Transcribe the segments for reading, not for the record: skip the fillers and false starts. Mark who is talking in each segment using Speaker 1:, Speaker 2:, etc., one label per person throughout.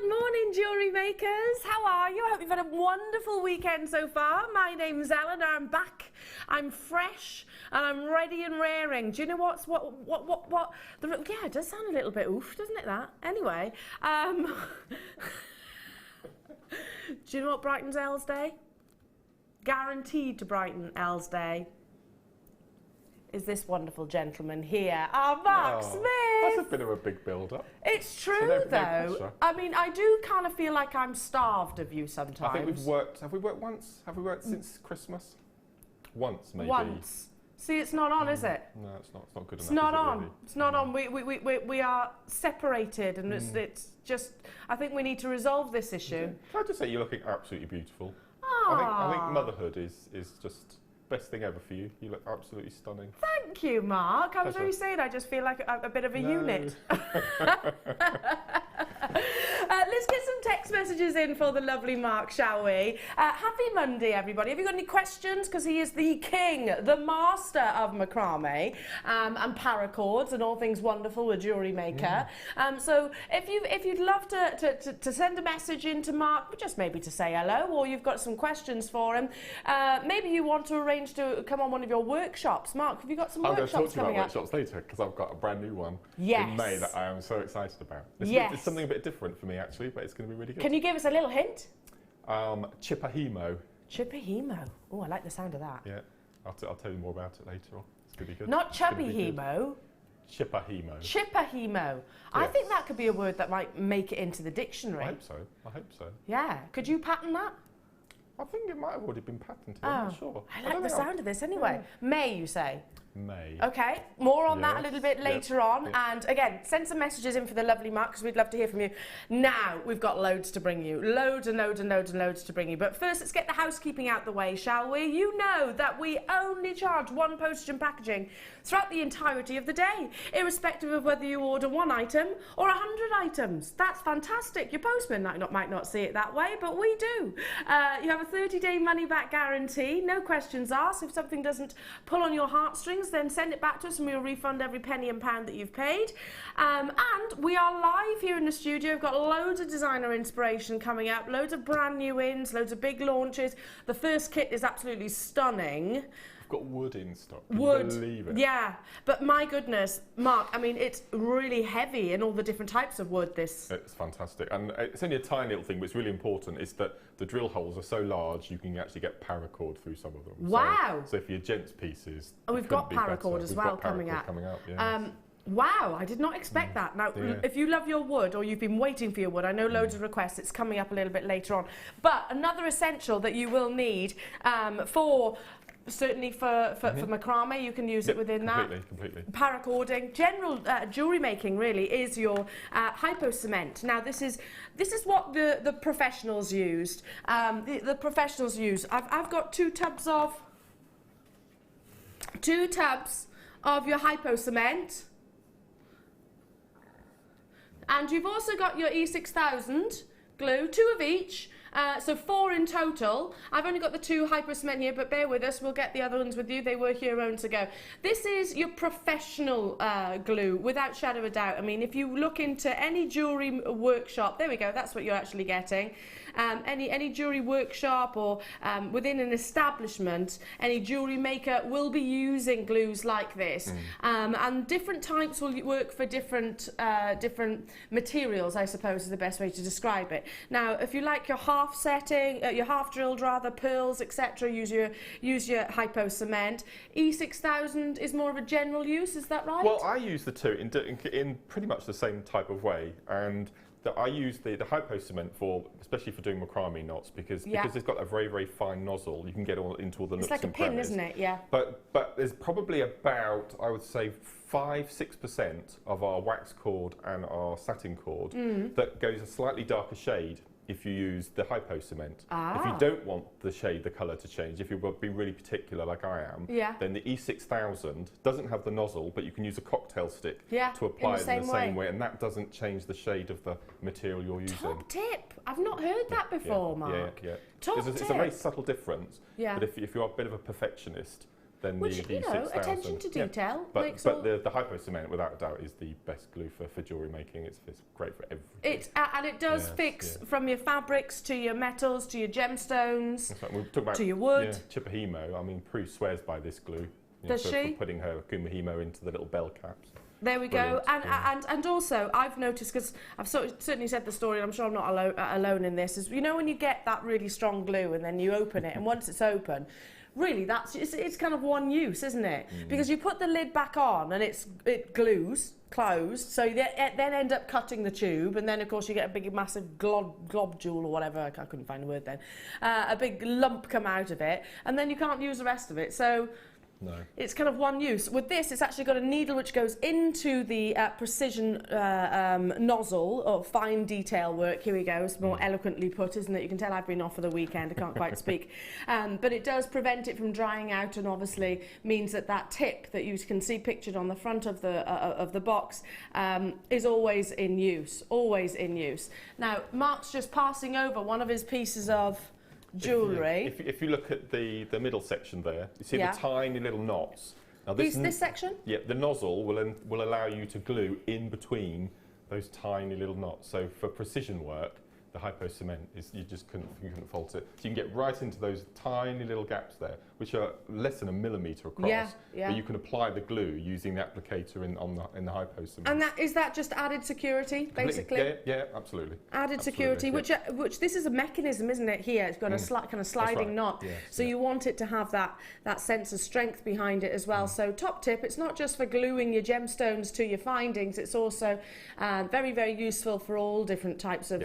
Speaker 1: Good morning, jewellery makers. How are you? I hope you've had a wonderful weekend so far. My name's Elena. I'm back. I'm fresh and I'm ready and raring. Do you know what? Yeah, it does sound a little bit oof, doesn't it? That anyway. Do you know what brightens Elle's Day? Guaranteed to brighten Elle's Day is this wonderful gentleman here, Mark Smith.
Speaker 2: That's a bit of a big build-up.
Speaker 1: It's true, though. I mean, I do kind of feel like I'm starved of you sometimes.
Speaker 2: I think we've worked. Have we worked once? Have we worked since Christmas? Once, maybe.
Speaker 1: Once. See, it's not on, is it?
Speaker 2: No, it's not. It's not good enough.
Speaker 1: It's not on.
Speaker 2: Really?
Speaker 1: It's not on. We are separated, and it's just. I think we need to resolve this issue.
Speaker 2: Can I just say you're looking absolutely beautiful?
Speaker 1: Aww.
Speaker 2: I think motherhood is just best thing ever for you. You look absolutely stunning.
Speaker 1: Thank you, Mark. I was really saying I just feel like a bit of a unit. Let's get some text messages in for the lovely Mark, shall we? Happy Monday, everybody. Have you got any questions? Because he is the king, the master of macrame and paracords and all things wonderful with Jewellery Maker. So if you'd love to send a message in to Mark, just maybe to say hello, or you've got some questions for him, maybe you want to arrange to come on one of your workshops. Mark, have you got some workshops coming up?
Speaker 2: I'm going to talk to you about workshops later, because I've got a brand new one in May that I am so excited about. It's something a bit different for me, actually, but it's going to be really good.
Speaker 1: Can you give us a little hint?
Speaker 2: Chipahimo.
Speaker 1: Chipahimo. Oh, I like the sound of that.
Speaker 2: Yeah, I'll tell you more about it later on. It's going to be good.
Speaker 1: Not chubby hemo.
Speaker 2: Chipahimo.
Speaker 1: Chipahimo. Yes. I think that could be a word that might make it into the dictionary.
Speaker 2: I hope so. I hope so.
Speaker 1: Yeah. Could you patent that?
Speaker 2: I think it might have already been patented. I'm not sure.
Speaker 1: I like the sound of this anyway. May, you say?
Speaker 2: May.
Speaker 1: Okay, more on that a little bit later on. And again, send some messages in for the lovely Mark, because we'd love to hear from you. Now, we've got loads to bring you. Loads and loads and loads and loads to bring you. But first, let's get the housekeeping out the way, shall we? You know that we only charge one postage and packaging throughout the entirety of the day, irrespective of whether you order 1 item or 100 items. That's fantastic. Your postman might not see it that way, but we do. You have a 30-day money-back guarantee, no questions asked. If something doesn't pull on your heartstrings, then send it back to us and we'll refund every penny and pound that you've paid. And we are live here in the studio. We've got loads of designer inspiration coming up, loads of brand new ins, loads of big launches. The first kit is absolutely stunning.
Speaker 2: We've got wood in stock.
Speaker 1: Wood,
Speaker 2: can you believe it?
Speaker 1: Yeah, but my goodness, Mark, I mean, it's really heavy in all the different types of wood. It's
Speaker 2: fantastic, and it's only a tiny little thing, but it's really important, is that the drill holes are so large you can actually get paracord through some of them.
Speaker 1: Wow.
Speaker 2: So for your gents pieces,
Speaker 1: we've got paracord as well coming up.
Speaker 2: Yes.
Speaker 1: Wow, I did not expect that. Now, if you love your wood or you've been waiting for your wood, I know loads of requests, it's coming up a little bit later on. But another essential that you will need certainly for macrame, you can use it within that.
Speaker 2: Completely.
Speaker 1: Paracording, general jewellery making really is your hypo cement. Now this is what the professionals used. The professionals use. I've got 2 tubs of your hypo cement, and you've also got your E6000 glue, 2 of each. So 4 in total. I've only got the 2 hypo cement here, but bear with us, we'll get the other ones with you. They were here a moment ago. This is your professional glue, without shadow of a doubt. I mean, if you look into any jewellery workshop, there we go, that's what you're actually getting. Any jewellery workshop or within an establishment, any jewellery maker will be using glues like this. And different types will work for different materials, I suppose is the best way to describe it. Now, if you like your half setting, your half drilled rather, pearls, etc., use your hypo cement. E6000 is more of a general use, is that right?
Speaker 2: Well, I use the 2 in pretty much the same type of way, and I use the hypo cement especially for doing macrame knots, because it's got a very, very fine nozzle. You can get into all the nooks and crannies. It's like a pin,
Speaker 1: isn't it? Yeah.
Speaker 2: But there's probably about, I would say, 5–6% of our wax cord and our satin cord that goes a slightly darker shade if you use the hypo cement. If you don't want the colour to change, if you're being really particular like I am, then the E6000 doesn't have the nozzle, but you can use a cocktail stick to apply it in the same way, and that doesn't change the shade of the material you're using.
Speaker 1: Top tip! I've not heard that before, Mark.
Speaker 2: Yeah.
Speaker 1: Top tip.
Speaker 2: It's a very subtle difference, but if you're a bit of a perfectionist, than
Speaker 1: Which,
Speaker 2: the
Speaker 1: you know,
Speaker 2: 6000.
Speaker 1: attention to detail
Speaker 2: But
Speaker 1: makes all...
Speaker 2: the hypo cement, without a doubt, is the best glue for jewellery making. It's great for everything.
Speaker 1: And it does fix from your fabrics to your metals to your gemstones
Speaker 2: We'll talk about,
Speaker 1: to your wood.
Speaker 2: Yeah, Chipahimo. I mean, Prue swears by this glue.
Speaker 1: Does she?
Speaker 2: For putting her Kumahimo into the little bell caps.
Speaker 1: There we go. And also, I've noticed, because I've certainly said the story, and I'm sure I'm not alone in this, is, you know, when you get that really strong glue and then you open it, and once it's open, really, it's kind of one use, isn't it? Because you put the lid back on and it glues closed, so you then end up cutting the tube, and then of course you get a big massive globule or whatever, I couldn't find the word then, a big lump come out of it, and then you can't use the rest of it. So no. It's kind of one use. With this, it's actually got a needle which goes into the precision nozzle, or fine detail work. Here we go. It's more eloquently put, isn't it? You can tell I've been off for the weekend. I can't quite speak. But it does prevent it from drying out, and obviously means that tip that you can see pictured on the front of the box is always in use. Always in use. Now, Mark's just passing over one of his pieces of jewellery.
Speaker 2: If you look at the middle section there, you see the tiny little knots. Now this
Speaker 1: section?
Speaker 2: Yeah, the nozzle will allow you to glue in between those tiny little knots. So for precision work, the hypo cement you couldn't fault it. So you can get right into those tiny little gaps there, which are less than a millimetre across. But you can apply the glue using the applicator in the hypo cement.
Speaker 1: And is that just added security, basically?
Speaker 2: Yeah, absolutely.
Speaker 1: Added security, which this is a mechanism, isn't it? Here, it's got a kind of sliding knot. Yes, so you want it to have that sense of strength behind it as well. So top tip, it's not just for gluing your gemstones to your findings. It's also very, very useful for all different types of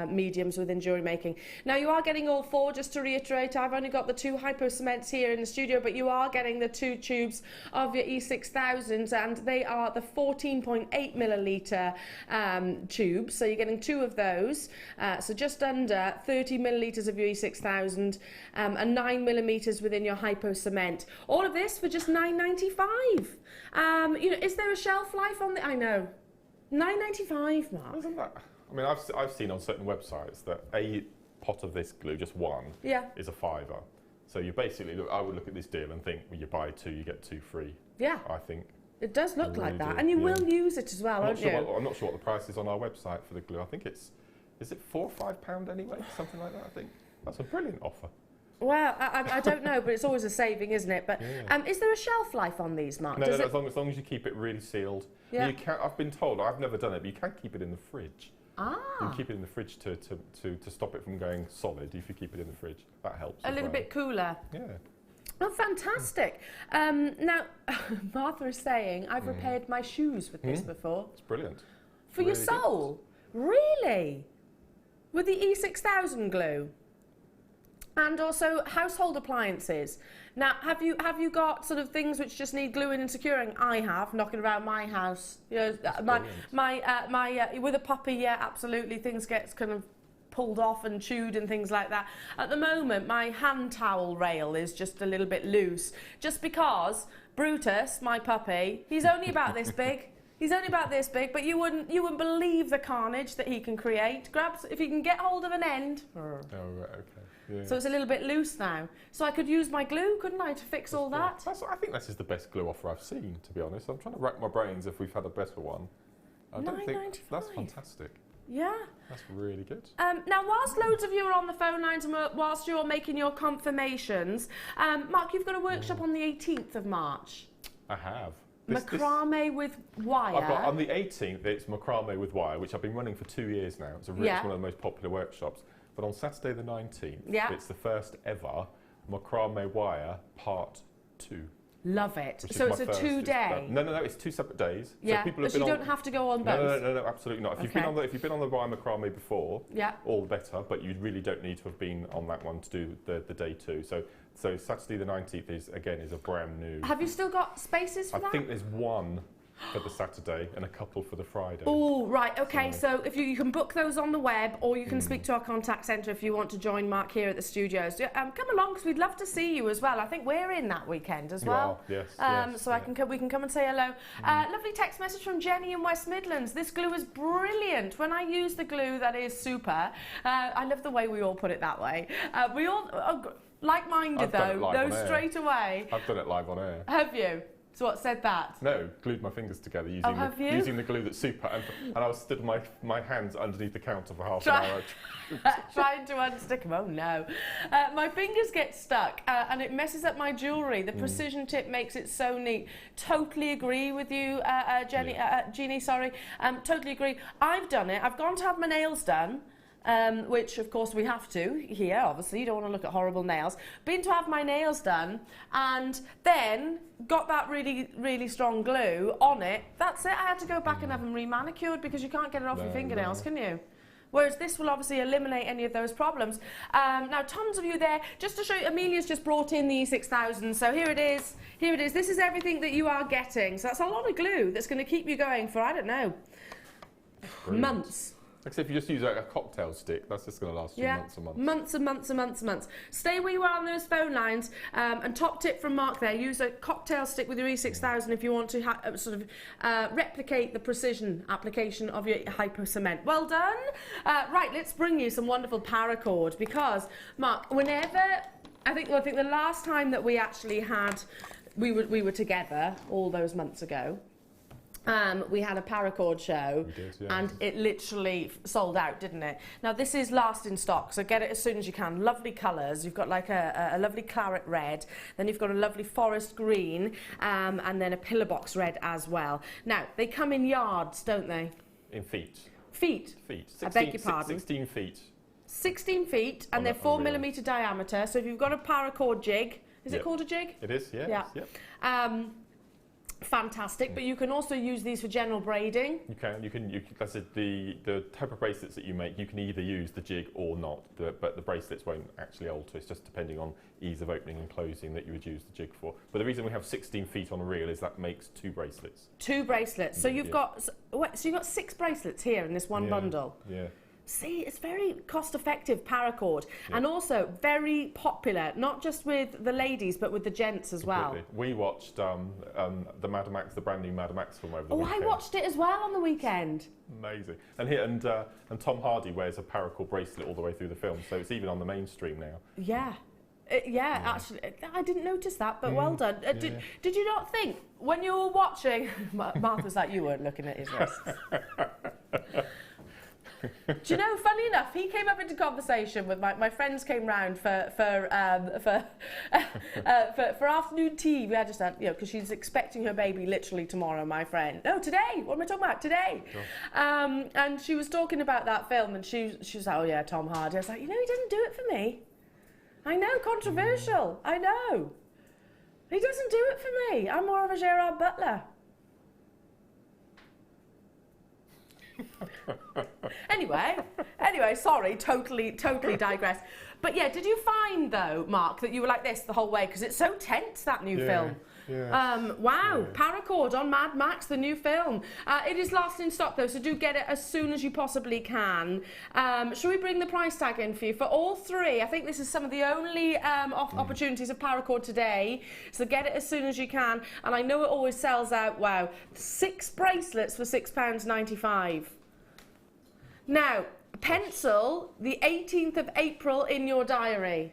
Speaker 1: mediums within jewellery making. Now, you are getting all four, just to reiterate. I've only got the 2 hypo cements here in the studio, but you are getting the 2 tubes of your E6000s, and they are the 14.8 millilitre tubes, so you're getting 2 of those, so just under 30 millilitres of your E6000, and 9 millimetres within your hypo cement. All of this for just $9.95. You know, is there a shelf life on the... I know, $9.95, Mark.
Speaker 2: Isn't that... I mean, I've seen on certain websites that a pot of this glue, just one, is a £5. So you basically, I would look at this deal and think, well, you buy 2, you get 2 free. Yeah. I think.
Speaker 1: It does look like that. And you will use it as well, won't you?
Speaker 2: I'm not sure what the price is on our website for the glue. I think is it £4 or £5 anyway? Something like that, I think. That's a brilliant offer.
Speaker 1: Well, I don't know, but it's always a saving, isn't it? But is there a shelf life on these, Mark?
Speaker 2: No, as long as you keep it really sealed. Yeah. You can, I've been told, I've never done it, but you can keep it in the fridge. You can keep it in the fridge to stop it from going solid. If you keep it in the fridge, that helps.
Speaker 1: A little bit cooler.
Speaker 2: Yeah.
Speaker 1: Oh, fantastic. Now, Martha is saying, I've repaired my shoes with this before.
Speaker 2: It's brilliant.
Speaker 1: For your sole? Really? With the E6000 glue? And also household appliances. Now, have you got sort of things which just need gluing and securing? I have, knocking around my house. You know, my with a puppy, yeah, absolutely. Things get kind of pulled off and chewed and things like that. At the moment, my hand towel rail is just a little bit loose, just because Brutus, my puppy, he's only about this big. He's only about this big, but you wouldn't believe the carnage that he can create. If he can get hold of an end. Oh,
Speaker 2: right, okay. Yeah.
Speaker 1: So it's a little bit loose now. So I could use my glue, couldn't I, to fix all that?
Speaker 2: I think this is the best glue offer I've seen, to be honest. I'm trying to rack my brains if we've had a better one. I don't think that's fantastic.
Speaker 1: Yeah.
Speaker 2: That's really good.
Speaker 1: Now, whilst loads of you are on the phone lines and whilst you're making your confirmations, Mark, you've got a workshop on the 18th of March.
Speaker 2: I have.
Speaker 1: Macrame with wire.
Speaker 2: I've got, on the 18th, it's macrame with wire, which I've been running for 2 years now. It's one of the most popular workshops. But on Saturday the 19th, it's the first ever macrame wire part 2.
Speaker 1: Love it. So it's a 2-day?
Speaker 2: No, it's 2 separate days.
Speaker 1: Yeah,
Speaker 2: so
Speaker 1: but you don't have to go on both?
Speaker 2: No, absolutely not. If you've been on the wire macrame before, all the better, but you really don't need to have been on that one to do the day 2. So Saturday the 19th is a brand new...
Speaker 1: Have you still got spaces for that?
Speaker 2: I think there's one for the Saturday and a couple for the Friday.
Speaker 1: Oh, right, okay. So if you can book those on the web, or you can speak to our contact centre if you want to join Mark here at the studios. Come along, because we'd love to see you as well. I think we're in that weekend as well.
Speaker 2: Yes.
Speaker 1: So we can come and say hello. Lovely text message from Jenny in West Midlands. This glue is brilliant. When I use the glue, that is super. I love the way we all put it that way. Like-minded though, no, straight away.
Speaker 2: I've done it live on air.
Speaker 1: Have you? So what said that?
Speaker 2: No, glued my fingers together using the glue that's super, and I was stood my hands underneath the counter for half an hour.
Speaker 1: Trying to unstick them. Oh no. My fingers get stuck and it messes up my jewellery. The precision tip makes it so neat. Totally agree with you, Jeannie, sorry. Totally agree. I've done it. I've gone to have my nails done. Which of course we have to here, obviously, you don't want to look at horrible nails. Been to have my nails done and then got that really, really strong glue on it. That's it, I had to go back and have them remanicured because you can't get it off your fingernails, can you? Whereas this will obviously eliminate any of those problems. Now, tons of you there. Just to show you, Amelia's just brought in the E6000. So here it is. Here it is. This is everything that you are getting. So that's a lot of glue that's going to keep you going for, I don't know, months.
Speaker 2: Except if you just use a cocktail stick, that's just going to last you months and months.
Speaker 1: Months and months and months and months. Stay where you are on those phone lines. And top tip from Mark there, use a cocktail stick with your E6000 if you want to replicate the precision application of your hypo cement. Well done. Right, let's bring you some wonderful paracord because, Mark, whenever, I think the last time that we actually had, we were together all those months ago. We had a paracord show and it literally sold out, didn't it? Now this is last in stock, so get it as soon as you can. Lovely colours. You've got like a lovely claret red, then you've got a lovely forest green, and then a pillar box red as well. Now they come in yards, don't they?
Speaker 2: In feet.
Speaker 1: Feet?
Speaker 2: Feet.
Speaker 1: 16, I beg your pardon.
Speaker 2: 16 feet. 16
Speaker 1: feet, and they're 4mm diameter, so if you've got a paracord jig, is it called a jig?
Speaker 2: It is, yeah.
Speaker 1: Fantastic, but you can also use these for general braiding.
Speaker 2: You can. That's it. The type of bracelets that you make, you can either use the jig or not. But the bracelets won't actually alter. It's just depending on ease of opening and closing that you would use the jig for. But the reason we have 16 feet on a reel is that makes 2 bracelets. 2 bracelets. So you've got 6 bracelets here in this one bundle. Yeah. See, it's very cost-effective paracord, and also very popular, not just with the ladies, but with the gents as well. We watched the Mad Max, the brand new Mad Max film over the weekend.
Speaker 1: I watched it as well on the weekend.
Speaker 2: Amazing. And Tom Hardy wears a paracord bracelet all the way through the film, so it's even on the mainstream now.
Speaker 1: Yeah. Actually, I didn't notice that, but well done. Did you not think, when you were watching... Martha's like, you weren't looking at his wrists. Do you know, funny enough, he came up into conversation with my friends came round for afternoon tea. We had just had, because she's expecting her baby literally tomorrow, my friend. No, today. What am I talking about? Today. Sure. And she was talking about that film, and she was like, oh yeah, Tom Hardy. I was like, he doesn't do it for me. I know, controversial. I know. He doesn't do it for me. I'm more of a Gerard Butler. Anyway, sorry, totally digress. But yeah, did you find though, Mark, that you were like this the whole way? Because it's so tense, that new film. Yeah. Wow, paracord on Mad Max, the new film. It is last in stock though, so do get it as soon as you possibly can. Shall we bring the price tag in for you? For all 3, I think this is some of the only opportunities of paracord today, so get it as soon as you can. And I know it always sells out, wow. 6 bracelets for £6.95. Now, pencil the 18th of April in your diary.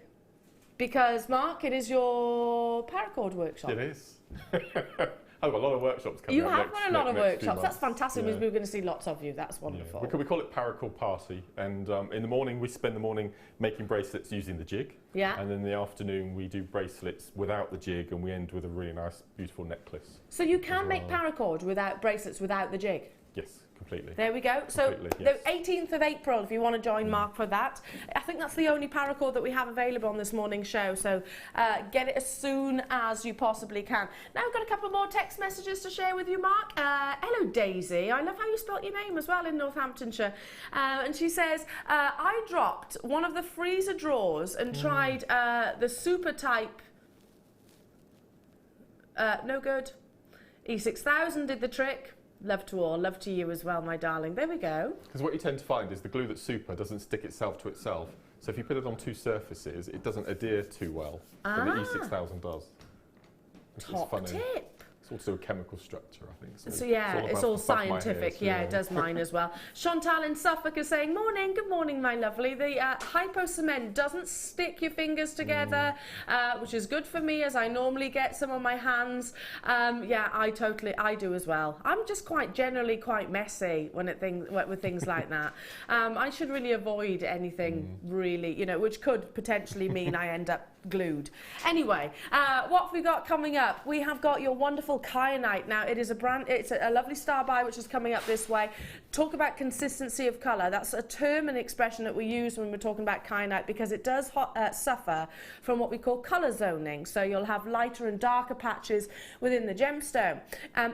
Speaker 1: Because, Mark, it is your paracord workshop.
Speaker 2: It is. I've got a lot of workshops coming up.
Speaker 1: You have got a lot of workshops. That's fantastic. We're going to see lots of you. That's wonderful.
Speaker 2: We call it paracord party. And in the morning, we spend the morning making bracelets using the jig. Yeah. And then in the afternoon, we do bracelets without the jig, and we end with a really nice, beautiful necklace.
Speaker 1: So you can make paracord without bracelets without the jig?
Speaker 2: Yes. Completely.
Speaker 1: There we go. So the 18th of April, if you want to join Mark for that. I think that's the only paracord that we have available on this morning's show. So get it as soon as you possibly can. Now I've got a couple more text messages to share with you, Mark. Hello, Daisy. I love how you spelt your name as well in Northamptonshire. And she says, I dropped one of the freezer drawers and tried the super type. No good. E6000 did the trick. Love to all, love to you as well, my darling. There we go.
Speaker 2: Because what you tend to find is the glue that's super doesn't stick itself to itself. So if you put it on 2 surfaces, it doesn't adhere too well. And the E6000 does.
Speaker 1: Top tip.
Speaker 2: It's also a chemical structure, I think.
Speaker 1: So yeah, it's all scientific. Yeah, it does mine as well. Chantal in Suffolk is saying, morning, good morning, my lovely. The hypo cement doesn't stick your fingers together, which is good for me as I normally get some on my hands. Yeah, I do as well. I'm just generally quite messy with things like that. I should really avoid anything really, you know, which could potentially mean I end up glued. Anyway, what have we got coming up? We have got your wonderful kyanite. Now it's a lovely star buy which is coming up this way. Talk about consistency of colour. That's a term and expression that we use when we're talking about kyanite because it does suffer from what we call colour zoning. So you'll have lighter and darker patches within the gemstone.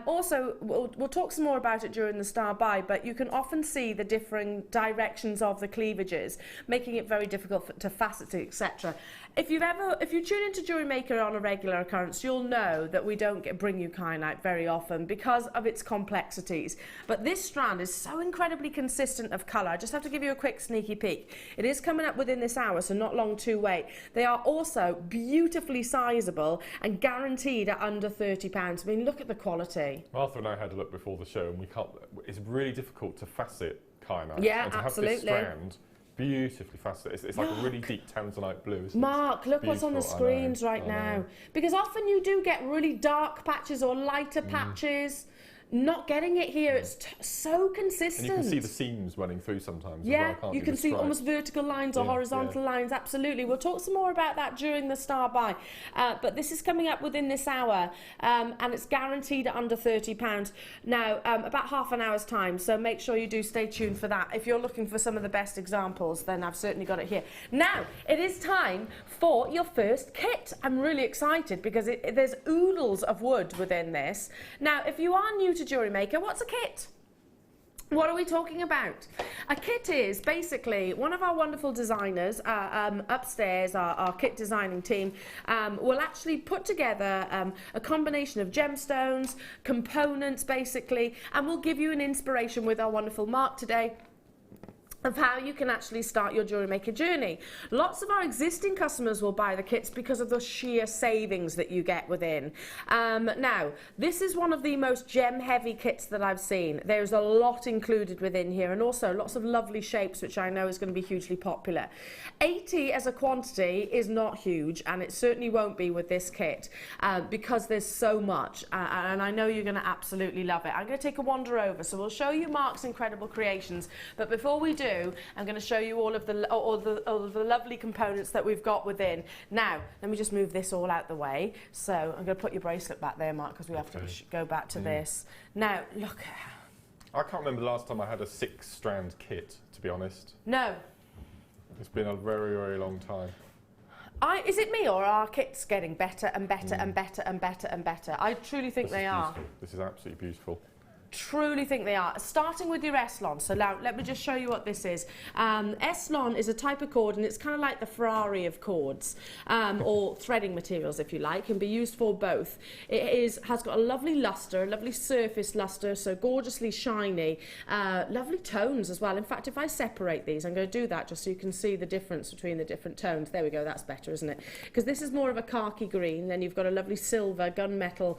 Speaker 1: Also, we'll talk some more about it during the star buy, but you can often see the differing directions of the cleavages, making it very difficult to facet it, etc. If you tune into Jewellery Maker on a regular occurrence, you'll know that we don't bring you kyanite very often because of its complexities. But this strand is so incredibly consistent of colour. I just have to give you a quick sneaky peek. It is coming up within this hour, so not long to wait. They are also beautifully sizable and guaranteed at under £30. I mean, look at the quality.
Speaker 2: Martha and I had a look before the show, and it's really difficult to facet kyanite.
Speaker 1: Yeah,
Speaker 2: and to
Speaker 1: absolutely.
Speaker 2: have this strand beautifully faceted. It's like a really deep tanzanite blue, isn't
Speaker 1: Mark,
Speaker 2: it?
Speaker 1: look what's on the screens right now. Because often you do get really dark patches or lighter patches. Not getting it here, it's so consistent.
Speaker 2: And you can see the seams running through sometimes.
Speaker 1: Yeah,
Speaker 2: as well,
Speaker 1: you can see almost vertical lines or horizontal lines, absolutely. We'll talk some more about that during the star buy. But this is coming up within this hour, and it's guaranteed at under £30. Now, about half an hour's time, so make sure you do stay tuned for that. If you're looking for some of the best examples, then I've certainly got it here. Now, it is time for your first kit. I'm really excited because there's oodles of wood within this. Now, if you are new to Jewellery Maker, what's a kit? What are we talking about? A kit is basically one of our wonderful designers upstairs, our kit designing team, will actually put together a combination of gemstones, components basically, and we'll give you an inspiration with our wonderful Mark today of how you can actually start your Jewellery Maker journey. Lots of our existing customers will buy the kits because of the sheer savings that you get within. Now, this is one of the most gem-heavy kits that I've seen. There's a lot included within here, and also lots of lovely shapes, which I know is going to be hugely popular. 80 as a quantity is not huge, and it certainly won't be with this kit because there's so much, and I know you're going to absolutely love it. I'm going to take a wander over, so we'll show you Mark's incredible creations, but before we do, I'm going to show you all of the lovely components that we've got within. Now, let me just move this all out the way. So I'm going to put your bracelet back there, Mark, because we have to go back to this. Now, look.
Speaker 2: I can't remember the last time I had a 6-strand kit, to be honest.
Speaker 1: No.
Speaker 2: It's been a very, very long time.
Speaker 1: Is it me, or are our kits getting better and better and better and better and better? I truly think they are.
Speaker 2: This is absolutely beautiful.
Speaker 1: Truly think they are. Starting with your Eslon. So now let me just show you what this is. Eslon is a type of cord, and it's kind of like the Ferrari of cords, or threading materials if you like, can be used for both. It has got a lovely luster, a lovely surface luster, so gorgeously shiny, lovely tones as well. In fact, if I separate these, I'm going to do that just so you can see the difference between the different tones. There we go, that's better, isn't it? Because this is more of a khaki green, then you've got a lovely silver, gunmetal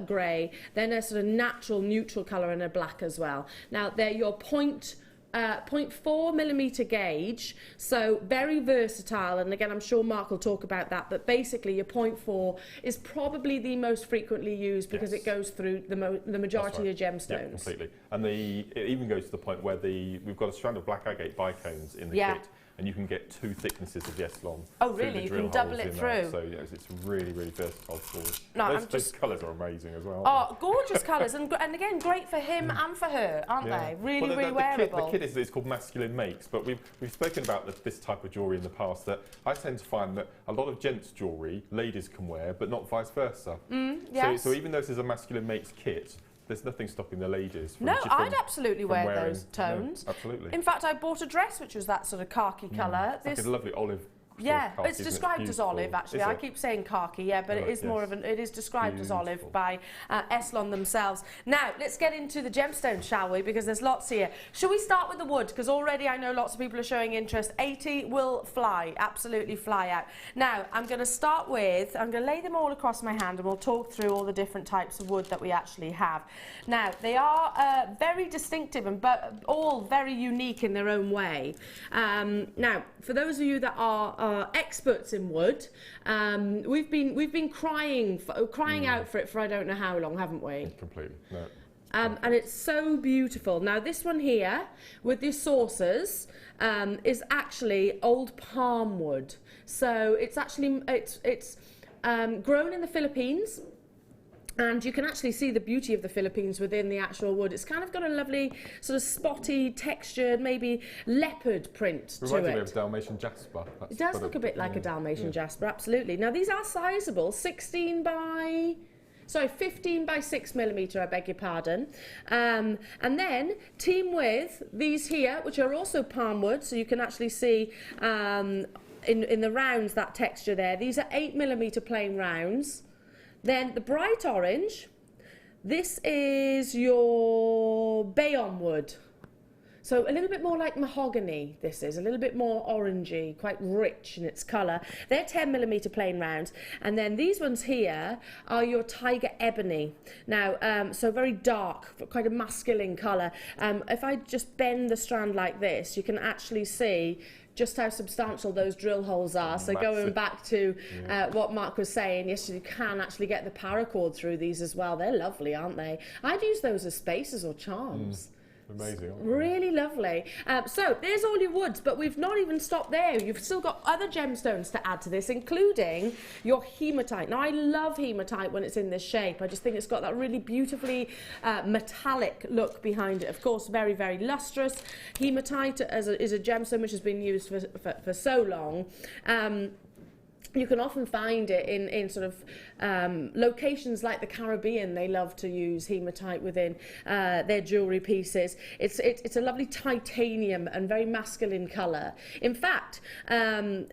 Speaker 1: grey, then a sort of natural neutral colour and a black as well. Now they're your 0.4 millimetre gauge, so very versatile, and again I'm sure Mark will talk about that, but basically your 0.4 is probably the most frequently used because it goes through the majority of your gemstones.
Speaker 2: Yeah, completely. And it even goes to the point where we've got a strand of black agate bicones in the kit, and you can get 2 thicknesses of the Eslon.
Speaker 1: Oh really? You can double it through.
Speaker 2: So yes, it's really, really versatile for it.
Speaker 1: No,
Speaker 2: those colours are amazing as well.
Speaker 1: Oh, gorgeous colours, and again great for him and for her, aren't they? Really, really wearable.
Speaker 2: The kit is called Masculine Makes, but we've spoken about this type of jewellery in the past, that I tend to find that a lot of gents' jewellery ladies can wear, but not vice versa.
Speaker 1: Yes.
Speaker 2: So even though this is a Masculine Makes kit, there's nothing stopping the ladies from
Speaker 1: I'd absolutely wear those tones.
Speaker 2: No, absolutely.
Speaker 1: In fact, I bought a dress which was that sort of khaki colour.
Speaker 2: It's like a lovely olive
Speaker 1: Yeah,
Speaker 2: khaki,
Speaker 1: it's
Speaker 2: isn't it?
Speaker 1: described as olive
Speaker 2: Beautiful.
Speaker 1: actually.
Speaker 2: Is
Speaker 1: I
Speaker 2: it?
Speaker 1: keep saying khaki, yeah, but it is more of an. It is described as olive by Eslon themselves. Now let's get into the gemstones, shall we? Because there's lots here. Shall we start with the wood? Because already I know lots of people are showing interest. 80 will fly, absolutely fly out. Now I'm going to start with. I'm going to lay them all across my hand, and we'll talk through all the different types of wood that we actually have. Now they are very distinctive and all very unique in their own way. Now, for those of you that are experts in wood, we've been crying out for it for I don't know how long, haven't we?
Speaker 2: Completely. No.
Speaker 1: And it's so beautiful. Now, this one here with the saucers is actually old palm wood. So it's actually grown in the Philippines. And you can actually see the beauty of the Philippines within the actual wood. It's kind of got a lovely sort of spotty, textured, maybe leopard print to it.
Speaker 2: Reminds me of Dalmatian jasper.
Speaker 1: It does look a bit like a Dalmatian jasper, absolutely. Now these are sizable, 15 by 6mm, I beg your pardon. And then team with these here, which are also palm wood, so you can actually see in the rounds that texture there. These are 8mm plain rounds. Then the bright orange, this is your Bayonne wood. So a little bit more like mahogany, this is, a little bit more orangey, quite rich in its colour. They're 10mm plain rounds. And then these ones here are your tiger ebony. Now, so very dark, quite a masculine colour. If I just bend the strand like this, you can actually see just how substantial those drill holes are. So going back to what Mark was saying, yes, you can actually get the paracord through these as well. They're lovely, aren't they? I'd use those as spacers or charms.
Speaker 2: Amazing.
Speaker 1: Really lovely. So there's all your woods, but we've not even stopped there. You've still got other gemstones to add to this, including your hematite. Now I love hematite when it's in this shape. I just think it's got that really beautifully metallic look behind it. Of course, very, very lustrous. Hematite is a gemstone which has been used for so long. You can often find it in sort of locations like the Caribbean. They love to use hematite within their jewellery pieces. It's a lovely titanium and very masculine colour. In fact, Tom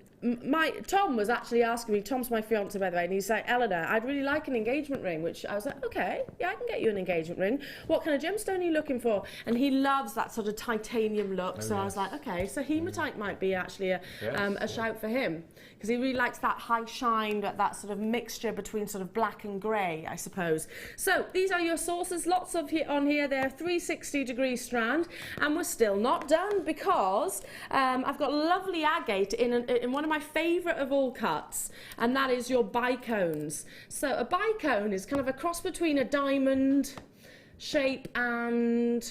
Speaker 1: was actually asking me, Tom's my fiance by the way, and he's like, Elena, I'd really like an engagement ring, which I was like, okay, yeah, I can get you an engagement ring. What kind of gemstone are you looking for? And he loves that sort of titanium look, so I was like, okay, so hematite might be actually a shout for him, because he really likes that high shine, that sort of mixture between sort of black and grey, I suppose. So these are your sources, lots of on here. They're 360-degree strand, and we're still not done, because I've got lovely agate in one of my favourite of all cuts, and that is your bicones. So a bicone is kind of a cross between a diamond shape and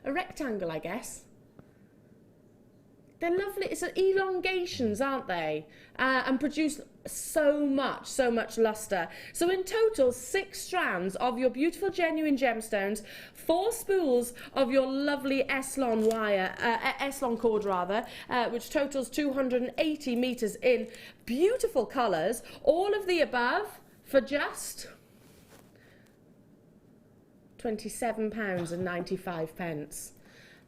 Speaker 1: a rectangle, I guess. They're lovely. It's elongations, aren't they? And produce so much luster. So in total, 6 strands of your beautiful genuine gemstones, 4 spools of your lovely Eslon wire, Eslon cord rather, which totals 280 metres in beautiful colours. All of the above for just £27.95.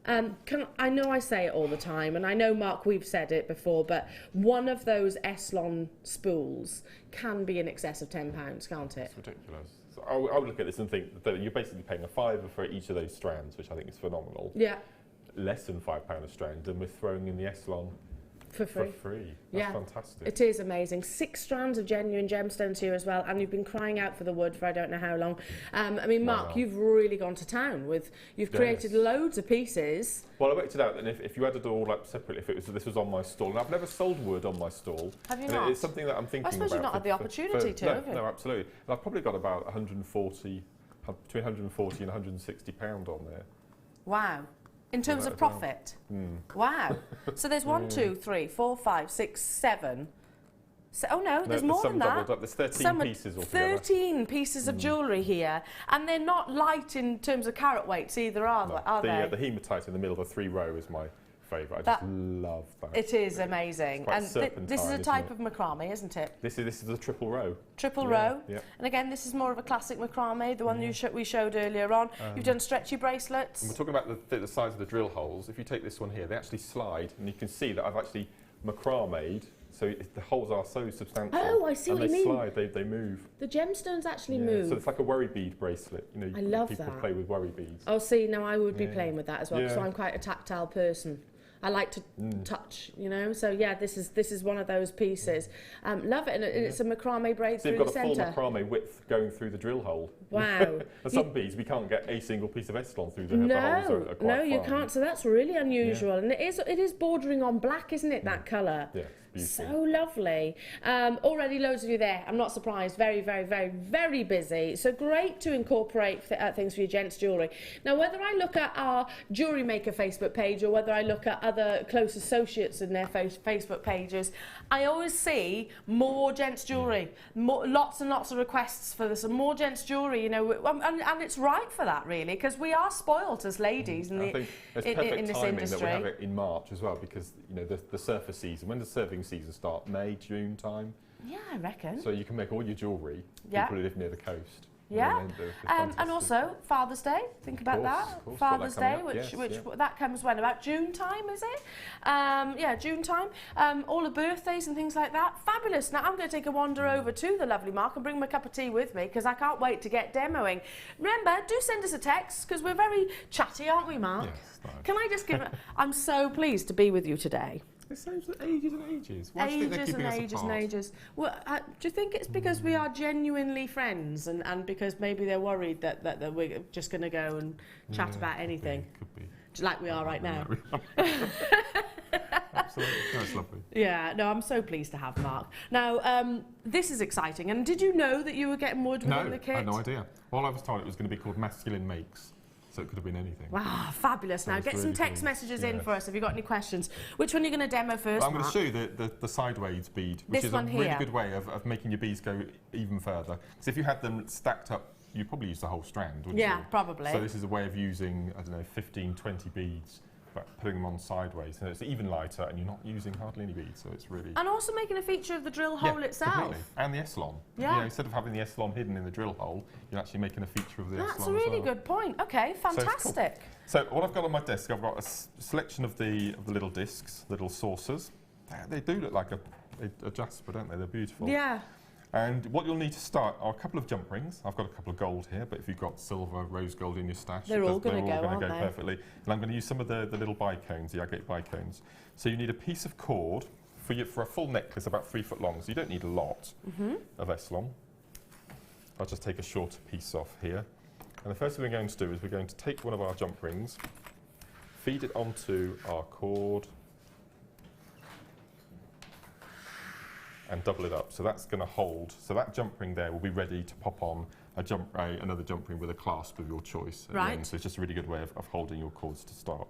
Speaker 1: I know I say it all the time, and I know, Mark, we've said it before, but one of those Eslon spools can be in excess of £10, can't it?
Speaker 2: It's ridiculous. So I would look at this and think that you're basically paying a £5 for each of those strands, which I think is phenomenal.
Speaker 1: Yeah.
Speaker 2: Less than £5 a strand, and we're throwing in the Eslon
Speaker 1: for free.
Speaker 2: That's fantastic.
Speaker 1: It is amazing. 6 strands of genuine gemstones here as well, and you've been crying out for the wood for I don't know how long. I mean, Mark, you've really gone to town with. You've created loads of pieces.
Speaker 2: Well, I worked it out, and if you added it all up separately, if this was on my stall, and I've never sold wood on my stall.
Speaker 1: Have you not?
Speaker 2: It's something that I'm thinking about.
Speaker 1: I suppose you've not had the opportunity to, have you?
Speaker 2: No, absolutely. And I've probably got about between 140 and £160 on there.
Speaker 1: Wow. In terms of profit? Wow. So there's 1, 2, 3, 4, 5, 6, 7. So, oh no, there's more than that.
Speaker 2: There's 13 pieces altogether.
Speaker 1: 13 pieces of jewellery here. And they're not light in terms of carat weights either, are they?
Speaker 2: The hematite in the middle of the 3-row is my favourite. I just love that.
Speaker 1: It is amazing.
Speaker 2: And
Speaker 1: this is a type of macrame, isn't it?
Speaker 2: This is the triple row.
Speaker 1: Triple row. Yeah. And again, this is more of a classic macrame, the one we showed earlier on. You've done stretchy bracelets.
Speaker 2: And we're talking about the size of the drill holes. If you take this one here, they actually slide, and you can see that I've actually macrame, so the holes are so substantial.
Speaker 1: Oh, I see
Speaker 2: and
Speaker 1: what you
Speaker 2: they
Speaker 1: mean.
Speaker 2: slide, they move.
Speaker 1: The gemstones actually
Speaker 2: Yeah,
Speaker 1: move.
Speaker 2: so it's like a worry bead bracelet. You know,
Speaker 1: I love
Speaker 2: people
Speaker 1: that.
Speaker 2: play with worry beads.
Speaker 1: Oh, see, now I would be
Speaker 2: Yeah.
Speaker 1: playing with that as well, because
Speaker 2: Yeah.
Speaker 1: I'm quite a tactile person. I like to touch, you know. So yeah, this is one of those pieces. Love it, and it's a macrame braid
Speaker 2: So
Speaker 1: through
Speaker 2: you've
Speaker 1: the
Speaker 2: got a full
Speaker 1: centre.
Speaker 2: macrame width going through the drill hole.
Speaker 1: Wow.
Speaker 2: For some beads, we can't get a single piece of Estlon through the holes. Are quite
Speaker 1: No, you
Speaker 2: fine.
Speaker 1: can't. So that's really unusual, and it is bordering on black, isn't it? That colour.
Speaker 2: Yeah, it's beautiful.
Speaker 1: So lovely. Already loads of you there. I'm not surprised. Very, very, very, very busy. So great to incorporate things for your gents' jewellery. Now, whether I look at our Jewellery Maker Facebook page or whether I look at other close associates in their Facebook pages, I always see more gents' jewellery, lots and lots of requests for this, and more gents' jewellery. You know, and it's right for that, really, because we are spoilt as ladies in
Speaker 2: I think it's
Speaker 1: in
Speaker 2: perfect
Speaker 1: this
Speaker 2: timing
Speaker 1: industry.
Speaker 2: that we have it in March as well, because you know the surface season. When does serving season start? May, June time.
Speaker 1: Yeah, I reckon.
Speaker 2: So you can make all your jewellery.
Speaker 1: Yeah.
Speaker 2: People who live near the coast.
Speaker 1: Yeah,
Speaker 2: they're
Speaker 1: and
Speaker 2: fantastic.
Speaker 1: also Father's Day. Think about
Speaker 2: course,
Speaker 1: that.
Speaker 2: of course, got
Speaker 1: Father's
Speaker 2: that
Speaker 1: Day,
Speaker 2: coming up.
Speaker 1: which
Speaker 2: Yes,
Speaker 1: that comes when, about June time, is it? Yeah, June time. All the birthdays and things like that. Fabulous. Now I'm going to take a wander over to the lovely Mark and bring my cup of tea with me, because I can't wait to get demoing. Remember, do send us a text, because we're very chatty, aren't we, Mark?
Speaker 2: Yes, nice.
Speaker 1: Can I just give? I'm so pleased to be with you today.
Speaker 2: It saves ages and ages. Why do you think they're
Speaker 1: Ages and
Speaker 2: keeping us
Speaker 1: ages and
Speaker 2: apart?
Speaker 1: ages. Well, do you think it's because we are genuinely friends, and because maybe they're worried that we're just going to go and chat about anything,
Speaker 2: Could be.
Speaker 1: like we are right now?
Speaker 2: Absolutely. No, it's lovely.
Speaker 1: Yeah, no, I'm so pleased to have Mark. Now, this is exciting. And did you know that you were getting wood within the kit?
Speaker 2: I had no idea. Well, I was told it was going to be called Masculine Makes, so it could have been anything.
Speaker 1: Wow, fabulous. Now,
Speaker 2: That's
Speaker 1: get some
Speaker 2: really
Speaker 1: text
Speaker 2: cool.
Speaker 1: messages in
Speaker 2: Yes.
Speaker 1: for us if you've got any questions. Which one are you going to demo first,
Speaker 2: I'm going to
Speaker 1: Mark?
Speaker 2: show you the sideways bead, which
Speaker 1: This
Speaker 2: is a
Speaker 1: one
Speaker 2: really
Speaker 1: here.
Speaker 2: good way of making your beads go even further. Because if you had them stacked up, you'd probably use the whole strand, wouldn't you?
Speaker 1: Yeah, probably.
Speaker 2: So this is a way of using, I don't know, 15, 20 beads, but putting them on sideways. And it's even lighter, and you're not using hardly any beads, so it's really...
Speaker 1: And also making a feature of the drill hole itself.
Speaker 2: Completely. And the Estlon.
Speaker 1: Yeah.
Speaker 2: You know, instead of having the Estlon hidden in the drill hole, you're actually making a feature of the Estlon
Speaker 1: That's
Speaker 2: as
Speaker 1: a really
Speaker 2: well.
Speaker 1: good point. Okay,
Speaker 2: it's cool.
Speaker 1: fantastic.
Speaker 2: So what I've got on my desk, I've got a selection of the little discs, little saucers. They do look like a jasper, don't they? They're beautiful.
Speaker 1: Yeah.
Speaker 2: And what you'll need to start are a couple of jump rings. I've got a couple of gold here, but if you've got silver, rose gold in your stash,
Speaker 1: They're all gonna go,
Speaker 2: gonna
Speaker 1: aren't they?
Speaker 2: perfectly. And I'm going to use some of the little bicones, the agate bicones. So you need a piece of cord for a full necklace, about 3 foot long. So you don't need a lot of Estlon. I'll just take a shorter piece off here. And the first thing we're going to do is we're going to take one of our jump rings, feed it onto our cord, and double it up. So that's going to hold. So that jump ring there will be ready to pop on another jump ring with a clasp of your choice at the
Speaker 1: Right.
Speaker 2: end. So it's just a really good way of holding your cords to start.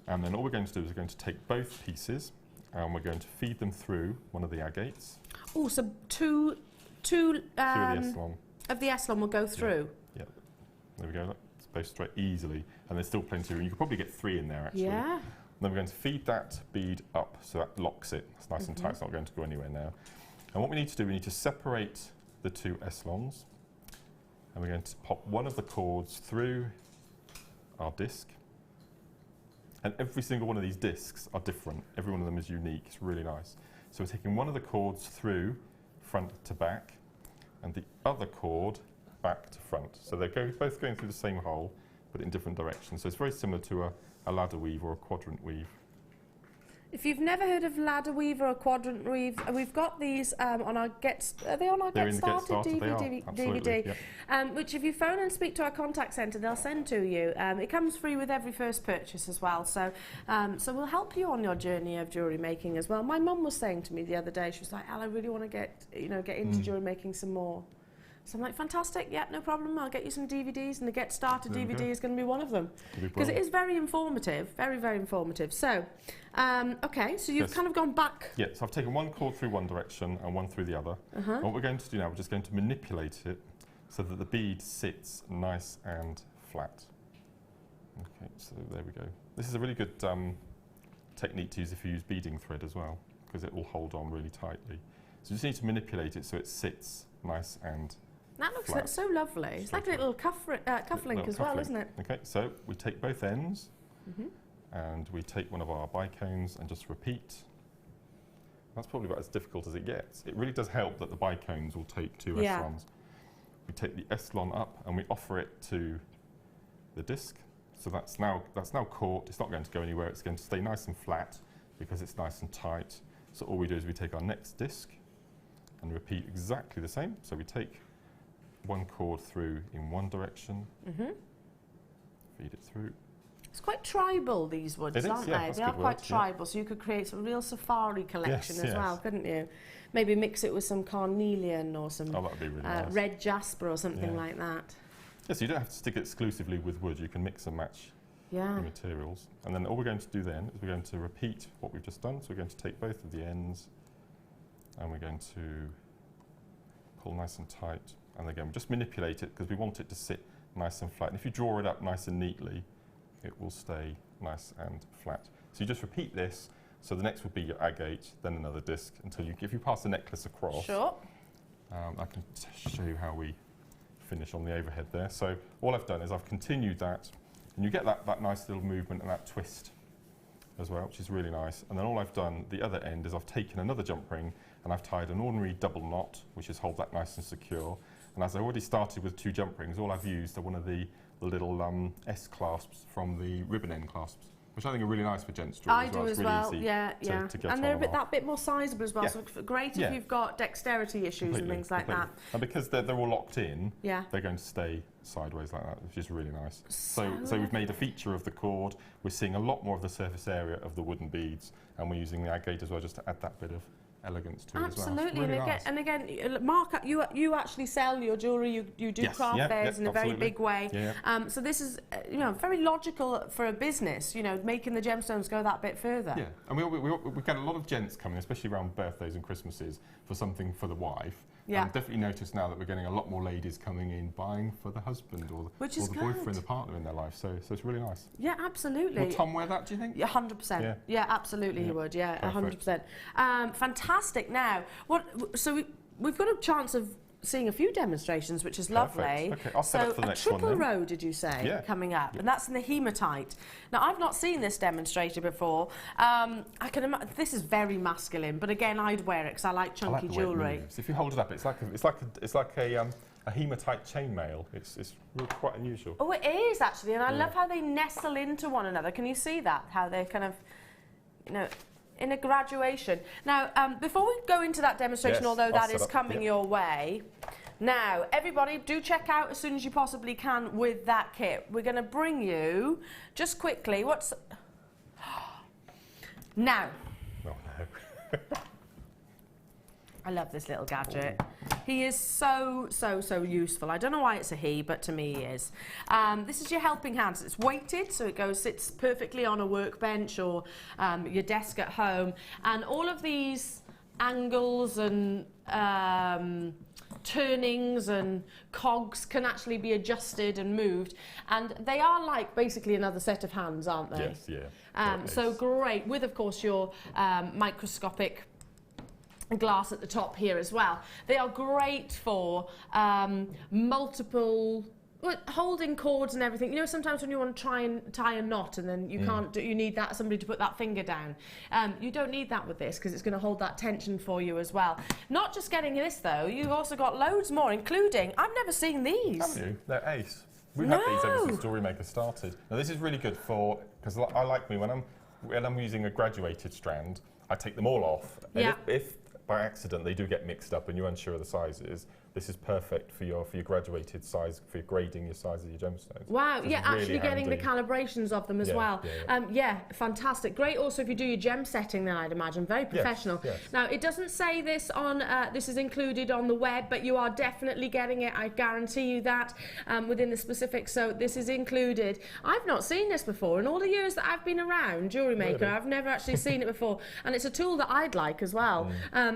Speaker 2: And then all we're going to do is we're going to take both pieces and we're going to feed them through one of the agates.
Speaker 1: Oh, so two
Speaker 2: through the Estlon.
Speaker 1: of the Estlon will go through.
Speaker 2: Yeah. There we go. Look, it's both straight easily. And there's still plenty of room. You could probably get 3 in there actually.
Speaker 1: Yeah.
Speaker 2: Then we're going to feed that bead up, so that locks it. It's nice and tight, it's not going to go anywhere now. And what we need to do, we need to separate the 2 Estlons. And we're going to pop one of the cords through our disc. And every single one of these discs are different. Every one of them is unique. It's really nice. So we're taking one of the cords through front to back, and the other cord back to front. So they're both going through the same hole, but in different directions. So it's very similar to a ladder weave or a quadrant weave.
Speaker 1: If you've never heard of ladder weave or a quadrant weave, we've got these on our are they on our
Speaker 2: They're
Speaker 1: Get
Speaker 2: in the Get
Speaker 1: Started
Speaker 2: Started, they are,
Speaker 1: DVD,
Speaker 2: absolutely, yeah.
Speaker 1: which if you phone and speak to our contact centre, they'll send to you. It comes free with every first purchase as well, so we'll help you on your journey of jewellery making as well. My mum was saying to me the other day, she was like, Al, I really want to get into jewellery making some more. So I'm like, fantastic, yeah, no problem, I'll get you some DVDs, and the Get Started
Speaker 2: There we
Speaker 1: DVD
Speaker 2: go.
Speaker 1: is going to be one of them.
Speaker 2: It'll be
Speaker 1: Because it
Speaker 2: brilliant.
Speaker 1: is very informative, very, very informative. So, okay, so you've
Speaker 2: Yes.
Speaker 1: kind of gone back.
Speaker 2: Yeah, so I've taken one cord through one direction and one through the other. And what we're going to do now, we're just going to manipulate it so that the bead sits nice and flat. Okay, so there we go. This is a really good technique to use if you use beading thread as well, because it will hold on really tightly. So you just need to manipulate it so it sits nice and
Speaker 1: That looks
Speaker 2: flat.
Speaker 1: so lovely. It's like a little cufflink
Speaker 2: little
Speaker 1: as well,
Speaker 2: cufflink.
Speaker 1: isn't it?
Speaker 2: Okay, so we take both ends and we take one of our bicones and just repeat. That's probably about as difficult as it gets. It really does help that the bicones will take 2 S-lons. We take the S-lon up and we offer it to the disc. So that's now caught. It's not going to go anywhere. It's going to stay nice and flat because it's nice and tight. So all we do is we take our next disc and repeat exactly the same. So we take one cord through in one direction, feed it through.
Speaker 1: It's quite tribal, these woods, aren't they?
Speaker 2: Yeah,
Speaker 1: they are quite tribal, so you could create some real safari collection as well, couldn't you? Maybe mix it with some carnelian or some
Speaker 2: that'd be really nice.
Speaker 1: red jasper or something like that.
Speaker 2: Yes, you don't have to stick it exclusively with wood. You can mix and match the materials. And then all we're going to do then is we're going to repeat what we've just done. So we're going to take both of the ends and we're going to pull nice and tight. And again, just manipulate it because we want it to sit nice and flat. And if you draw it up nice and neatly, it will stay nice and flat. So you just repeat this. So the next will be your agate, then another disc until if you pass the necklace across.
Speaker 1: Sure.
Speaker 2: I can show you how we finish on the overhead there. So all I've done is I've continued that, and you get that nice little movement and that twist as well, which is really nice. And then all I've done, the other end, is I've taken another jump ring and I've tied an ordinary double knot, which is hold that nice and secure. And as I already started with 2 jump rings, all I've used are one of the little S clasps from the ribbon end clasps, which I think are really nice for gents jewellery.
Speaker 1: I do as well, yeah.
Speaker 2: To get
Speaker 1: and they're that bit more sizable as well, so great if you've got dexterity issues and things like that.
Speaker 2: And because they're all locked in,
Speaker 1: they're
Speaker 2: going to stay sideways like that, which is really nice. So we've made a feature of the cord. We're seeing a lot more of the surface area of the wooden beads, and we're using the agate as well just to add that bit of elegance to it as well.
Speaker 1: Absolutely,
Speaker 2: really
Speaker 1: and again, Mark, you actually sell your jewellery. You do craft fairs in a very big way. So this is very logical for a business. Making the gemstones go that bit further.
Speaker 2: Yeah, and we get a lot of gents coming, especially around birthdays and Christmases, for something for the wife.
Speaker 1: Yeah.
Speaker 2: I've definitely noticed now that we're getting a lot more ladies coming in buying for the husband or the boyfriend, the partner in their life. So it's really nice.
Speaker 1: Yeah, absolutely.
Speaker 2: Will Tom wear that, do you think?
Speaker 1: Yeah, 100%. Yeah, absolutely he would. Yeah, 100%. Fantastic. Now, so we've got a chance of seeing a few demonstrations, which is lovely.
Speaker 2: Okay, I'll set up for the next one.
Speaker 1: So a triple row, did you say, coming up? And that's in the hematite. Now, I've not seen this demonstrated before. I can imagine this is very masculine, but again, I'd wear it because I like chunky jewellery.
Speaker 2: If you hold it up, it's like a hematite chainmail. It's really quite unusual.
Speaker 1: Oh, it is actually, and I love how they nestle into one another. Can you see that? How they're kind of, in a graduation. Now, before we go into that demonstration, although that is coming your way, now, everybody, do check out as soon as you possibly can with that kit. We're going to bring you, just quickly, now.
Speaker 2: Oh, no.
Speaker 1: I love this little gadget. He is so useful. I don't know why it's a he, but to me he is. This is your helping hands. It's weighted, so it sits perfectly on a workbench or your desk at home. And all of these angles and turnings and cogs can actually be adjusted and moved. And they are like basically another set of hands, aren't they?
Speaker 2: Yes, yeah.
Speaker 1: So great, with of course your microscopic glass at the top here as well. They are great for multiple holding cords and everything. Sometimes when you want to try and tie a knot and then you can't you need somebody to put that finger down. You don't need that with this because it's going to hold that tension for you as well. Not just getting this though, you've also got loads more, including, I've never seen these.
Speaker 2: Haven't you? They're ace. We've had these ever since Jewellery Maker started. Now this is really good because I like when I'm using a graduated strand, I take them all off. And if by accident they do get mixed up and you're unsure of the sizes, this is perfect for your graduated size, for grading your size of your gemstones. Wow,
Speaker 1: so actually getting the calibrations of them as well. Fantastic. Great also if you do your gem setting then, I'd imagine. Very professional. Yes. Now, it doesn't say this on, this is included on the web, but you are definitely getting it, I guarantee you that, within the specifics, so this is included. I've not seen this before. In all the years that I've been around Jewellery Maker, I've never actually seen it before. And it's a tool that I'd like as well,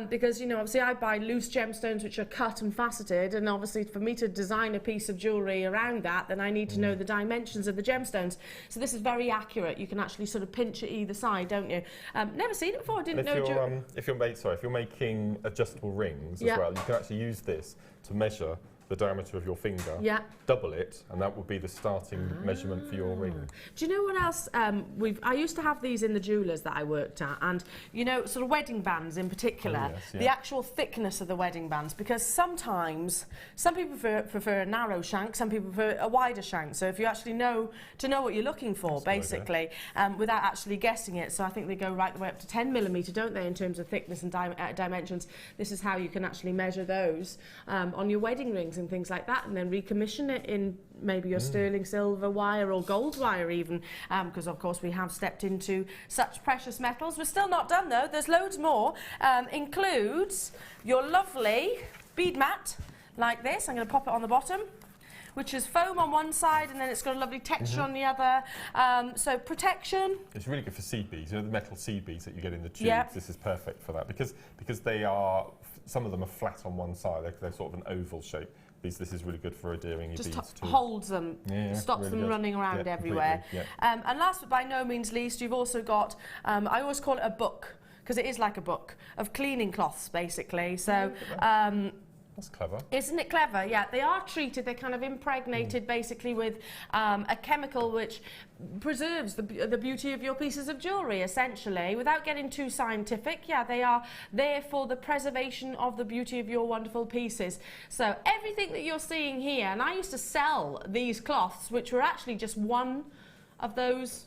Speaker 1: because, obviously I buy loose gemstones which are cut and faceted, and obviously for me to design a piece of jewellery around that, then I need to know the dimensions of the gemstones. So this is very accurate. You can actually sort of pinch at either side, don't you? Never seen it before. Didn't know.
Speaker 2: If you're making adjustable rings as well, you can actually use this to measure the diameter of your finger,
Speaker 1: Yeah.
Speaker 2: double it, and that would be the starting measurement for your ring.
Speaker 1: Do you know what else? I used to have these in the jewellers that I worked at, and you know, sort of wedding bands in particular, the actual thickness of the wedding bands, because sometimes some people prefer a narrow shank, some people prefer a wider shank. So if you actually know what you're looking for, basically, without actually guessing it, so I think they go right the way up to 10mm, don't they, in terms of thickness and dimensions. This is how you can actually measure those on your wedding rings and things like that, and then recommission it in maybe your sterling silver wire or gold wire even, because of course we have stepped into such precious metals. We're still not done though, there's loads more. Includes your lovely bead mat like this. I'm going to pop it on the bottom, which is foam on one side and then it's got a lovely texture on the other. So protection. It's
Speaker 2: really good for seed beads. You know the metal seed beads that you get in the tubes? This is perfect for that because they are, some of them are flat on one side, they're sort of an oval shape. This is really good for adhering your beads too. Just holds them, stops really them running around everywhere. And last but by no means least, you've also got, I always call it a book, because it is like a book of cleaning cloths basically. So that's clever.
Speaker 1: Isn't it clever? Yeah, they are treated, they're kind of impregnated basically with a chemical which preserves the beauty of your pieces of jewellery, essentially, without getting too scientific. Yeah, they are there for the preservation of the beauty of your wonderful pieces. So everything that you're seeing here, and I used to sell these cloths, which were actually just one of those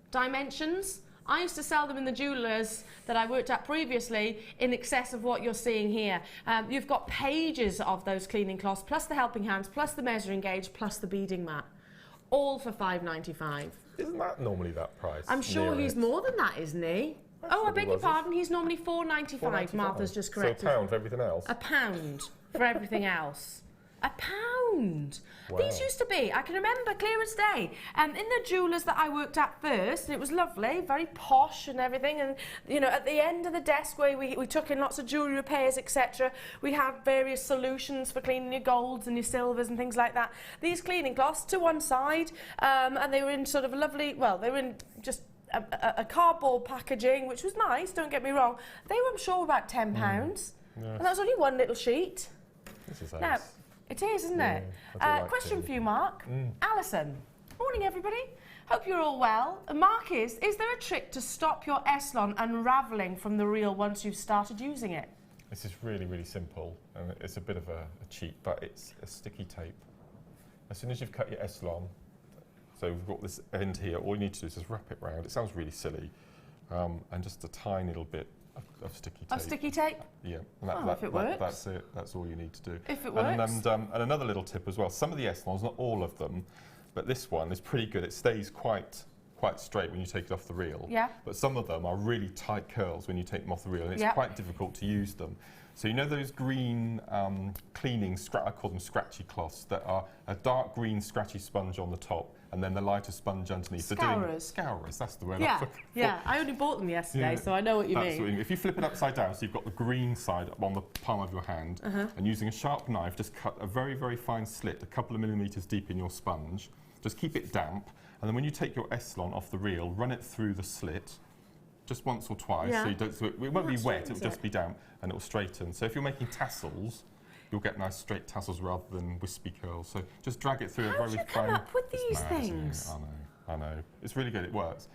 Speaker 1: dimensions. I used to sell them in the jewellers that I worked at previously in excess of what you're seeing here. You've got pages of those cleaning cloths, plus the helping hands, plus the measuring gauge, plus the beading mat. All for £5.95.
Speaker 2: Isn't that normally that price?
Speaker 1: I'm sure he's more than that, isn't he? I beg your pardon, he's normally £4.95. Martha's just corrected.
Speaker 2: So £1 for everything else?
Speaker 1: £1 for everything else. £1.
Speaker 2: Wow.
Speaker 1: These used to be, I can remember clear as day, in the jewellers that I worked at first, and it was lovely, very posh and everything, and you know, at the end of the desk where we took in lots of jewellery repairs, etc., we had various solutions for cleaning your golds and your silvers and things like that. These cleaning cloths to one side, and they were in sort of a lovely, well, they were in just a cardboard packaging, which was nice, don't get me wrong. They were, I'm sure, about £10. And that was only one little sheet.
Speaker 2: This is nice.
Speaker 1: Now, it is, isn't it? Question for you, Mark. Alison. Morning, everybody. Hope you're all well. Mark is there a trick to stop your Eslon unravelling from the reel once you've started using it?
Speaker 2: This is really, really simple, and it's a bit of a cheat, but it's a sticky tape. As soon as you've cut your Eslon, so we've got this end here, all you need to do is just wrap it round. It sounds really silly, and just a tiny little bit of sticky tape.
Speaker 1: Of sticky tape?
Speaker 2: Yeah.
Speaker 1: And if it works.
Speaker 2: That's it. That's all you need to do.
Speaker 1: If it works.
Speaker 2: And another little tip as well. Some of the Eslons, not all of them, but this one is pretty good. It stays quite straight when you take it off the reel.
Speaker 1: Yeah.
Speaker 2: But some of them are really tight curls when you take them off the reel, and it's quite difficult to use them. So you know those green cleaning, I call them scratchy cloths, that are a dark green scratchy sponge on the top, and then the lighter sponge underneath.
Speaker 1: Scourers.
Speaker 2: Scourers, that's the word.
Speaker 1: Yeah, I only bought them yesterday, so I know what you mean.
Speaker 2: If you flip it upside down, so you've got the green side on the palm of your hand, and using a sharp knife, just cut a very, very fine slit, a couple of millimetres deep in your sponge. Just keep it damp, and then when you take your Eslon off the reel, run it through the slit, just once or twice, so it won't be wet, it'll just be damp, and it'll straighten. So if you're making tassels, you'll get nice straight tassels rather than wispy curls. So just drag it through a very fine...
Speaker 1: How do you come up with these things?
Speaker 2: I know. It's really good, it works.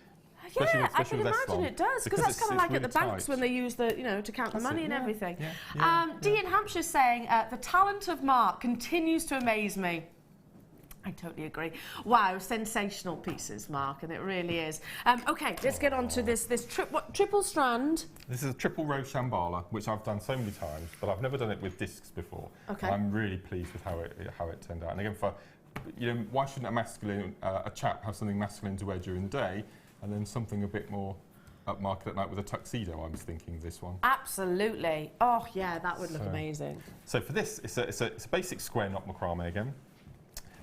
Speaker 1: Yeah, I can imagine it does, because that's kind of like really at the banks when they use the, you know, to count the money and everything. Dee in Hampshire's saying, the talent of Mark continues to amaze me. I totally agree. Wow, sensational pieces, Mark, and it really is. Okay, let's get on to this triple strand.
Speaker 2: This is a triple row shambhala, which I've done so many times, but I've never done it with discs before.
Speaker 1: Okay.
Speaker 2: I'm really pleased with how it turned out. And again, why shouldn't a chap have something masculine to wear during the day, and then something a bit more upmarket at night with a tuxedo? I was thinking this one.
Speaker 1: Absolutely. Oh yeah, that would look amazing.
Speaker 2: So for this, it's a basic square knot macrame again.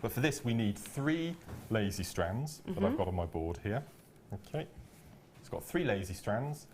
Speaker 2: But for this, we need 3 lazy strands that I've got on my board here. Okay, it's got 3 lazy strands.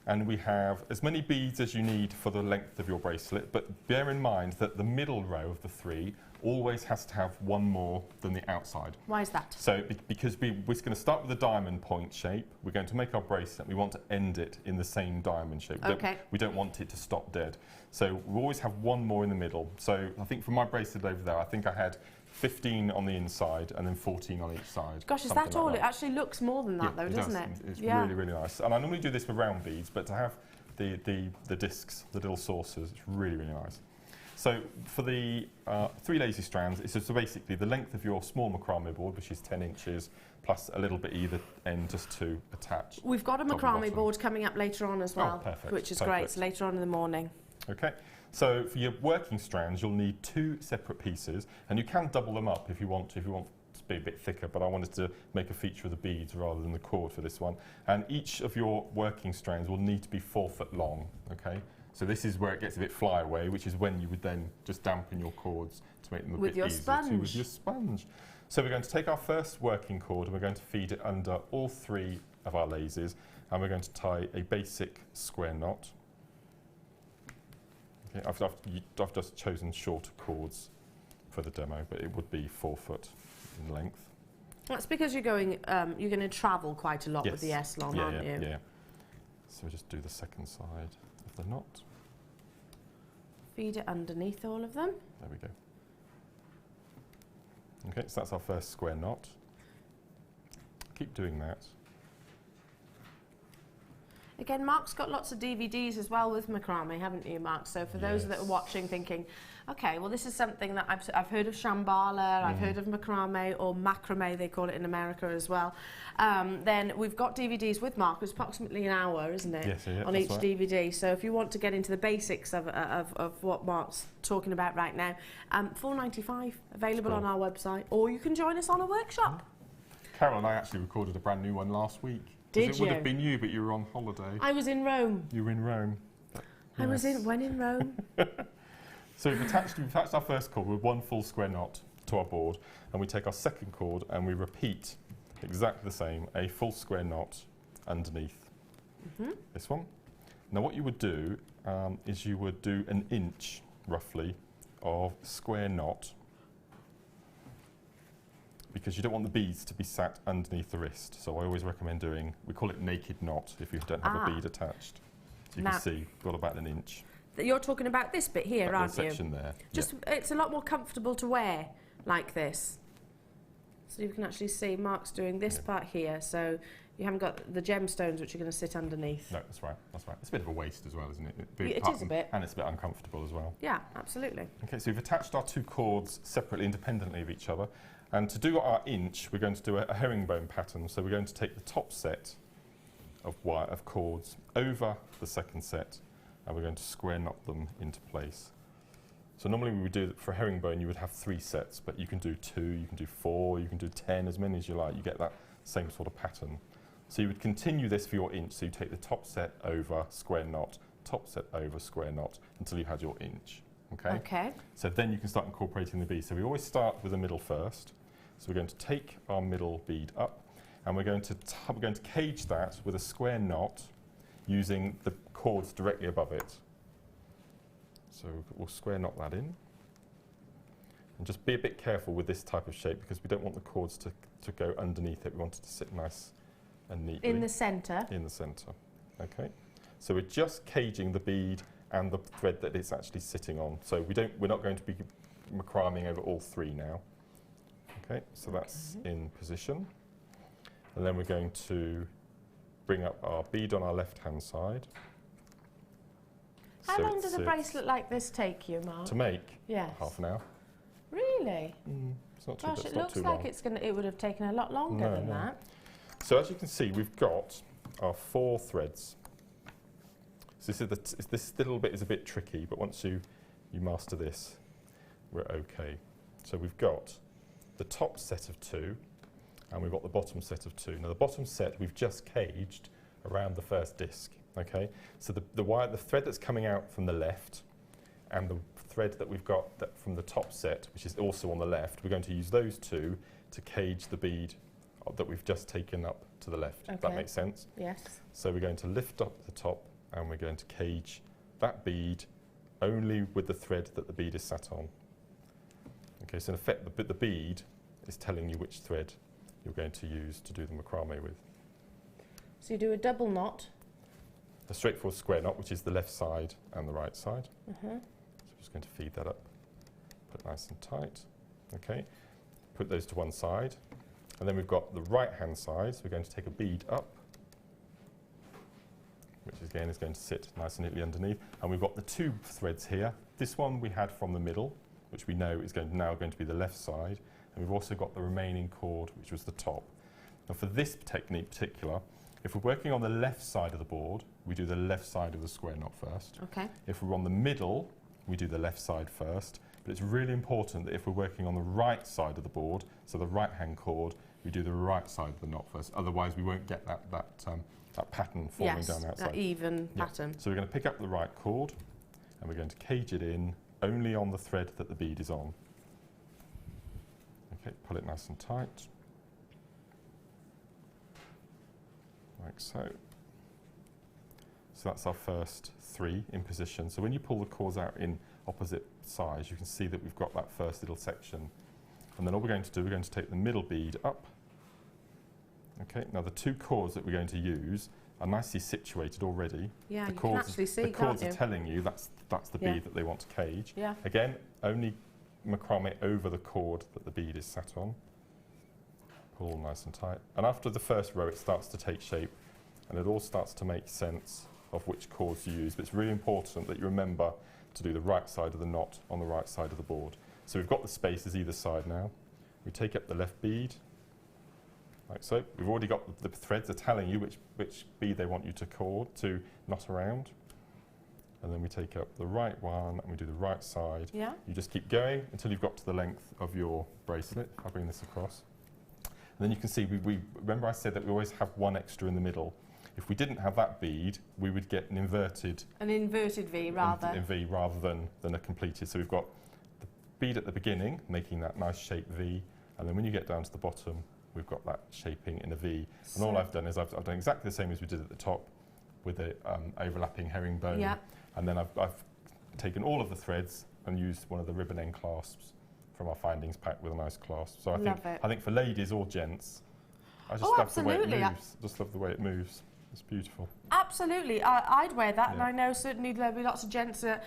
Speaker 2: and we have as many beads as you need for the length of your bracelet, but bear in mind that the middle row of the 3 always has to have one more than the outside.
Speaker 1: Why is that?
Speaker 2: So because we're going to start with a diamond point shape, we're going to make our bracelet, we want to end it in the same diamond shape. We don't want it to stop dead. So we always have one more in the middle. So I think for my bracelet over there, I think I had 15 on the inside and then 14 on each side.
Speaker 1: Gosh, is that all? It actually looks more than that though, doesn't it?
Speaker 2: It's really, really nice. And I normally do this with round beads, but to have the discs, the little saucers, it's really, really nice. So for the 3 lazy strands, it's so basically the length of your small macrame board, which is 10 inches, plus a little bit either end just to attach.
Speaker 1: We've got a macrame board coming up later on as well, which is great, so later on in the morning.
Speaker 2: Okay, so for your working strands, you'll need 2 separate pieces, and you can double them up if you want to be a bit thicker, but I wanted to make a feature of the beads rather than the cord for this one. And each of your working strands will need to be 4 foot long, okay? So this is where it gets a bit flyaway, which is when you would then just dampen your cords to make them a bit easier with your sponge. So we're going to take our first working cord and we're going to feed it under all 3 of our laces, and we're going to tie a basic square knot. Okay, I've just chosen shorter cords for the demo, but it would be 4 foot in length.
Speaker 1: That's because you're going to travel quite a lot with the S-long, aren't you?
Speaker 2: Yeah. So we just do the second side of the knot.
Speaker 1: Feed it underneath all of them.
Speaker 2: There we go. Okay, so that's our first square knot. Keep doing that.
Speaker 1: Again, Mark's got lots of DVDs as well with macrame, haven't you, Mark? So for those that are watching thinking, okay, well this is something that I've heard of Shambhala, I've heard of macrame, or macrame they call it in America as well. Then we've got DVDs with Mark. It's approximately an hour, isn't it?
Speaker 2: Yes,
Speaker 1: on each DVD. So if you want to get into the basics of what Mark's talking about right now, $4.95 available on our website, or you can join us on a workshop.
Speaker 2: Carol and I actually recorded a brand new one last week.
Speaker 1: Did you?
Speaker 2: It would have been you, but you were on holiday.
Speaker 1: I was in Rome.
Speaker 2: You were in Rome.
Speaker 1: I was in Rome.
Speaker 2: So we've attached our first cord with 1 full square knot to our board, and we take our second cord and we repeat exactly the same, a full square knot underneath this one. Now what you would do is you would do 1 inch, roughly, of square knot, because you don't want the beads to be sat underneath the wrist. So I always recommend doing, we call it naked knot if you don't have a bead attached. So you can see we've got about 1 inch.
Speaker 1: You're talking about this bit here, aren't you?
Speaker 2: Section there.
Speaker 1: Just it's a lot more comfortable to wear like this. So you can actually see Mark's doing this part here, so you haven't got the gemstones which are going to sit underneath.
Speaker 2: No, that's right, that's right. It's a bit of a waste as well, isn't it?
Speaker 1: It is a bit.
Speaker 2: And it's a bit uncomfortable as well.
Speaker 1: Yeah, absolutely.
Speaker 2: Okay, so we've attached our 2 cords separately, independently of each other. And to do our inch, we're going to do a herringbone pattern. So we're going to take the top set of cords over the second set, and we're going to square knot them into place. So normally we would do, for herringbone, you would have 3 sets, but you can do 2, you can do 4, you can do 10, as many as you like. You get that same sort of pattern. So you would continue this for your inch. So you take the top set over, square knot, top set over, square knot, until you had your inch. Okay? So then you can start incorporating the beads. So we always start with the middle first. So we're going to take our middle bead up, and we're going to cage that with a square knot using the cords directly above it. So we'll square knot that in. And just be a bit careful with this type of shape, because we don't want the cords to go underneath it. We want it to sit nice and neatly.
Speaker 1: In the centre?
Speaker 2: In the centre. Okay. So we're just caging the bead and the thread that it's actually sitting on. So we're not going to be macraming over all 3 now. Okay, so that's in position. And then we're going to bring up our bead on our left-hand side.
Speaker 1: How long does a bracelet like this take you, Mark?
Speaker 2: To make?
Speaker 1: Yes.
Speaker 2: Half an hour.
Speaker 1: Really?
Speaker 2: It's not too,
Speaker 1: Gosh,
Speaker 2: it's
Speaker 1: it
Speaker 2: not
Speaker 1: looks
Speaker 2: too
Speaker 1: like
Speaker 2: long.
Speaker 1: it would have taken a lot longer than that.
Speaker 2: So as you can see, we've got our 4 threads. So this little bit is a bit tricky, but once you master this, we're okay. So we've got the top set of 2, and we've got the bottom set of 2. Now the bottom set we've just caged around the first disc. Okay, so the thread that's coming out from the left, and the thread that we've got from the top set, which is also on the left, we're going to use those 2 to cage the bead that we've just taken up to the left. If that makes sense.
Speaker 1: Yes.
Speaker 2: So we're going to lift up the top, and we're going to cage that bead only with the thread that the bead is sat on. Okay, so in effect the bead is telling you which thread you're going to use to do the macrame with.
Speaker 1: So you do a double knot.
Speaker 2: A straightforward square knot, which is the left side and the right side. So I'm just going to feed that up, put it nice and tight. Okay, put those to one side. And then we've got the right hand side, so we're going to take a bead up, which again is going to sit nice and neatly underneath. And we've got the two threads here. This one we had from the middle, which we know is now going to be the left side. And we've also got the remaining cord, which was the top. Now for this technique particular, if we're working on the left side of the board, we do the left side of the square knot first.
Speaker 1: Okay.
Speaker 2: If we're on the middle, we do the left side first. But it's really important that if we're working on the right side of the board, so the right hand cord, we do the right side of the knot first. Otherwise we won't get that pattern forming down the outside.
Speaker 1: That even pattern.
Speaker 2: So we're going to pick up the right cord and we're going to cage it in only on the thread that the bead is on. Okay, pull it nice and tight. Like so. So that's our first three in position. So when you pull the cords out in opposite sides, you can see that we've got that first little section. And then all we're going to do, we're going to take the middle bead up. Okay, now the two cords that we're going to use are nicely situated already.
Speaker 1: Yeah,
Speaker 2: the
Speaker 1: you
Speaker 2: cords,
Speaker 1: can actually see,
Speaker 2: the cords
Speaker 1: can't
Speaker 2: are
Speaker 1: you?
Speaker 2: telling you that's the bead that they want to cage.
Speaker 1: Yeah.
Speaker 2: Again, only macrame over the cord that the bead is sat on. Pull nice and tight. And after the first row, it starts to take shape and it all starts to make sense of which cords you use. But it's really important that you remember to do the right side of the knot on the right side of the board. So we've got the spaces either side now. We take up the left bead, like so. We've already got the threads are telling you which bead they want you to knot around. And then we take up the right one and we do the right side.
Speaker 1: Yeah.
Speaker 2: You just keep going until you've got to the length of your bracelet. I'll bring this across. And then you can see, we remember I said that we always have one extra in the middle. If we didn't have that bead, we would get an inverted
Speaker 1: V rather.
Speaker 2: In V rather than a completed. So we've got the bead at the beginning, making that nice shape V, and then when you get down to the bottom, we've got that shaping in a V. And all I've done is I've done exactly the same as we did at the top with the overlapping herringbone.
Speaker 1: Yeah.
Speaker 2: And then I've taken all of the threads and used one of the ribbon end clasps from our findings pack with a nice clasp. So I think for ladies or gents, I just love the way it moves. Just love the way it moves. It's beautiful.
Speaker 1: Absolutely, I'd wear that, and I know certainly there'll be lots of gents that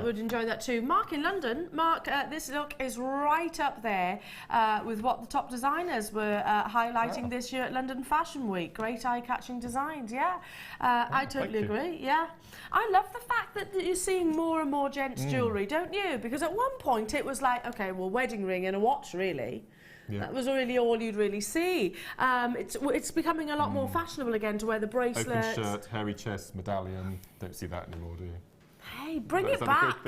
Speaker 1: would enjoy that too. Mark in London, Mark, this look is right up there with what the top designers were highlighting this year at London Fashion Week. Great eye-catching designs, I totally agree, I love the fact that you're seeing more and more gents jewellery, don't you? Because at one point it was like, okay, well, wedding ring and a watch, really. Yeah. That was really all you'd really see. It's becoming a lot more fashionable again to wear the bracelets.
Speaker 2: Open shirt, hairy chest, medallion. Don't see that anymore, do you?
Speaker 1: Hey, bring it back.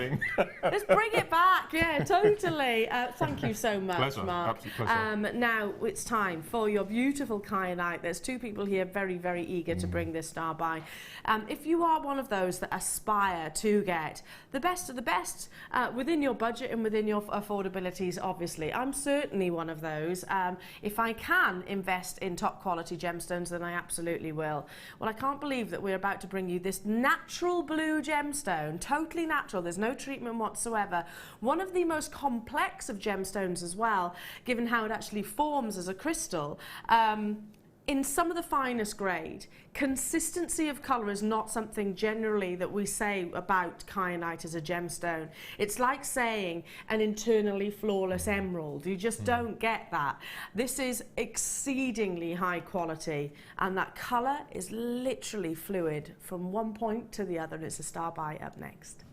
Speaker 1: Let's bring it back. Yeah, totally. Thank you so much,
Speaker 2: pleasure.
Speaker 1: Mark.
Speaker 2: Absolute pleasure.
Speaker 1: Now it's time for your beautiful kyanite. There's two people here very, very eager to bring this star by. If you are one of those that aspire to get the best of the best within your budget and within your affordabilities, obviously, I'm certainly one of those. If I can invest in top quality gemstones, then I absolutely will. Well, I can't believe that we're about to bring you this natural blue gemstone. Totally natural, there's no treatment whatsoever. One of the most complex of gemstones as well, given how it actually forms as a crystal. In some of the finest grade, consistency of colour is not something generally that we say about kyanite as a gemstone. It's like saying an internally flawless emerald. You just don't get that. This is exceedingly high quality, and that colour is literally fluid from one point to the other, and it's a star by up next.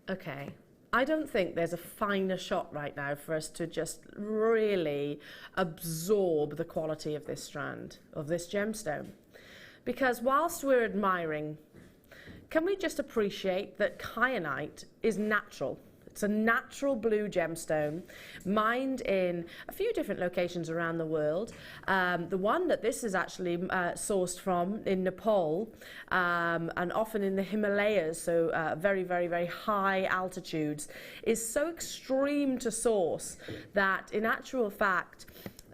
Speaker 1: Okay, I don't think there's a finer shot right now for us to just really absorb the quality of this strand, of this gemstone. Because whilst we're admiring, can we just appreciate that kyanite is natural? It's a natural blue gemstone, mined in a few different locations around the world. The one that this is actually sourced from in Nepal, and often in the Himalayas, so very, very, very high altitudes, is so extreme to source that in actual fact,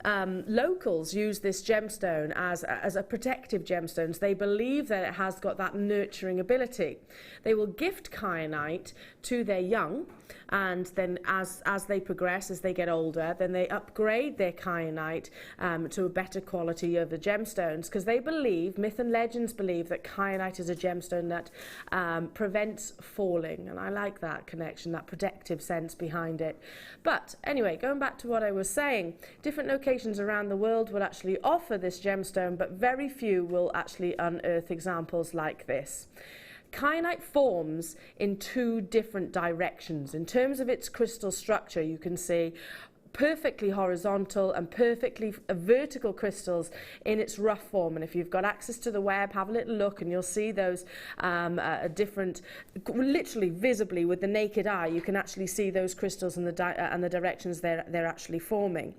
Speaker 1: locals use this gemstone as a protective gemstone. They believe that it has got that nurturing ability. They will gift kyanite to their young, and then as they progress, as they get older, then they upgrade their kyanite to a better quality of the gemstones, because they believe, myth and legends believe, that kyanite is a gemstone that prevents falling, and I like that connection, that protective sense behind it. But anyway, going back to what I was saying, different locations around the world will actually offer this gemstone, but very few will actually unearth examples like this. Kyanite forms in two different directions. In terms of its crystal structure, you can see perfectly horizontal and perfectly vertical crystals in its rough form. And if you've got access to the web, have a little look and you'll see those different, literally visibly with the naked eye, you can actually see those crystals and the directions they're actually forming.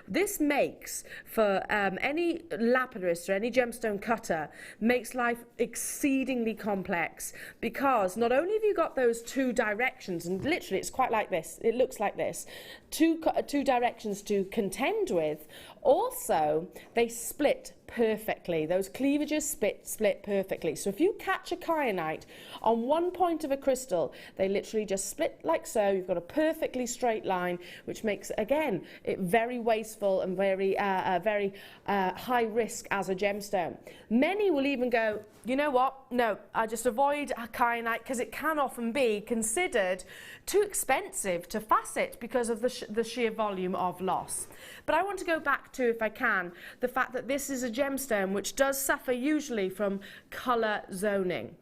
Speaker 1: This makes, for any lapidist or any gemstone cutter, makes life exceedingly complex, because not only have you got those two directions, and literally it's quite like this, it looks like this, two directions to contend with, also they split perfectly. Those cleavages split perfectly. So if you catch a kyanite on one point of a crystal, they literally just split like so. You've got a perfectly straight line, which makes, again, it very wasteful and very high risk as a gemstone. Many will even go, you know what, no, I just avoid a kyanite because it can often be considered too expensive to facet because of the sheer volume of loss. But I want to go back to, if I can, the fact that this is a gemstone which does suffer usually from colour zoning.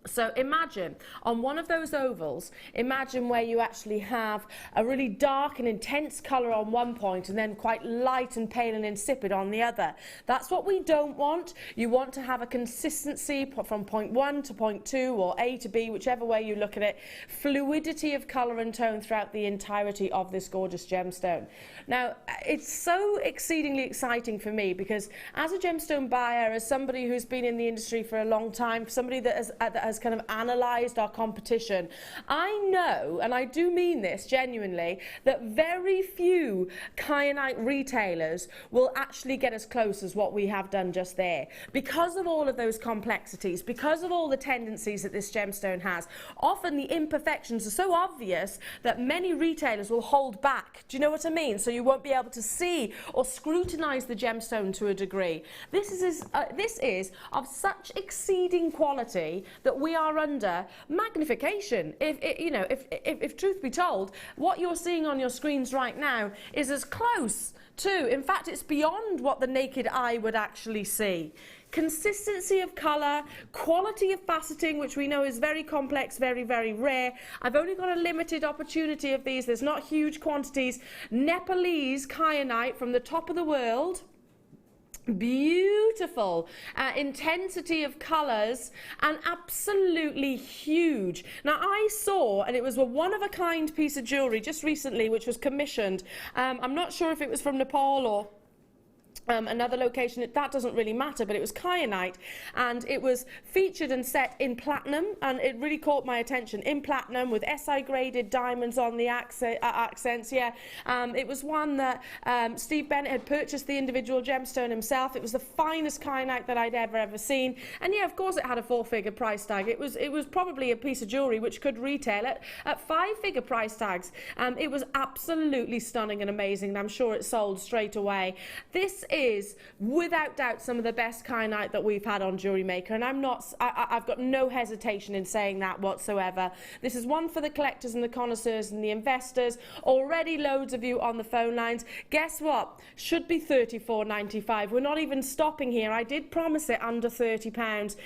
Speaker 1: So imagine on one of those ovals, imagine where you actually have a really dark and intense colour on one point and then quite light and pale and insipid on the other. That's what we don't want. You want to have a consistency from point 1 to point 2 or A to B, whichever way you look at it, fluidity of colour and tone throughout the entirety of this gorgeous gemstone. Now, it's so exceedingly exciting for me because as a gemstone buyer, as somebody who's been in the industry for a long time, somebody that has kind of analysed our competition, I know, and I do mean this genuinely, that very few kyanite retailers will actually get as close as what we have done just there, because of all of those complexities, because of all the tendencies that this gemstone has. Often the imperfections are so obvious that many retailers will hold back. Do you know what I mean? So you won't be able to see or scrutinise the gemstone to a degree. This is of such exceeding quality that we are under magnification. If truth be told, what you're seeing on your screens right now is as close to, in fact, it's beyond what the naked eye would actually see. Consistency of colour, quality of faceting, which we know is very complex, very, very rare. I've only got a limited opportunity of these. There's not huge quantities. Nepalese kyanite from the top of the world. Beautiful intensity of colours and absolutely huge. Now I saw, and it was a one-of-a-kind piece of jewellery just recently which was commissioned. I'm not sure if it was from Nepal or another location, that doesn't really matter, but it was kyanite and it was featured and set in platinum, and it really caught my attention, in platinum with SI graded diamonds on the accents. It was one that Steve Bennett had purchased the individual gemstone himself. It was the finest kyanite that I'd ever seen, and yeah, of course it had a 4-figure price tag. It was probably a piece of jewellery which could retail at 5-figure price tags. It was absolutely stunning and amazing, and I'm sure it sold straight away. This is without doubt some of the best kyanite that we've had on Jewellery Maker, and I've got no hesitation in saying that whatsoever. This is one for the collectors and the connoisseurs and the investors. Already loads of you on the phone lines. Guess what? Should be £34.95. We're not even stopping here. I did promise it under £30.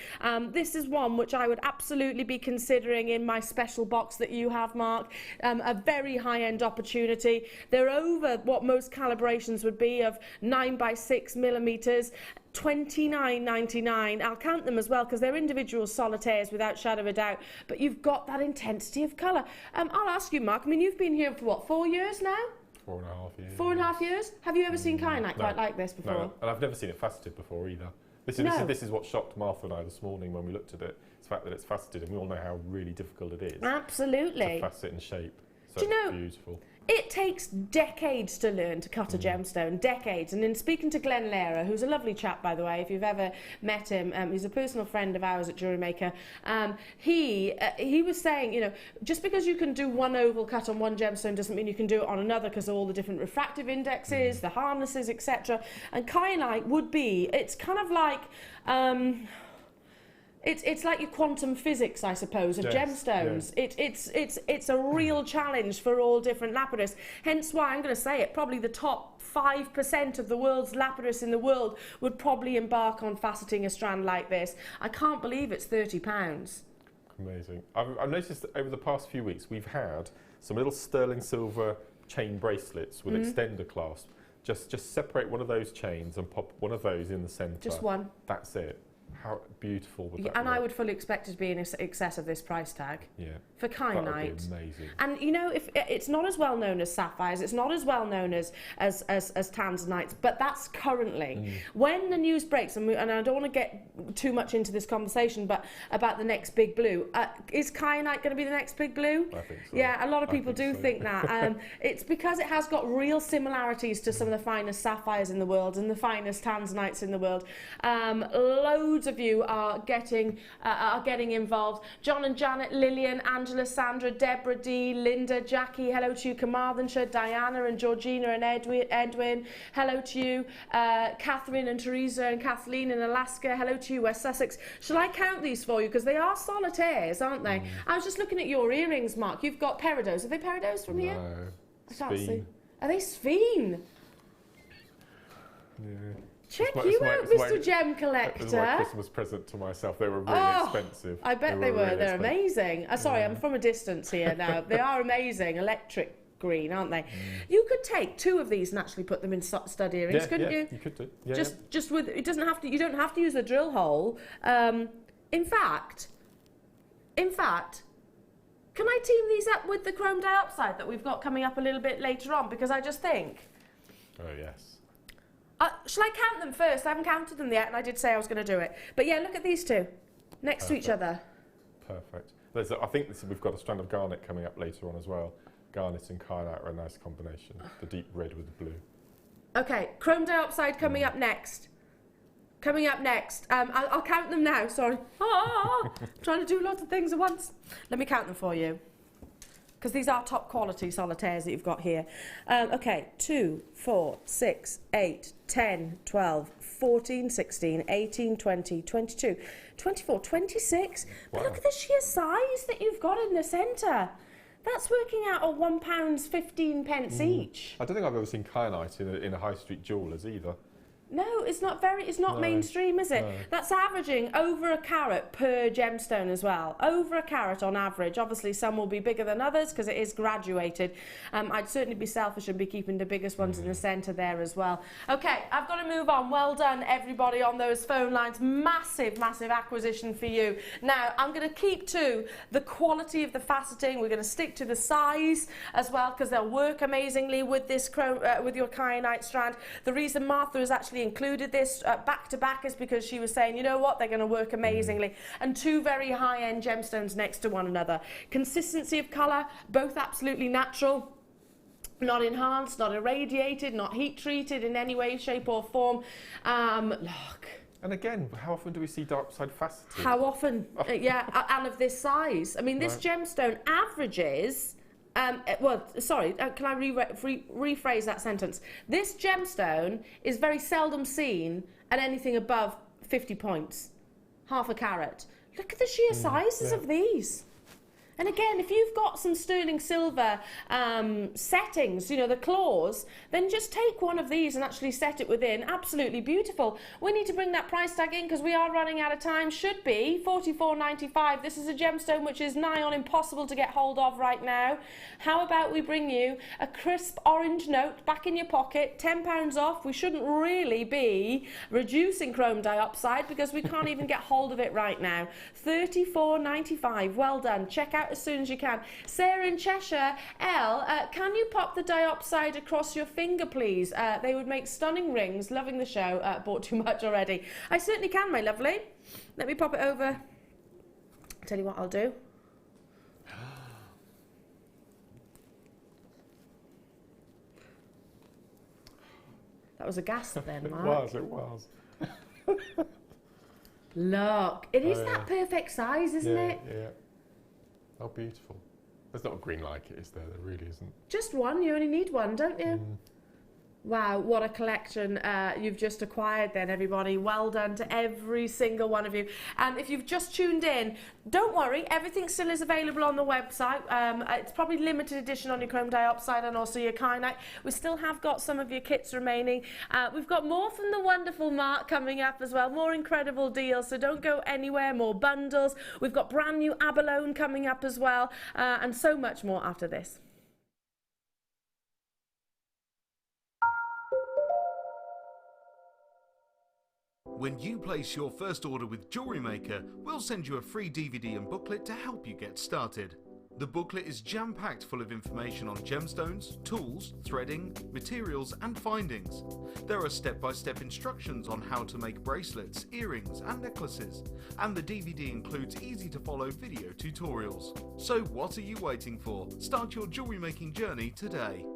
Speaker 1: This is one which I would absolutely be considering in my special box that you have, Mark. A very high-end opportunity. They're over what most calibrations would be of 9 by 6 millimeters, $29.99. I'll count them as well because they're individual solitaires without shadow of a doubt, but you've got that intensity of colour. I'll ask you, Mark, I mean, you've been here for what, 4 years now?
Speaker 2: 4.5 years.
Speaker 1: 4.5 years? Have you ever seen kyanite quite like this before?
Speaker 2: No, and I've never seen it faceted before either. This is what shocked Martha and I this morning when we looked at it. It's the fact that it's faceted, and we all know how really difficult it is.
Speaker 1: Absolutely.
Speaker 2: To facet and shape. So
Speaker 1: Do you know,
Speaker 2: it's beautiful.
Speaker 1: It takes decades to learn to cut a gemstone, decades. And in speaking to Glenn Lehrer, who's a lovely chap, by the way, if you've ever met him, he's a personal friend of ours at Jewellery Maker. He was saying, you know, just because you can do one oval cut on one gemstone doesn't mean you can do it on another because of all the different refractive indexes, the harnesses, etc. And kyanite would be, it's kind of like... It's like your quantum physics, I suppose, of gemstones. Yes. It's a real challenge for all different lapidarists. Hence why I'm going to say it, probably the top 5% of the world's lapidarists in the world would probably embark on faceting a strand like this. I can't believe it's £30.
Speaker 2: Amazing. I've noticed that over the past few weeks we've had some little sterling silver chain bracelets with extender clasp. Just separate one of those chains and pop one of those in the centre.
Speaker 1: Just one.
Speaker 2: That's it. How beautiful would that
Speaker 1: And
Speaker 2: look?
Speaker 1: I would fully expect it to be in excess of this price tag.
Speaker 2: Yeah.
Speaker 1: For kyanite.
Speaker 2: That would be amazing.
Speaker 1: And you know, if it's not as well known as sapphires, it's not as well known as tanzanites, but that's currently. When the news breaks, and I don't want to get too much into this conversation, but about the next big blue, is kyanite going to be the next big blue?
Speaker 2: I think so.
Speaker 1: Yeah, a lot of people think that. It's because it has got real similarities to some of the finest sapphires in the world and the finest tanzanites in the world. Loads of you are getting involved. John and Janet, Lillian, Angela, Sandra, Deborah D, Linda, Jackie, hello to you, Carmarthenshire, Diana and Georgina and Edwin, hello to you, Catherine and Teresa and Kathleen in Alaska, hello to you, West Sussex. Shall I count these for you? Because they are solitaires, aren't they? I was just looking at your earrings, Mark. You've got peridots. Are they peridots from here?
Speaker 2: No.
Speaker 1: I can't see. Are they sphene?
Speaker 2: Yeah.
Speaker 1: Check you out, Mr. Gem Collector.
Speaker 2: It was my Christmas present to myself. They were really expensive.
Speaker 1: I bet they were.
Speaker 2: Really
Speaker 1: They're
Speaker 2: expensive.
Speaker 1: amazing. Sorry, I'm from a distance here now. They are amazing. Electric green, aren't they? You could take 2 of these and actually put them in stud earrings, couldn't you?
Speaker 2: You could do. Yeah,
Speaker 1: just with it doesn't have to. You don't have to use the drill hole. In fact, can I team these up with the chrome dioxide that we've got coming up a little bit later on? Because I just think.
Speaker 2: Oh yes.
Speaker 1: Shall I count them first? I haven't counted them yet, and I did say I was going to do it. But yeah, look at these 2 next to each other.
Speaker 2: Perfect. I think we've got a strand of garnet coming up later on as well. Garnet and kyanite are a nice combination. The deep red with the blue.
Speaker 1: Okay, chrome dioxide coming up next. I'll count them now. Sorry. I'm trying to do lots of things at once. Let me count them for you. Because these are top quality solitaires that you've got here. Okay, 2, 4, 6, 8, 10, 12, 14, 16, 18, 20, 22, 24, 26. Wow. But look at the sheer size that you've got in the centre. That's working out at £1.15 each.
Speaker 2: I don't think I've ever seen kyanite in a high street jeweller's either.
Speaker 1: No, it's not mainstream, is it? No. That's averaging over a carat per gemstone as well. Over a carat on average. Obviously, some will be bigger than others because it is graduated. I'd certainly be selfish and be keeping the biggest ones in the centre there as well. Okay, I've got to move on. Well done, everybody on those phone lines. Massive, massive acquisition for you. Now, I'm going to keep to the quality of the faceting. We're going to stick to the size as well because they'll work amazingly with this with your kyanite strand. The reason Martha has actually included this back to back is because she was saying, you know what, they're going to work amazingly. And 2 very high-end gemstones next to one another. Consistency of colour, both absolutely natural. Not enhanced, not irradiated, not heat treated in any way, shape or form. Look.
Speaker 2: And again, how often do we see dark side faceted?
Speaker 1: How often? Yeah, and of this size. I mean, this gemstone averages... can I rephrase that sentence? This gemstone is very seldom seen at anything above 50 points, half a carat. Look at the sheer sizes of these. And again, if you've got some sterling silver settings, you know, the claws, then just take one of these and actually set it within. Absolutely beautiful. We need to bring that price tag in because we are running out of time. Should be $44.95. This is a gemstone which is nigh on impossible to get hold of right now. How about we bring you a crisp orange note back in your pocket, £10 off. We shouldn't really be reducing chrome dioxide because we can't even get hold of it right now. $34.95. Well done. Check out as soon as you can. Sarah in Cheshire, can you pop the diopside across your finger, please? They would make stunning rings. Loving the show. Bought too much already. I certainly can, my lovely. Let me pop it over. I'll tell you what I'll do. That was a gasp then, Mark.
Speaker 2: It was.
Speaker 1: Look, it is that perfect size, isn't it?
Speaker 2: Yeah. Oh, beautiful. There's not a green like it, is there? There really isn't.
Speaker 1: Just one. You only need one, don't you? Wow, what a collection you've just acquired then, everybody. Well done to every single one of you. And if you've just tuned in, don't worry, everything still is available on the website. It's probably limited edition on your chrome diopside and also your kyanite. We still have got some of your kits remaining. We've got more from the wonderful Mark coming up as well, more incredible deals, so don't go anywhere, more bundles. We've got brand new abalone coming up as well, and so much more after this.
Speaker 3: When you place your first order with Jewellery Maker, we'll send you a free DVD and booklet to help you get started. The booklet is jam-packed full of information on gemstones, tools, threading, materials and findings. There are step-by-step instructions on how to make bracelets, earrings and necklaces. And the DVD includes easy-to-follow video tutorials. So what are you waiting for? Start your jewellery making journey today.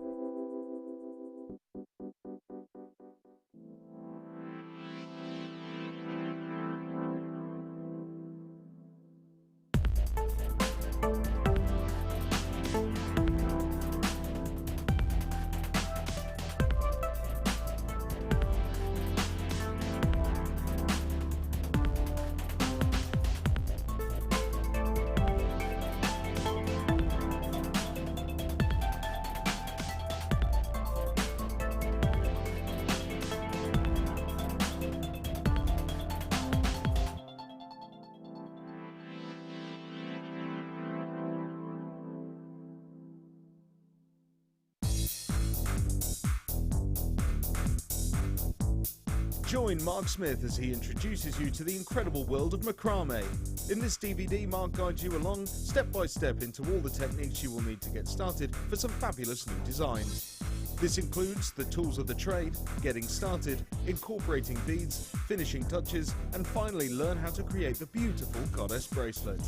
Speaker 3: Join Mark Smith as he introduces you to the incredible world of macrame. In this DVD, Mark guides you along step by step into all the techniques you will need to get started for some fabulous new designs. This includes the tools of the trade, getting started, incorporating beads, finishing touches, and finally learn how to create the beautiful goddess bracelet.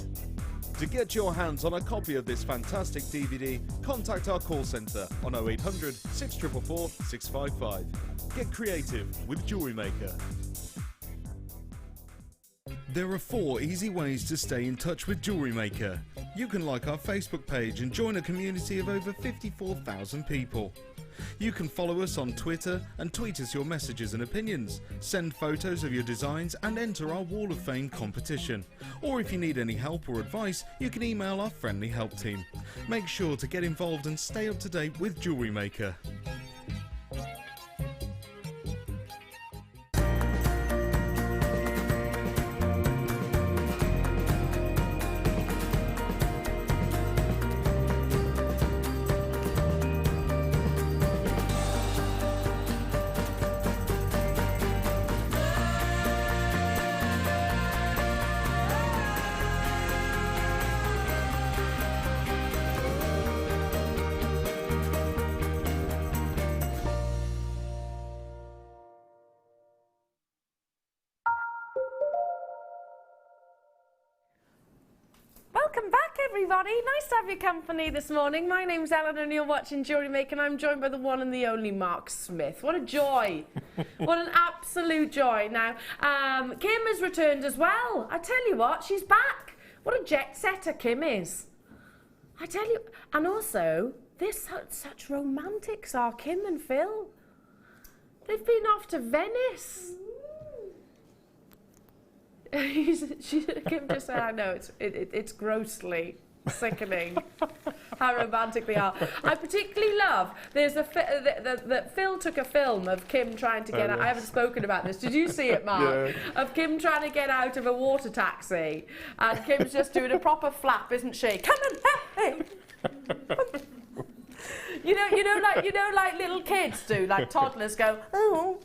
Speaker 3: To get your hands on a copy of this fantastic DVD, contact our call centre on 0800 644 655. Get creative with Jewellery Maker. There are 4 easy ways to stay in touch with Jewellery Maker. You can like our Facebook page and join a community of over 54,000 people. You can follow us on Twitter and tweet us your messages and opinions, send photos of your designs and enter our Wall of Fame competition. Or if you need any help or advice, you can email our friendly help team. Make sure to get involved and stay up to date with Jewellery Maker.
Speaker 1: Welcome back, everybody. Nice to have your company this morning. My name's Elena and you're watching Jewellery Maker, and I'm joined by the one and the only Mark Smith. What a joy. What an absolute joy. Now, Kim has returned as well. I tell you what, she's back. What a jet setter Kim is. I tell you, and also, they're such romantics are Kim and Phil. They've been off to Venice. Kim just said, I know, it's grossly Sickening. How romantic they are. I particularly love, there's that Phil took a film of Kim trying to get out. I haven't spoken about this. Did you see it, Mark?
Speaker 2: Yeah.
Speaker 1: Of Kim trying to get out of a water taxi. And Kim's just doing a proper flap, isn't she? Come on, hey! you know, like little kids do, like toddlers go, oh,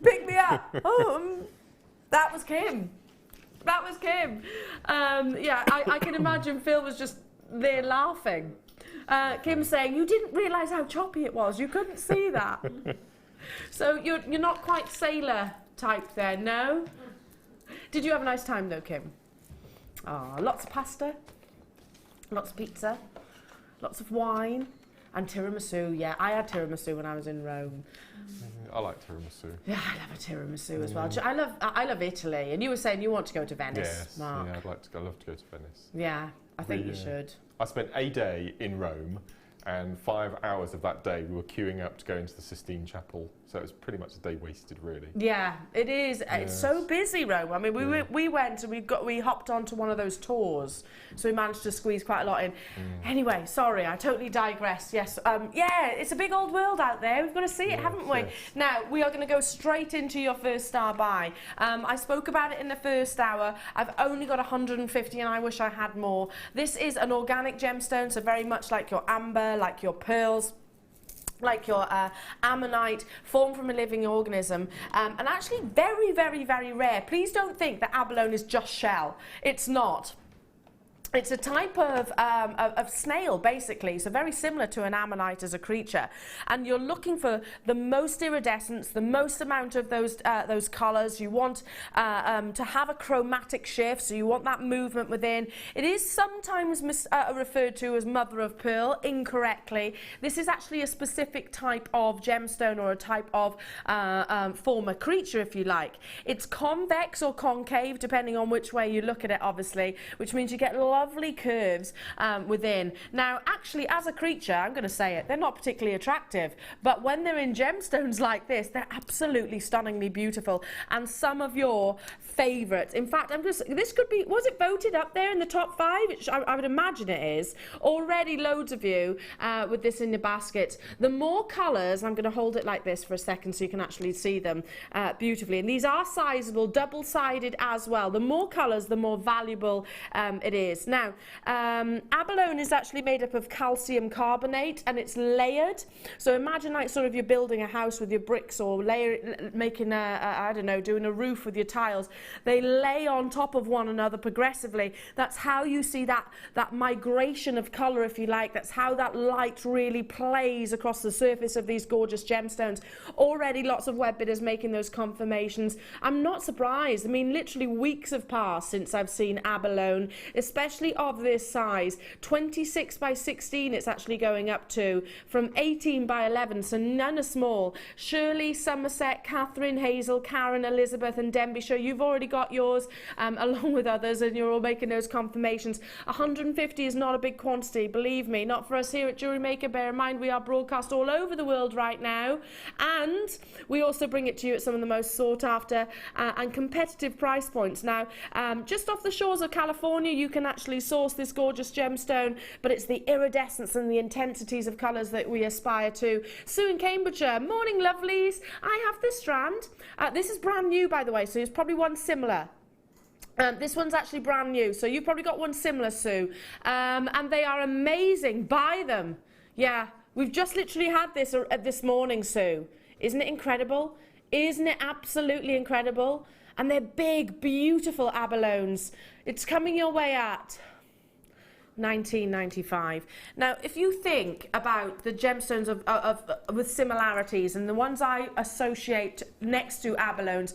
Speaker 1: pick me up. Oh, that was Kim. That was Kim. Yeah, I can imagine Phil was just there laughing. Kim saying, you didn't realise how choppy it was. You couldn't see that. So you're not quite sailor type then, no? Did you have a nice time though, Kim? Oh, lots of pasta, lots of pizza, lots of wine, and tiramisu. Yeah, I had tiramisu when I was in Rome.
Speaker 2: I like tiramisu.
Speaker 1: Yeah, I love a tiramisu as well. I love Italy. And you were saying you want to go to Venice,
Speaker 2: Yes,
Speaker 1: Mark.
Speaker 2: yeah, I'd love to go to Venice.
Speaker 1: Yeah, I think you should.
Speaker 2: I spent a day in Rome, and 5 hours of that day we were queuing up to go into the Sistine Chapel. So it was pretty much a day wasted, really.
Speaker 1: Yeah, it is.
Speaker 2: Yes.
Speaker 1: It's so busy, Rome. I mean, we went and we hopped onto one of those tours, so we managed to squeeze quite a lot in. Anyway, sorry, I totally digress. Yes, yeah, it's a big old world out there. We've got to see it, haven't we?
Speaker 2: Yes.
Speaker 1: Now we are going to go straight into your first star buy. I spoke about it in the first hour. I've only got 150, and I wish I had more. This is an organic gemstone, so very much like your amber, like your pearls, like your ammonite, formed from a living organism, and actually very, very, very rare. Please don't think that abalone is just shell. It's not. It's a type of snail, basically, so very similar to an ammonite as a creature. And you're looking for the most iridescence, the most amount of those colours. You want to have a chromatic shift, so you want that movement within. It is sometimes referred to as mother of pearl, incorrectly. This is actually a specific type of gemstone or a type of former creature, if you like. It's convex or concave, depending on which way you look at it, obviously, which means you get lovely curves within. Now, actually, as a creature, I'm going to say it, they're not particularly attractive, but when they're in gemstones like this, they're absolutely stunningly beautiful. And some of your favourites, in fact, this could be, was it voted up there in the top 5? I would imagine it is. Already loads of you with this in your basket. The more colours, I'm going to hold it like this for a second so you can actually see them beautifully. And these are sizable, double-sided as well. The more colours, the more valuable it is. Now, abalone is actually made up of calcium carbonate, and it's layered. So imagine like sort of you're building a house with your bricks, or making I don't know, doing a roof with your tiles. They lay on top of one another progressively. That's how you see that migration of colour, if you like. That's how that light really plays across the surface of these gorgeous gemstones. Already lots of web bidders making those confirmations. I'm not surprised. I mean, literally weeks have passed since I've seen abalone, especially of this size. 26 by 16 it's actually going up to, from 18 by 11, so none are small. Shirley, Somerset, Catherine, Hazel, Karen, Elizabeth and Denbighshire, you've already got yours along with others, and you're all making those confirmations. 150 is not a big quantity, believe me, not for us here at Jewellery Maker. Bear in mind we are broadcast all over the world right now, and we also bring it to you at some of the most sought after and competitive price points. Now, just off the shores of California, you can actually source this gorgeous gemstone, but it's the iridescence and the intensities of colours that we aspire to. Sue in Cambridgeshire, morning lovelies. I have this strand. This is brand new, by the way, so there's probably one similar. This one's actually brand new, so you've probably got one similar, Sue. And they are amazing. Buy them. Yeah, we've just literally had this this morning, Sue. Isn't it incredible? Isn't it absolutely incredible? And they're big, beautiful abalones. It's coming your way at $19.95. Now, if you think about the gemstones with similarities, and the ones I associate next to abalones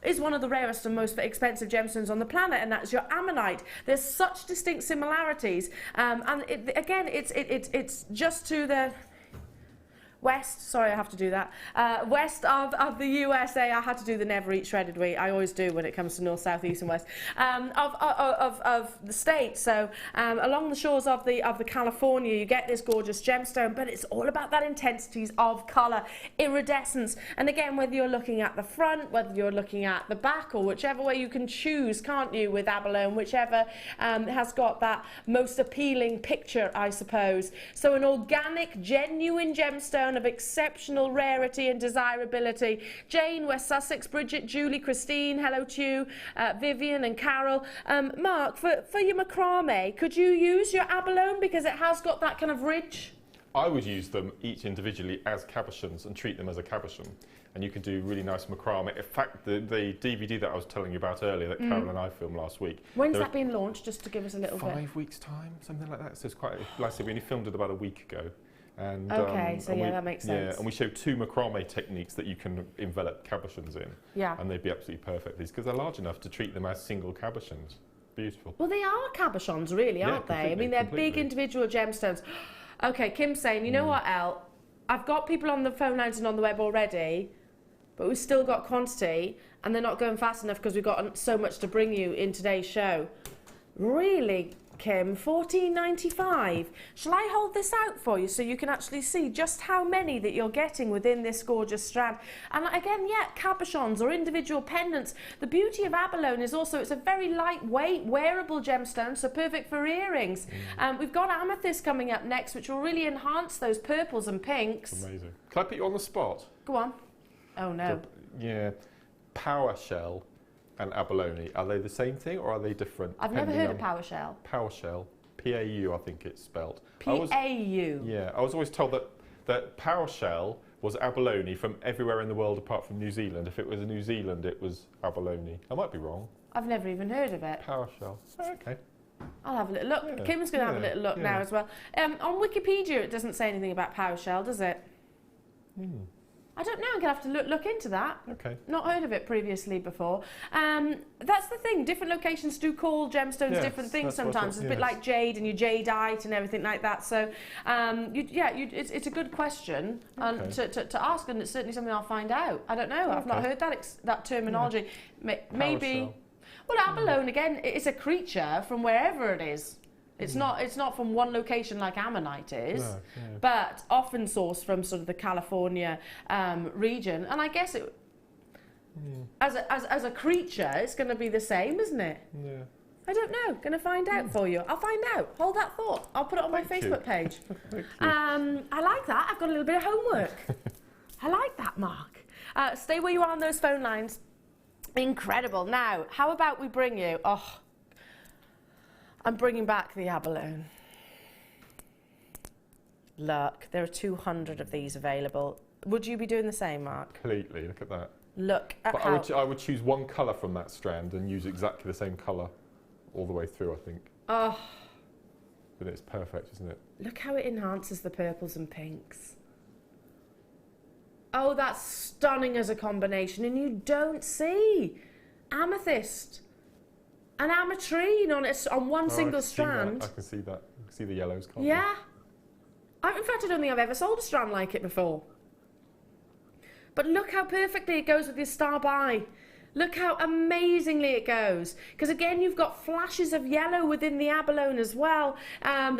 Speaker 1: is one of the rarest and most expensive gemstones on the planet, and that's your ammonite. There's such distinct similarities, and again, it's just to the west, sorry I have to do that, west of the USA. I had to do the never eat shredded wheat. I always do when it comes to north, south, east and west of the States. So along the shores of the California, you get this gorgeous gemstone, but it's all about that intensities of colour, iridescence. And again, whether you're looking at the front, whether you're looking at the back, or whichever way you can choose, can't you, with abalone, whichever has got that most appealing picture, I suppose. So an organic, genuine gemstone of exceptional rarity and desirability. Jane, West Sussex, Bridget, Julie, Christine, hello to you, Vivian and Carol. Mark, for your macrame, could you use your abalone because it has got that kind of ridge?
Speaker 2: I would use them each individually as cabochons and treat them as a cabochon. And you can do really nice macrame. In fact, the DVD that I was telling you about earlier that Carol and I filmed last week.
Speaker 1: When's that being launched, just to give us a little bit?
Speaker 2: 5 weeks' time, something like that. So it's quite, like I said, we only filmed it about a week ago. And,
Speaker 1: okay, so yeah, that makes sense.
Speaker 2: Yeah, and we showed 2 macrame techniques that you can envelop cabochons in. Yeah. And they'd be absolutely perfect, because they're large enough to treat them as single cabochons. Beautiful.
Speaker 1: Well, they are cabochons, really, aren't they? I mean, they're big individual gemstones. Okay, Kim's saying, you know what, Elle? I've got people on the phone lines and on the web already, but we've still got quantity, and they're not going fast enough because we've got so much to bring you in today's show. Really, Kim? $14.95. Shall I hold this out for you so you can actually see just how many that you're getting within this gorgeous strand? And again, yeah, cabochons or individual pendants. The beauty of abalone is also it's a very lightweight, wearable gemstone, so perfect for earrings. We've got amethyst coming up next, which will really enhance those purples and pinks.
Speaker 2: Amazing. Can I put you on the spot?
Speaker 1: Go on. Oh no.
Speaker 2: Yeah. PowerShell and abalone, are they the same thing or are they different?
Speaker 1: I've never heard of PowerShell.
Speaker 2: PowerShell, P-A-U I think it's spelled.
Speaker 1: P-A-U?
Speaker 2: Yeah, I was always told that PowerShell was abalone from everywhere in the world apart from New Zealand. If it was in New Zealand, it was abalone. I might be wrong.
Speaker 1: I've never even heard of it.
Speaker 2: PowerShell, okay.
Speaker 1: I'll have a little look. Yeah. Kim's going to have a little look now as well. On Wikipedia, it doesn't say anything about PowerShell, does it? I don't know, I'm going to have to look into that.
Speaker 2: Okay.
Speaker 1: Not heard of it previously before. That's the thing, different locations do call gemstones different things sometimes. It's a bit like jade and your jadeite and everything like that. So, it's a good question to ask, and it's certainly something I'll find out. I don't know, I've not heard that terminology. Maybe, well, abalone, again, it's a creature from wherever it is. It's not from one location like ammonite is, but often sourced from sort of the California region. And I guess it, as a creature, it's going to be the same, isn't it? Yeah. I don't know. Going to find out for you. I'll find out. Hold that thought. I'll put it on my Facebook page. I like that. I've got a little bit of homework. I like that, Mark. Stay where you are on those phone lines. Incredible. Now, how about we bring you... I'm bringing back the abalone. Look, there are 200 of these available. Would you be doing the same, Mark?
Speaker 2: Completely, look at that.
Speaker 1: Look at
Speaker 2: but how... I would choose one colour from that strand and use exactly the same colour all the way through, I think. Oh. But it's perfect, isn't it?
Speaker 1: Look how it enhances the purples and pinks. Oh, that's stunning as a combination, and you don't see amethyst. An ametrine on one single strand.
Speaker 2: I can see that. I can see the yellows, can't
Speaker 1: you? Yeah. In fact, I don't think I've ever sold a strand like it before. But look how perfectly it goes with your star by. Look how amazingly it goes. Because again, you've got flashes of yellow within the abalone as well.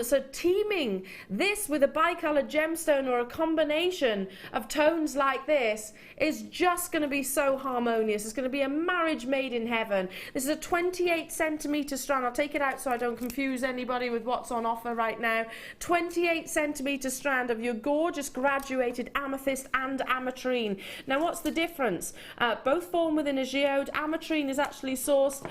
Speaker 1: So teaming this with a bicoloured gemstone or a combination of tones like this is just going to be so harmonious. It's going to be a marriage made in heaven. This is a 28 centimetre strand. I'll take it out so I don't confuse anybody with what's on offer right now. 28 centimetre strand of your gorgeous graduated amethyst and ametrine. Now, what's the difference? Both form within a geode. Ametrine is actually sourced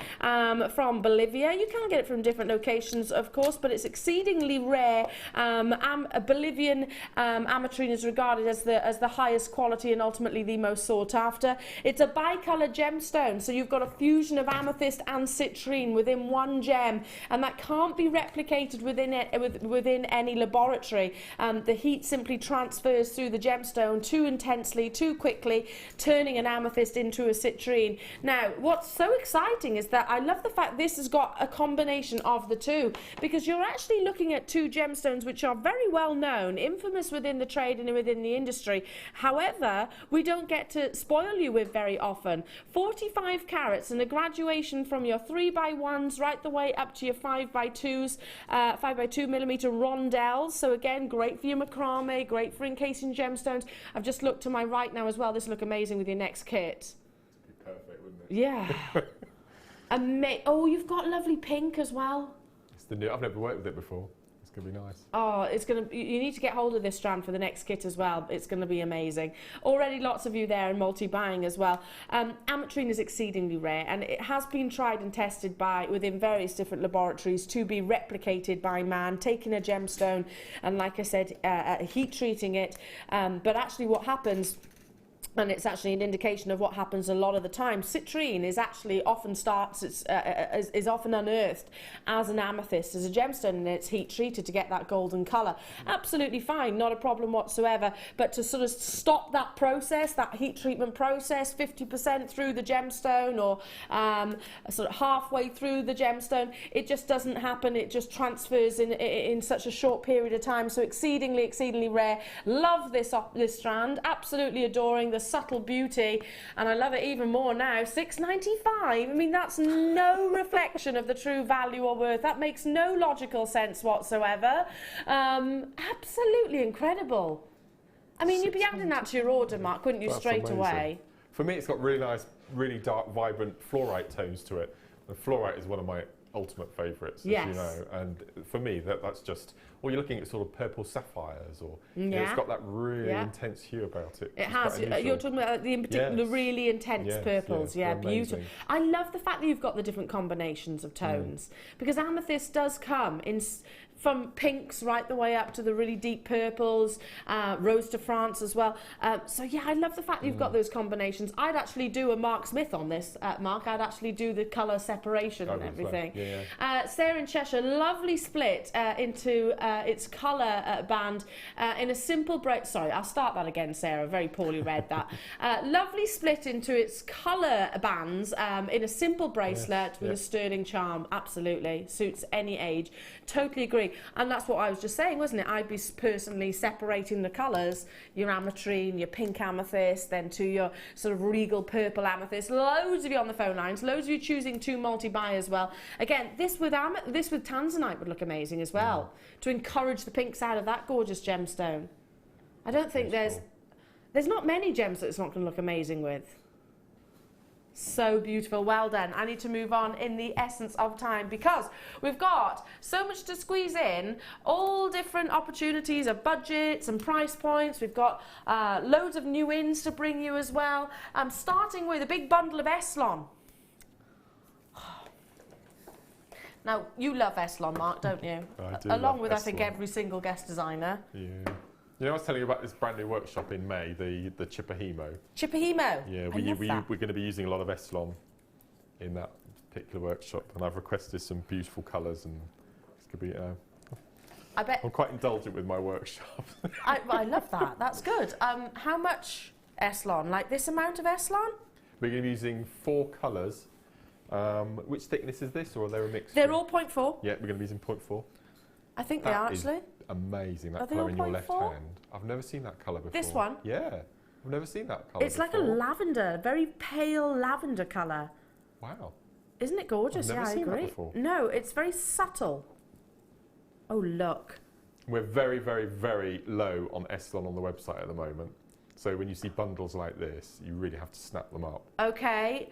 Speaker 1: from Bolivia. You can get it from different locations, of course, but it's exceedingly rare. Bolivian ametrine is regarded as the highest quality and ultimately the most sought after. It's a bicoloured gemstone, so you've got a fusion of amethyst and citrine within one gem, and that can't be replicated within any laboratory. The heat simply transfers through the gemstone too intensely, too quickly, turning an amethyst into a citrine. absolutely. Now, what's so exciting is that I love the fact this has got a combination of the two, because you're actually looking at two gemstones which are very well known, infamous within the trade and within the industry. However, we don't get to spoil you with very often. 45 carats and a graduation from your 3x1s right the way up to your 5x2s, 5x2 millimeter rondelles. So again, great for your macrame, great for encasing gemstones. I've just looked to my right now as well. This will look amazing with your next kit.
Speaker 2: It'd be perfect, wouldn't it?
Speaker 1: Yeah. Oh, you've got lovely pink as well.
Speaker 2: It's the new. I've never worked with it before. It's going to be nice.
Speaker 1: Oh, it's going to. You need to get hold of this strand for the next kit as well. It's going to be amazing. Already lots of you there and multi-buying as well. Ametrine is exceedingly rare, and it has been tried and tested within various different laboratories to be replicated by man, taking a gemstone and, like I said, heat treating it. But actually, what happens? And it's actually an indication of what happens a lot of the time. Citrine is actually often is often unearthed as an amethyst, as a gemstone, and it's heat treated to get that golden colour. Absolutely fine, not a problem whatsoever. But to sort of stop that process, that heat treatment process, 50% through the gemstone or sort of halfway through the gemstone, it just doesn't happen. It just transfers in such a short period of time. So exceedingly rare. Love this strand. Absolutely adoring the subtle beauty, and I love it even more now. $6.95. I mean, that's no reflection of the true value or worth. That makes no logical sense whatsoever. Absolutely incredible. I mean, you'd be adding that to your order, Mark, wouldn't you, straight away?
Speaker 2: For me, it's got really nice, really dark, vibrant fluorite tones to it. The fluorite is one of my ultimate favourites, as you know, and for me that's just, well, you're looking at sort of purple sapphires, or you know, it's got that really intense hue about it.
Speaker 1: It has. You're talking about the in particular, the really intense purples. Yeah, beautiful. I love the fact that you've got the different combinations of tones, because amethyst does come in from pinks right the way up to the really deep purples, rose to France as well. So yeah, I love the fact that you've got those combinations. I'd actually do a Mark Smith on this, Mark. I'd actually do the colour separation and everything. Sarah in Cheshire, lovely split into its colour band in a simple sorry, I'll start that again, Sarah. Very poorly read that. Lovely split into its colour bands in a simple bracelet with a sterling charm. Absolutely suits any age. Totally agree. And that's what I was just saying, wasn't it? I'd be personally separating the colours, your ametrine, your pink amethyst, then to your sort of regal purple amethyst. Loads of you on the phone lines, loads of you choosing to multi-buy as well. Again, this with tanzanite would look amazing as well, to encourage the pinks out of that gorgeous gemstone. I don't think there's not many gems that it's not going to look amazing with. So beautiful, well done. I need to move on in the essence of time, because we've got so much to squeeze in, all different opportunities of budgets and price points. We've got loads of new ins to bring you as well. Starting with a big bundle of Eslon. Now, you love Eslon, Mark, don't you?
Speaker 2: I do.
Speaker 1: Along with, I think, every single guest designer.
Speaker 2: Yeah. You know, I was telling you about this brand new workshop in May, the Chipahimo.
Speaker 1: Chipahimo?
Speaker 2: Yeah, we're going to be using a lot of Eslon in that particular workshop, and I've requested some beautiful colours, and it's going to be...
Speaker 1: I bet...
Speaker 2: I'm quite indulgent with my workshop.
Speaker 1: I love that. That's good. How much Eslon? Like this amount of Eslon?
Speaker 2: We're going to be using 4 colours. Which thickness is this, or are they a mix?
Speaker 1: They're all 0.4.
Speaker 2: Yeah, we're going to be using 0.4.
Speaker 1: I think they are, actually.
Speaker 2: Amazing, that colour in your left hand. I've never seen that colour before.
Speaker 1: This one?
Speaker 2: Yeah, I've never seen that colour
Speaker 1: It's like a lavender, very pale lavender colour.
Speaker 2: Wow.
Speaker 1: Isn't it gorgeous?
Speaker 2: I've never seen that before.
Speaker 1: No, it's very subtle. Oh, look.
Speaker 2: We're very, very, very low on Eslon on the website at the moment. So when you see bundles like this, you really have to snap them up. Okay.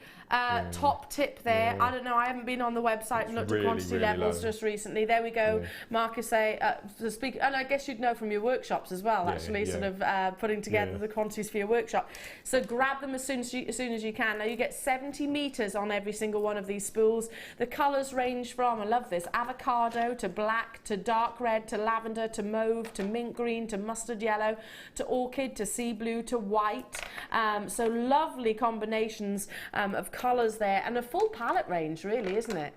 Speaker 1: Top tip there. I don't know, I haven't been on the website and looked at quantity levels just recently. There we go. Marcus say, to speak, and I guess you'd know from your workshops as well, actually, sort of putting together the quantities for your workshop. So grab them as soon as you can. Now you get 70 metres on every single one of these spools. The colours range from, I love this, avocado to black to dark red to lavender to mauve to mint green to mustard yellow to orchid to sea blue to white. So lovely combinations of colours there, and a full palette range, really, isn't it?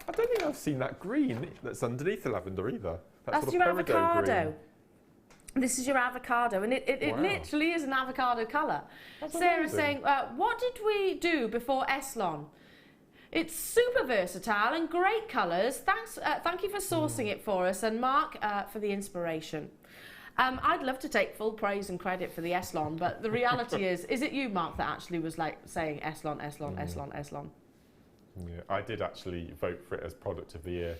Speaker 2: I don't think I've seen that green that's underneath the lavender either.
Speaker 1: That's your avocado. This is your avocado, and it literally is an avocado colour. Sarah's saying, what did we do before Eslon? It's super versatile and great colours. Thank you for sourcing it for us, and Mark for the inspiration. I'd love to take full praise and credit for the Eslon, but the reality is it you, Mark, that actually was like saying Eslon, Eslon, Eslon, Eslon?
Speaker 2: Yeah, I did actually vote for it as Product of the Year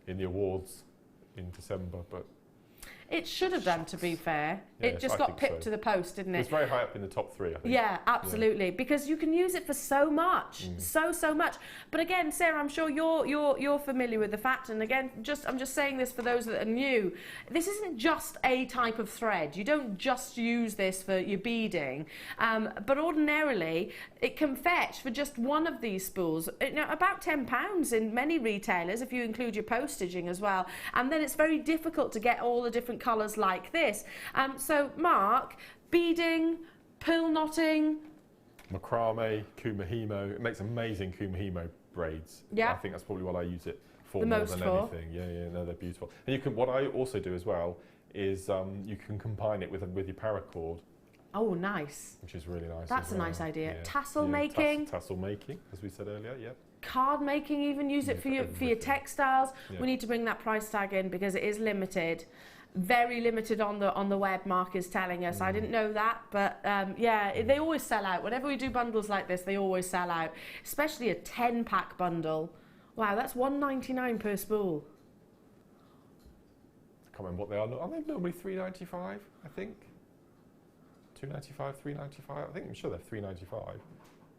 Speaker 2: in the awards in December, but
Speaker 1: it should have done, to be fair.
Speaker 2: Yes,
Speaker 1: it just got pipped to the post, didn't it?
Speaker 2: It was very high up in the top 3, I think.
Speaker 1: Yeah, absolutely, because you can use it for so much, so much. But again, Sarah, I'm sure you're familiar with the fact, and again, I'm just saying this for those that are new. This isn't just a type of thread. You don't just use this for your beading, but ordinarily it can fetch for just one of these spools, about £10 in many retailers if you include your postaging as well. And then it's very difficult to get all the different colours like this. So, Mark, beading, pearl knotting,
Speaker 2: macrame, kumihimo. It makes amazing kumihimo braids.
Speaker 1: Yeah.
Speaker 2: I think that's probably what I use it for
Speaker 1: The
Speaker 2: more
Speaker 1: most
Speaker 2: than
Speaker 1: for.
Speaker 2: anything. Yeah, no, they're beautiful. And you can. What I also do as well is you can combine it with your paracord.
Speaker 1: Oh, nice.
Speaker 2: Which is really nice.
Speaker 1: That's
Speaker 2: as
Speaker 1: a
Speaker 2: well.
Speaker 1: nice idea.
Speaker 2: Yeah.
Speaker 1: Tassel making.
Speaker 2: Tassel making, as we said earlier. Yeah.
Speaker 1: Card making, even use it for your textiles.
Speaker 2: Yeah.
Speaker 1: We need to bring that price tag in because it is limited. Very limited on the web, Mark is telling us. I didn't know that, but yeah, they always sell out. Whenever we do bundles like this, they always sell out, especially a 10-pack bundle. Wow, that's $1.99 per spool.
Speaker 2: I can't remember what they are. Are they normally $3.95? I think $2.95, $3.95. I'm sure they're $3.95.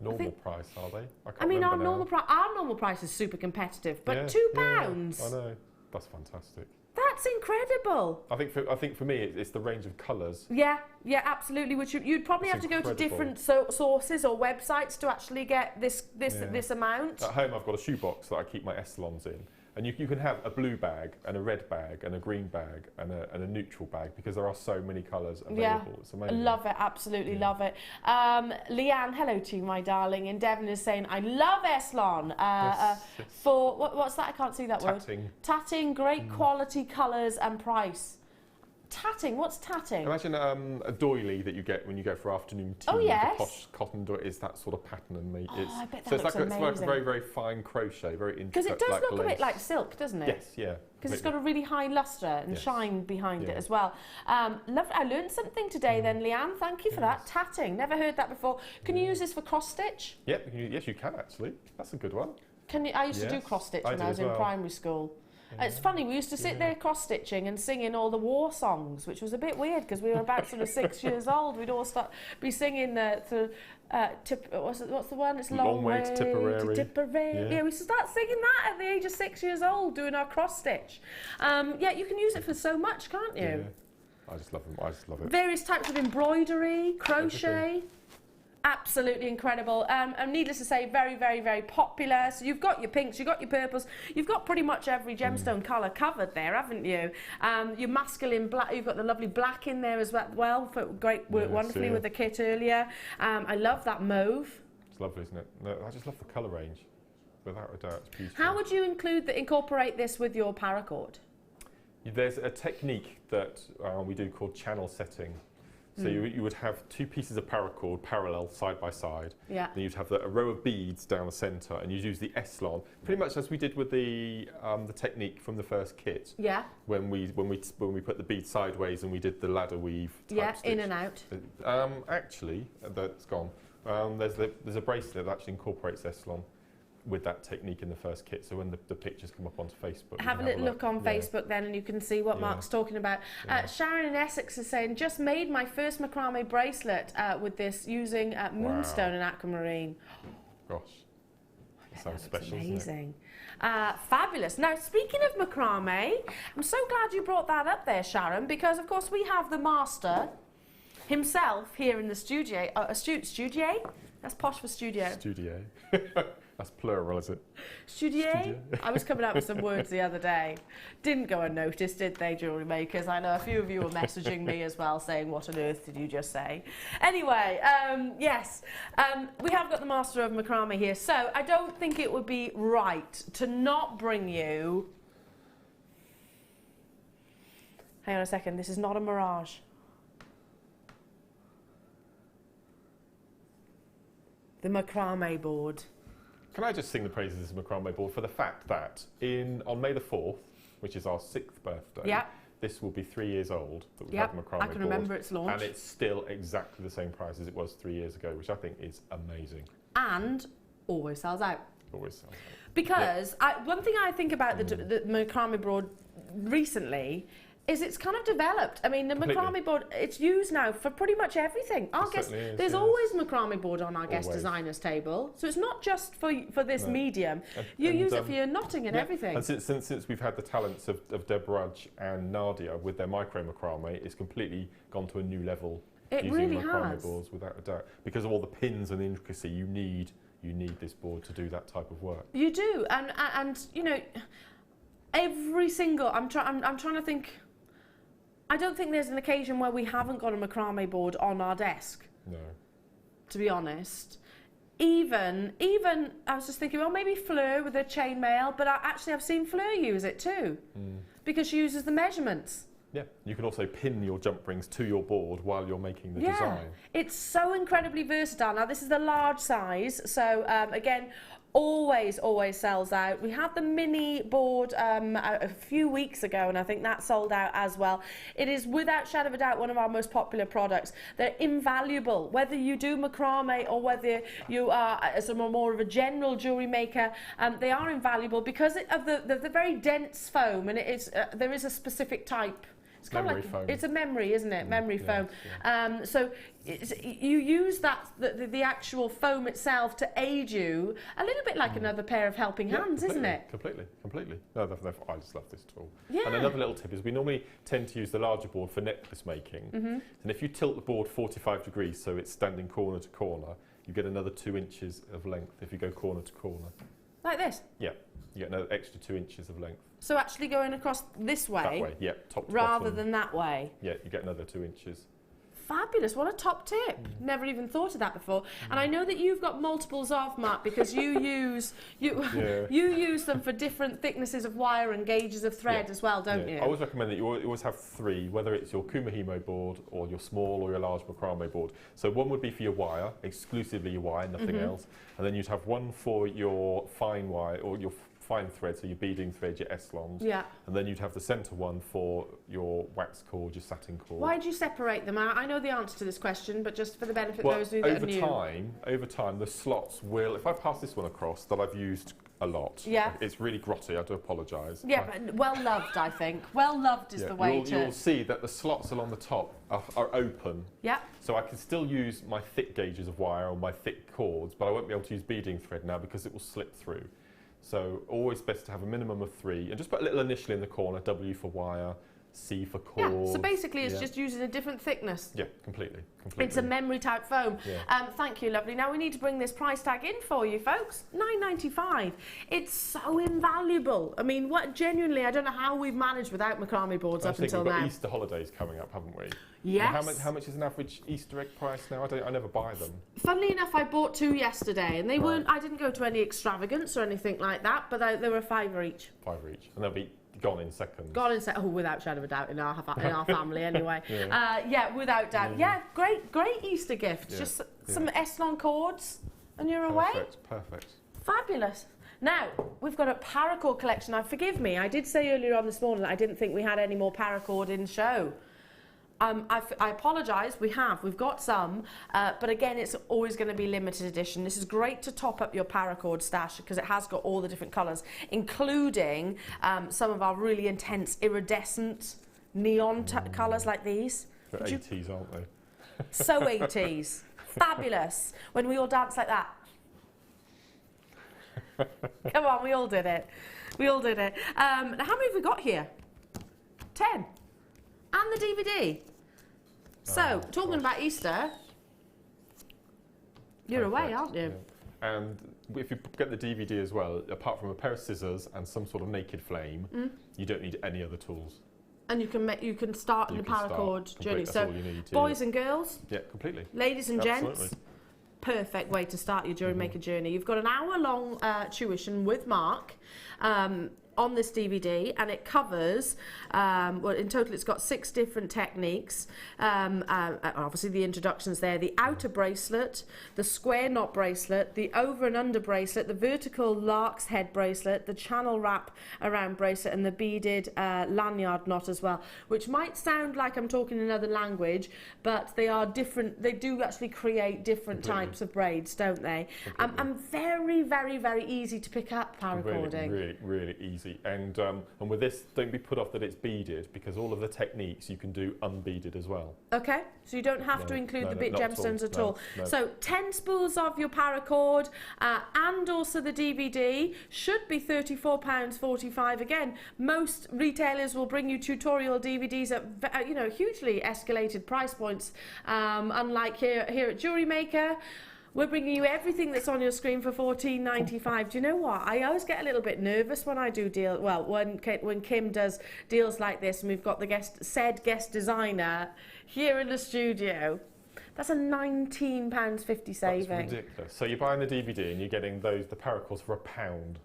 Speaker 2: Normal price, are they?
Speaker 1: I mean, our normal price is super competitive, but £2.
Speaker 2: Yeah, I know. That's fantastic.
Speaker 1: That's incredible.
Speaker 2: I think for me, it's the range of colours.
Speaker 1: Yeah, absolutely. Which you'd probably have to go to different sources or websites to actually get this amount.
Speaker 2: At home, I've got a shoebox that I keep my Eslons in, and you can have a blue bag and a red bag and a green bag and a neutral bag because there are so many colours available.
Speaker 1: Yeah,
Speaker 2: it's amazing.
Speaker 1: Love it, absolutely love it. Leanne, hello to you, my darling. And Devon is saying, I love Eslon.
Speaker 2: Yes.
Speaker 1: For what's that? I can't see that word. Tatting, great quality colours and price. Tatting, what's tatting?
Speaker 2: Imagine a doily that you get when you go for afternoon tea.
Speaker 1: Oh, yes.
Speaker 2: The posh cotton doily is that sort of pattern and me.
Speaker 1: Oh, I bet that
Speaker 2: so it's
Speaker 1: looks
Speaker 2: like
Speaker 1: amazing.
Speaker 2: it's like a very, very fine crochet, very intricate.
Speaker 1: Because it does
Speaker 2: like
Speaker 1: look a
Speaker 2: lace.
Speaker 1: bit like silk, doesn't it?
Speaker 2: Yes, yeah.
Speaker 1: Because it's got a really high lustre and shine behind it as well. Lovely. I learned something today then, Leanne. Thank you for that. Tatting. Never heard that before. Can you use this for cross stitch?
Speaker 2: Yep. Yes, you can actually. That's a good one.
Speaker 1: I used to do cross stitch when I was in primary school. It's funny, we used to sit there cross-stitching and singing all the war songs, which was a bit weird because we were about sort of 6 years old. We'd all be singing what's the one? It's
Speaker 2: Long Way to Tipperary.
Speaker 1: Yeah, we used to start singing that at the age of 6 years old, doing our cross-stitch. Yeah, you can use it for so much, can't you?
Speaker 2: Yeah. I just love them. I just love it.
Speaker 1: Various types of embroidery, crochet. Absolutely incredible. And needless to say, very, very, very popular. So you've got your pinks, you've got your purples, you've got pretty much every gemstone colour covered there, haven't you? Your masculine black, you've got the lovely black in there as well. For great work wonderfully with the kit earlier. I love that mauve.
Speaker 2: It's lovely, isn't it? No, I just love the colour range. Without a doubt, it's beautiful.
Speaker 1: How would you incorporate this with your paracord?
Speaker 2: There's a technique that we do called channel setting. So you would have two pieces of paracord parallel side by side. Yeah. Then you'd have a row of beads down the centre, and you'd use the Eslon, pretty much as we did with the technique from the first kit. Yeah. When we put the bead sideways and we did the ladder weave. Type stitch.
Speaker 1: In and out.
Speaker 2: Actually, that's gone. There's a bracelet that actually incorporates Eslon with that technique in the first kit, so when the pictures come up onto Facebook,
Speaker 1: have a little look on Facebook then, and you can see what Mark's talking about. Sharon in Essex is saying, just made my first macrame bracelet with this using moonstone and aquamarine.
Speaker 2: Gosh, that sounds special.
Speaker 1: Amazing. Fabulous. Now, speaking of macrame, I'm so glad you brought that up there, Sharon, because of course we have the master himself here in the studio. Studio? That's posh for studio.
Speaker 2: Studio. That's plural, is it?
Speaker 1: Studio? I was coming up with some words the other day. Didn't go unnoticed, did they, jewellery makers? I know a few of you were messaging me as well, saying, what on earth did you just say? Anyway, yes, we have got the master of macrame here, so I don't think it would be right to not bring you... Hang on a second, this is not a mirage. The macrame board.
Speaker 2: Can I just sing the praises of the macrame board for the fact that on May the 4th, which is our 6th birthday,
Speaker 1: Yeah.
Speaker 2: this will be 3 years old that we've
Speaker 1: Yep,
Speaker 2: had the macrame
Speaker 1: I can
Speaker 2: board,
Speaker 1: remember its launch.
Speaker 2: and it's still exactly the same price as it was 3 years ago, which I think is amazing.
Speaker 1: And always sells out.
Speaker 2: Always sounds like.
Speaker 1: Because one thing I think about the macrame board recently is it's kind of developed. I mean, the macrame board, it's used now for pretty much everything. There's always macrame board on our guest designer's table. So it's not just for this medium. You use it for your knotting and everything.
Speaker 2: And since we've had the talents of Deb Rudge and Nadia with their micro macrame, it's completely gone to a new level.
Speaker 1: It
Speaker 2: using
Speaker 1: really
Speaker 2: macrame
Speaker 1: has.
Speaker 2: boards, without a doubt. Because of all the pins and the intricacy, you need this board to do that type of work.
Speaker 1: You do, and you know, every single. I'm trying to think. I don't think there's an occasion where we haven't got a macrame board on our desk.
Speaker 2: No.
Speaker 1: To be honest, even I was just thinking, well, maybe Fleur with her chainmail, but I've seen Fleur use it too, because she uses the measurements.
Speaker 2: Yeah, you can also pin your jump rings to your board while you're making the design.
Speaker 1: It's so incredibly versatile. Now, this is the large size, so again, always sells out. We had the mini board a few weeks ago, and I think that sold out as well. It is without shadow of a doubt one of our most popular products. They're invaluable, whether you do macrame or whether you are more of a general jewellery maker. They are invaluable because of the very dense foam, and there is a specific type. It's kind of like
Speaker 2: foam.
Speaker 1: It's a memory, isn't it? Memory foam.
Speaker 2: Yeah.
Speaker 1: So you use the actual foam itself to aid you a little bit like another pair of helping hands, isn't it?
Speaker 2: Completely. No, I just love this tool.
Speaker 1: Yeah.
Speaker 2: And another little tip is we normally tend to use the larger board for necklace making. And if you tilt the board 45 degrees so it's standing corner to corner, you get another 2 inches of length if you go corner to corner.
Speaker 1: Like this?
Speaker 2: Yeah. You get another extra 2 inches of length.
Speaker 1: So actually going across this way,
Speaker 2: That way, yeah, top to
Speaker 1: rather
Speaker 2: bottom.
Speaker 1: than that way.
Speaker 2: Yeah, you get another 2 inches.
Speaker 1: Fabulous, what a top tip. Never even thought of that before. And I know that you've got multiples of, Mark, because you use them for different thicknesses of wire and gauges of thread as well, don't you?
Speaker 2: I always recommend that you always have 3, whether it's your Kumahimo board or your small or your large macrame board. So one would be for your wire, exclusively your wire, nothing else. And then you'd have one for your fine wire or your fine thread, so your beading thread, your S-longs. Yeah. And then you'd have the centre one for your wax cord, your satin cord.
Speaker 1: Why do you separate them? I know the answer to this question, but just for the benefit of those who are new.
Speaker 2: Over time, the slots will, if I pass this one across that I've used a lot.
Speaker 1: Yeah.
Speaker 2: It's really grotty, I do apologise.
Speaker 1: Yeah, but well loved, I think. Well loved is the way to...
Speaker 2: You'll see that the slots along the top are open.
Speaker 1: Yeah.
Speaker 2: So I can still use my thick gauges of wire or my thick cords, but I won't be able to use beading thread now because it will slip through. So always best to have a minimum of 3 and just put a little initial in the corner, W for wire, C for cord.
Speaker 1: Yeah, so basically it's just using a different thickness.
Speaker 2: Yeah, completely.
Speaker 1: It's a memory type foam. Yeah. Thank you, lovely. Now we need to bring this price tag in for you, folks. $9.95. It's so invaluable. I mean, genuinely, I don't know how we've managed without macrame boards up until now.
Speaker 2: We've got Easter holidays coming up, haven't we?
Speaker 1: Yes.
Speaker 2: How much is an average Easter egg price now? I never buy them.
Speaker 1: Funnily enough, I bought 2 yesterday, and they weren't. I didn't go to any extravagance or anything like that, but they were $5 each.
Speaker 2: $5 each, and they'll be gone in seconds.
Speaker 1: Gone in seconds. Oh, without shadow of a doubt, in our family anyway. Without doubt. Yeah, great Easter gift. Just some S-long cords, and you're away.
Speaker 2: Perfect.
Speaker 1: Fabulous. Now, we've got a paracord collection. Now, forgive me, I did say earlier on this morning that I didn't think we had any more paracord in show. I apologise, we've got some, but again, it's always going to be limited edition. This is great to top up your paracord stash because it has got all the different colours, including some of our really intense iridescent neon colours like these.
Speaker 2: They're 80s, aren't they?
Speaker 1: So 80s. Fabulous. When we all dance like that. Come on, we all did it. Now, how many have we got here? 10. And the DVD. So, talking about Easter, you're away, aren't you?
Speaker 2: Yeah. And if you get the DVD as well, apart from a pair of scissors and some sort of naked flame, you don't need any other tools.
Speaker 1: And you can start in the paracord journey.
Speaker 2: That's
Speaker 1: so,
Speaker 2: all you need,
Speaker 1: boys and girls,
Speaker 2: completely.
Speaker 1: Ladies and gents, perfect way to start your Jewellery Maker journey. You've got an hour-long tuition with Mark. on this DVD, and it covers, well, in total it's got 6 different techniques. Obviously the introductions there, the outer bracelet, the square knot bracelet, the over and under bracelet, the vertical lark's head bracelet, the channel wrap around bracelet, and the beaded lanyard knot as well, which might sound like I'm talking another language, but they are different. They do actually create different types of braids, don't they? And very, very, very easy to pick up paracording.
Speaker 2: Really, really easy. And with this, don't be put off that it's beaded, because all of the techniques you can do unbeaded as well.
Speaker 1: Okay, so you don't have to include the big gemstones at all.
Speaker 2: No.
Speaker 1: So 10 spools of your paracord and also the DVD should be £34.45. Again, most retailers will bring you tutorial DVDs at hugely escalated price points. Unlike here at Jewellery Maker, we're bringing you everything that's on your screen for £14.95. Do you know what? I always get a little bit nervous when I do deal. Well, when Kim does deals like this, and we've got the guest designer here in the studio. That's a £19.50 saving.
Speaker 2: That's ridiculous. So you're buying the DVD and you're getting the paracords for £1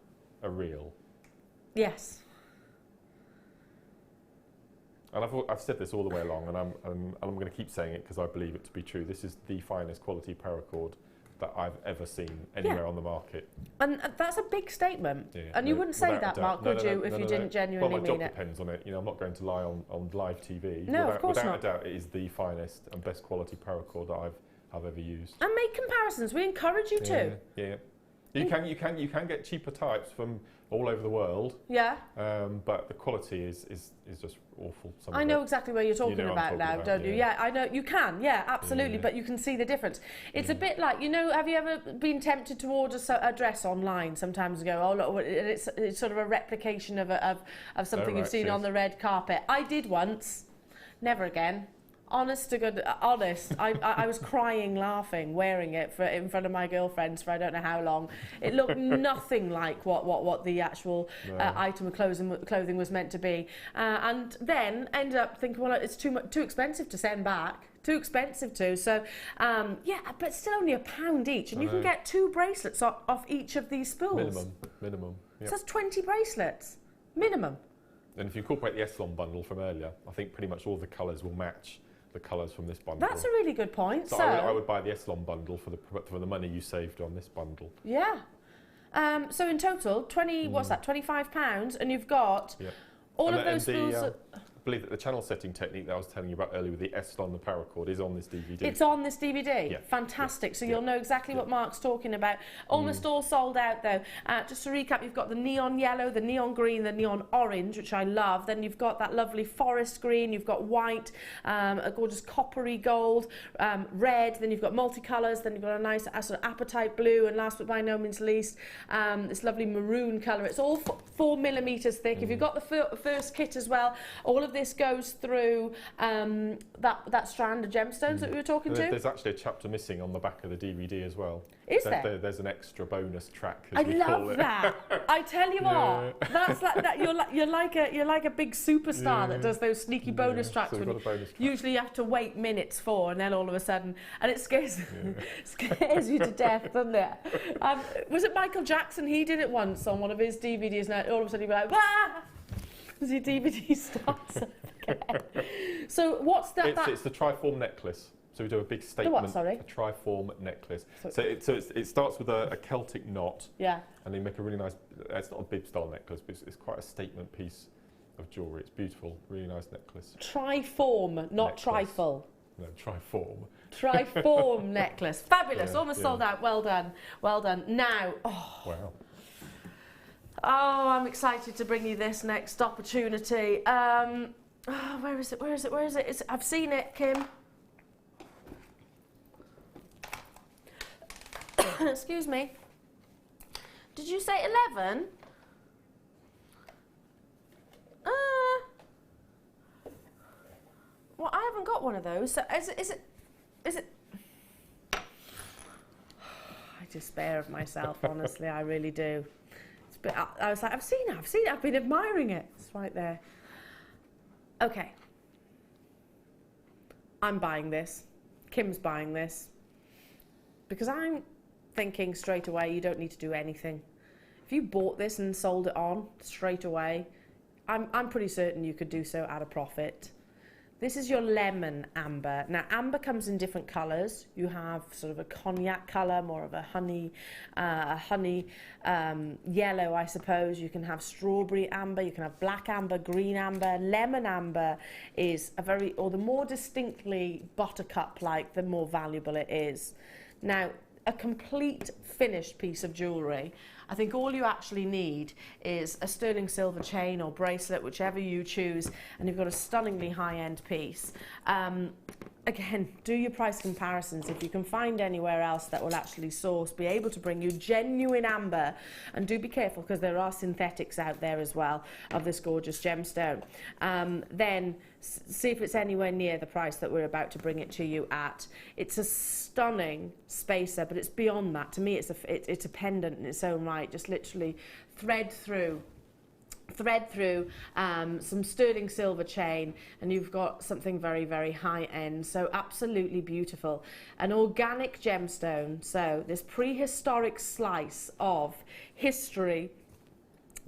Speaker 2: a reel.
Speaker 1: Yes.
Speaker 2: And I've said this all the way along, and I'm going to keep saying it because I believe it to be true. This is the finest quality paracord that I've ever seen anywhere on the market.
Speaker 1: And that's a big statement. Yeah, and you wouldn't say that, Mark, would you, if you didn't genuinely mean it?
Speaker 2: Well, my job depends on it. You know, I'm not going to lie on live TV.
Speaker 1: No, of course not.
Speaker 2: Without a doubt, it is the finest and best quality paracord that I've ever used.
Speaker 1: And make comparisons. We encourage you to.
Speaker 2: Yeah. You can get cheaper types from all over the world. Yeah. But the quality is just awful.
Speaker 1: I know exactly what you're talking about now, don't you? Yeah, I know. You can, absolutely, but you can see the difference. It's a bit like, have you ever been tempted to order a dress online sometimes and go, oh, look, it's sort of a replication of something you've seen on the red carpet. I did once. Never again. Honest to God, honest. I was crying, laughing, wearing it in front of my girlfriends for I don't know how long. It looked nothing like what the actual item of clothing was meant to be, and then ended up thinking, well, it's too expensive to send back. Too expensive to. So, but still only £1 each, and you can get 2 bracelets off each of these spools.
Speaker 2: Minimum. Yep.
Speaker 1: So that's 20 bracelets, minimum.
Speaker 2: And if you incorporate the Echelon bundle from earlier, I think pretty much all the colours will match the colours from this bundle.
Speaker 1: That's a really good point.
Speaker 2: So I would buy the Echelon bundle for the money you saved on this bundle.
Speaker 1: Yeah. So in total, what's that? £25, and you've got all of those spools.
Speaker 2: I believe that the channel setting technique that I was telling you about earlier with the Echelon, the paracord, is on this DVD.
Speaker 1: It's on this DVD?
Speaker 2: Yeah.
Speaker 1: Fantastic. So you'll know exactly what Mark's talking about. Almost all sold out, though. Just to recap, you've got the neon yellow, the neon green, the neon orange, which I love. Then you've got that lovely forest green. You've got white, a gorgeous coppery gold, red. Then you've got multicolours. Then you've got a nice sort of apatite blue. And last but by no means least, this lovely maroon colour. It's all 4mm thick. If you've got the first kit as well, all of this goes through that strand of gemstones that we were talking to.
Speaker 2: There's actually a chapter missing on the back of the DVD as well.
Speaker 1: Is there?
Speaker 2: There's an extra bonus track.
Speaker 1: I love that. I tell you what, that's like that. You're like a big superstar that does those sneaky bonus tracks.
Speaker 2: So bonus track.
Speaker 1: Usually you have to wait minutes for, and then all of a sudden, and it scares you to death, doesn't it? Was it Michael Jackson? He did it once on one of his DVDs, and all of a sudden he'd be like, "Wah!" as your DVD starts up again. So what's that?
Speaker 2: It's the triform necklace. So we do a big statement.
Speaker 1: The what, sorry?
Speaker 2: A triform necklace. So it starts with a Celtic knot. Yeah. And they make a really nice. It's not a bib style necklace, but it's quite a statement piece of jewellery. It's beautiful, really nice necklace.
Speaker 1: Triform, not trifle.
Speaker 2: No, triform.
Speaker 1: Triform necklace. Fabulous. Almost sold out. Well done. Well done. Now. Oh.
Speaker 2: Wow.
Speaker 1: Oh, I'm excited to bring you this next opportunity. Where is it? I've seen it, Kim. Excuse me. Did you say 11? Well, I haven't got one of those. So is it? I despair of myself, honestly. I really do. But I was like, I've seen it, I've been admiring it. It's right there. Okay. I'm buying this. Kim's buying this. Because I'm thinking straight away, you don't need to do anything. if you bought this and sold it on straight away, I'm pretty certain you could do so at a profit. This is your lemon amber. Now, amber comes in different colours. You have sort of a cognac colour, more of a honey yellow, I suppose. You can have strawberry amber, you can have black amber, green amber. Lemon amber is or the more distinctly buttercup-like, the more valuable it is. Now, a complete finished piece of jewellery, I think all you actually need is a sterling silver chain or bracelet, whichever you choose, and you've got a stunningly high-end piece. Again, do your price comparisons. If you can find anywhere else that will actually be able to bring you genuine amber, and do be careful because there are synthetics out there as well of this gorgeous gemstone, then see if it's anywhere near the price that we're about to bring it to you at. It's a stunning spacer, but it's beyond that. To me, it's a pendant in its own right. Just literally thread through some sterling silver chain, and you've got something very, very high end. So absolutely beautiful. An organic gemstone, so this prehistoric slice of history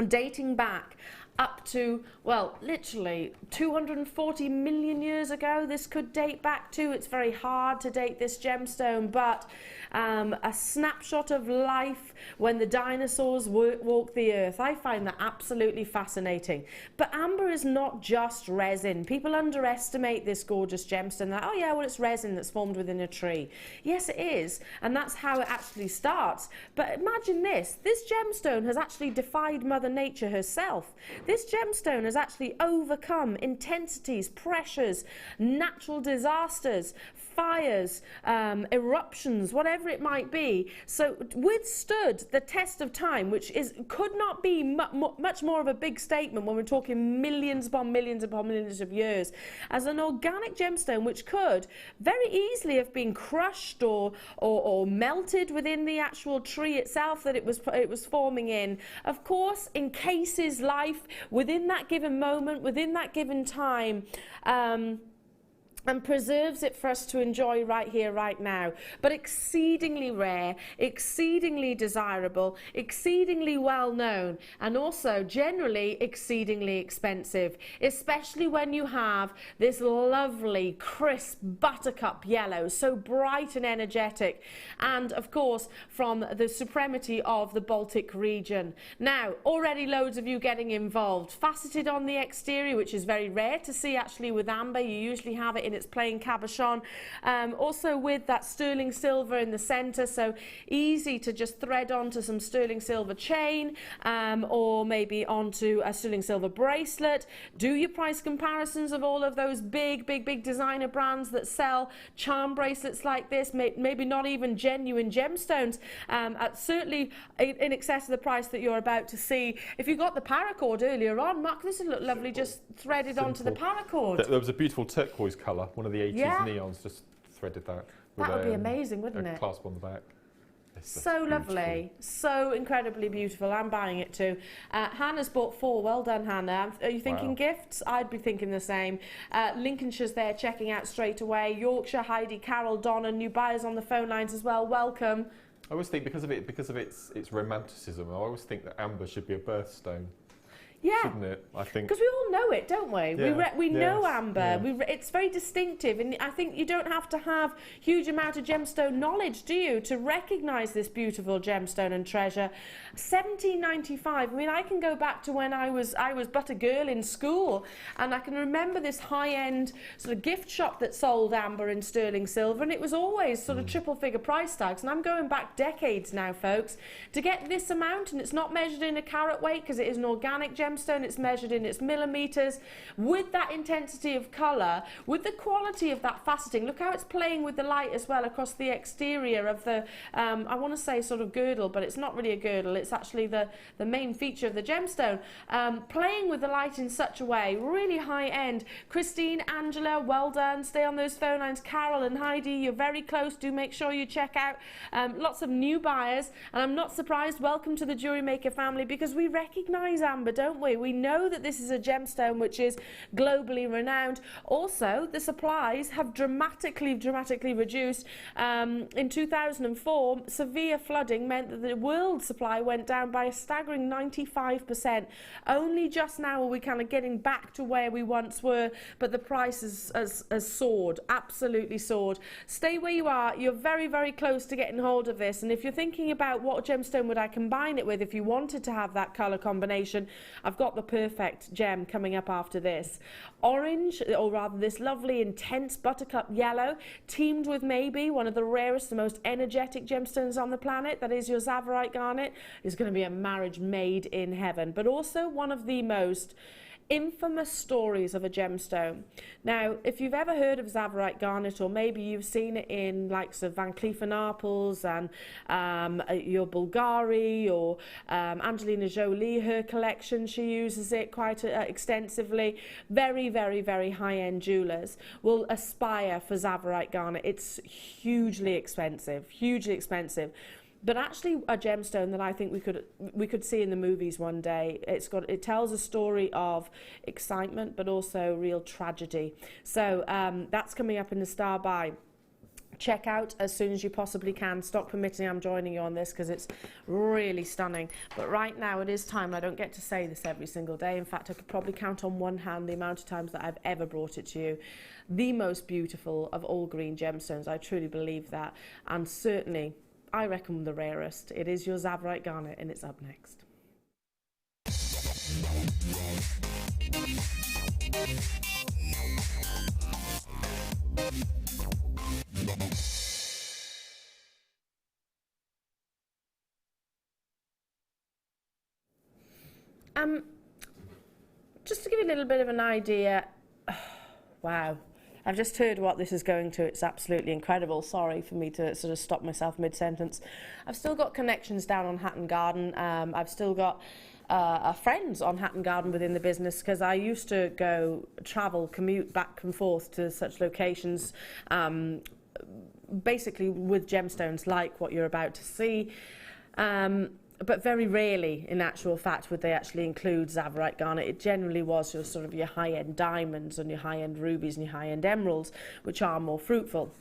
Speaker 1: dating back up to, well, literally 240 million years ago this could date back to. It's very hard to date this gemstone, but a snapshot of life when the dinosaurs walked the earth. I find that absolutely fascinating. But amber is not just resin. People underestimate this gorgeous gemstone. That, oh yeah, well, it's resin that's formed within a tree. Yes, it is, and that's how it actually starts. But imagine this gemstone has actually defied Mother Nature herself. This gemstone has actually overcome intensities, pressures, natural disasters, fires, eruptions, whatever it might be. So withstood the test of time, which could not be much more of a big statement when we're talking millions upon millions upon millions of years, as an organic gemstone which could very easily have been crushed or melted within the actual tree itself that it was forming in. Of course, encases life within that given moment, within that given time, and preserves it for us to enjoy right here, right now. But exceedingly rare, exceedingly desirable, exceedingly well known, and also generally exceedingly expensive, especially when you have this lovely, crisp buttercup yellow, so bright and energetic, and of course from the supremacy of the Baltic region. Now, already loads of you getting involved. Faceted on the exterior, which is very rare to see actually with amber. You usually have it in its plain cabochon, also with that sterling silver in the center, so easy to just thread onto some sterling silver chain, or maybe onto a sterling silver bracelet. Do your price comparisons of all of those big designer brands that sell charm bracelets like this, maybe not even genuine gemstones, at certainly in excess of the price that you're about to see. If you got the paracord earlier on, Mark, this would look lovely just threaded onto the paracord.
Speaker 2: There was a beautiful turquoise colour, one of the 80s neons, just threaded that.
Speaker 1: That would be amazing, wouldn't it?
Speaker 2: Clasp on the back.
Speaker 1: So lovely, so incredibly beautiful. I'm buying it too. Hannah's bought 4. Well done, Hannah. Are you thinking gifts? I'd be thinking the same. Lincolnshire's there checking out straight away. Yorkshire, Heidi, Carol, Donna, new buyers on the phone lines as well. Welcome.
Speaker 2: I always think because of its romanticism, I always think that amber should be a birthstone.
Speaker 1: Yeah,
Speaker 2: shouldn't it? I think
Speaker 1: because we all know it, don't we?
Speaker 2: Yeah.
Speaker 1: We know amber. Yeah. It's very distinctive, and I think you don't have to have huge amount of gemstone knowledge, do you, to recognise this beautiful gemstone and treasure. 1795. I mean, I can go back to when I was but a girl in school, and I can remember this high-end sort of gift shop that sold amber in sterling silver, and it was always sort of triple-figure price tags. And I'm going back decades now, folks, to get this amount, and it's not measured in a carat weight because it is an organic gemstone. It's measured in its millimeters, with that intensity of color, with the quality of that faceting. Look how it's playing with the light as well across the exterior of the I want to say sort of girdle, but it's not really a girdle, it's actually the main feature of the gemstone, playing with the light in such a way, really high end. Christine, Angela, well done. Stay on those phone lines. Carol and Heidi, you're very close. Do make sure you check out. Lots of new buyers, and I'm not surprised. Welcome to the Jewellery Maker family, because we recognize amber, don't don't we? We know that this is a gemstone which is globally renowned. Also, the supplies have dramatically reduced. In 2004, severe flooding meant that the world supply went down by a staggering 95%. Only just now are we kind of getting back to where we once were, but the price has soared, absolutely soared. Stay where you are. You're very, very close to getting hold of this. And if you're thinking about what gemstone would I combine it with if you wanted to have that colour combination, I've got the perfect gem coming up after this. Orange, or rather this lovely intense buttercup yellow, teamed with maybe one of the rarest, the most energetic gemstones on the planet, that is your Tsavorite garnet, is going to be a marriage made in heaven, but also one of the most infamous stories of a gemstone. Now, if you've ever heard of Tsavorite garnet, or maybe you've seen it in likes of Van Cleef & Arpels and your Bulgari, or Angelina Jolie, her collection, she uses it quite extensively. Very, very, very high-end jewellers will aspire for Tsavorite garnet. It's hugely expensive, but actually a gemstone that I think we could see in the movies one day. It tells a story of excitement, but also real tragedy. So that's coming up in the Star Buy. Check out as soon as you possibly can. Stock permitting, I'm joining you on this because it's really stunning. But right now it is time. I don't get to say this every single day. In fact, I could probably count on one hand the amount of times that I've ever brought it to you. The most beautiful of all green gemstones. I truly believe that. And certainly, I reckon the rarest. It is your Tsavorite garnet, and it's up next. Just to give you a little bit of an idea, wow. I've just heard what this is going to. It's absolutely incredible. Sorry for me to sort of stop myself mid-sentence. I've still got connections down on Hatton Garden. I've still got friends on Hatton Garden within the business, because I used to commute back and forth to such locations, basically with gemstones like what you're about to see. But very rarely, in actual fact, would they actually include Tsavorite garnet. It generally was your sort of your high-end diamonds and your high-end rubies and your high-end emeralds, which are more fruitful.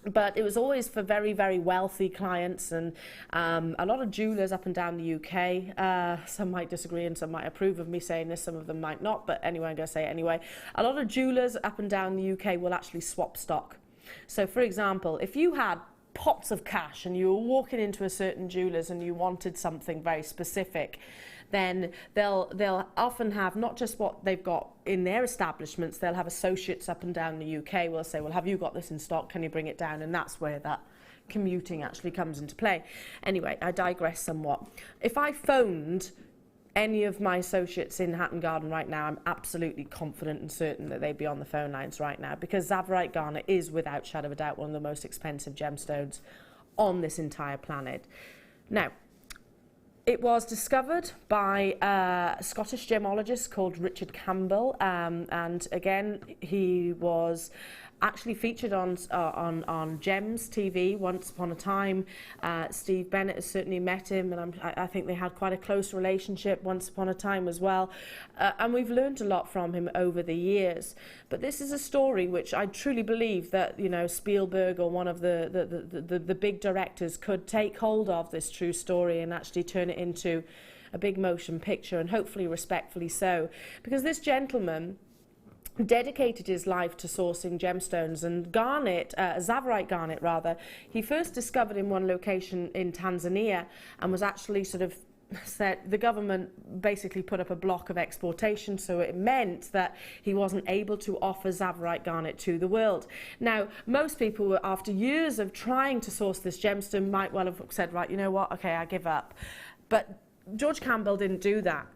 Speaker 1: But it was always for very, very wealthy clients, and a lot of jewellers up and down the UK. Some might disagree and some might approve of me saying this, some of them might not, but anyway, I'm going to say it anyway. A lot of jewellers up and down the UK will actually swap stock. So, for example, if you had pots of cash and you were walking into a certain jeweller's and you wanted something very specific, then they'll often have not just what they've got in their establishments, they'll have associates up and down the UK will say, well, have you got this in stock, can you bring it down? And that's where that commuting actually comes into play. Anyway, I digress somewhat. If I phoned any of my associates in Hatton Garden right now, I'm absolutely confident and certain that they'd be on the phone lines right now, because Tsavorite garnet is, without shadow of a doubt, one of the most expensive gemstones on this entire planet. Now, it was discovered by a Scottish gemologist called Richard Campbell, and again, he was actually featured on Gems TV once upon a time. Steve Bennett has certainly met him, and I think they had quite a close relationship once upon a time as well. And we've learned a lot from him over the years. But this is a story which I truly believe that, you know, Spielberg or one of the big directors could take hold of this true story and actually turn it into a big motion picture, and hopefully respectfully so. Because this gentleman dedicated his life to sourcing gemstones, and garnet, Tsavorite garnet rather, he first discovered in one location in Tanzania, and was actually sort of said the government basically put up a block of exportation, so it meant that he wasn't able to offer Tsavorite garnet to the world. Now, most people were, after years of trying to source this gemstone, might well have said, right, you know what, okay, I give up. But George Campbell didn't do that.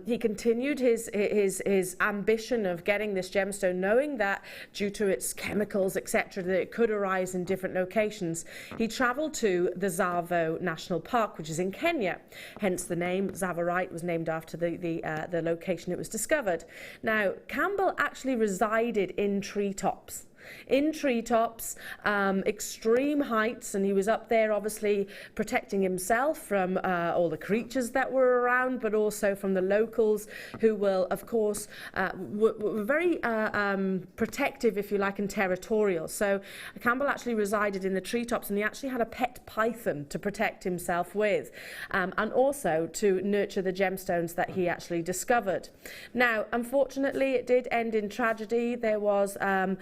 Speaker 1: He continued his ambition of getting this gemstone, knowing that due to its chemicals, etc., that it could arise in different locations. He travelled to the Tsavo National Park, which is in Kenya. Hence the name Tsavorite was named after the location it was discovered. Now, Campbell actually resided in treetops. in treetops, extreme heights, and he was up there obviously protecting himself from all the creatures that were around, but also from the locals who will, of course, were very protective, if you like, and territorial. So Campbell actually resided in the treetops, and he actually had a pet python to protect himself with, and also to nurture the gemstones that he actually discovered. Now, unfortunately, it did end in tragedy. There was a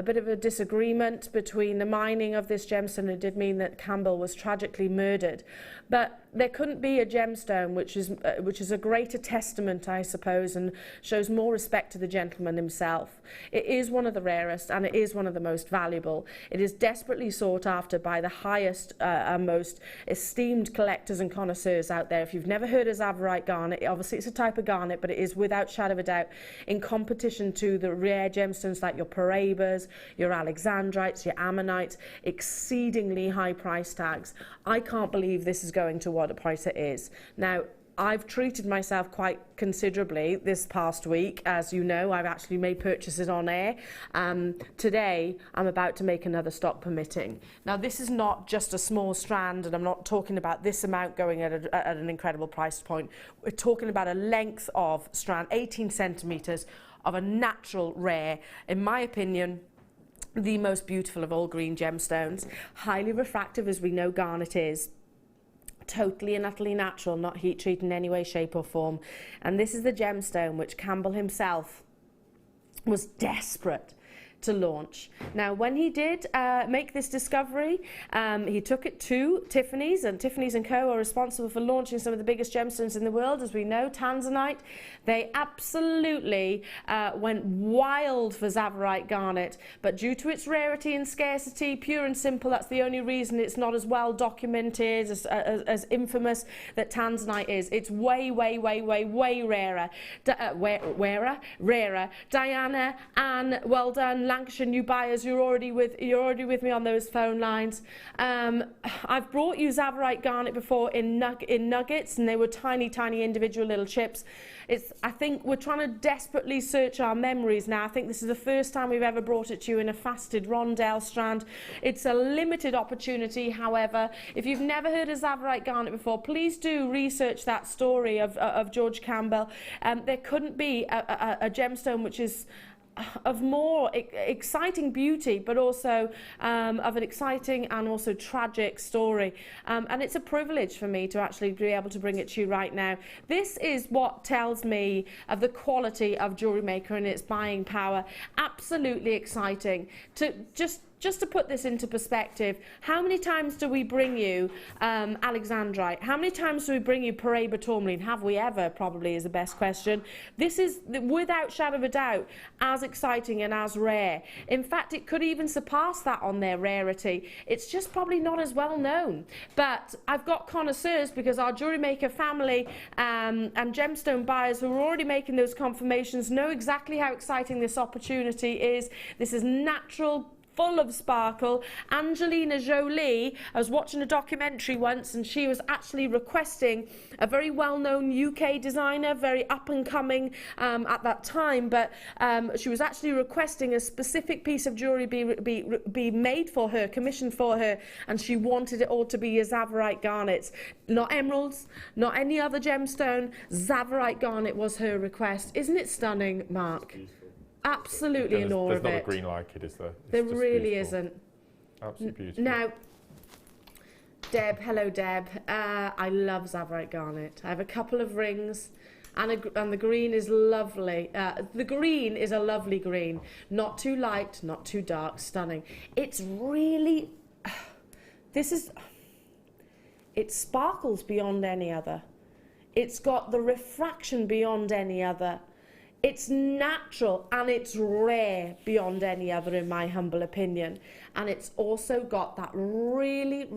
Speaker 1: bit of a disagreement between the mining of this gemstone. It did mean that Campbell was tragically murdered. But there couldn't be a gemstone which is a greater testament, I suppose, and shows more respect to the gentleman himself. It is one of the rarest, and it is one of the most valuable. It is desperately sought after by the highest and most esteemed collectors and connoisseurs out there. If you've never heard of Tsavorite garnet, obviously it's a type of garnet, but it is without shadow of a doubt in competition to the rare gemstones like your Parabas, your Alexandrites, your Ammonites, exceedingly high price tags. I can't believe this is going to what a price it is. Now, I've treated myself quite considerably this past week. As you know, I've actually made purchases on air. Today, I'm about to make another stock permitting. Now, this is not just a small strand, and I'm not talking about this amount going at an incredible price point. We're talking about a length of strand, 18 centimetres, of a natural rare, in my opinion, the most beautiful of all green gemstones. Highly refractive, as we know garnet is. Totally and utterly natural, not heat treated in any way, shape or form. And this is the gemstone which Campbell himself was desperate to launch. Now, when he did make this discovery, he took it to Tiffany's, and Tiffany's & Co. are responsible for launching some of the biggest gemstones in the world, as we know, tanzanite. They absolutely went wild for Tsavorite garnet, but due to its rarity and scarcity, pure and simple, that's the only reason it's not as well documented, as infamous that tanzanite is. It's way rarer. Rarer. Diana, Anne, well done. Lancashire new buyers, you're already with me on those phone lines. I've brought you Tsavorite garnet before in nuggets, and they were tiny individual little chips. I think we're trying to desperately search our memories now. I think this is the first time we've ever brought it to you in a faceted rondelle strand. It's a limited opportunity, however. If you've never heard of Tsavorite garnet before, please do research that story of George Campbell. There couldn't be a gemstone which is of more exciting beauty, but also of an exciting and also tragic story. And it's a privilege for me to actually be able to bring it to you right now. This is what tells me of the quality of Jewellery Maker and its buying power. Absolutely exciting. Just to put this into perspective, how many times do we bring you Alexandrite? How many times do we bring you Paraba tourmaline? Have we ever, probably is the best question. This is, without shadow of a doubt, as exciting and as rare. In fact, it could even surpass that on their rarity. It's just probably not as well known. But I've got connoisseurs, because our Jewellery Maker family and gemstone buyers who are already making those confirmations know exactly how exciting this opportunity is. This is natural, full of sparkle. Angelina Jolie, I was watching a documentary once, and she was actually requesting a very well-known UK designer, very up-and-coming at that time, but she was actually requesting a specific piece of jewellery be made for her, commissioned for her, and she wanted it all to be Tsavorite garnets. Not emeralds, not any other gemstone. Tsavorite garnet was her request. Isn't it stunning, Mark? Absolutely in awe of it.
Speaker 2: There's not a green like it, is there?
Speaker 1: There really isn't.
Speaker 2: Absolutely beautiful.
Speaker 1: Now, Deb, hello Deb. I love Tsavorite garnet. I have a couple of rings, and the green is lovely. The green is a lovely green. Not too light, not too dark, stunning. It's really, it sparkles beyond any other. It's got the refraction beyond any other. It's natural and it's rare beyond any other, in my humble opinion. And it's also got that really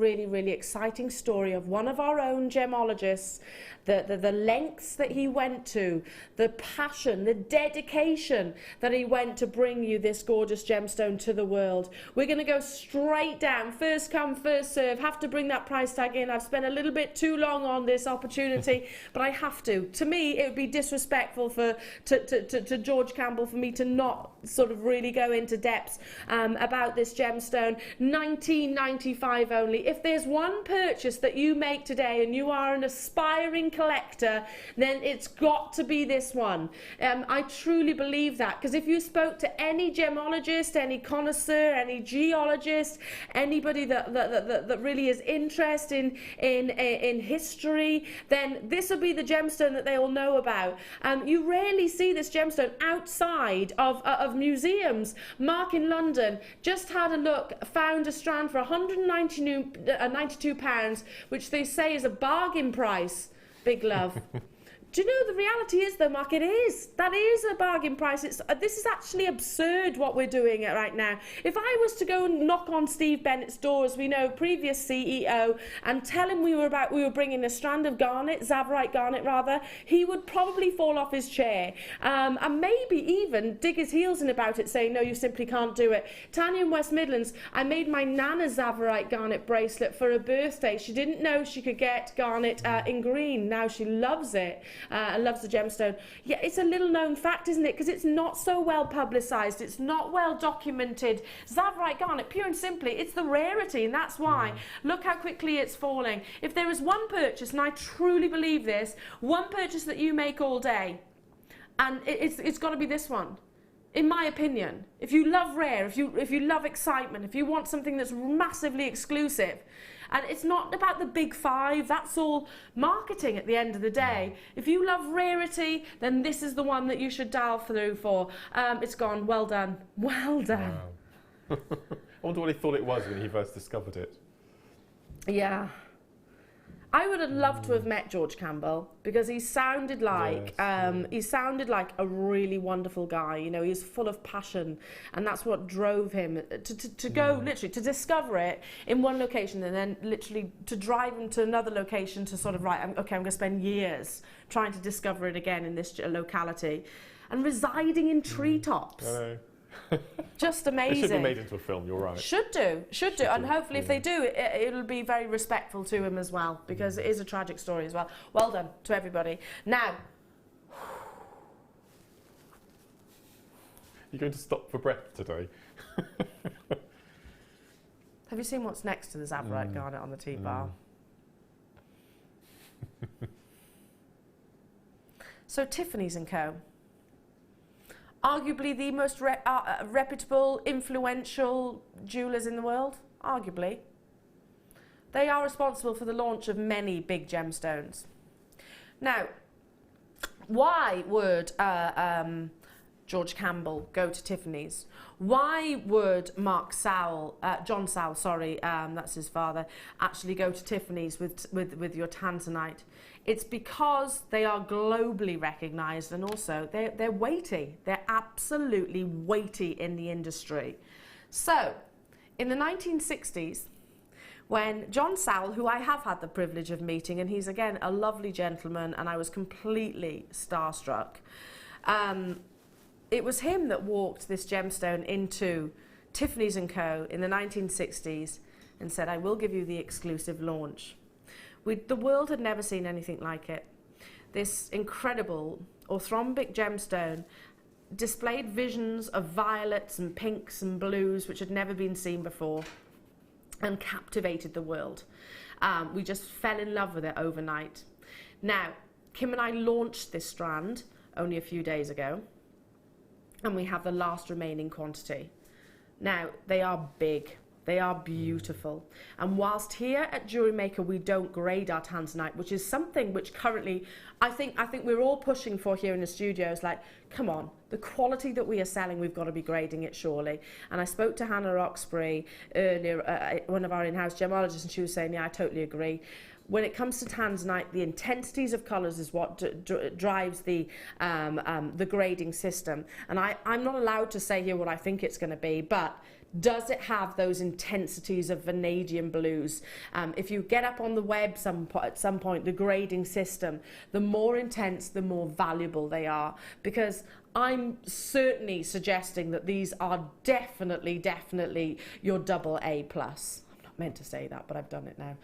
Speaker 1: exciting story of one of our own gemologists, the lengths that he went to, the passion, the dedication that he went to bring you this gorgeous gemstone to the world. We're going to go straight down, first come, first serve. Have to bring that price tag in. I've spent a little bit too long on this opportunity, but I have to. To me, it would be disrespectful to George Campbell for me to not sort of really go into depth about this gemstone. $19.95 only. If there's one purchase that you make today and you are an aspiring collector, then it's got to be this one. I truly believe that, because if you spoke to any gemologist, any connoisseur, any geologist, anybody that really is interested in history, then this will be the gemstone that they all know about. You rarely see this gemstone outside of museums. Mark in London just had a look, found a strand for £192, which they say is a bargain price. Big love. Do you know the reality is though, Mark, it is. That is a bargain price. This is actually absurd what we're doing right now. If I was to go and knock on Steve Bennett's door, as we know, previous CEO, and tell him we were bringing a strand of garnet, Zavorite garnet rather, he would probably fall off his chair, and maybe even dig his heels in about it, saying, no, you simply can't do it. Tanya in West Midlands, I made my Nana Zavorite garnet bracelet for her birthday. She didn't know she could get garnet in green. Now she loves it. And loves the gemstone. Yeah, it's a little known fact, isn't it? Because it's not so well publicised. It's not well documented. Zavorite garnet, pure and simply, it's the rarity, and that's why. Look how quickly it's falling. If there is one purchase, and I truly believe this, one purchase that you make all day, and it's got to be this one. In my opinion, if you love rare, if you love excitement, if you want something that's massively exclusive, and it's not about the big five, that's all marketing at the end of the day. If you love rarity, then this is the one that you should dial through for. It's gone. Well done. Well done.
Speaker 2: Wow. I wonder what he thought it was when he first discovered it.
Speaker 1: Yeah. I would have loved to have met George Campbell, because he sounded like he sounded like a really wonderful guy. You know, he's full of passion, and that's what drove him to go literally to discover it in one location, and then literally to drive him to another location to sort of I'm going to spend years trying to discover it again in this locality, and residing in treetops.
Speaker 2: I know.
Speaker 1: Just amazing.
Speaker 2: It should be made into a film, you're right.
Speaker 1: Should do, and hopefully if they do, it'll be very respectful to him as well, because it is a tragic story as well. Well done to everybody. Now,
Speaker 2: you're going to stop for breath today.
Speaker 1: have you seen what's next to the Zavorite garnet on the tea bar? So Tiffany's & Co. Arguably the most reputable, influential jewellers in the world, arguably. They are responsible for the launch of many big gemstones. Now, why would George Campbell go to Tiffany's? Why would John Sowell, that's his father, actually go to Tiffany's with your tanzanite? It's because they are globally recognised, and also they're weighty. They're absolutely weighty in the industry. So, in the 1960s, when John Sowell, who I have had the privilege of meeting, and he's again a lovely gentleman, and I was completely starstruck, it was him that walked this gemstone into Tiffany's & Co. in the 1960s and said, I will give you the exclusive launch. The world had never seen anything like it. This incredible orthombic gemstone displayed visions of violets and pinks and blues which had never been seen before, and captivated the world. We just fell in love with it overnight. Now, Kim and I launched this strand only a few days ago, and we have the last remaining quantity. Now, they are big. They are beautiful. And whilst here at Jewellery Maker we don't grade our tanzanite, which is something which currently I think we're all pushing for here in the studios, like, come on, the quality that we are selling, we've got to be grading it surely. And I spoke to Hannah Roxbury earlier, one of our in-house gemologists, and she was saying, yeah, I totally agree. When it comes to tanzanite, the intensities of colours is what drives the grading system. And I'm not allowed to say here what I think it's going to be, but does it have those intensities of vanadium blues? If you get up on the web at some point, the grading system, the more intense, the more valuable they are. Because I'm certainly suggesting that these are definitely your AA+. I'm not meant to say that, but I've done it now.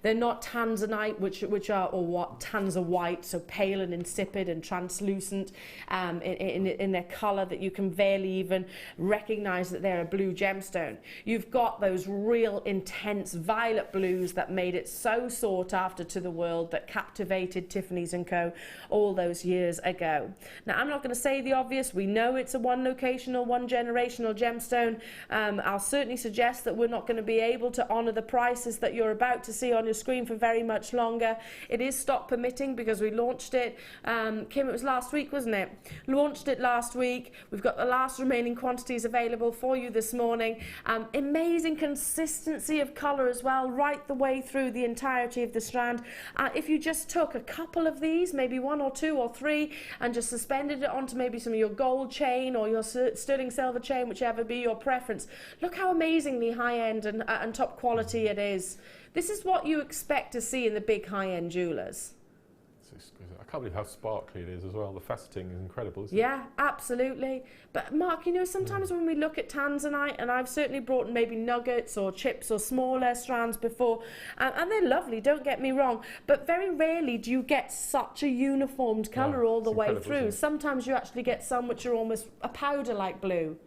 Speaker 1: They're not tanzanite, which are, or what, tanza white, so pale and insipid and translucent in their colour that you can barely even recognise that they're a blue gemstone. You've got those real intense violet blues that made it so sought after to the world, that captivated Tiffany's & Co. all those years ago. Now, I'm not going to say the obvious. We know it's a one location or one generational gemstone. I'll certainly suggest that we're not going to be able to honour the prices that you're about to see on your screen for very much longer. It is stock permitting because we launched it, Kim, it was last week, wasn't it? Launched it last week. We've got the last remaining quantities available for you this morning. Amazing consistency of colour as well, right the way through the entirety of the strand. If you just took a couple of these, maybe 1 or 2 or 3, and just suspended it onto maybe some of your gold chain or your sterling silver chain, whichever be your preference, look how amazingly high-end and top quality it is. This is what you expect to see in the big high-end jewellers.
Speaker 2: It's exquisite. I can't believe how sparkly it is as well. The faceting is incredible, isn't it?
Speaker 1: Yeah, absolutely. But Mark, you know, sometimes when we look at tanzanite, and I've certainly brought maybe nuggets or chips or smaller strands before, and they're lovely, don't get me wrong, but very rarely do you get such a uniformed colour all the way through. Sometimes you actually get some which are almost a powder-like blue.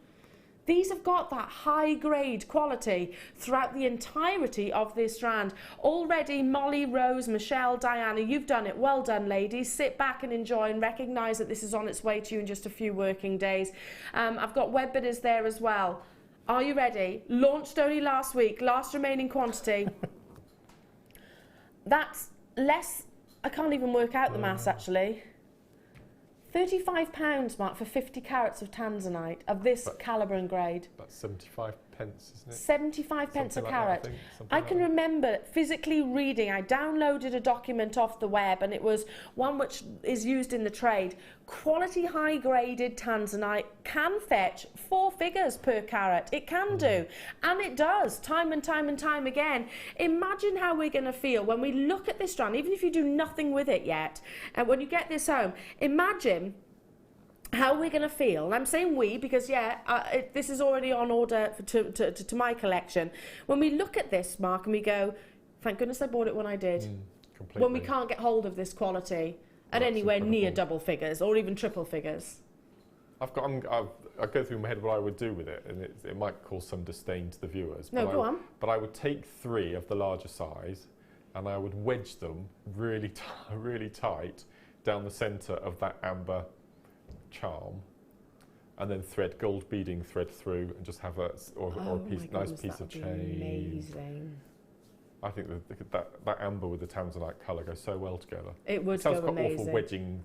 Speaker 1: These have got that high-grade quality throughout the entirety of this strand. Already, Molly, Rose, Michelle, Diana, you've done it. Well done, ladies. Sit back and enjoy and recognise that this is on its way to you in just a few working days. I've got web bidders there as well. Are you ready? Launched only last week. Last remaining quantity. That's less... I can't even work out the maths, actually. £35, Mark, for 50 carats of tanzanite of this calibre and grade.
Speaker 2: That's 75 pence, isn't it?
Speaker 1: 75 pence
Speaker 2: Something
Speaker 1: a
Speaker 2: like
Speaker 1: carat.
Speaker 2: that,
Speaker 1: I can remember physically reading. I downloaded a document off the web, and it was one which is used in the trade. Quality high-graded tanzanite can fetch 4 figures per carat. It can do, and it does, time and time and time again. Imagine how we're going to feel when we look at this strand, even if you do nothing with it yet, and when you get this home, imagine how we're going to feel. And I'm saying we because, yeah, this is already on order to my collection. When we look at this, Mark, and we go, thank goodness I bought it when I did.
Speaker 2: Completely.
Speaker 1: When we can't get hold of this quality at anywhere near double figures or even triple figures.
Speaker 2: I go through my head what I would do with it, and it might cause some disdain to the viewers.
Speaker 1: No, go on.
Speaker 2: But I would take 3 of the larger size, and I would wedge them really tight down the centre of that amber charm, and then thread gold beading thread through, and just have a nice piece of chain.
Speaker 1: Amazing.
Speaker 2: I think that amber with the tanzanite colour goes so well together.
Speaker 1: It would
Speaker 2: Sounds
Speaker 1: go
Speaker 2: quite
Speaker 1: amazing.
Speaker 2: awful wedging.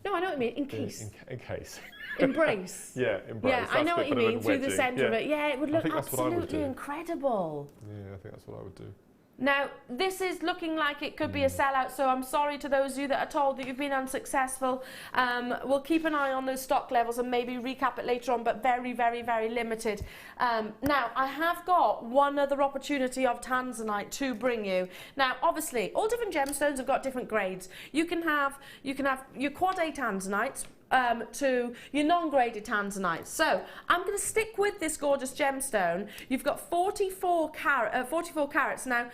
Speaker 1: No, I know what you mean. In case.
Speaker 2: In case.
Speaker 1: Embrace.
Speaker 2: Yeah, embrace.
Speaker 1: Yeah, I know what you mean. Through the centre of it. Yeah, it would look absolutely incredible.
Speaker 2: Yeah, I think that's what I would do.
Speaker 1: Now, this is looking like it could be a sellout, so I'm sorry to those of you that are told that you've been unsuccessful. We'll keep an eye on those stock levels and maybe recap it later on, but very, very, very limited. Now, I have got one other opportunity of tanzanite to bring you. Now, obviously, all different gemstones have got different grades. You can have your quad A tanzanites, to your non-graded tanzanite. So I'm going to stick with this gorgeous gemstone. You've got 44 carats. Now,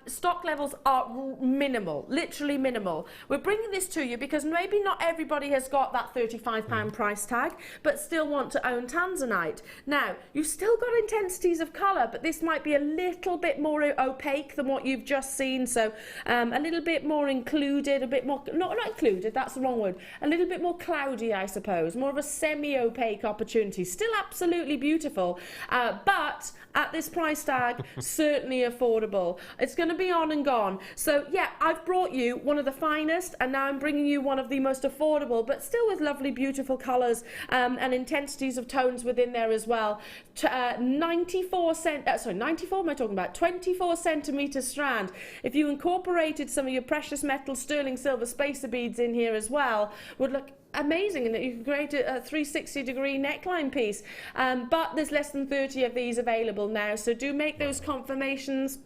Speaker 1: stock levels are minimal, literally minimal. We're bringing this to you because maybe not everybody has got that £35 price tag, but still want to own tanzanite. Now, you've still got intensities of colour, but this might be a little bit more opaque than what you've just seen. So a little bit more included, a bit more, not included, that's the wrong word, a little bit more cloudy, I suppose, more of a semi-opaque opportunity. Still absolutely beautiful, but at this price tag, certainly affordable. It's going to be on and gone. So yeah, I've brought you one of the finest, and now I'm bringing you one of the most affordable, but still with lovely, beautiful colours and intensities of tones within there as well. 24 am I talking about? 24 centimetre strand. If you incorporated some of your precious metal sterling silver spacer beads in here as well, would look amazing, and that you can create a 360-degree neckline piece. But there's less than 30 of these available now, so do make those confirmations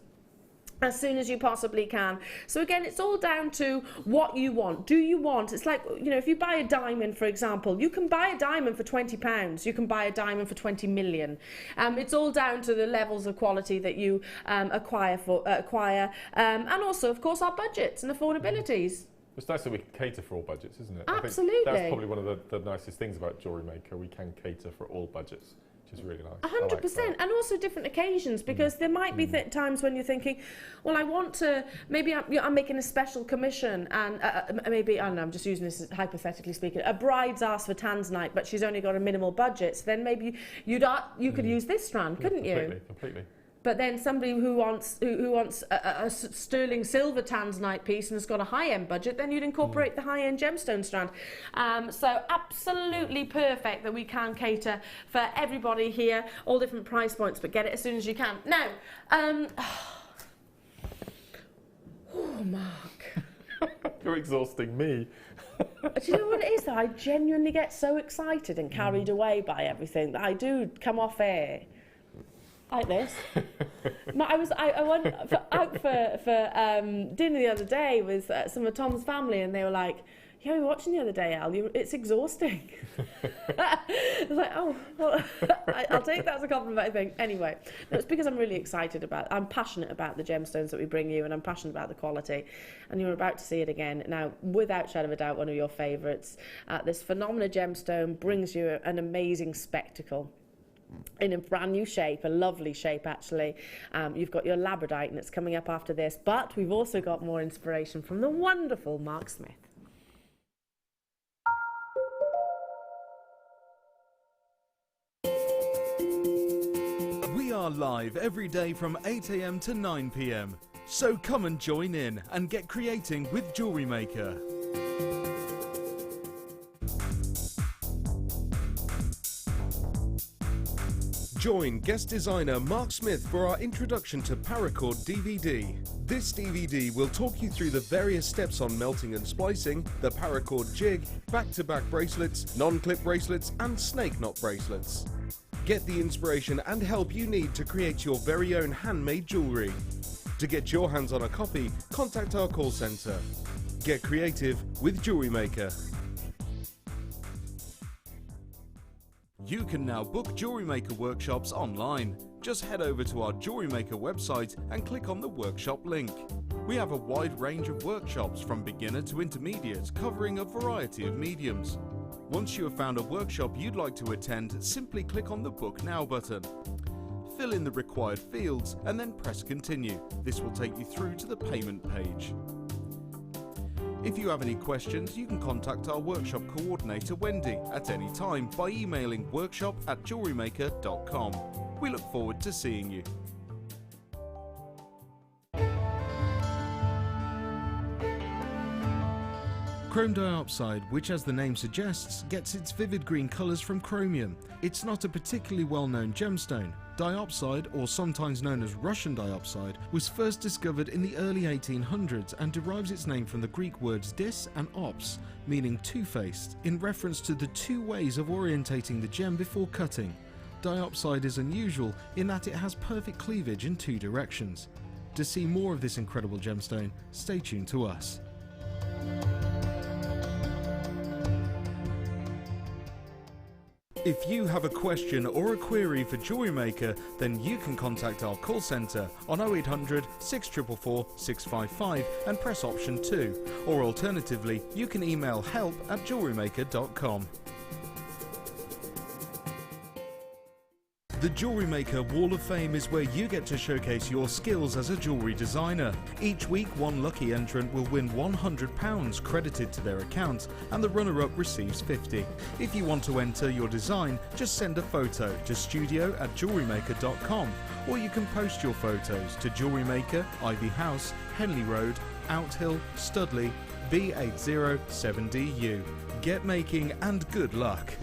Speaker 1: as soon as you possibly can. So again, it's all down to what you want. Do you want, it's like, you know, if you buy a diamond, for example, you can buy a diamond for £20, you can buy a diamond for 20 million. It's all down to the levels of quality that you acquire, and also, of course, our budgets and affordabilities.
Speaker 2: It's nice that we can cater for all budgets, isn't it?
Speaker 1: Absolutely.
Speaker 2: I think that's probably one of the nicest things about Jewellery Maker. We can cater for all budgets, which is really nice.
Speaker 1: 100%, and also different occasions, because there might be times when you're thinking, well, I want to, maybe I'm making a special commission, and maybe, I don't know, I'm just using this as hypothetically speaking, a bride's asked for Tanzanite, but she's only got a minimal budget, so then maybe you could use this strand, couldn't you?
Speaker 2: Completely.
Speaker 1: But then somebody who wants a sterling silver Tanzanite piece and has got a high-end budget, then you'd incorporate the high-end gemstone strand. So absolutely perfect that we can cater for everybody here, all different price points, but get it as soon as you can. Now, oh, Mark.
Speaker 2: You're exhausting me.
Speaker 1: Do you know what it is though? I genuinely get so excited and carried away by everything that I do come off air like this. I went out for dinner the other day with some of Tom's family, and they were like, "Yeah, we were watching the other day, Al. It's exhausting." I was like, "Oh, well, I'll take that as a compliment, I think." Anyway, no, it's because I'm passionate about the gemstones that we bring you, and I'm passionate about the quality. And you're about to see it again now, without shadow of a doubt, one of your favourites. This phenomenal gemstone brings you an amazing spectacle in a brand new shape, a lovely shape actually. You've got your labradorite, and it's coming up after this, but we've also got more inspiration from the wonderful Mark Smith.
Speaker 3: We are live every day from 8 AM to 9 PM. So come and join in and get creating with Jewellery Maker. Join guest designer Mark Smith for our introduction to paracord DVD. This DVD will talk you through the various steps on melting and splicing, the paracord jig, back-to-back bracelets, non-clip bracelets and snake knot bracelets. Get the inspiration and help you need to create your very own handmade jewellery. To get your hands on a copy, contact our call centre. Get creative with Jewellery Maker. You can now book Jewellery Maker workshops online. Just head over to our Jewellery Maker website and click on the workshop link. We have a wide range of workshops from beginner to intermediate, covering a variety of mediums. Once you have found a workshop you'd like to attend, simply click on the Book Now button. Fill in the required fields and then press Continue. This will take you through to the payment page. If you have any questions, you can contact our workshop coordinator Wendy at any time by emailing workshop@jewellerymaker.com. We look forward to seeing you. Chrome diopside, which as the name suggests, gets its vivid green colours from chromium. It's not a particularly well-known gemstone. Diopside, or sometimes known as Russian diopside, was first discovered in the early 1800s and derives its name from the Greek words dis and ops, meaning two-faced, in reference to the two ways of orientating the gem before cutting. Diopside is unusual in that it has perfect cleavage in two directions. To see more of this incredible gemstone, stay tuned to us. If you have a question or a query for Jewellery Maker, then you can contact our call centre on 0800 644 655 and press option 2, or alternatively you can email help@jewellerymaker.com. The Jewellery Maker Wall of Fame is where you get to showcase your skills as a jewellery designer. Each week, one lucky entrant will win £100 credited to their account, and the runner-up receives £50. If you want to enter your design, just send a photo to studio@jewellerymaker.com, or you can post your photos to Jewellery Maker, Ivy House, Henley Road, Outhill, Studley, B807DU. Get making and good luck.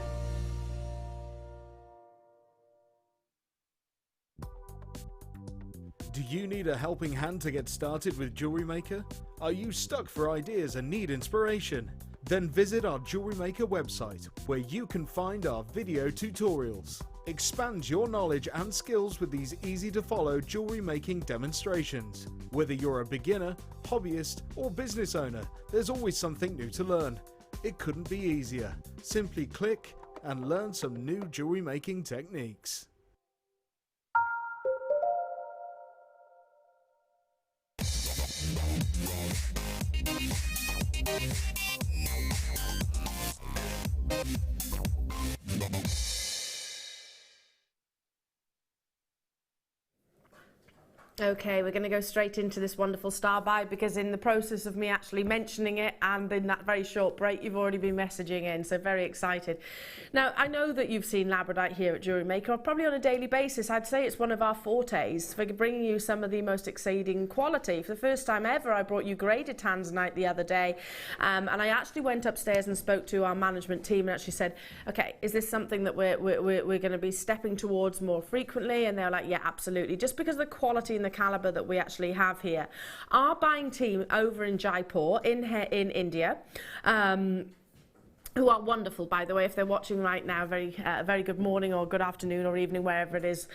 Speaker 3: Do you need a helping hand to get started with Jewellery Maker? Are you stuck for ideas and need inspiration? Then visit our Jewellery Maker website, where you can find our video tutorials. Expand your knowledge and skills with these easy-to-follow jewellery making demonstrations. Whether you're a beginner, hobbyist or business owner, there's always something new to learn. It couldn't be easier. Simply click and learn some new jewellery making techniques.
Speaker 1: Okay, we're going to go straight into this wonderful star buy, because in the process of me actually mentioning it and in that very short break, you've already been messaging in, so very excited. Now, I know that you've seen labradite here at Jewellery Maker, probably on a daily basis. I'd say it's one of our fortes for bringing you some of the most exciting quality. For the first time ever, I brought you graded tanzanite the other day, and I actually went upstairs and spoke to our management team and actually said, okay, is this something that we're going to be stepping towards more frequently? And they're like, yeah, absolutely, just because of the quality and the caliber that we actually have here. Our buying team over in Jaipur in India, who are wonderful, by the way, if they're watching right now, very good morning or good afternoon or evening, wherever it is,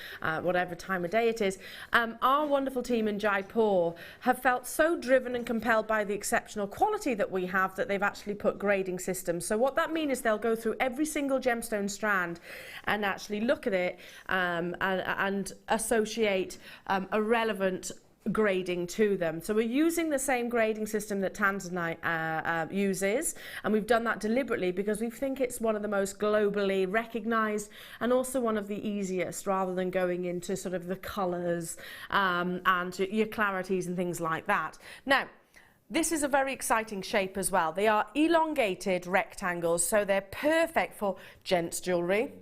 Speaker 1: whatever time of day it is. Our wonderful team in Jaipur have felt so driven and compelled by the exceptional quality that we have that they've actually put grading systems. So what that means is they'll go through every single gemstone strand and actually look at it and associate a relevant grading to them. So we're using the same grading system that tanzanite uses, and we've done that deliberately because we think it's one of the most globally recognized and also one of the easiest, rather than going into sort of the colors and your clarities and things like that. Now, this is a very exciting shape as well. They are elongated rectangles, so they're perfect for gents jewelry,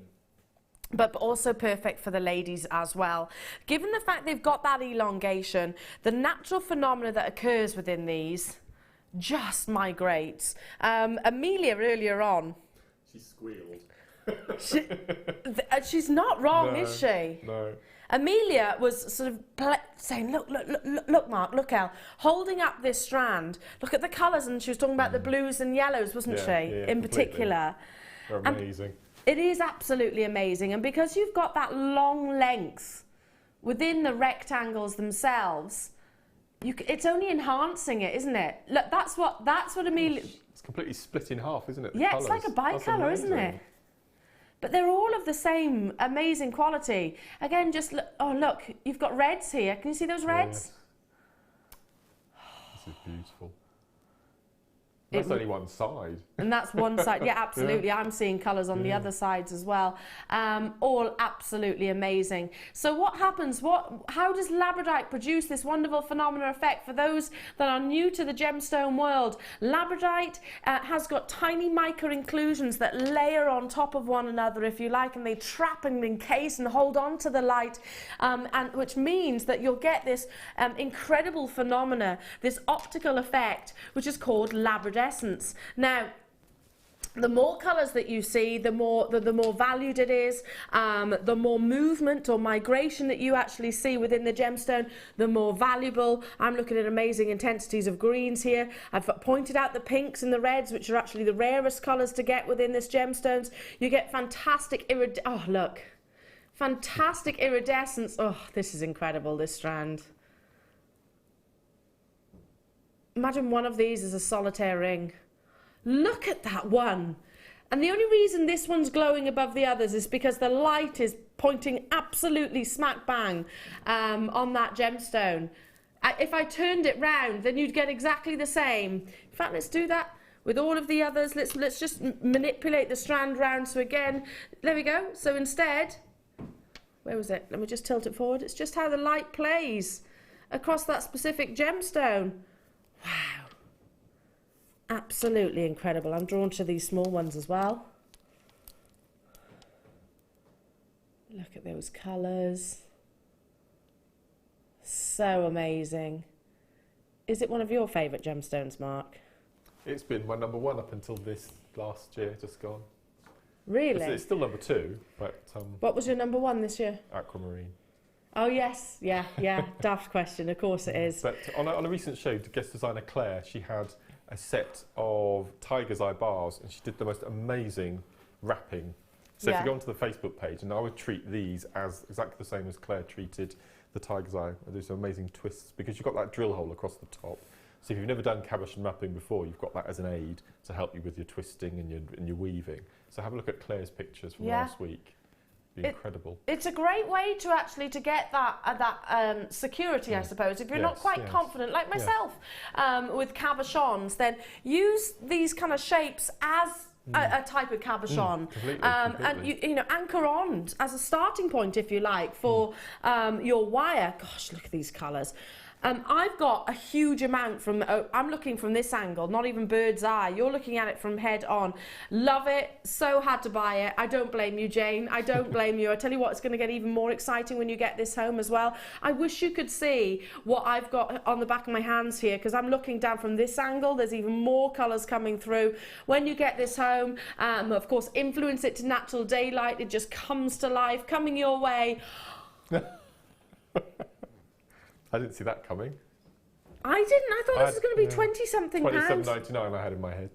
Speaker 1: but also perfect for the ladies as well. Given the fact they've got that elongation, the natural phenomena that occurs within these just migrates. Amelia earlier on,
Speaker 2: She squealed.
Speaker 1: she's not wrong,
Speaker 2: No,
Speaker 1: is she?
Speaker 2: No.
Speaker 1: Amelia was sort of saying, look, Mark, look, Elle, holding up this strand. Look at the colours, and she was talking about the blues and yellows, wasn't she, in particular?
Speaker 2: They're amazing.
Speaker 1: It is absolutely amazing, and because you've got that long length within the rectangles themselves, it's only enhancing it, isn't it? Look, that's what Amelia.
Speaker 2: It's completely split in half, isn't it?
Speaker 1: Yeah, colours. It's like a bicolour, isn't it? But they're all of the same amazing quality. Again, just look. Oh, look, you've got reds here. Can you see those reds?
Speaker 2: This is beautiful. That's only one side.
Speaker 1: And that's one side. Yeah, absolutely. Yeah. I'm seeing colours on the other sides as well. All absolutely amazing. So what happens? How does labradite produce this wonderful phenomenal effect? For those that are new to the gemstone world, labradite has got tiny micro inclusions that layer on top of one another, if you like, and they trap and encase and hold on to the light, and which means that you'll get this incredible phenomena, this optical effect, which is called labradescence. Now, the more colours that you see, the more valued it is, the more movement or migration that you actually see within the gemstone, the more valuable. I'm looking at amazing intensities of greens here. I've pointed out the pinks and the reds, which are actually the rarest colours to get within this gemstones. You get fantastic fantastic iridescence. Oh, this is incredible, this strand. Imagine one of these is a solitaire ring. Look at that one. And the only reason this one's glowing above the others is because the light is pointing absolutely smack bang on that gemstone. If I turned it round, then you'd get exactly the same. In fact, let's do that with all of the others. Let's just manipulate the strand round. So again, there we go. So instead, where was it? Let me just tilt it forward. It's just how the light plays across that specific gemstone. Wow, absolutely incredible. I'm drawn to these small ones as well. Look at those colours. So amazing. Is it one of your favourite gemstones, Mark?
Speaker 2: It's been my number one up until this last year, just gone.
Speaker 1: Really?
Speaker 2: It's still number two, but...
Speaker 1: What was your number one this year?
Speaker 2: Aquamarine.
Speaker 1: Oh yes, yeah, daft question, of course it is.
Speaker 2: But on a recent show, guest designer Claire, she had a set of tiger's eye bars, and she did the most amazing wrapping So if you go onto the Facebook page, and I would treat these as exactly the same as Claire treated the tiger's eye. I do some amazing twists because you've got that drill hole across the top. So if you've never done cabochon mapping before, you've got that as an aid to help you with your twisting and your weaving. So have a look at Claire's pictures from last week. It'd be incredible. It's a
Speaker 1: great way to actually to get that security, I suppose. If you're not quite confident, like myself, with cabochons, then use these kind of shapes as a type of cabochon, and you know, anchor on as a starting point, if you like, for your wire. Gosh, look at these colours. I've got a huge amount from, I'm looking from this angle, not even bird's eye. You're looking at it from head on. Love it. So had to buy it. I don't blame you, Jane. I don't blame you. I tell you what, it's going to get even more exciting when you get this home as well. I wish you could see what I've got on the back of my hands here, because I'm looking down from this angle. There's even more colours coming through. When you get this home, of course, influence it to natural daylight. It just comes to life, coming your way.
Speaker 2: I didn't see that coming.
Speaker 1: I didn't. I thought this was going to be 20-something pounds.
Speaker 2: £27.99 I had in my head.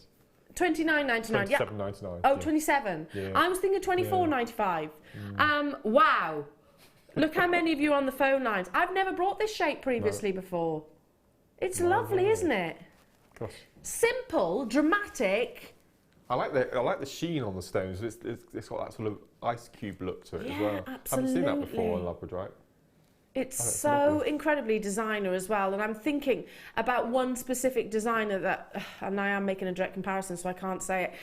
Speaker 1: £29.99. Yeah.
Speaker 2: £27.99.
Speaker 1: Oh, 27. Yeah. I was thinking £24.95. Wow. Look how many of you are on the phone lines. I've never brought this shape previously before. It's lovely, isn't it?
Speaker 2: Gosh.
Speaker 1: Simple, dramatic.
Speaker 2: I like the sheen on the stones. It's got that sort of ice cube look to it as well.
Speaker 1: Absolutely.
Speaker 2: I haven't seen that before on labradorite.
Speaker 1: It's so incredibly designer as well, and I'm thinking about one specific designer that, and I am making a direct comparison, so I can't say it,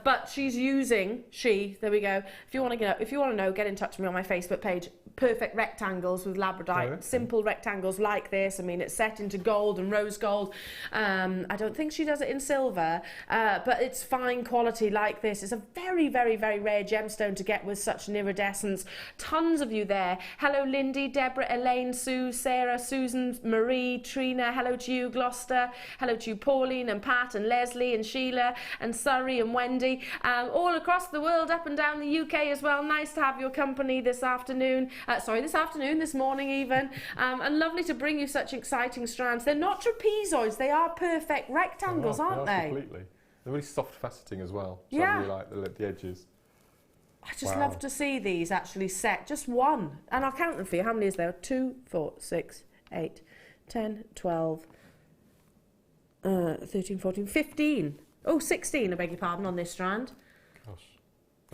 Speaker 1: but she's using, there we go. If you want to know, get in touch with me on my Facebook page. Perfect rectangles with labradorite, simple rectangles like this. I mean, it's set into gold and rose gold. I don't think she does it in silver, but it's fine quality like this. It's a very, very, very rare gemstone to get with such an iridescence. Tons of you there. Hello, Lindy, Deborah, Elaine, Sue, Sarah, Susan, Marie, Trina. Hello to you, Gloucester. Hello to you, Pauline and Pat and Leslie and Sheila and Surrey and Wendy. All across the world, up and down the UK as well. Nice to have your company this afternoon. This morning even. And lovely to bring you such exciting strands. They're not trapezoids, they are perfect rectangles, aren't they?
Speaker 2: Completely. They're really soft faceting as well. So
Speaker 1: yeah.
Speaker 2: I really like the edges.
Speaker 1: I just love to see these actually set. Just one. And I'll count them for you. How many is there? 2, 4, 6, 8, 10, 12, 13, 14, 15. Oh, 16, I beg your pardon, on this strand.
Speaker 2: Gosh.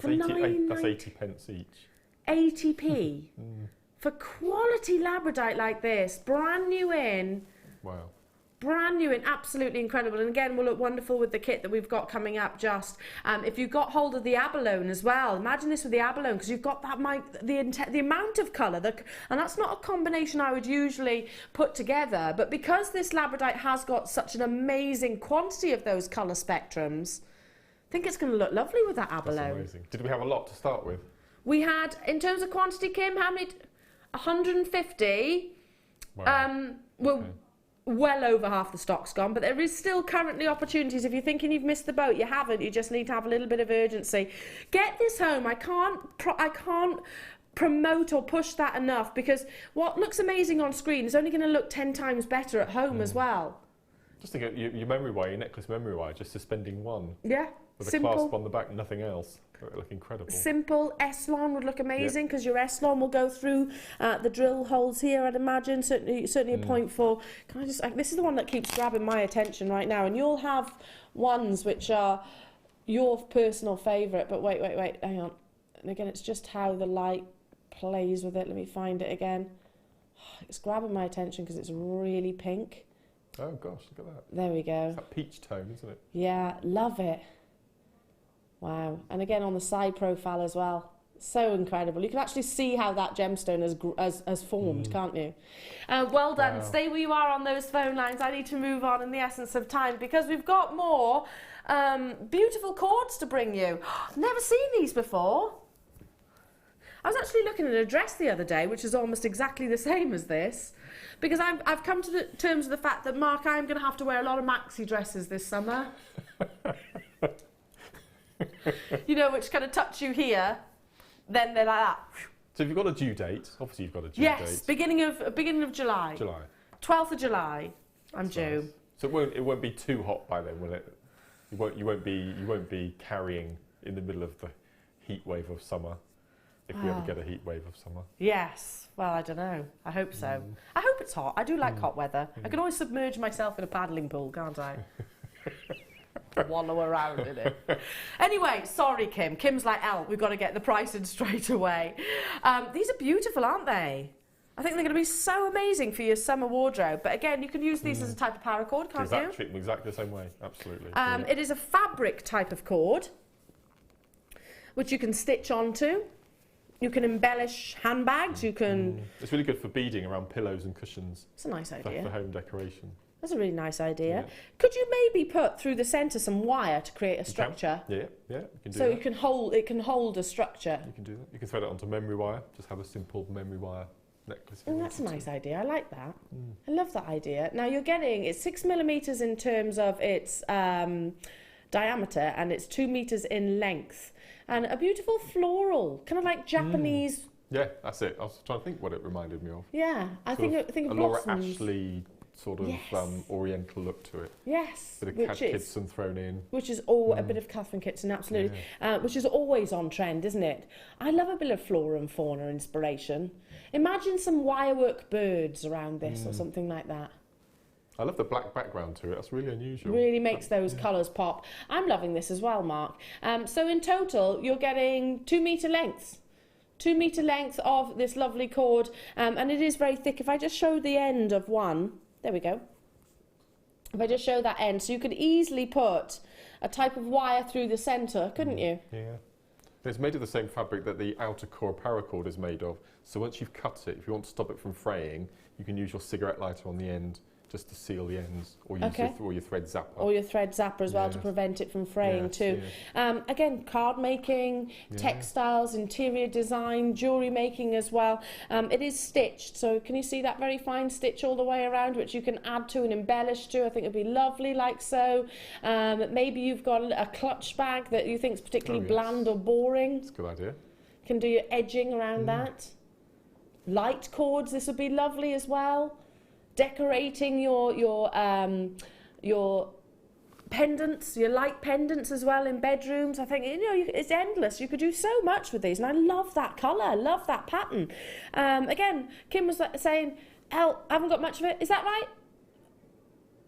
Speaker 2: That's 80 pence each.
Speaker 1: 80p for quality labradorite like this, brand new in.
Speaker 2: Wow. Brand new and absolutely incredible, and again will look wonderful with the kit that we've got coming up. Just if you got hold of the abalone as well, imagine this with the abalone, because you've got that the amount of colour, and that's not a combination I would usually put together, but because this labradorite has got such an amazing quantity of those colour spectrums, I think it's going to look lovely with that abalone. That's amazing. Did we have a lot to start with? We had, in terms of quantity, Kim, how many? 150. Wow. Well, well over half the stock's gone, but there is still currently opportunities. If you're thinking you've missed the boat, you haven't. You just need to have a little bit of urgency. Get this home. I can't promote or push that enough, because what looks amazing on screen is only going to look 10 times better at home as well. Just think of your memory wire, your necklace memory wire, just suspending one. Yeah. With a clasp on the back, nothing else. It would look incredible. Simple S-lon would look amazing, because your S-lon will go through the drill holes here, I'd imagine. Certainly a 0.4. Can I just? This is the one that keeps grabbing my attention right now, and you'll have ones which are your personal favourite. But wait, hang on. And again, it's just how the light plays with it. Let me find it again. It's grabbing my attention because it's really pink. Oh gosh, look at that. There we go. It's that peach tone, isn't it? Yeah, love it. Wow. And again on the side profile as well. So incredible. You can actually see how that gemstone has formed, can't you? Well done. Wow. Stay where you are on those phone lines. I need to move on in the essence of time, because we've got more beautiful cords to bring you. Never seen these before. I was actually looking at a dress the other day, which is almost exactly the same as this, because I've come to terms with the fact that, Mark, I'm going to have to wear a lot of maxi dresses this summer. You know, which kind of touch you here, then they're like that. So have you got a due date? Obviously you've got a due date. Yes, beginning of July. 12th of July, I'm due. Nice. So it won't be too hot by then, will it? You won't be carrying in the middle of the heat wave of summer, if we ever get a heat wave of summer.
Speaker 1: Yes. Well, I don't know. I hope so. I hope it's hot. I do like hot weather. I can always submerge myself in a paddling pool, can't I? Wallow around in it. Anyway, sorry, Kim. Kim's like, we've got to get the price in straight away. These are beautiful, aren't they? I think they're going to be so amazing for your summer wardrobe. But again, you can use these as a type of paracord, can't you?
Speaker 2: Treat them exactly the same way, absolutely.
Speaker 1: It is a fabric type of cord, which you can stitch onto. You can embellish handbags, you can...
Speaker 2: It's really good for beading around pillows and cushions.
Speaker 1: It's a nice idea.
Speaker 2: For home decoration.
Speaker 1: That's a really nice idea.
Speaker 2: Yeah.
Speaker 1: Could you maybe put through the centre some wire to create a structure?
Speaker 2: Yeah, you can do
Speaker 1: so
Speaker 2: that.
Speaker 1: it can hold a structure.
Speaker 2: You can do that. You can thread it onto memory wire. Just have a simple memory wire necklace.
Speaker 1: That's a nice idea. I like that. I love that idea. Now you're getting, it's 6 millimetres in terms of its diameter, and it's 2 metres in length. And a beautiful floral, kind of like Japanese.
Speaker 2: Yeah, that's it. I was trying to think what it reminded me of.
Speaker 1: Yeah, I think of
Speaker 2: Laura
Speaker 1: blossoms.
Speaker 2: Ashley sort of oriental look to it.
Speaker 1: Yes.
Speaker 2: Bit of Kat Kidson thrown in.
Speaker 1: Which is all a bit of Catherine Kitson, absolutely. Yeah. Which is always on trend, isn't it? I love a bit of flora and fauna inspiration. Imagine some wirework birds around this or something like that.
Speaker 2: I love the black background to it. That's really unusual.
Speaker 1: Really makes those colours pop. I'm loving this as well, Mark. So in total, you're getting 2 metre lengths. 2 metre length of this lovely cord. And it is very thick. If I just show the end of one, there we go. If I just show that end, so you could easily put a type of wire through the centre, couldn't you?
Speaker 2: Yeah. It's made of the same fabric that the outer core paracord is made of. So once you've cut it, if you want to stop it from fraying, you can use your cigarette lighter on the end just to seal the ends, or use your thread zapper.
Speaker 1: Or your thread zapper as well to prevent it from fraying too. Yeah. Again, card making, textiles, interior design, jewellery making as well. It is stitched, so can you see that very fine stitch all the way around, which you can add to and embellish to? I think it'd be lovely like so. Maybe you've got a clutch bag that you think is particularly bland or boring.
Speaker 2: That's a good idea.
Speaker 1: Can do your edging around that. Light cords, this would be lovely as well. Decorating your pendants, your light pendants as well in bedrooms. I think, it's endless. You could do so much with these, and I love that colour, I love that pattern. Again, Kim was saying, I haven't got much of it. Is that right?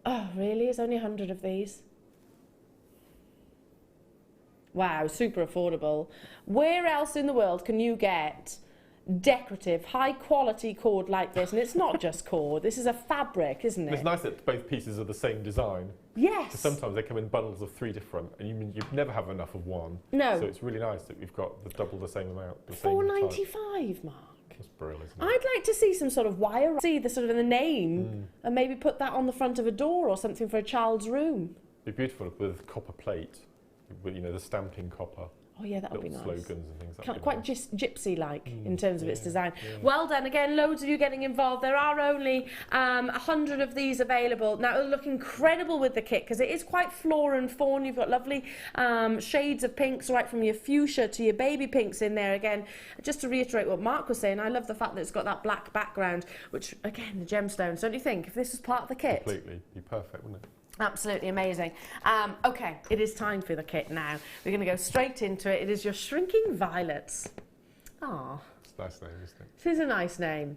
Speaker 1: Oh, really? There's only 100 of these. Wow, super affordable. Where else in the world can you get decorative, high quality cord like this? And it's not just cord, this is a fabric, isn't it?
Speaker 2: It's nice that both pieces are the same design.
Speaker 1: Yes.
Speaker 2: Sometimes they come in bundles of 3 different, and you'd never have enough of one.
Speaker 1: No.
Speaker 2: So it's really nice that we've got double the same amount.
Speaker 1: £4.95, Mark.
Speaker 2: That's brilliant, isn't it?
Speaker 1: I'd like to see some sort of wire, see the sort of the name, and maybe put that on the front of a door or something for a child's room.
Speaker 2: It'd be beautiful with copper plate, with, the stamping copper.
Speaker 1: Oh yeah, that would be nice.
Speaker 2: Slogans and things like that.
Speaker 1: Quite gypsy-like in terms of its design. Yeah. Well done. Again, loads of you getting involved. There are only 100 of these available. Now, it'll look incredible with the kit because it is quite flora and fauna. You've got lovely shades of pinks, right from your fuchsia to your baby pinks in there. Again, just to reiterate what Mark was saying, I love the fact that it's got that black background, which, again, the gemstones. Don't you think? If this was part of the kit?
Speaker 2: Completely. Be perfect, wouldn't it?
Speaker 1: Absolutely amazing. Okay, it is time for the kit now. We're going to go straight into it. It is your Shrinking Violets. Ah,
Speaker 2: it's a nice name, isn't it?
Speaker 1: It is a nice name.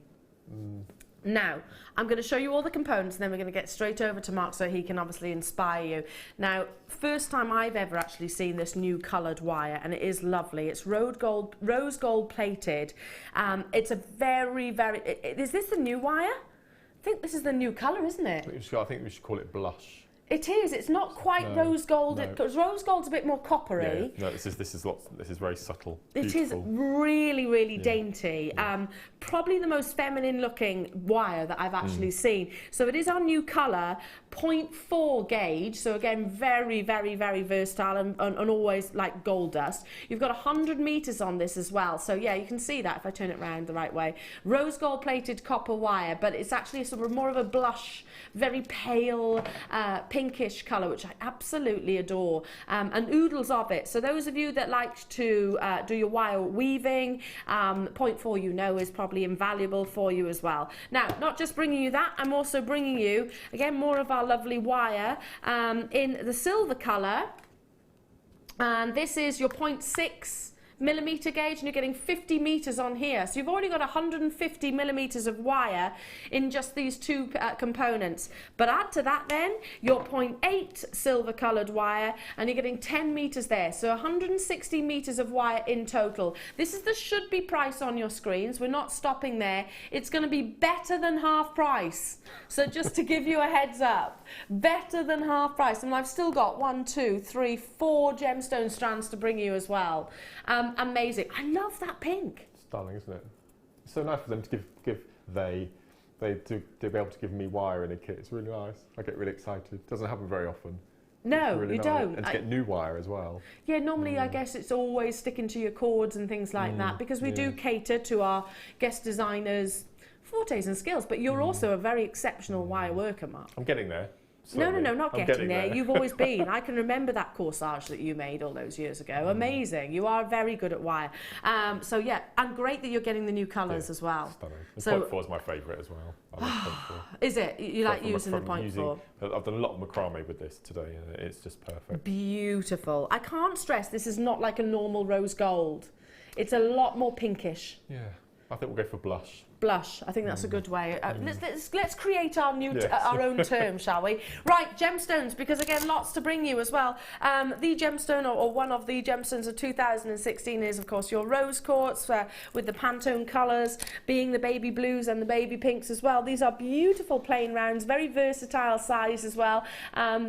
Speaker 1: Now, I'm going to show you all the components, and then we're going to get straight over to Mark so he can obviously inspire you. Now, first time I've ever actually seen this new coloured wire, and it is lovely. It's rose gold plated. It's a very, is this the new wire? I think this is the new colour, isn't it?
Speaker 2: I think we should call it blush.
Speaker 1: It is. It's not quite rose gold. Because rose gold's a bit more coppery.
Speaker 2: Yeah. No, this is very subtle.
Speaker 1: It is really, really dainty. Probably the most feminine looking wire that I've actually seen. So it is our new colour, 0.4 gauge. So again, very, very, very versatile and always like gold dust. You've got 100 metres on this as well. So yeah, you can see that if I turn it around the right way. Rose gold plated copper wire, but it's actually a sort of more of a blush, very pale, pinkish colour, which I absolutely adore, and oodles of it. So those of you that like to do your wire weaving, 0.4 is probably invaluable for you as well. Now, not just bringing you that, I'm also bringing you, again, more of our lovely wire in the silver colour, and this is your 0.6 millimeter gauge, and you're getting 50 meters on here. So you've already got 150 millimeters of wire in just these two components. But add to that then your 0.8 silver colored wire, and you're getting 10 meters there. So 160 meters of wire in total. This is the should be price on your screens. We're not stopping there. It's going to be better than half price. So just to give you a heads up, better than half price. And I've still got 1, 2, 3, 4 gemstone strands to bring you as well. Amazing. I love that pink.
Speaker 2: Stunning, isn't it? It's so nice for them to be able to give me wire in a kit. It's really nice. I get really excited. It doesn't happen very often.
Speaker 1: No,
Speaker 2: really
Speaker 1: you
Speaker 2: nice.
Speaker 1: don't.
Speaker 2: And to get new wire as well.
Speaker 1: Yeah, normally I guess it's always sticking to your cords and things like that, because we do cater to our guest designers' fortes and skills, but you're also a very exceptional wire worker, Mark.
Speaker 2: I'm getting there.
Speaker 1: No, not getting there.
Speaker 2: there.
Speaker 1: You've always been. I can remember that corsage that you made all those years ago. Amazing. You are very good at wire. So yeah, and great that you're getting the new colours as well.
Speaker 2: Stunning. And
Speaker 1: So,
Speaker 2: 0.4 is my favourite as well. I love 0.4.
Speaker 1: is it? You like using the 0.4?
Speaker 2: I've done a lot of macrame with this today, and it's just perfect.
Speaker 1: Beautiful. I can't stress this is not like a normal rose gold. It's a lot more pinkish.
Speaker 2: Yeah, I think we'll go for blush.
Speaker 1: Blush. I think that's a good way. Let's create our new
Speaker 2: Yes.
Speaker 1: our own term, shall we? Right, gemstones, because again, lots to bring you as well. The gemstone, or one of the gemstones of 2016, is of course your rose quartz with the Pantone colours, being the baby blues and the baby pinks as well. These are beautiful plain rounds, very versatile size as well.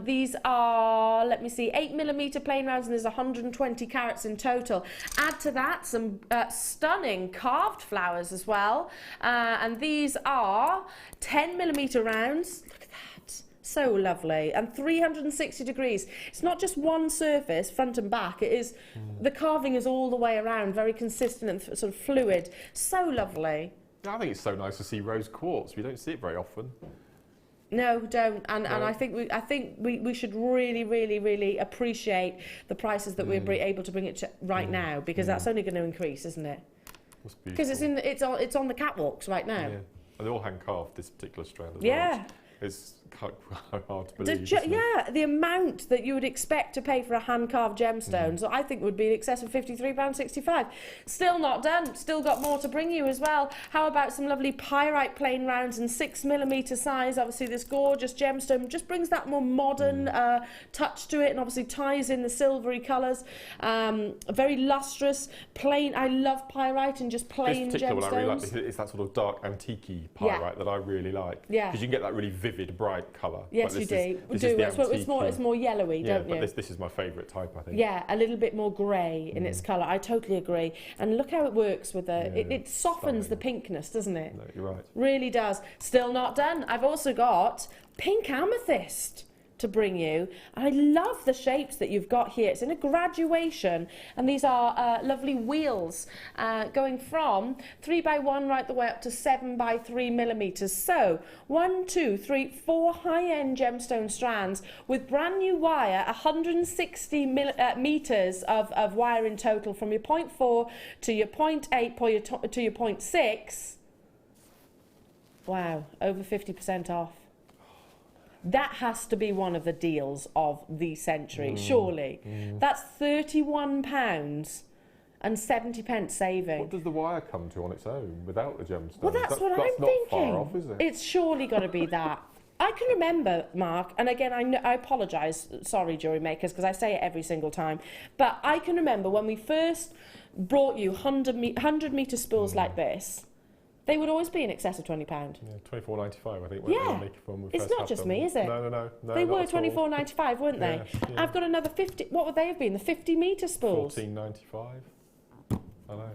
Speaker 1: These are, let me see, 8mm plain rounds, and there's 120 carats in total. Add to that some stunning carved flowers as well. And these are 10mm rounds. Look at that. So lovely. And 360 degrees. It's not just one surface, front and back. It is, the carving is all the way around, very consistent and sort of fluid. So lovely.
Speaker 2: I think it's so nice to see rose quartz. We don't see it very often.
Speaker 1: No, don't. And I think we should really appreciate the prices that we're able to bring it to right now, because that's only going to increase, isn't it? Because it's on the catwalks right now.
Speaker 2: Yeah. And they're all hand carved, this particular strand as
Speaker 1: yeah.
Speaker 2: well. It's quite hard to believe.
Speaker 1: The amount that you would expect to pay for a hand-carved gemstone, so I think would be in excess of £53.65. Still not done. Still got more to bring you as well. How about some lovely pyrite plain rounds in 6mm size? Obviously, this gorgeous gemstone just brings that more modern touch to it, and obviously ties in the silvery colours. Very lustrous, plain. I love pyrite and just plain
Speaker 2: this particular
Speaker 1: gemstones.
Speaker 2: one I really like, because it's that sort of dark antique pyrite that I really like.
Speaker 1: Yeah.
Speaker 2: Because you can get that really vivid, bright colour.
Speaker 1: Yes, you do. It's more yellowy, don't you?
Speaker 2: But this is my favourite type, I think.
Speaker 1: Yeah, a little bit more grey in its colour. I totally agree. And look how it works with it softens the pinkness, doesn't it?
Speaker 2: No, you're right.
Speaker 1: Really does. Still not done. I've also got pink amethyst to bring you. I love the shapes that you've got here. It's in a graduation, and these are lovely wheels going from 3x1 right the way up to 7x3mm. So 1, 2, 3, 4 high-end gemstone strands with brand new wire, 160 meters of wire in total, from your 0.4 to your 0.8 to your 0.6. Wow, over 50% off. That has to be one of the deals of the century, surely. That's £31 and 70p saving.
Speaker 2: What does the wire come to on its own without the gemstone?
Speaker 1: Well, that's what I'm thinking.
Speaker 2: That's not far off, is it?
Speaker 1: It's surely got to be that. I can remember, Mark, and again, I apologise, sorry, Jewellery Makers, because I say it every single time, but I can remember when we first brought you 100-metre spools like this. They would always be in excess of £20.
Speaker 2: Yeah, $24.95, I think.
Speaker 1: It's not just me, is it?
Speaker 2: No.
Speaker 1: They were £24.95, weren't they?
Speaker 2: Yeah.
Speaker 1: I've got another 50. What would they have been? The 50-metre spools.
Speaker 2: $14.95. I know.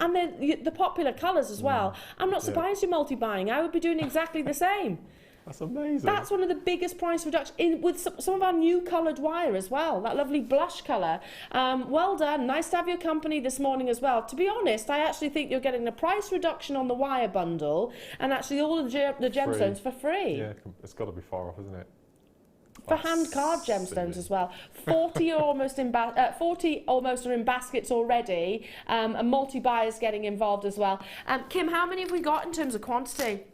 Speaker 1: And then the popular colours as well. I'm not surprised you're multi-buying. I would be doing exactly the same.
Speaker 2: That's amazing.
Speaker 1: That's one of the biggest price reductions with some of our new coloured wire as well. That lovely blush colour. Well done. Nice to have your company this morning as well. To be honest, I actually think you're getting a price reduction on the wire bundle, and actually all of the gemstones for free.
Speaker 2: Yeah, it's got to be far off, isn't it?
Speaker 1: For hand carved gemstones as well. 40 are almost in are in baskets already. And multi-buyers getting involved as well. Kim, how many have we got in terms of quantity?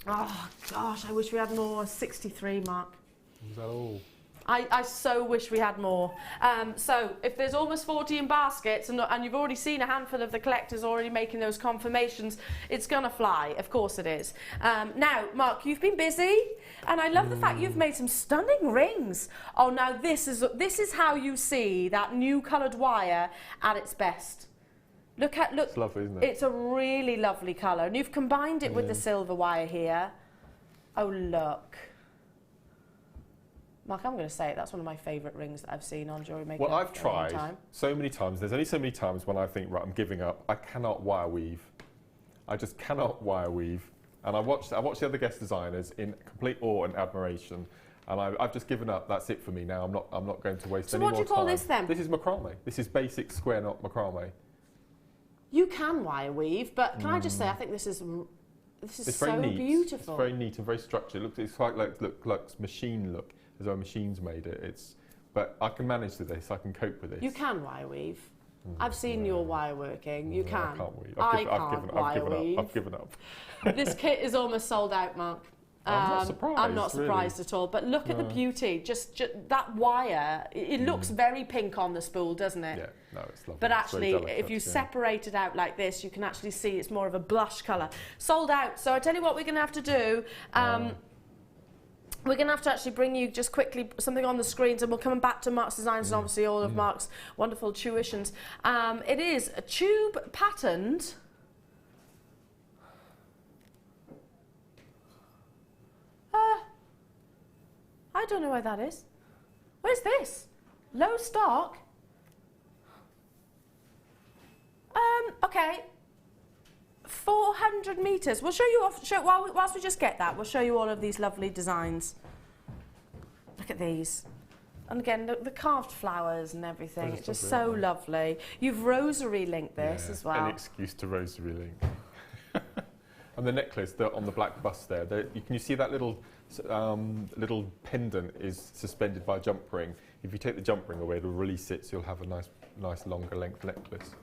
Speaker 1: Oh gosh, I wish we had more. 63, Mark.
Speaker 2: Is that all?
Speaker 1: I so wish we had more. So if there's almost 40 in baskets and you've already seen a handful of the collectors already making those confirmations, it's going to fly. Of course it is. Now, Mark, you've been busy, and I love the fact you've made some stunning rings. Oh, now this is how you see that new coloured wire at its best. Look,
Speaker 2: it's lovely, isn't it?
Speaker 1: It's a really lovely colour, and you've combined it with the silver wire here. Oh, look. Mark, I'm going to say it, that's one of my favourite rings that I've seen on Jewellery Maker.
Speaker 2: Well, I've tried so many times. There's only so many times when I think, right, I'm giving up. I cannot wire weave. I just cannot wire weave. And I watched the other guest designers in complete awe and admiration. And I've just given up. That's it for me now. I'm not going to waste any more time. So what do you call this then? This is macrame. This is basic square knot macrame.
Speaker 1: You can wire weave, but can I just say, I think this is so beautiful.
Speaker 2: It's very neat and very structured. It's quite like machine look, as though a machine's made it. But I can manage with this. I can cope with this.
Speaker 1: You can wire weave. I've seen your wire working. You can.
Speaker 2: I can't weave. I've given up.
Speaker 1: This kit is almost sold out, Mark.
Speaker 2: I'm not surprised.
Speaker 1: I'm not surprised at all. But look at the beauty. Just that wire. It looks very pink on the spool, doesn't it?
Speaker 2: Yeah. No, it's lovely.
Speaker 1: But actually, if you separate it out like this, you can actually see it's more of a blush colour. Sold out. So I tell you what, we're going to have to do. We're going to have to actually bring you just quickly something on the screens, and we'll come back to Mark's designs and obviously all of Mark's wonderful tuitions. It is a tube patterned. I don't know where that is. Where's this? Low stock? Okay. 400 metres. We'll show you off, whilst we just get that, we'll show you all of these lovely designs. Look at these. And again, the carved flowers and everything. It's just so lovely. You've rosary linked this as well.
Speaker 2: Any excuse to rosary link. And the necklace on the black bust there, you see that little pendant is suspended by a jump ring. If you take the jump ring away, it'll release it, so you'll have a nice longer length necklace.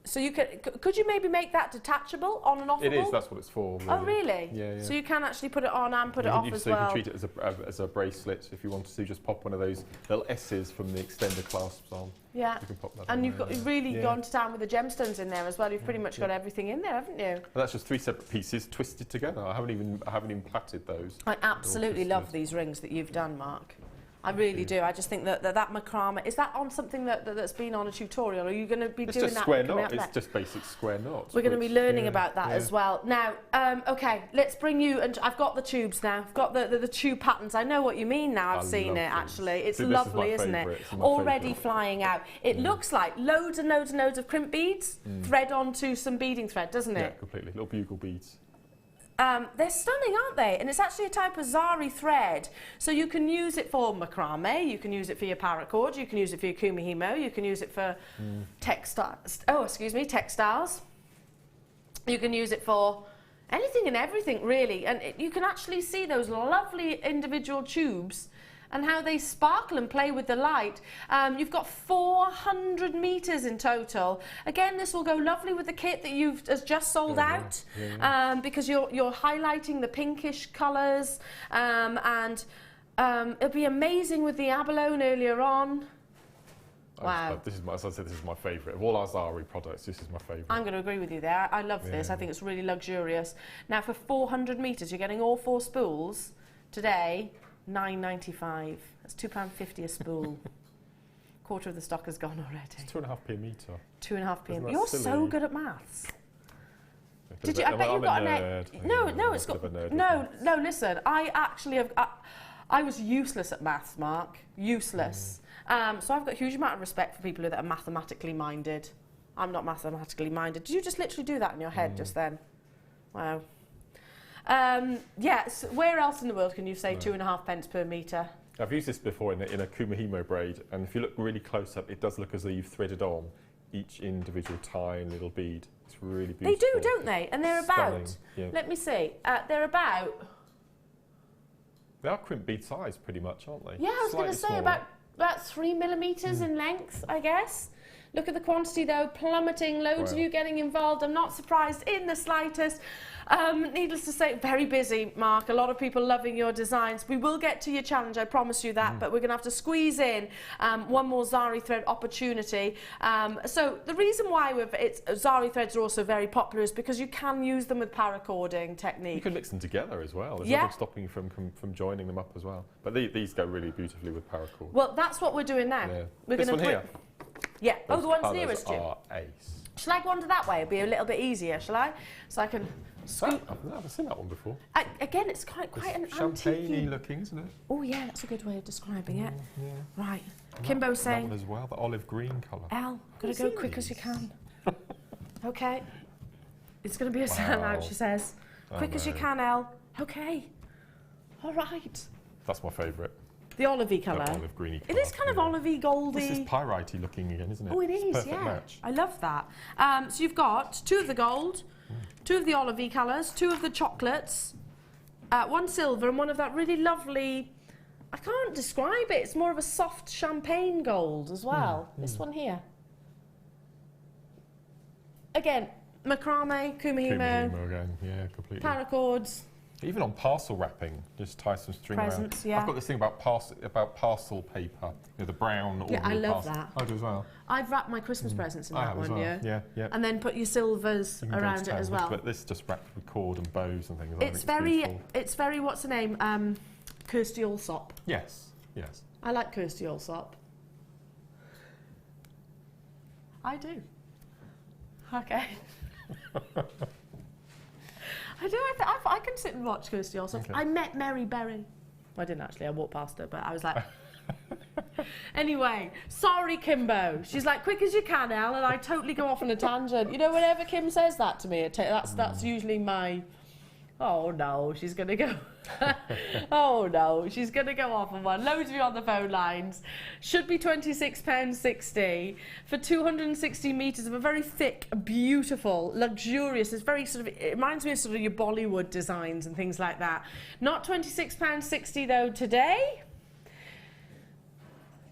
Speaker 1: So you could you maybe make that detachable, on and offable?
Speaker 2: It is. That's what it's for. Really.
Speaker 1: Oh, really?
Speaker 2: Yeah.
Speaker 1: So you can actually put it on and put it off as well.
Speaker 2: So you can treat it as a bracelet if you wanted to. Just pop one of those little S's from the extender clasps on. Yeah. You can pop that.
Speaker 1: And you've really gone to town with the gemstones in there as well. You've pretty much got everything in there, haven't you?
Speaker 2: And that's just 3 separate pieces twisted together. I haven't even plaited those.
Speaker 1: I absolutely love these rings that you've done, Mark. I really do. I just think that macrame, is that on something that's been on a tutorial? Or are you going to be doing that?
Speaker 2: It's just square knot. It's just basic square knots.
Speaker 1: We're going to be learning about that as well. Now, okay, let's bring you, and I've got the tubes now. I've got the tube patterns. I know what you mean now. I've seen it, actually. It's lovely, isn't it? Already flying out. It looks like loads and loads and loads of crimp beads thread onto some beading thread, doesn't it?
Speaker 2: Yeah, completely. Little bugle beads.
Speaker 1: They're stunning, aren't they? And it's actually a type of zari thread. So you can use it for macrame, you can use it for your paracord, you can use it for your kumihimo, you can use it for textiles. You can use it for anything and everything, really. And you can actually see those lovely individual tubes and how they sparkle and play with the light. You've got 400 metres in total. Again, this will go lovely with the kit that has just sold out, because you're highlighting the pinkish colours, and it'll be amazing with the abalone earlier on. Wow.
Speaker 2: This is my favourite. Of all our Zari products, this is my favourite.
Speaker 1: I'm going to agree with you there. I love this. I think it's really luxurious. Now, for 400 metres, you're getting all 4 spools today. £9.95. That's £2.50 a spool. Quarter of the stock has gone already.
Speaker 2: It's 2.5p a metre.
Speaker 1: 2.5p. You're so good at maths. Did you? I bet you got a nerd. No, it's got. No. Listen, I actually have. I was useless at maths, Mark. Useless. So I've got a huge amount of respect for people that are mathematically minded. I'm not mathematically minded. Did you just literally do that in your head just then? Wow. Yes. Where else in the world can you say 2.5 per metre?
Speaker 2: I've used this before in a kumihimo braid, and if you look really close up, it does look as though you've threaded on each individual tiny little bead. It's really beautiful.
Speaker 1: They do, don't they? And they're about. Let me see. They're about.
Speaker 2: They are crimp bead size, pretty much, aren't they?
Speaker 1: Yeah, I was going to say about 3 millimetres in length, I guess. Look at the quantity though, plummeting, loads of you getting involved. I'm not surprised in the slightest. Needless to say, very busy, Mark. A lot of people loving your designs. We will get to your challenge, I promise you that, but we're going to have to squeeze in one more Zari thread opportunity. So the reason why Zari threads are also very popular is because you can use them with paracording technique.
Speaker 2: You can mix them together as well. There's nothing stopping you from joining them up as well. But these go really beautifully with paracord.
Speaker 1: Well, that's what we're doing now.
Speaker 2: Yeah.
Speaker 1: We're
Speaker 2: This
Speaker 1: gonna
Speaker 2: one here?
Speaker 1: Yeah. Oh,
Speaker 2: Those
Speaker 1: the one's
Speaker 2: colours
Speaker 1: nearest you.
Speaker 2: are ace.
Speaker 1: Shall I go under that way? It'll be a little bit easier, shall I? So I can scoot.
Speaker 2: I've never seen that one before.
Speaker 1: Again, it's quite an
Speaker 2: champagne-y
Speaker 1: antique.
Speaker 2: looking, isn't it?
Speaker 1: Oh yeah, that's a good way of describing it.
Speaker 2: Yeah.
Speaker 1: Right.
Speaker 2: And
Speaker 1: Kimbo's
Speaker 2: that
Speaker 1: saying,
Speaker 2: one as well, the olive green colour.
Speaker 1: Elle, gotta go quick as you can. Okay. It's gonna be a sellout, she says. Quick as you can, Elle. Okay. All right.
Speaker 2: That's my favourite.
Speaker 1: The olivey colour.
Speaker 2: The olive greeny
Speaker 1: It
Speaker 2: colour.
Speaker 1: is kind of olivey, goldy.
Speaker 2: This is pyrite-y looking again, isn't it?
Speaker 1: Oh, it
Speaker 2: It's a
Speaker 1: is,
Speaker 2: perfect
Speaker 1: yeah.
Speaker 2: match.
Speaker 1: I love that. So you've got 2 of the gold, 2 of the olivey colours, 2 of the chocolates, 1 silver and 1 of that really lovely, I can't describe it, it's more of a soft champagne gold as well. This one here. Again, macrame, kumihimo,
Speaker 2: Kumihimo again, yeah, completely.
Speaker 1: paracords.
Speaker 2: Even on parcel wrapping, just tie some string
Speaker 1: Presents,
Speaker 2: around.
Speaker 1: yeah.
Speaker 2: I've got this thing about parcel paper, the brown.
Speaker 1: Yeah, I
Speaker 2: ordinary
Speaker 1: love
Speaker 2: parcel.
Speaker 1: that.
Speaker 2: I do as well.
Speaker 1: I've wrapped my Christmas presents in
Speaker 2: I
Speaker 1: that
Speaker 2: have
Speaker 1: one,
Speaker 2: as well.
Speaker 1: yeah.
Speaker 2: Yeah.
Speaker 1: And then put your silvers
Speaker 2: You can go
Speaker 1: around
Speaker 2: to
Speaker 1: it
Speaker 2: town
Speaker 1: as
Speaker 2: with-
Speaker 1: well.
Speaker 2: But this is just wrapped with cord and bows and things. I think
Speaker 1: It's very, what's the name? Kirsty Allsop.
Speaker 2: Yes.
Speaker 1: I like Kirsty Allsop. I do. Okay. I do. I can sit and watch Kirsty Allsop.
Speaker 2: Okay.
Speaker 1: I met Mary Berry. Well, I didn't actually. I walked past her, but I was like... Anyway, sorry, Kimbo. She's like, quick as you can, Elle, and I totally go off on a tangent. You know, whenever Kim says that to me, that's usually my... Oh no, she's going to go. Oh no, she's going to go off on one. Loads of you on the phone lines. Should be £26.60 for 260 metres of a very thick, beautiful, luxurious. It's very sort of, it reminds me of sort of your Bollywood designs and things like that. Not £26.60 though today.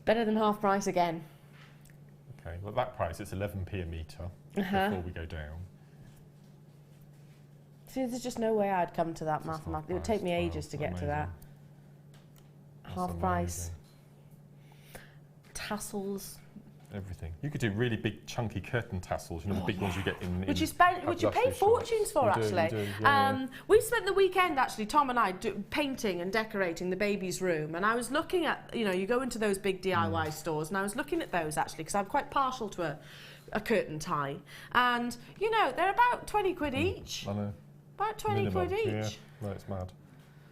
Speaker 1: Better than half price again.
Speaker 2: Okay. Well, at that price, it's 11p a metre before we go down.
Speaker 1: See, there's just no way I'd come to that mathematically. It would take me ages to get to that. Half price. Tassels.
Speaker 2: Everything. You could do really big, chunky curtain tassels. You know, the big ones you get in.
Speaker 1: Which you pay fortunes for, actually.
Speaker 2: You do, yeah.
Speaker 1: We spent the weekend, actually, Tom and I, painting and decorating the baby's room. And I was looking at, you know, you go into those big DIY stores, and I was looking at those, actually, because I'm quite partial to a curtain tie. And, you know, they're about 20 quid each.
Speaker 2: I know.
Speaker 1: About 20 quid each.
Speaker 2: Yeah, no, it's mad.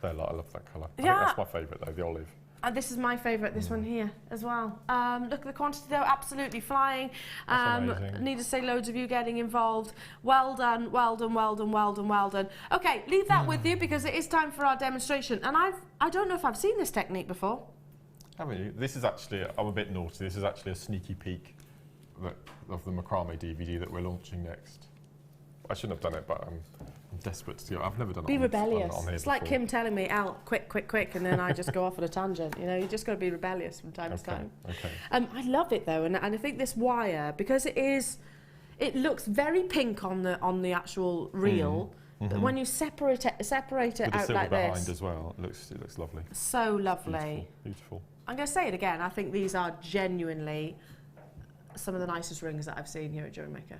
Speaker 2: I love that colour. I
Speaker 1: Yeah.
Speaker 2: think that's my favourite though, the olive.
Speaker 1: And this is my favourite, this one here as well. Look at the quantity though, absolutely flying.
Speaker 2: That's amazing.
Speaker 1: Need to say loads of you getting involved. Well done, well done, well done, well done, well done. Okay, leave that with you because it is time for our demonstration. And I don't know if I've seen this technique before.
Speaker 2: Haven't you? This is actually, I'm a bit naughty, this is actually a sneaky peek of the macrame DVD that we're launching next. I shouldn't have done it, but I'm desperate to do it. I've never done it.
Speaker 1: Be rebellious.
Speaker 2: On here
Speaker 1: It's like
Speaker 2: before.
Speaker 1: Kim telling me, Al, quick, and then I just go off on a tangent. You know, you just got to be rebellious from time to time.
Speaker 2: Okay.
Speaker 1: I love it though, and I think this wire, because it looks very pink on the actual reel, but when you separate it
Speaker 2: With the
Speaker 1: out
Speaker 2: silver
Speaker 1: like
Speaker 2: behind
Speaker 1: this,
Speaker 2: as well, it looks lovely.
Speaker 1: so lovely.
Speaker 2: Beautiful.
Speaker 1: I'm going to say it again. I think these are genuinely some of the nicest rings that I've seen here at Jewellery Maker.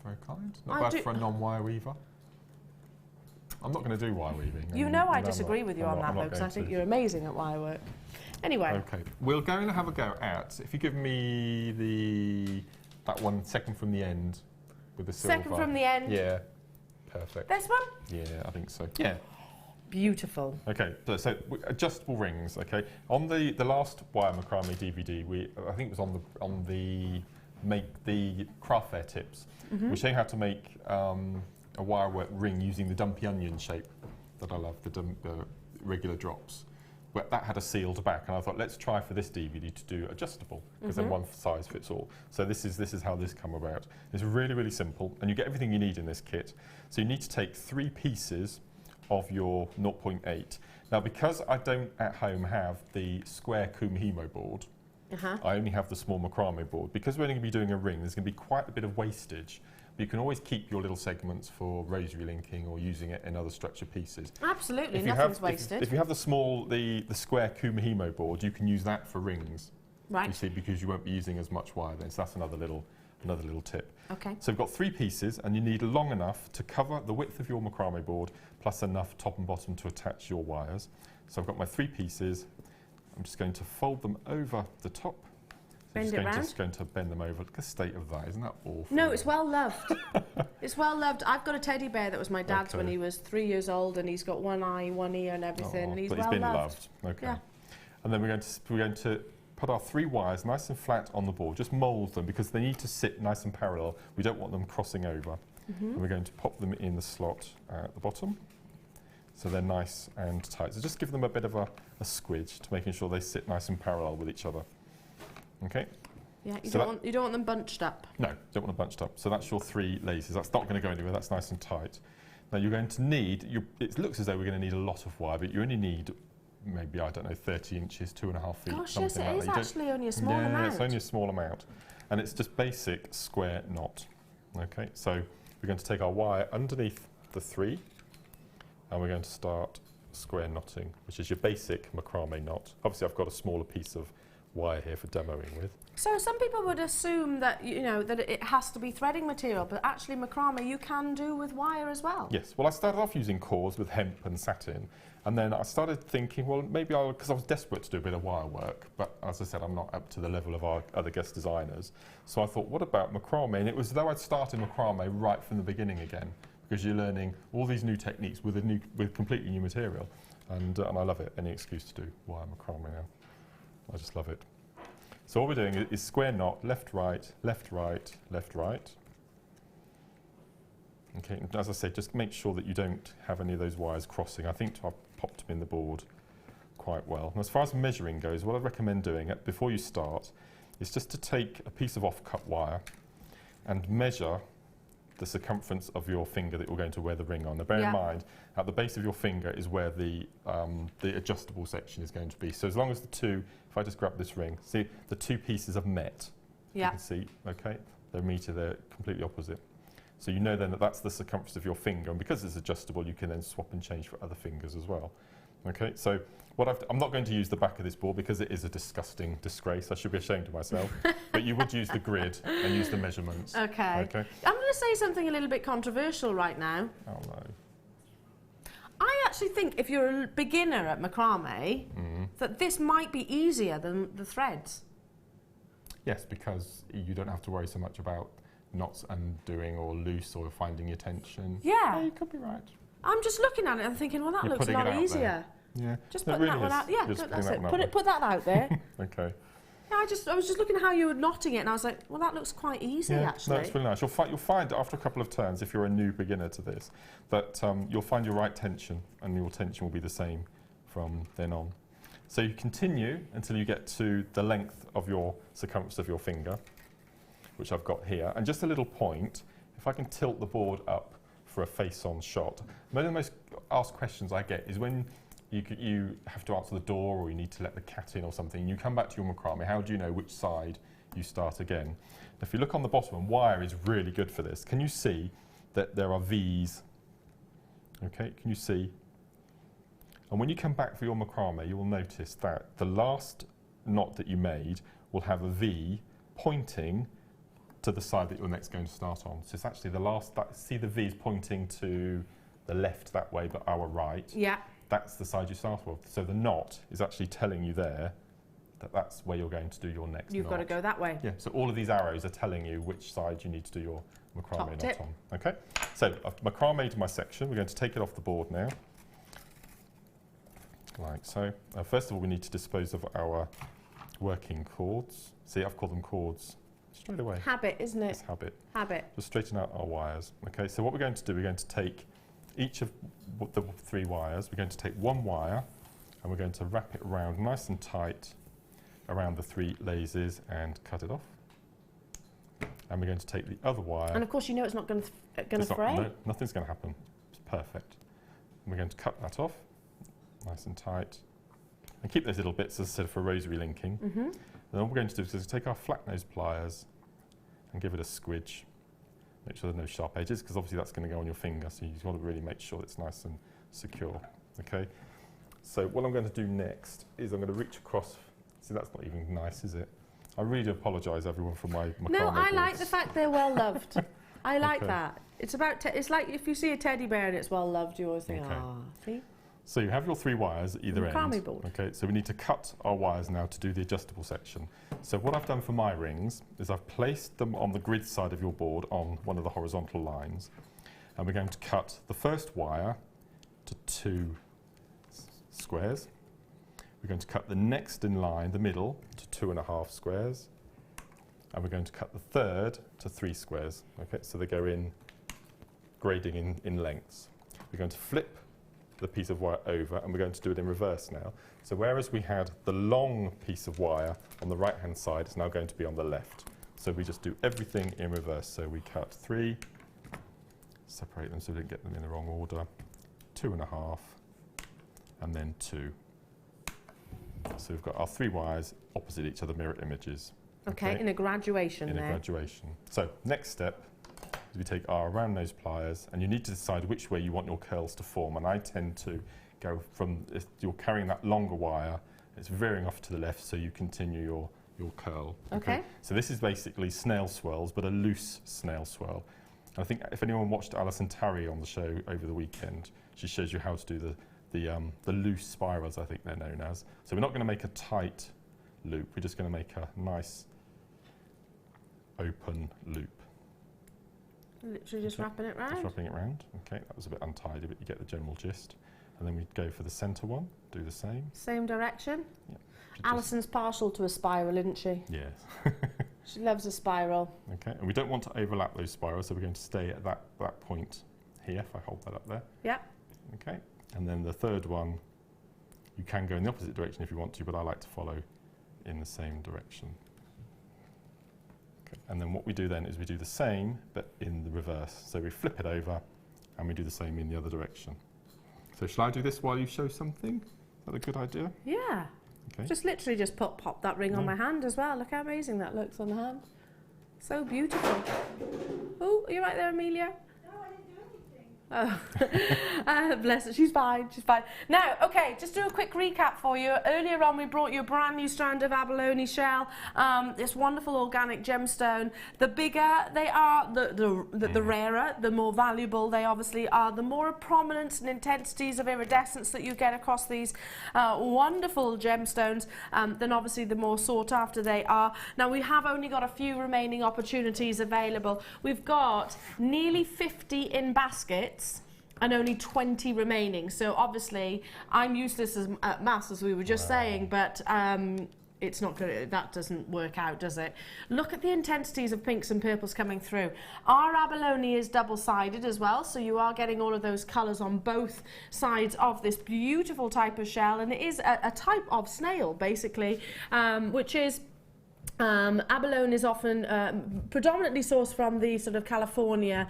Speaker 2: Very kind. Not bad for a non-wire weaver. I'm not going to do wire weaving.
Speaker 1: You know I disagree with you on that though, because I think you're amazing at wire work. Anyway.
Speaker 2: Okay, we're going to have a go at, if you give me that one second from the end with the silver.
Speaker 1: Second from the end.
Speaker 2: Yeah, perfect.
Speaker 1: This one?
Speaker 2: Yeah, I think so. Yeah.
Speaker 1: Beautiful.
Speaker 2: Okay, so adjustable rings. Okay, on the last wire macrame DVD, I think it was on the make the craft fair tips. We show you how to make a wire work ring using the dumpy onion shape that I love, the regular drops. But that had a sealed back, and I thought, let's try for this DVD to do adjustable, because then one size fits all. So this is how this come about. It's really, really simple, and you get everything you need in this kit. So you need to take 3 pieces of your 0.8. Now, because I don't at home have the square kumihimo board, I only have the small macrame board. Because we're only going to be doing a ring, there's going to be quite a bit of wastage. But you can always keep your little segments for rosary linking or using it in other structured pieces.
Speaker 1: Absolutely, nothing's wasted.
Speaker 2: If you have the small, the square Kumihimo board, you can use that for rings.
Speaker 1: Right.
Speaker 2: You see, because you won't be using as much wire then. So that's another little tip.
Speaker 1: Okay.
Speaker 2: So we've got 3 pieces, and you need long enough to cover the width of your macrame board, plus enough top and bottom to attach your wires. So I've got my 3 pieces. I'm just going to fold them over the top.
Speaker 1: Bend it round.
Speaker 2: Just going to bend them over. Look at the state of that. Isn't that awful?
Speaker 1: No, it's well loved. It's well loved. I've got a teddy bear that was my dad's when he was 3 years old, and he's got one eye, one ear, and everything. And he's well
Speaker 2: been
Speaker 1: loved.
Speaker 2: Okay.
Speaker 1: Yeah.
Speaker 2: And then we're going to put our 3 wires nice and flat on the board. Just mould them because they need to sit nice and parallel. We don't want them crossing over. And we're going to pop them in the slot at the bottom. So they're nice and tight. So just give them a bit of a squidge to making sure they sit nice and parallel with each other. Okay?
Speaker 1: Yeah, you don't want them bunched up.
Speaker 2: No, don't want them bunched up. So that's your 3 laces. That's not going to go anywhere. That's nice and tight. Now you're going to need, it looks as though we're going to need a lot of wire, but you only need maybe, I don't know, 30 inches, 2.5 feet.
Speaker 1: Gosh,
Speaker 2: something
Speaker 1: yes, it
Speaker 2: like
Speaker 1: is
Speaker 2: that.
Speaker 1: actually only a small amount.
Speaker 2: Yeah, it's only a small amount. And it's just basic square knot. Okay, so we're going to take our wire underneath the 3, and we're going to start square knotting, which is your basic macrame knot. Obviously, I've got a smaller piece of wire here for demoing with.
Speaker 1: So some people would assume that, you know, that it has to be threading material, but actually macrame you can do with wire as well.
Speaker 2: Yes, well I started off using cores with hemp and satin, and then I started thinking, well maybe because I was desperate to do a bit of wire work, but as I said, I'm not up to the level of our other guest designers. So I thought, what about macrame? And it was as though I'd started macrame right from the beginning again, because you're learning all these new techniques with completely new material, and I love it. Any excuse to do wire macrame now. I just love it. So what we're doing is square knot, left, right, left, right, left, right. Okay, and as I said, just make sure that you don't have any of those wires crossing. I think I've popped them in the board quite well. And as far as measuring goes, what I recommend doing before you start is just to take a piece of off-cut wire and measure the circumference of your finger that you're going to wear the ring on. Now bear in mind, at the base of your finger is where the adjustable section is going to be. So as long as the 2, if I just grab this ring, see the 2 pieces have met. You can see, okay, they're completely opposite. So you know then that that's the circumference of your finger, and because it's adjustable, you can then swap and change for other fingers as well. Okay, so I'm not going to use the back of this board because it is a disgusting disgrace. I should be ashamed of myself. But you would use the grid and use the measurements. Okay.
Speaker 1: I'm going to say something a little bit controversial right now.
Speaker 2: Oh no.
Speaker 1: I actually think if you're a beginner at macrame, that this might be easier than the threads.
Speaker 2: Yes, because you don't have to worry so much about knots undoing or loose or finding your tension.
Speaker 1: Yeah.
Speaker 2: You could be right.
Speaker 1: I'm just looking at it and thinking, well, that looks a lot easier.
Speaker 2: Yeah.
Speaker 1: Just putting that one out. Yeah, that's it. Put that out there.
Speaker 2: Okay.
Speaker 1: Yeah, I was just looking at how you were knotting it, and I was like, well, that looks quite easy, actually.
Speaker 2: No, it's really nice. You'll find after a couple of turns, if you're a new beginner to this, that you'll find your right tension, and your tension will be the same from then on. So you continue until you get to the length of your circumference of your finger, which I've got here. And just a little point, if I can tilt the board up for a face-on shot. One of the most asked questions I get is when you have to answer the door, or you need to let the cat in or something, you come back to your macrame, how do you know which side you start again? If you look on the bottom, and wire is really good for this, can you see that there are V's? Okay, can you see? And when you come back for your macrame, you will notice that the last knot that you made will have a V pointing to the side that you're next going to start on. So it's actually the last, see the V is pointing to the left that way, but our right.
Speaker 1: Yeah.
Speaker 2: That's the side you start with. So the knot is actually telling you there that that's where you're going to do your next knot.
Speaker 1: You've got to go that way.
Speaker 2: Yeah, so all of these arrows are telling you which side you need to do your macrame knot on. Okay, so I've macrame'd my section. We're going to take it off the board now. Like so. First of all, we need to dispose of our working cords. See, I've called them cords straight away.
Speaker 1: Habit, isn't it?
Speaker 2: It's habit.
Speaker 1: Habit.
Speaker 2: Just straighten out our wires. Okay, so what we're going to do, we're going to take each of the 3 wires, we're going to take 1 wire and we're going to wrap it around nice and tight around the 3 laces and cut it off. And we're going to take the other wire.
Speaker 1: And of course you know it's not going to fray.
Speaker 2: No, nothing's going to happen. It's perfect. And we're going to cut that off, nice and tight. And keep those little bits, as I said, for rosary linking. Then what we're going to do is take our flat nose pliers and give it a squidge. Make sure there's no sharp edges, because obviously that's going to go on your finger, so you want to really make sure it's nice and secure. Okay. So what I'm going to do next is I'm going to reach across. See, that's not even nice, is it? I really do apologise, everyone, for my macrame
Speaker 1: No, I like
Speaker 2: boards.
Speaker 1: the fact they're well loved. I like
Speaker 2: Okay.
Speaker 1: that. It's about. It's like if you see a teddy bear and it's well loved, you always think,
Speaker 2: Okay.
Speaker 1: ah, see.
Speaker 2: So you have your 3 wires at either
Speaker 1: Macrame
Speaker 2: end.
Speaker 1: board.
Speaker 2: Okay, so we need to cut our wires now to do the adjustable section. So what I've done for my rings is I've placed them on the grid side of your board on one of the horizontal lines. And we're going to cut the first wire to 2 squares. We're going to cut the next in line, the middle, to 2.5 squares. And we're going to cut the third to 3 squares. Okay, so they go in grading in lengths. We're going to flip the piece of wire over, and we're going to do it in reverse now. So whereas we had the long piece of wire on the right hand side, it's now going to be on the left. So we just do everything in reverse. So we cut 3, separate them so we don't get them in the wrong order, 2.5, and then 2. So we've got our 3 wires opposite each other, mirror images.
Speaker 1: Okay, in a graduation
Speaker 2: In
Speaker 1: there.
Speaker 2: a graduation. So next step is we take our round nose pliers, and you need to decide which way you want your curls to form. And I tend to go from, if you're carrying that longer wire, it's veering off to the left, so you continue your curl.
Speaker 1: Okay.
Speaker 2: So this is basically snail swirls, but a loose snail swirl. And I think if anyone watched Alison Tarry on the show over the weekend, she shows you how to do the loose spirals, I think they're known as. So we're not going to make a tight loop, we're just going to make a nice open loop.
Speaker 1: Literally just wrapping it round.
Speaker 2: Just wrapping it round. Okay, that was a bit untidy, but you get the general gist. And then we go for the centre one, do the same.
Speaker 1: Same direction.
Speaker 2: Yep.
Speaker 1: Alison's partial to a spiral, isn't she?
Speaker 2: Yes.
Speaker 1: She loves a spiral.
Speaker 2: Okay, and we don't want to overlap those spirals, so we're going to stay at that point here, if I hold that up there.
Speaker 1: Yep.
Speaker 2: Okay, and then the third one, you can go in the opposite direction if you want to, but I like to follow in the same direction. Okay. And then what we do then is we do the same, but in the reverse. So we flip it over, and we do the same in the other direction. So shall I do this while you show something? Is that a good idea?
Speaker 1: Yeah.
Speaker 2: Okay.
Speaker 1: Just literally just pop that ring on my hand as well. Look how amazing that looks on the hand. So beautiful. Oh, are you right there, Amelia? Oh, bless her. She's fine. She's fine. Now, okay, just do a quick recap for you. Earlier on, we brought you a brand new strand of abalone shell. This wonderful organic gemstone. The bigger they are, the rarer, the more valuable they obviously are. The more prominence and intensities of iridescence that you get across these wonderful gemstones, then obviously the more sought after they are. Now, we have only got a few remaining opportunities available. We've got nearly 50 in baskets and only 20 remaining. So obviously I'm useless at maths, as we were just saying, but it's not good. That doesn't work out, does it? Look at the intensities of pinks and purples coming through. Our abalone is double-sided as well, so you are getting all of those colours on both sides of this beautiful type of shell, and it is a type of snail, basically, which is abalone is often predominantly sourced from the sort of California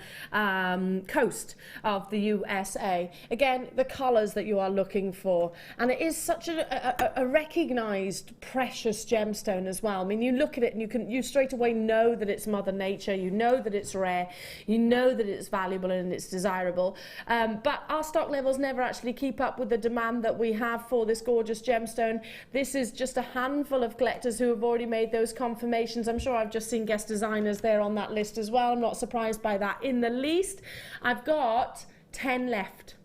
Speaker 1: coast of the USA. Again, the colours that you are looking for. And it is such a recognised precious gemstone as well. I mean, you look at it and you straight away know that it's Mother Nature, you know that it's rare, you know that it's valuable and it's desirable. But our stock levels never actually keep up with the demand that we have for this gorgeous gemstone. This is just a handful of collectors who have already made those confirmations. I'm sure I've just seen guest designers there on that list as well. I'm not surprised by that in the least. I've got 10 left.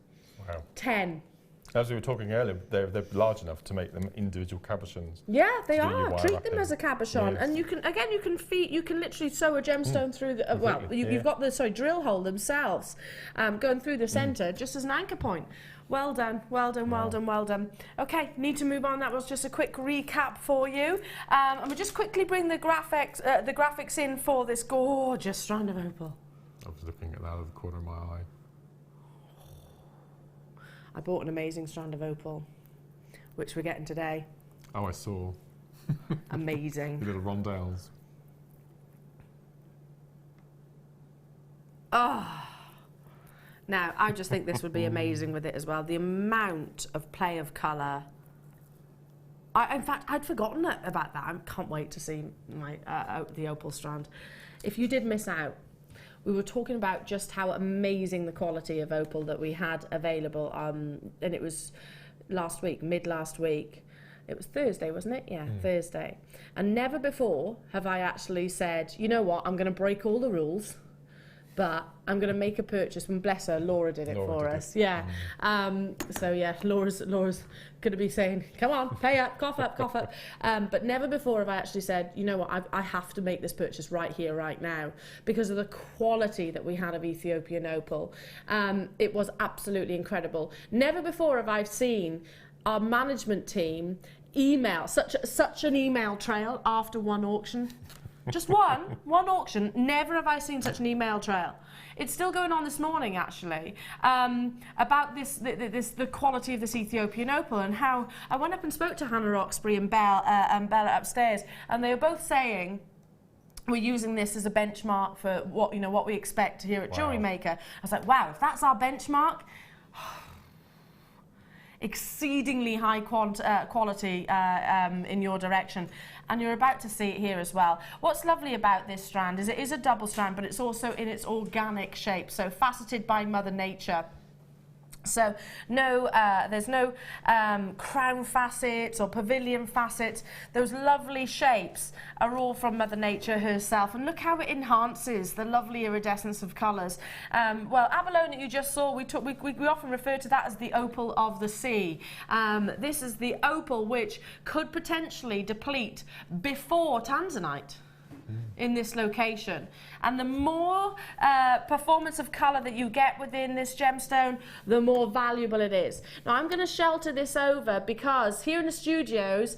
Speaker 2: Wow.
Speaker 1: 10.
Speaker 2: As we were talking earlier, they're large enough to make them individual cabochons.
Speaker 1: Yeah, they
Speaker 2: To do your
Speaker 1: are.
Speaker 2: wire
Speaker 1: Treat them
Speaker 2: wrapping.
Speaker 1: as a cabochon,
Speaker 2: Yes.
Speaker 1: and you can literally sew a gemstone through the. Well,
Speaker 2: Completely,
Speaker 1: you've got the drill hole themselves, going through the centre just as an anchor point. Well done, well done, well done, well done. Okay, need to move on. That was just a quick recap for you, and we'll just quickly bring the graphics in for this gorgeous strand of opal.
Speaker 2: I was looking at that out of the corner of my eye.
Speaker 1: I bought an amazing strand of opal, which we're getting today.
Speaker 2: Oh, I saw.
Speaker 1: Amazing.
Speaker 2: The little rondelles.
Speaker 1: Oh. Now, I just think this would be amazing with it as well. The amount of play of colour. In fact, I'd forgotten about that. I can't wait to see my the opal strand. If you did miss out, we were talking about just how amazing the quality of opal that we had available, and it was last week, mid-last week. It was Thursday, wasn't it? Yeah, Thursday. And never before have I actually said, you know what, I'm going to break all the rules, but I'm going to make a purchase. And bless her, Laura did it for us. Yeah. So yeah, Laura's going to be saying, come on, pay up, cough up, cough up. But never before have I actually said, you know what, I have to make this purchase right here, right now, because of the quality that we had of Ethiopian opal. It was absolutely incredible. Never before have I seen our management team email, such an email trail after one auction. Just one auction. Never have I seen such an email trail. It's still going on this morning, actually, about the quality of this Ethiopian opal, and how I went up and spoke to Hannah Roxbury and Bella upstairs, and they were both saying, we're using this as a benchmark for what we expect here at Jewellery Maker. I was like, wow, if that's our benchmark, exceedingly high quality in your direction, and you're about to see it here as well. What's lovely about this strand is it is a double strand, but it's also in its organic shape, so faceted by Mother Nature. So there's no crown facets or pavilion facets. Those lovely shapes are all from Mother Nature herself. And look how it enhances the lovely iridescence of colours. Well, abalone you just saw, we often refer to that as the opal of the sea. This is the opal which could potentially deplete before tanzanite in this location, and the more performance of colour that you get within this gemstone, the more valuable it is. Now I'm going to shelter this over because here in the studios,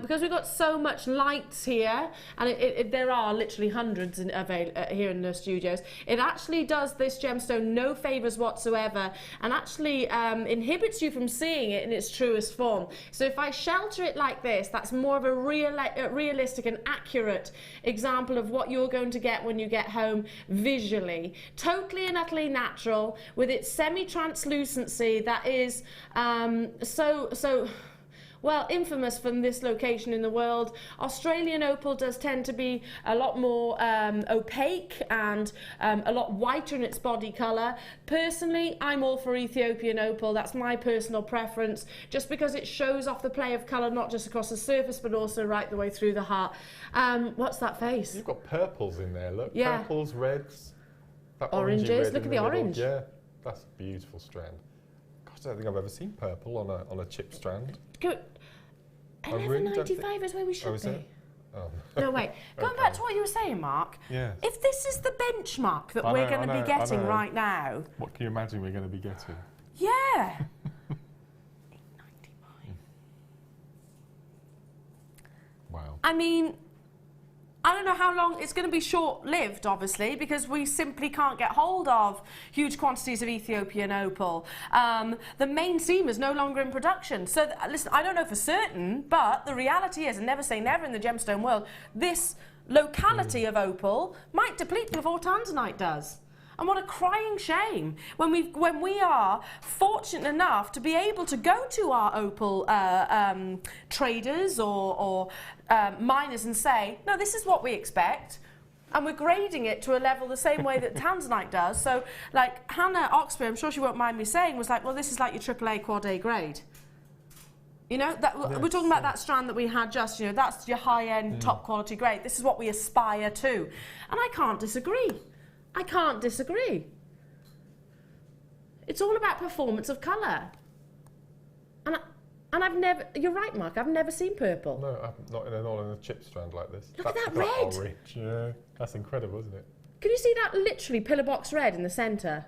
Speaker 1: because we've got so much lights here, and there are literally hundreds here in the studios, it actually does this gemstone no favours whatsoever, and actually inhibits you from seeing it in its truest form. So if I shelter it like this, that's more of a realistic and accurate example of what you're going to get when you get home visually. Totally and utterly natural, with its semi-translucency that is well, infamous from this location in the world. Australian opal does tend to be a lot more opaque and a lot whiter in its body colour. Personally, I'm all for Ethiopian opal. That's my personal preference, just because it shows off the play of colour, not just across the surface, but also right the way through the heart. What's that face?
Speaker 2: You've got purples in there, look.
Speaker 1: Yeah.
Speaker 2: Purples, reds. That
Speaker 1: Oranges,
Speaker 2: red
Speaker 1: look at the orange.
Speaker 2: Yeah, that's a beautiful strand. I don't think I've ever seen purple on a chip strand.
Speaker 1: Good. $11.95 is where we should be.
Speaker 2: Oh.
Speaker 1: No, wait. Going back to what you were saying, Mark.
Speaker 2: Yeah.
Speaker 1: If this is the benchmark that we're going to be getting right now.
Speaker 2: What can you imagine we're going to be getting?
Speaker 1: Yeah. $8.95.
Speaker 2: Wow.
Speaker 1: I mean, I don't know how long. It's going to be short-lived, obviously, because we simply can't get hold of huge quantities of Ethiopian opal. The main seam is no longer in production. So, listen, I don't know for certain, but the reality is, and never say never in the gemstone world, this locality of opal might deplete before tanzanite does. And what a crying shame when we are fortunate enough to be able to go to our opal traders or miners and say, no, this is what we expect, and we're grading it to a level the same way that tanzanite does. So, like Hannah Oxbury, I'm sure she won't mind me saying, was like, well, this is like your AAA quad A grade. You know, we're talking about that strand that we had just, that's your high-end, top quality grade. This is what we aspire to. And I can't disagree. I can't disagree. It's all about performance of colour. And I've never, you're right, Mark, I've never seen purple.
Speaker 2: No, not in a chip strand like this.
Speaker 1: Look at that red.
Speaker 2: Orange. Yeah, that's incredible, isn't it?
Speaker 1: Can you see that literally pillar box red in the centre?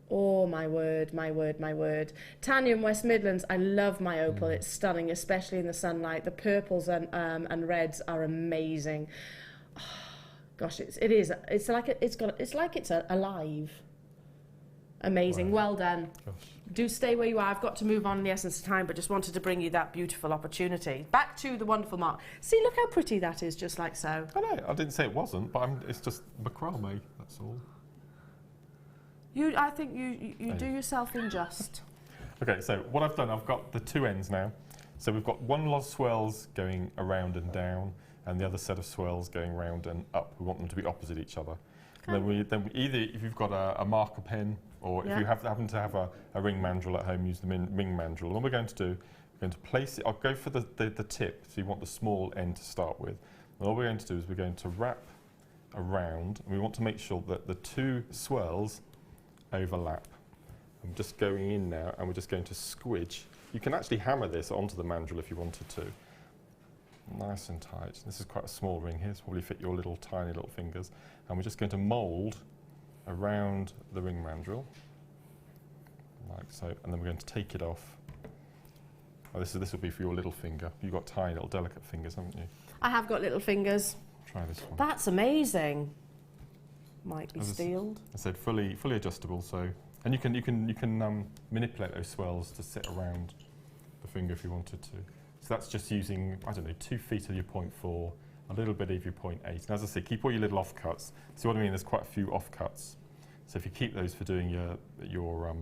Speaker 1: Oh, my word, my word, my word. Tanya in West Midlands, I love my opal. It's stunning, especially in the sunlight. The purples and reds are amazing. Oh, gosh, it's like it's alive. Amazing.
Speaker 2: Wow.
Speaker 1: Well done.
Speaker 2: Gosh.
Speaker 1: Do stay where you are. I've got to move on in the essence of time, but just wanted to bring you that beautiful opportunity. Back to the wonderful Mark. See, look how pretty that is, just like so.
Speaker 2: I know, I didn't say it wasn't, but it's just macrame, that's all.
Speaker 1: I think you do yourself injust.
Speaker 2: Okay, so what I've done, I've got the two ends now. So we've got one lot of swirls going around and down, and the other set of swirls going round and up. We want them to be opposite each other.
Speaker 1: Okay.
Speaker 2: And then we either, if you've got a marker pen, or if you happen to have a ring mandrel at home, use the ring mandrel. What we're going to do, we're going to place it, I'll go for the tip, so you want the small end to start with. And all we're going to do is we're going to wrap around, and we want to make sure that the two swirls overlap. I'm just going in now, and we're just going to squidge. You can actually hammer this onto the mandrel if you wanted to. Nice and tight. This is quite a small ring here, so probably fit your little tiny little fingers. And we're just going to mould around the ring mandrel, like so, and then we're going to take it off. Oh, this will be for your little finger. You've got tiny little delicate fingers, haven't you?
Speaker 1: I have got little fingers.
Speaker 2: Try this one.
Speaker 1: That's amazing. Might be steeled.
Speaker 2: I said fully adjustable, so and you can manipulate those swirls to sit around the finger if you wanted to. So that's just using, I don't know, 2 feet of your 0.4, a little bit of your 0.8. And as I say, keep all your little offcuts. See what I mean? There's quite a few offcuts. So if you keep those for doing your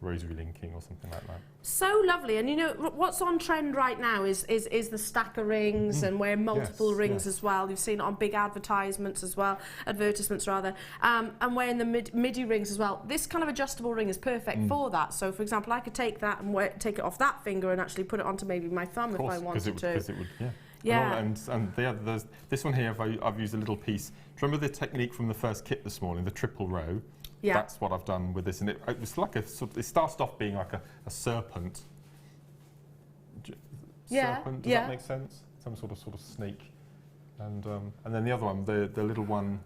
Speaker 2: rosary linking or something like that.
Speaker 1: So lovely. And you know, what's on trend right now is the stacker rings and wearing multiple rings as well. You've seen it on big advertisements as well, advertisements rather, and wearing the midi rings as well. This kind of adjustable ring is perfect for that. So for example, I could take that and take it off that finger and actually put it onto maybe my thumb if I wanted to.
Speaker 2: Because it would, yeah.
Speaker 1: Yeah.
Speaker 2: And there's this one here, I've used a little piece. Do you remember the technique from the first kit this morning, the triple row? Yeah. That's what I've done with this. And it was like it started off being like a serpent. Serpent, does that make sense? Some sort of snake. And then the other one, the little one,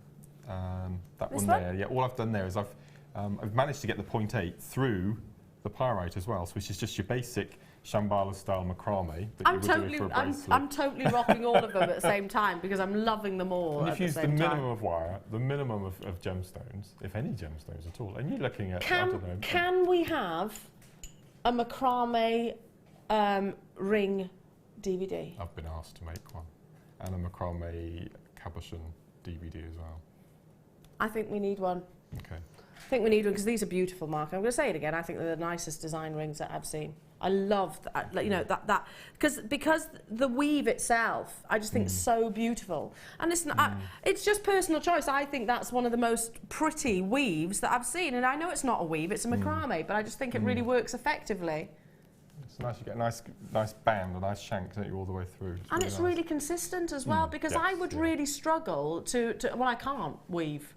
Speaker 2: that one there. Yeah, all I've done there is I've managed to get the 0.8 through the pyrite as well, so which is just your basic Shambhala style macrame that you would do for a bracelet.
Speaker 1: I'm totally rocking all of them at the same time because I'm loving them all.
Speaker 2: And if you use the minimum of wire, the minimum of gemstones, if any gemstones at all, and you're looking at, I don't know.
Speaker 1: Can we have a macrame ring DVD?
Speaker 2: I've been asked to make one, and a macrame cabochon DVD as well.
Speaker 1: I think we need one.
Speaker 2: Okay.
Speaker 1: I think we need one because these are beautiful, Mark. I'm going to say it again. I think they're the nicest design rings that I've seen. I love that, you know, that because the weave itself, I just think it's so beautiful. And listen, it's just personal choice. I think that's one of the most pretty weaves that I've seen. And I know it's not a weave, it's a macrame, but I just think it really works effectively.
Speaker 2: It's nice. You get a nice band, a nice shank, don't you, all the way through.
Speaker 1: And it's really consistent as well, because I would really struggle to. Well, I can't weave.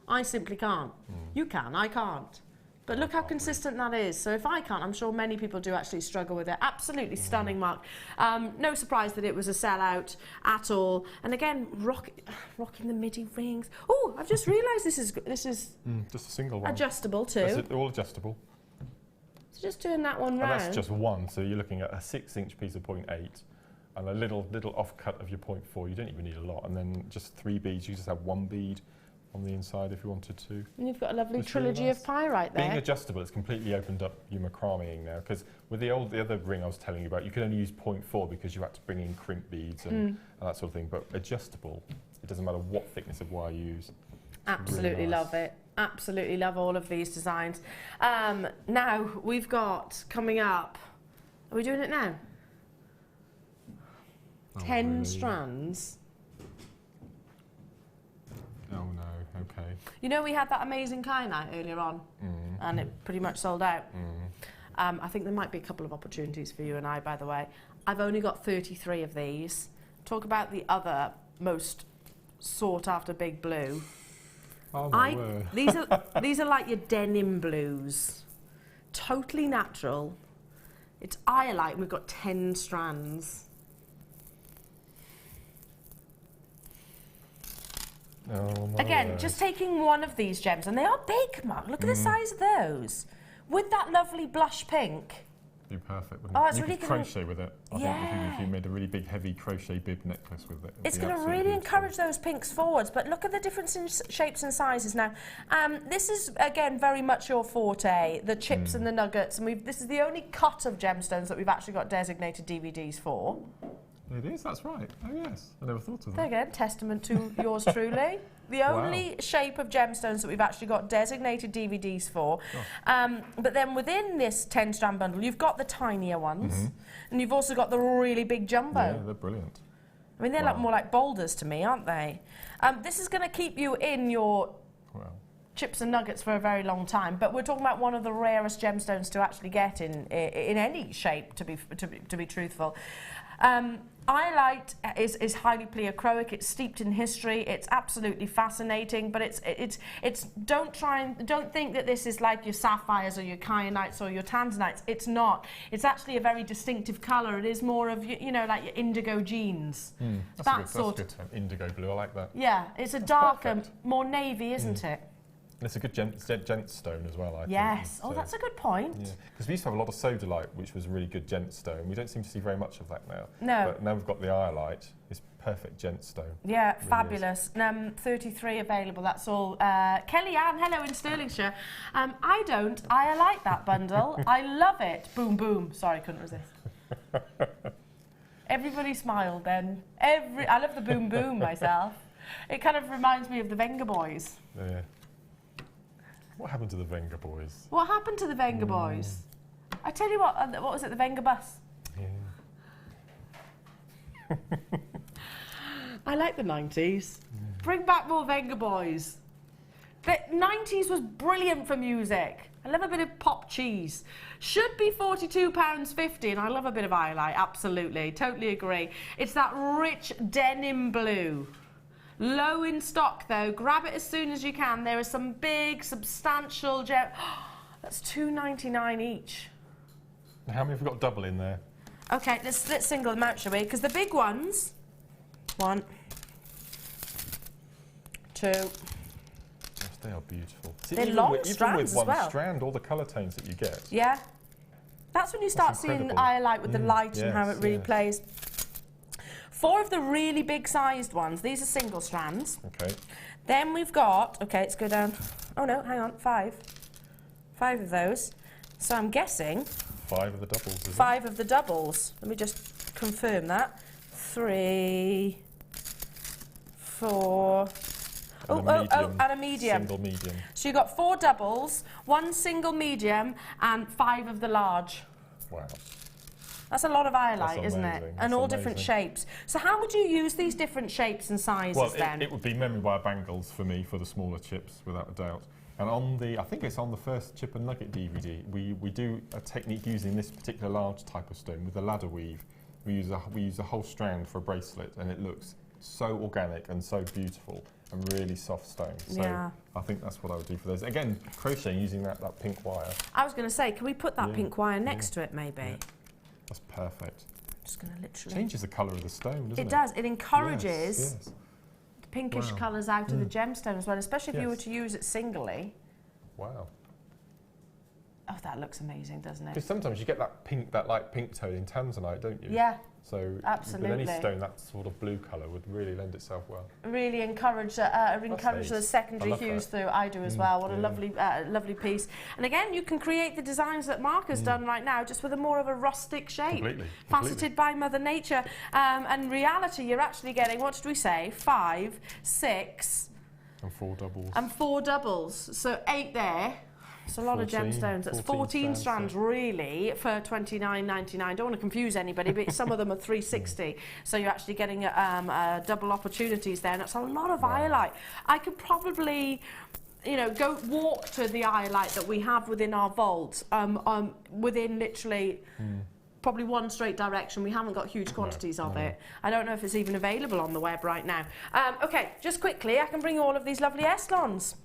Speaker 1: I simply can't. You can, I can't. But look how consistent that is. So if I can't, I'm sure many people do actually struggle with it. Absolutely stunning, Mark. No surprise that it was a sellout at all. And again, rocking the midi rings. Oh, I've just realised this is
Speaker 2: just a single one.
Speaker 1: Adjustable too.
Speaker 2: That's it, all adjustable.
Speaker 1: So just doing that one round.
Speaker 2: And that's just one. So you're looking at a 6-inch piece of 0.8 and a little offcut of your 0.4. You don't even need a lot. And then just 3 beads. You just have 1 bead on the inside if you wanted to.
Speaker 1: And you've got a lovely trilogy of pyrite there.
Speaker 2: Being adjustable, it's completely opened up your macrameing now, because with the other ring I was telling you about, you could only use 0.4 because you had to bring in crimp beads and that sort of thing. But adjustable, it doesn't matter what thickness of wire you use.
Speaker 1: Absolutely really nice. Love it. Absolutely love all of these designs. Now we've got coming up. Are we doing it now? 10 strands.
Speaker 2: Oh no. Okay.
Speaker 1: You know, we had that amazing Kai night earlier on, and it pretty much sold out. I think there might be a couple of opportunities for you and I, by the way. I've only got 33 of these. Talk about the other most sought after big blue.
Speaker 2: Oh my word.
Speaker 1: These are like your denim blues. Totally natural. It's iolite, and we've got 10 strands.
Speaker 2: Oh my
Speaker 1: Again,
Speaker 2: word.
Speaker 1: just taking one of these gems, and they are big, Mark. Look at the size of those. With that lovely blush pink.
Speaker 2: Be perfect, wouldn't
Speaker 1: Oh,
Speaker 2: it?
Speaker 1: it's
Speaker 2: you
Speaker 1: really
Speaker 2: could
Speaker 1: gonna,
Speaker 2: crochet with it. I think if you made a really big, heavy crochet bib necklace with it.
Speaker 1: It's going to really encourage those pinks forwards, but look at the difference in shapes and sizes now. This is, again, very much your forte, the chips and the nuggets, and this is the only cut of gemstones that we've actually got designated DVDs for.
Speaker 2: It is, that's right. Oh yes, I never thought of that.
Speaker 1: There again, testament to yours truly. The only shape of gemstones that we've actually got designated DVDs for. But then within this 10-strand bundle, you've got the tinier ones, and you've also got the really big jumbo.
Speaker 2: Yeah, they're brilliant.
Speaker 1: I mean, they're like more like boulders to me, aren't they? This is going to keep you in your chips and nuggets for a very long time, but we're talking about one of the rarest gemstones to actually get in any shape, to be truthful. Iolite is highly pleochroic. It's steeped in history. It's absolutely fascinating, but it's don't think that this is like your sapphires or your kyanites or your tanzanites. It's not. It's actually a very distinctive colour. It is more of like your indigo jeans.
Speaker 2: That's a good term. Indigo blue. I like that.
Speaker 1: Yeah, it's a darker, more navy, isn't it?
Speaker 2: And it's a good gemstone as well, I think.
Speaker 1: Yes. Oh, that's a good point.
Speaker 2: Yeah. Because we used to have a lot of sodalite, which was a really good gemstone. We don't seem to see very much of that now.
Speaker 1: No.
Speaker 2: But now we've got the iolite. It's perfect gemstone.
Speaker 1: Yeah, really fabulous. 33 available, that's all. Kelly Ann, hello in Stirlingshire. I like that bundle. I love it. Boom, boom. Sorry, couldn't resist. Everybody smiled then. I love the boom, boom myself. It kind of reminds me of the Venga Boys.
Speaker 2: Yeah. What happened to the Venga Boys?
Speaker 1: What happened to the Venga Boys? I tell you what was it, the Venga Bus?
Speaker 2: Yeah.
Speaker 1: I like the 90s. Bring back more Venga Boys. The 90s was brilliant for music. I love a bit of pop cheese. Should be £42.50, and I love a bit of iolite, absolutely. Totally agree. It's that rich denim blue. Low in stock though, grab it as soon as you can. There are some big, substantial that's £2.99 each.
Speaker 2: How many have we got double in there?
Speaker 1: Okay, let's single them out, shall we? Because the big ones, 1, 2.
Speaker 2: Yes, they are beautiful. See,
Speaker 1: They're long strands
Speaker 2: even with one
Speaker 1: as well.
Speaker 2: strand, all the colour tones that you get.
Speaker 1: Yeah. That's when you start seeing iolite with the light and how it really plays. 4 of the really big sized ones, these are single strands.
Speaker 2: Okay.
Speaker 1: Then we've got, okay, let's go down. Oh no, hang on, 5. 5 of those. So I'm guessing
Speaker 2: 5 of the doubles, is
Speaker 1: 5 of the doubles. Let me just confirm that. 3, 4. And a medium.
Speaker 2: Single medium.
Speaker 1: So you've got 4 doubles, 1 single medium, and 5 of the large.
Speaker 2: Wow.
Speaker 1: That's a lot of iolite, isn't it?
Speaker 2: That's
Speaker 1: and all different shapes. So how would you use these different shapes and sizes then?
Speaker 2: It would be memory wire bangles for me for the smaller chips, without a doubt. And on the, I think it's on the first chip and nugget DVD, we do a technique using this particular large type of stone with a ladder weave. We use a whole strand for a bracelet, and it looks so organic and so beautiful and really soft stone. So I think that's what I would do for those. Again, crocheting using that pink wire.
Speaker 1: I was going to say, can we put that pink wire next to it maybe?
Speaker 2: Yeah. That's perfect.
Speaker 1: I'm just going to literally...
Speaker 2: Changes the colour of the stone, doesn't it?
Speaker 1: It does. It encourages
Speaker 2: the
Speaker 1: pinkish colours out of the gemstone as well, especially if you were to use it singly.
Speaker 2: Wow.
Speaker 1: Oh, that looks amazing, doesn't it?
Speaker 2: Because sometimes you get that light pink tone in tanzanite, don't you?
Speaker 1: Yeah.
Speaker 2: So
Speaker 1: absolutely.
Speaker 2: with any stone, that sort of blue colour would really lend itself well.
Speaker 1: Really encourage the secondary hues through. I do as well. What a lovely piece. And again, you can create the designs that Mark has done right now, just with a more of a rustic shape.
Speaker 2: Completely.
Speaker 1: Faceted by Mother Nature. And in reality, you're actually getting, what did we say? 5, 6...
Speaker 2: And 4 doubles.
Speaker 1: And 4 doubles. So 8 there. It's a lot of gemstones. That's 14 strands really for $29.99. Don't want to confuse anybody, but some of them are $3.60. So you're actually getting double opportunities there, and that's a lot of iolite. I could probably, go walk to the iolite that we have within our vault, within literally probably one straight direction. We haven't got huge quantities of it. I don't know if it's even available on the web right now. Okay, just quickly, I can bring you all of these lovely Estlons.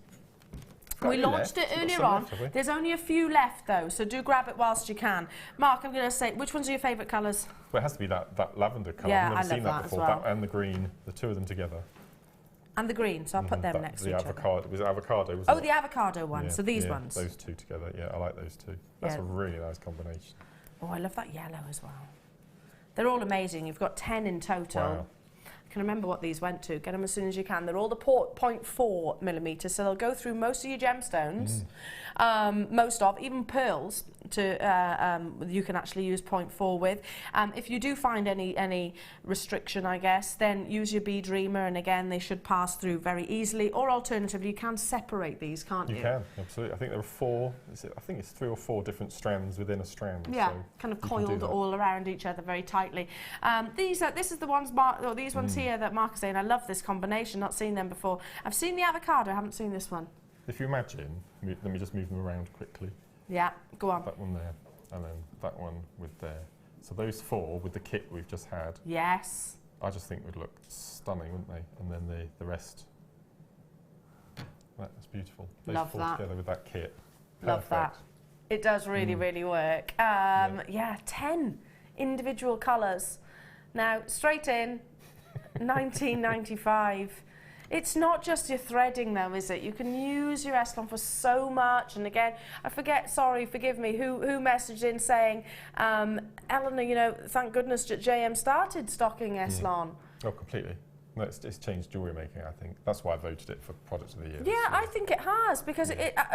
Speaker 1: We launched it earlier on. There's only a few left though, so do grab it whilst you can. Mark, I'm going to say, which ones are your favourite colours?
Speaker 2: Well, it has to be that lavender colour.
Speaker 1: Yeah,
Speaker 2: I've never seen that before.
Speaker 1: as well.
Speaker 2: That and the green, the two of them together.
Speaker 1: And the green, so I'll put them next to each other.
Speaker 2: Was it avocado?
Speaker 1: Oh, the avocado one, so these ones.
Speaker 2: Those two together, I like those two. That's a really nice combination.
Speaker 1: Oh, I love that yellow as well. They're all amazing. You've got 10 in total.
Speaker 2: Wow.
Speaker 1: can remember what these went to. Get them as soon as you can. They're all the 0.4 millimetres, so they'll go through most of your gemstones, most of, even pearls, you can actually use 0.4 with. If you do find any restriction, I guess, then use your bead reamer, and again, they should pass through very easily. Or alternatively, you can separate these, can't you?
Speaker 2: You can, absolutely. I think there are 4, I think it's 3 or 4 different strands within a strand.
Speaker 1: Yeah,
Speaker 2: so
Speaker 1: kind of coiled all around each other very tightly. This is the ones, these ones here that Mark is saying, I love this combination, not seen them before. I've seen the avocado, I haven't seen this one.
Speaker 2: If you imagine, let me just move them around quickly.
Speaker 1: Yeah, go on.
Speaker 2: That one there, and then that one with there. So those 4 with the kit we've just had.
Speaker 1: Yes.
Speaker 2: I just think would look stunning, wouldn't they? And then the rest. That's beautiful. Those
Speaker 1: Love
Speaker 2: 4
Speaker 1: that.
Speaker 2: together with that kit.
Speaker 1: Love that. It does really, really work. Yeah, 10 individual colours. Now, straight in, 1995. It's not just your threading though, is it? You can use your Eslon for so much. And again, I forget, sorry, forgive me, who messaged in saying, Eleanor, you know, thank goodness that JM started stocking Eslon.
Speaker 2: Oh, completely. No, it's changed jewellery making, I think. That's why I voted it for Product of the Year.
Speaker 1: Yeah, I think it has, because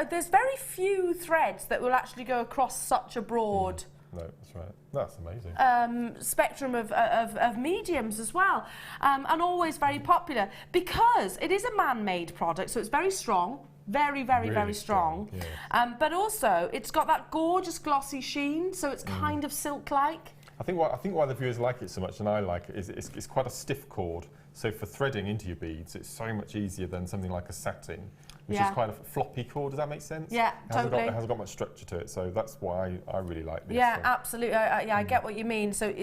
Speaker 1: there's very few threads that will actually go across such a broad
Speaker 2: No, that's right. That's amazing.
Speaker 1: Spectrum of mediums as well, and always very popular because it is a man-made product, so it's very strong, very, very,
Speaker 2: Really
Speaker 1: very strong.
Speaker 2: yeah.
Speaker 1: But also it's got that gorgeous glossy sheen, so it's kind of silk-like.
Speaker 2: I think why the viewers like it so much, and I like it, is it's quite a stiff cord. So for threading into your beads, it's so much easier than something like a satin, which is quite a floppy cord. Does that make sense?
Speaker 1: Yeah, totally.
Speaker 2: It hasn't got much structure to it, so that's why I really like this.
Speaker 1: Yeah,
Speaker 2: so.
Speaker 1: absolutely. I get what you mean. So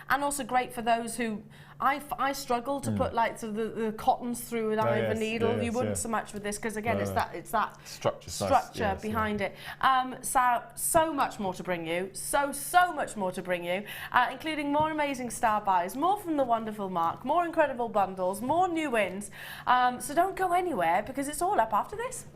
Speaker 1: and also great for those who I struggle to put like the cottons through an eye of a needle. You wouldn't so much with this because again it's that structure behind it. So much more to bring you. So much more to bring you, including more amazing star buys, more from the wonderful Mark, more incredible bundles, more new wins. So don't go anywhere because it's all up after this.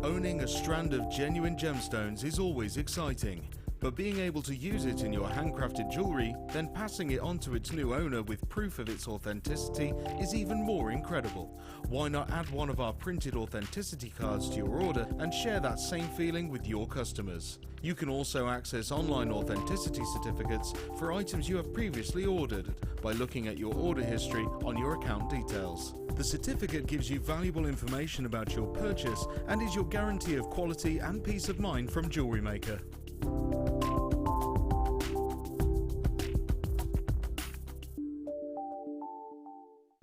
Speaker 3: Owning a strand of genuine gemstones is always exciting, but being able to use it in your handcrafted jewellery, then passing it on to its new owner with proof of its authenticity is even more incredible. Why not add one of our printed authenticity cards to your order and share that same feeling with your customers? You can also access online authenticity certificates for items you have previously ordered by looking at your order history on your account details. The certificate gives you valuable information about your purchase and is your guarantee of quality and peace of mind from Jewellery Maker.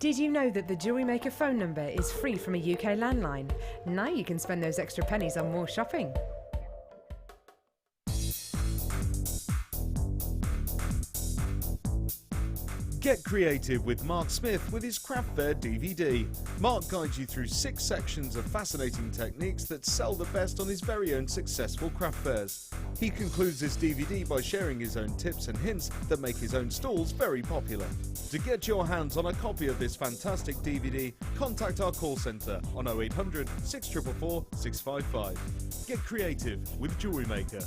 Speaker 4: Did you know that the Jewellery Maker phone number is free from a UK landline? Now you can spend those extra pennies on more shopping.
Speaker 3: Get creative with Mark Smith with his Craft Fair DVD. Mark guides you through 6 sections of fascinating techniques that sell the best on his very own successful craft fairs. He concludes this DVD by sharing his own tips and hints that make his own stalls very popular. To get your hands on a copy of this fantastic DVD, contact our call centre on 0800 644 655. Get creative with Jewellery Maker.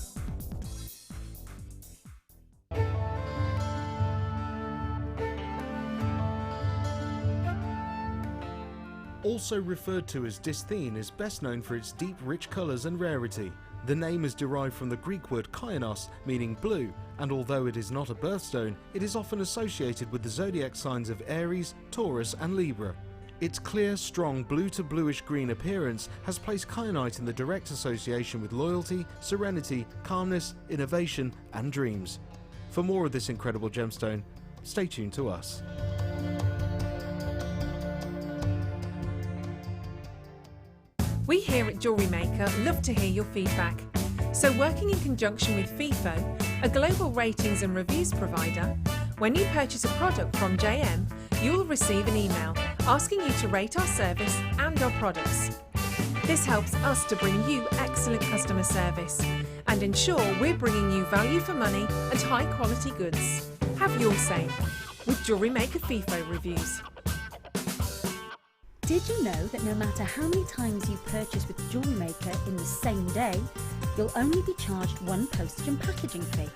Speaker 3: Also referred to as dysthene, is best known for its deep, rich colours and rarity. The name is derived from the Greek word kainos, meaning blue, and although it is not a birthstone, it is often associated with the zodiac signs of Aries, Taurus and Libra. Its clear, strong blue to bluish-green appearance has placed kyanite in the direct association with loyalty, serenity, calmness, innovation and dreams. For more of this incredible gemstone, stay tuned to us.
Speaker 4: We here at Jewellery Maker love to hear your feedback. So working in conjunction with FIFO, a global ratings and reviews provider, when you purchase a product from JM, you will receive an email asking you to rate our service and our products. This helps us to bring you excellent customer service and ensure we're bringing you value for money and high quality goods. Have your say with Jewellery Maker FIFO reviews.
Speaker 5: Did you know that no matter how many times you purchase with Jewellery Maker in the same day, you'll only be charged one postage and packaging fee?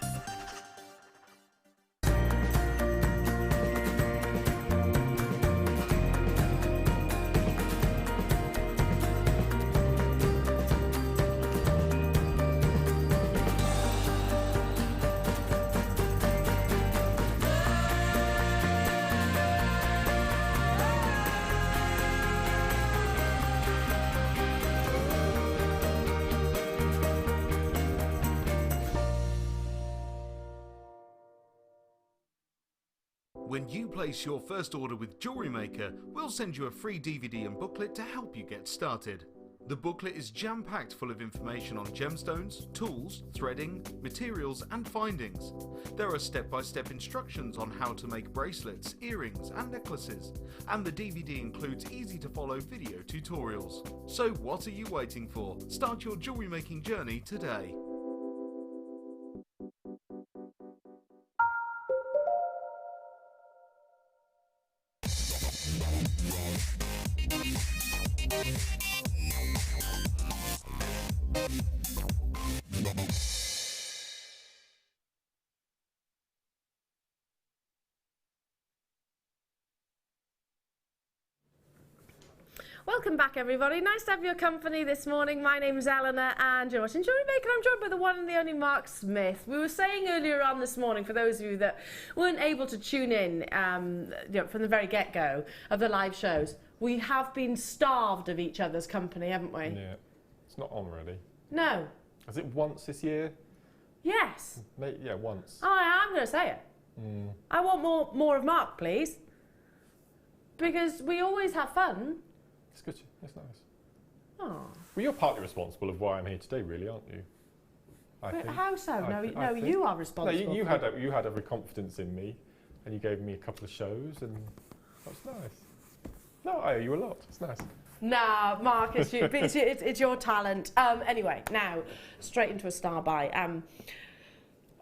Speaker 3: When you place your first order with Jewellery Maker, we'll send you a free DVD and booklet to help you get started. The booklet is jam-packed full of information on gemstones, tools, threading, materials and findings. There are step-by-step instructions on how to make bracelets, earrings and necklaces. And the DVD includes easy-to-follow video tutorials. So what are you waiting for? Start your jewellery making journey today.
Speaker 1: Welcome back, everybody. Nice to have your company this morning. My name's Elena and you're watching Jewellery Maker. I'm joined by the one and the only Mark Smith. We were saying earlier on this morning, for those of you that weren't able to tune in from the very get-go of the live shows, we have been starved of each other's company, haven't we?
Speaker 2: Yeah. It's not on already.
Speaker 1: No.
Speaker 2: Is it once this year?
Speaker 1: Yes.
Speaker 2: Yeah, once.
Speaker 1: I'm going to say it. I want more of Mark, please. Because we always have fun.
Speaker 2: It's good. It's nice.
Speaker 1: Oh.
Speaker 2: Well, you're partly responsible of why I'm here today, really, aren't you? I think.
Speaker 1: How so?
Speaker 2: I think.
Speaker 1: You are responsible.
Speaker 2: No, you had every confidence in me, and you gave me a couple of shows, and that's nice. No, I owe you a lot. It's nice.
Speaker 1: Nah, Mark, it's your talent. Anyway, now straight into a star buy.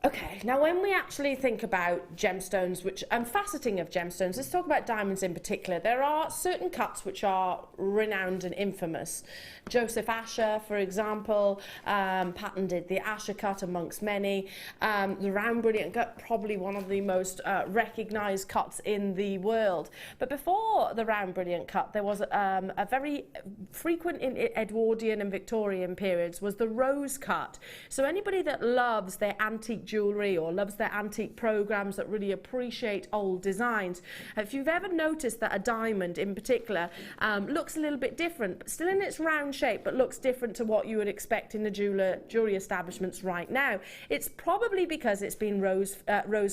Speaker 1: Okay, now when we actually think about gemstones, and faceting of gemstones, let's talk about diamonds in particular. There are certain cuts which are renowned and infamous. Joseph Asher, for example, patented the Asher cut amongst many. The round brilliant cut, probably one of the most recognised cuts in the world. But before the round brilliant cut, there was a very frequent in Edwardian and Victorian periods was the rose cut. So anybody that loves their antique jewellery or loves their antique programs that really appreciate old designs, if you've ever noticed that a diamond in particular looks a little bit different, but still in its round shape, but looks different to what you would expect in the jewellery establishments right now, it's probably because it's been rose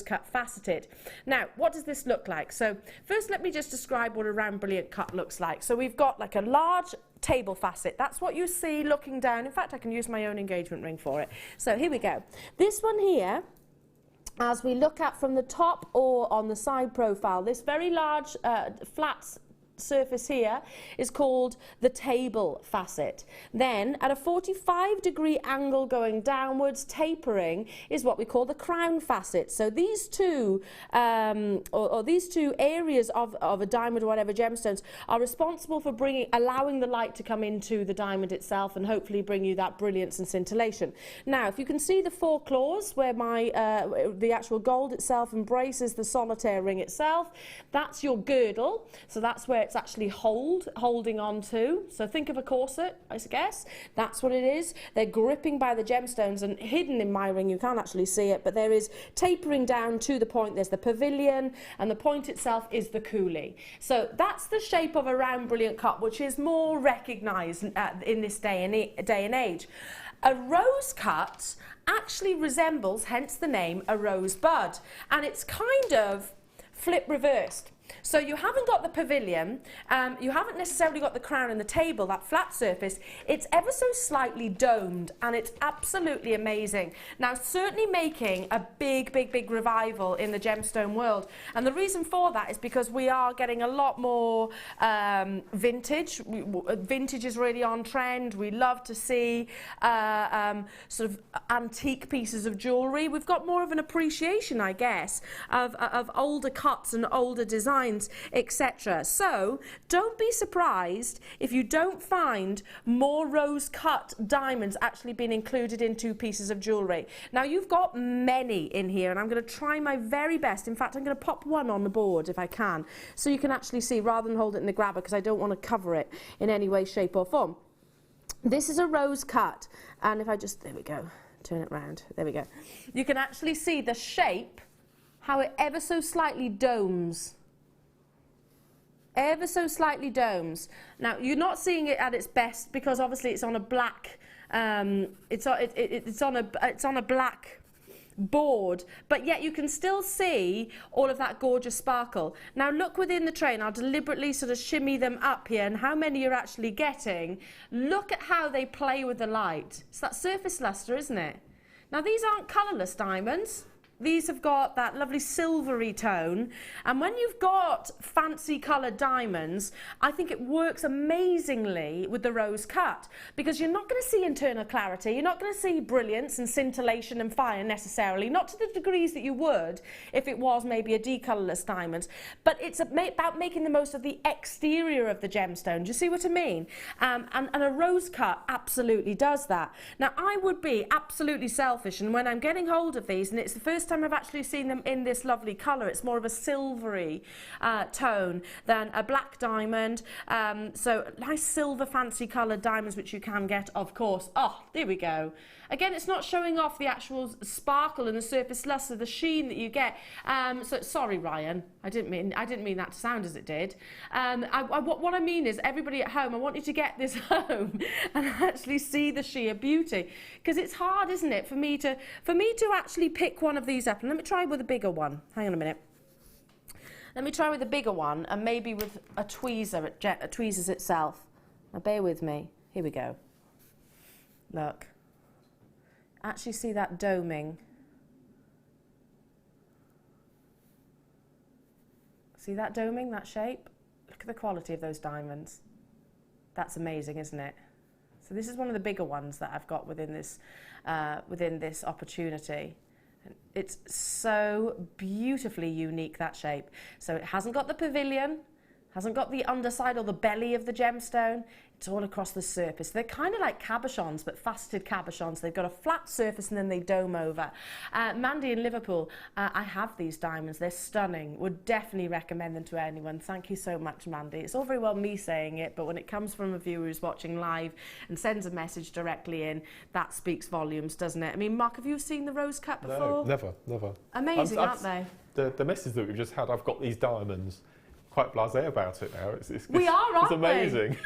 Speaker 1: cut faceted. Now, what does this look like? So first, let me just describe what a round brilliant cut looks like. So we've got like a large table facet. That's what you see looking down. In fact, I can use my own engagement ring for it. So here we go. This one here, as we look at from the top or on the side profile, this very large flat surface here is called the table facet. Then at a 45-degree angle going downwards, tapering, is what we call the crown facet. So these two these two areas of a diamond or whatever gemstones are responsible for allowing the light to come into the diamond itself and hopefully bring you that brilliance and scintillation. Now, if you can see the four claws where the actual gold itself embraces the solitaire ring itself, that's your girdle. So that's where it's actually holding on to. So think of a corset, I guess. That's what it is. They're gripping by the gemstones, and hidden in my ring, you can't actually see it, but there is tapering down to the point. There's the pavilion, and the point itself is the coulis. So that's the shape of a round brilliant cut, which is more recognised in this day and age. A rose cut actually resembles, hence the name, a rose bud, and it's kind of flip reversed. So you haven't got the pavilion, you haven't necessarily got the crown and the table, that flat surface. It's ever so slightly domed, and it's absolutely amazing. Now, certainly making a big revival in the gemstone world. And the reason for that is because we are getting a lot more vintage. Vintage is really on trend. We love to see sort of antique pieces of jewellery. We've got more of an appreciation, I guess, of older cuts and older designs, etc. So don't be surprised if you don't find more rose cut diamonds actually being included in two pieces of jewellery. Now, you've got many in here, and I'm going to try my very best. In fact, I'm going to pop one on the board if I can, so you can actually see rather than hold it in the grabber, because I don't want to cover it in any way, shape or form. This is a rose cut, and if I just, there we go, turn it round, there we go. You can actually see the shape, how it ever so slightly domes. Ever so slightly domes. Now, you're not seeing it at its best because obviously it's on a black it's on a black board, but yet you can still see all of that gorgeous sparkle. Now look within the tray, and I'll deliberately sort of shimmy them up here, and how many you're actually getting. Look at how they play with the light. It's that surface luster, isn't it? Now these aren't colourless diamonds. These have got that lovely silvery tone, and when you've got fancy coloured diamonds, I think it works amazingly with the rose cut, because you're not going to see internal clarity, you're not going to see brilliance and scintillation and fire necessarily, not to the degrees that you would if it was maybe a decolourless diamond, but it's about making the most of the exterior of the gemstone. Do you see what I mean? And a rose cut absolutely does that. Now I would be absolutely selfish, and when I'm getting hold of these, and it's the first time I've actually seen them in this lovely colour, it's more of a silvery tone than a black diamond, so nice silver fancy coloured diamonds, which you can get, of course. Oh, there we go. Again, it's not showing off the actual sparkle and the surface luster, the sheen that you get. So sorry, Ryan, I didn't mean that to sound as it did. What I mean is, everybody at home, I want you to get this home and actually see the sheer beauty, because it's hard, isn't it, for me to actually pick one of these up. And let me try with a bigger one. Hang on a minute. Let me try with a bigger one, and maybe with a tweezer. It tweezers itself. Now bear with me. Here we go. Look. Actually see that doming. See that doming, that shape? Look at the quality of those diamonds. That's amazing, isn't it? So this is one of the bigger ones that I've got within this opportunity. It's so beautifully unique, that shape. So it hasn't got the pavilion, hasn't got the underside or the belly of the gemstone. It's all across the surface. They're kind of like cabochons, but faceted cabochons. They've got a flat surface and then they dome over. Mandy in Liverpool, I have these diamonds. They're stunning. Would definitely recommend them to anyone. Thank you so much, Mandy. It's all very well me saying it, but when it comes from a viewer who's watching live and sends a message directly in, that speaks volumes, doesn't it? I mean, Mark, have you seen the rose cut before?
Speaker 2: No, never.
Speaker 1: Amazing, aren't they?
Speaker 2: The message that we've just had, I've got these diamonds. Quite blasé about it now.
Speaker 1: We are, aren't
Speaker 2: it's amazing.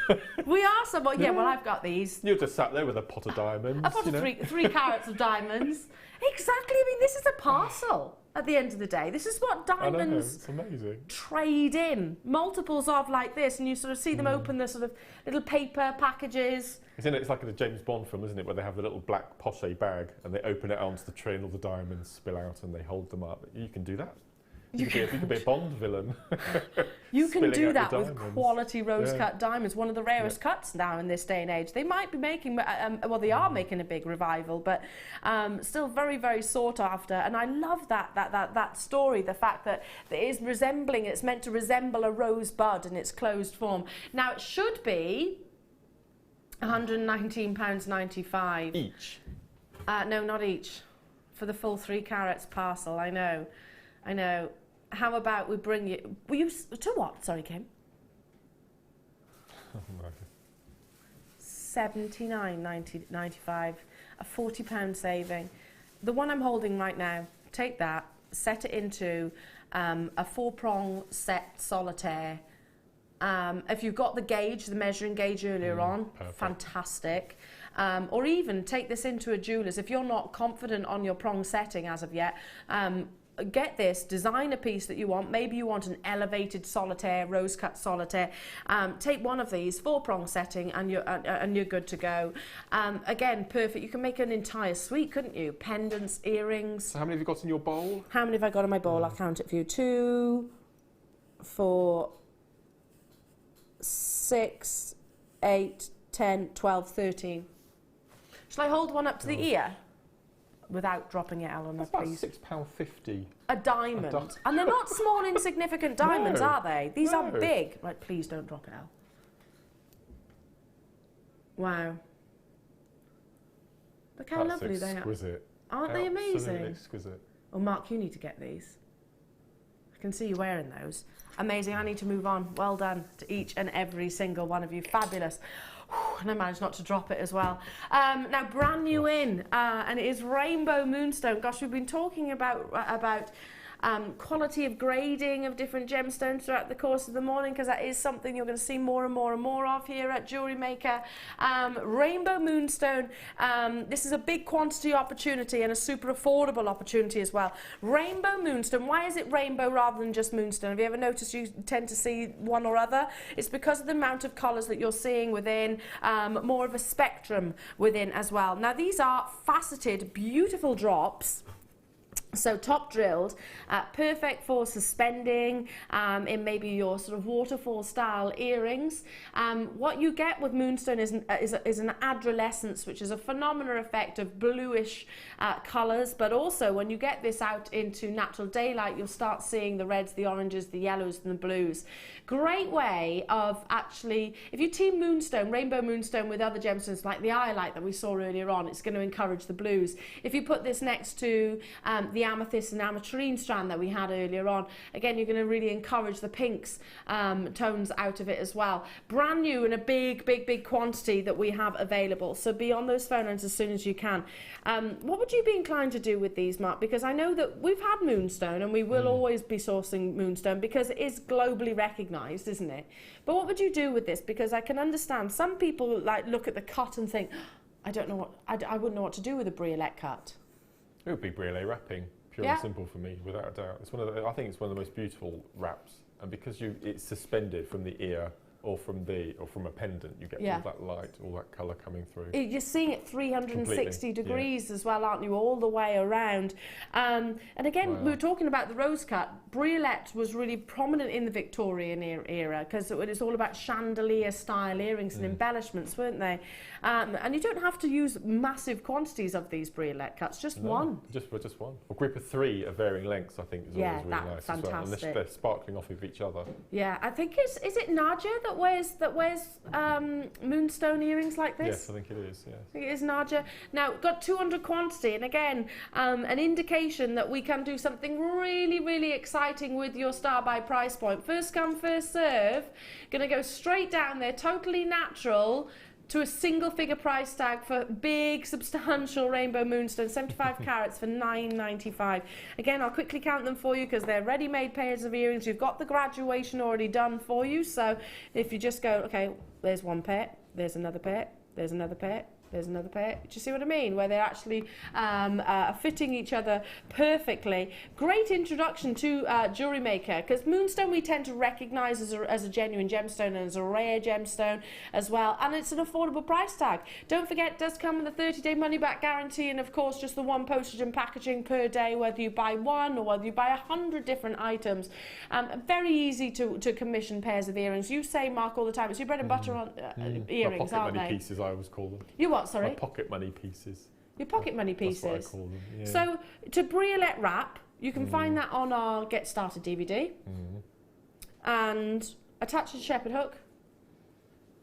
Speaker 1: We are somewhat. Yeah, well, I've got these.
Speaker 2: You're just sat there with a pot of diamonds.
Speaker 1: A pot of three carats of diamonds. Exactly. I mean, this is a parcel at the end of the day. This is what diamonds
Speaker 2: it's amazing.
Speaker 1: Trade in. Multiples of like this, and you sort of see them open the sort of little paper packages.
Speaker 2: It's like in a James Bond film, isn't it, where they have the little black poche bag and they open it onto the tray and all the diamonds spill out and they hold them up. You can do that. You could be a Bond villain.
Speaker 1: You can do that with quality rose-cut diamonds. One of the rarest cuts now in this day and age. They might be making, well, they are making a big revival, but still very, very sought after. And I love that story, the fact that it is resembling, it's meant to resemble a rosebud in its closed form. Now, it should be £119.95.
Speaker 2: Each?
Speaker 1: No, not each. For the full 3 carats parcel, I know. How about we bring you... Were you... To what? Sorry, Kim. £79.95. A £40 saving. The one I'm holding right now, take that, set it into a 4-prong set solitaire. If you've got the gauge, the measuring gauge earlier on,
Speaker 2: perfect.
Speaker 1: Fantastic. Or even take this into a jeweller's. If you're not confident on your prong setting as of yet, get this, design a piece that you want. Maybe you want an elevated solitaire, rose cut solitaire. Take one of these, 4-prong setting, and you're good to go. Again, perfect. You can make an entire suite, couldn't you? Pendants, earrings.
Speaker 2: So how many have you got in your bowl?
Speaker 1: How many have I got in my bowl? I'll count it for you. 2, 4, 6, 8, 10, 12, 13. Shall I hold one up to the ear? Without dropping it, Eleanor, please.
Speaker 2: That's about £6.50.
Speaker 1: A diamond. And they're not small, insignificant diamonds, are they? These are big. Right, please don't drop it, Elle. Wow. Look how lovely they are.
Speaker 2: Exquisite.
Speaker 1: Aren't they amazing?
Speaker 2: Absolutely exquisite.
Speaker 1: Oh, Mark, you need to get these. I can see you wearing those. Amazing. I need to move on. Well done to each and every single one of you. Fabulous. And I managed not to drop it as well. Now, brand new in, and it is Rainbow Moonstone. Gosh, we've been talking about quality of grading of different gemstones throughout the course of the morning, because that is something you're going to see more and more and more of here at Jewellery Maker. Rainbow moonstone, this is a big quantity opportunity and a super affordable opportunity as well. Rainbow moonstone, why is it rainbow rather than just moonstone? Have you ever noticed you tend to see one or other? It's because of the amount of colours that you're seeing within, more of a spectrum within as well. Now these are faceted, beautiful drops. So top drilled, perfect for suspending in maybe your sort of waterfall style earrings. What you get with moonstone is an adolescence, which is a phenomenal effect of bluish colours, but also when you get this out into natural daylight, you'll start seeing the reds, the oranges, the yellows and the blues. Great way of actually, if you team moonstone, rainbow moonstone with other gemstones like the iolite that we saw earlier on, it's going to encourage the blues. If you put this next to the amethyst and ametrine strand that we had earlier on, again you're going to really encourage the pinks tones out of it as well. Brand new in a big quantity that we have available, so be on those phone lines as soon as you can. What would you be inclined to do with these, Mark? Because I know that we've had moonstone and we will always be sourcing moonstone because it is globally recognised, isn't it? But what would you do with this? Because I can understand some people like look at the cut and think, I don't know what, I wouldn't know what to do with a briolette cut.
Speaker 2: It would be briolet wrapping, pure and simple for me, without a doubt. It's one of the, I think it's one of the most beautiful wraps, and because it's suspended from the ear or from a pendant, you get all that light, all that colour coming through.
Speaker 1: You're seeing it 360 degrees as well, aren't you, all the way around. And again, we were talking about the rose cut. Briolette was really prominent in the Victorian era because it was all about chandelier style earrings and embellishments, weren't they? And you don't have to use massive quantities of these briolette cuts, just one. Just
Speaker 2: one. A group of 3 of varying lengths, I think, is always really nice
Speaker 1: fantastic.
Speaker 2: As well. And they're sparkling off of each other.
Speaker 1: Yeah, I think is it Nadia that wears moonstone earrings like this?
Speaker 2: Yes, I think it is. Yes.
Speaker 1: I think it is Nadia. Now, got 200 quantity, and again, an indication that we can do something really exciting with your star by price point. First come, first serve. Going to go straight down there, totally natural, to a single figure price tag for big substantial rainbow moonstone, 75 carats for $9.95. Again, I'll quickly count them for you because they're ready-made pairs of earrings. You've got the graduation already done for you, so if you just go, okay, there's one pair, there's another pair, there's another pair, there's another pair. Do you see what I mean? Where they're actually fitting each other perfectly. Great introduction to Jewellery Maker, because moonstone we tend to recognise as a genuine gemstone and as a rare gemstone as well, and it's an affordable price tag. Don't forget, it does come with a 30-day money-back guarantee, and of course just the one postage and packaging per day, whether you buy one or whether you buy 100 different items. Very easy to commission pairs of earrings. You say, Mark, all the time, it's your bread and butter on earrings, aren't they?
Speaker 2: Pocket money pieces, I always call them.
Speaker 1: You what, sorry?
Speaker 2: My pocket money pieces.
Speaker 1: Your pocket money pieces?
Speaker 2: That's what I call them, yeah.
Speaker 1: So, to briolette wrap, you can find that on our Get Started DVD. And attach a shepherd hook.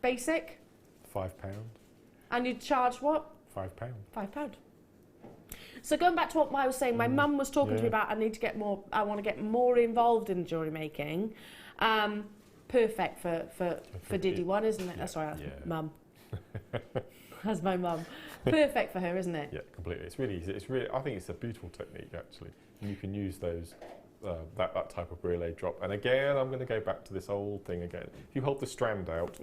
Speaker 1: Basic.
Speaker 2: £5.
Speaker 1: And you charge what?
Speaker 2: £5.
Speaker 1: £5. So going back to what I was saying, my mum was talking to me about I want to get more involved in jewellery making. Perfect for Diddy one, isn't it? That's right, mum. That's my mum. Perfect for her, isn't it?
Speaker 2: Yeah, completely. It's really easy. I think it's a beautiful technique, actually. And you can use those, that type of briolet drop. And again, I'm going to go back to this old thing again. If you hold the strand out,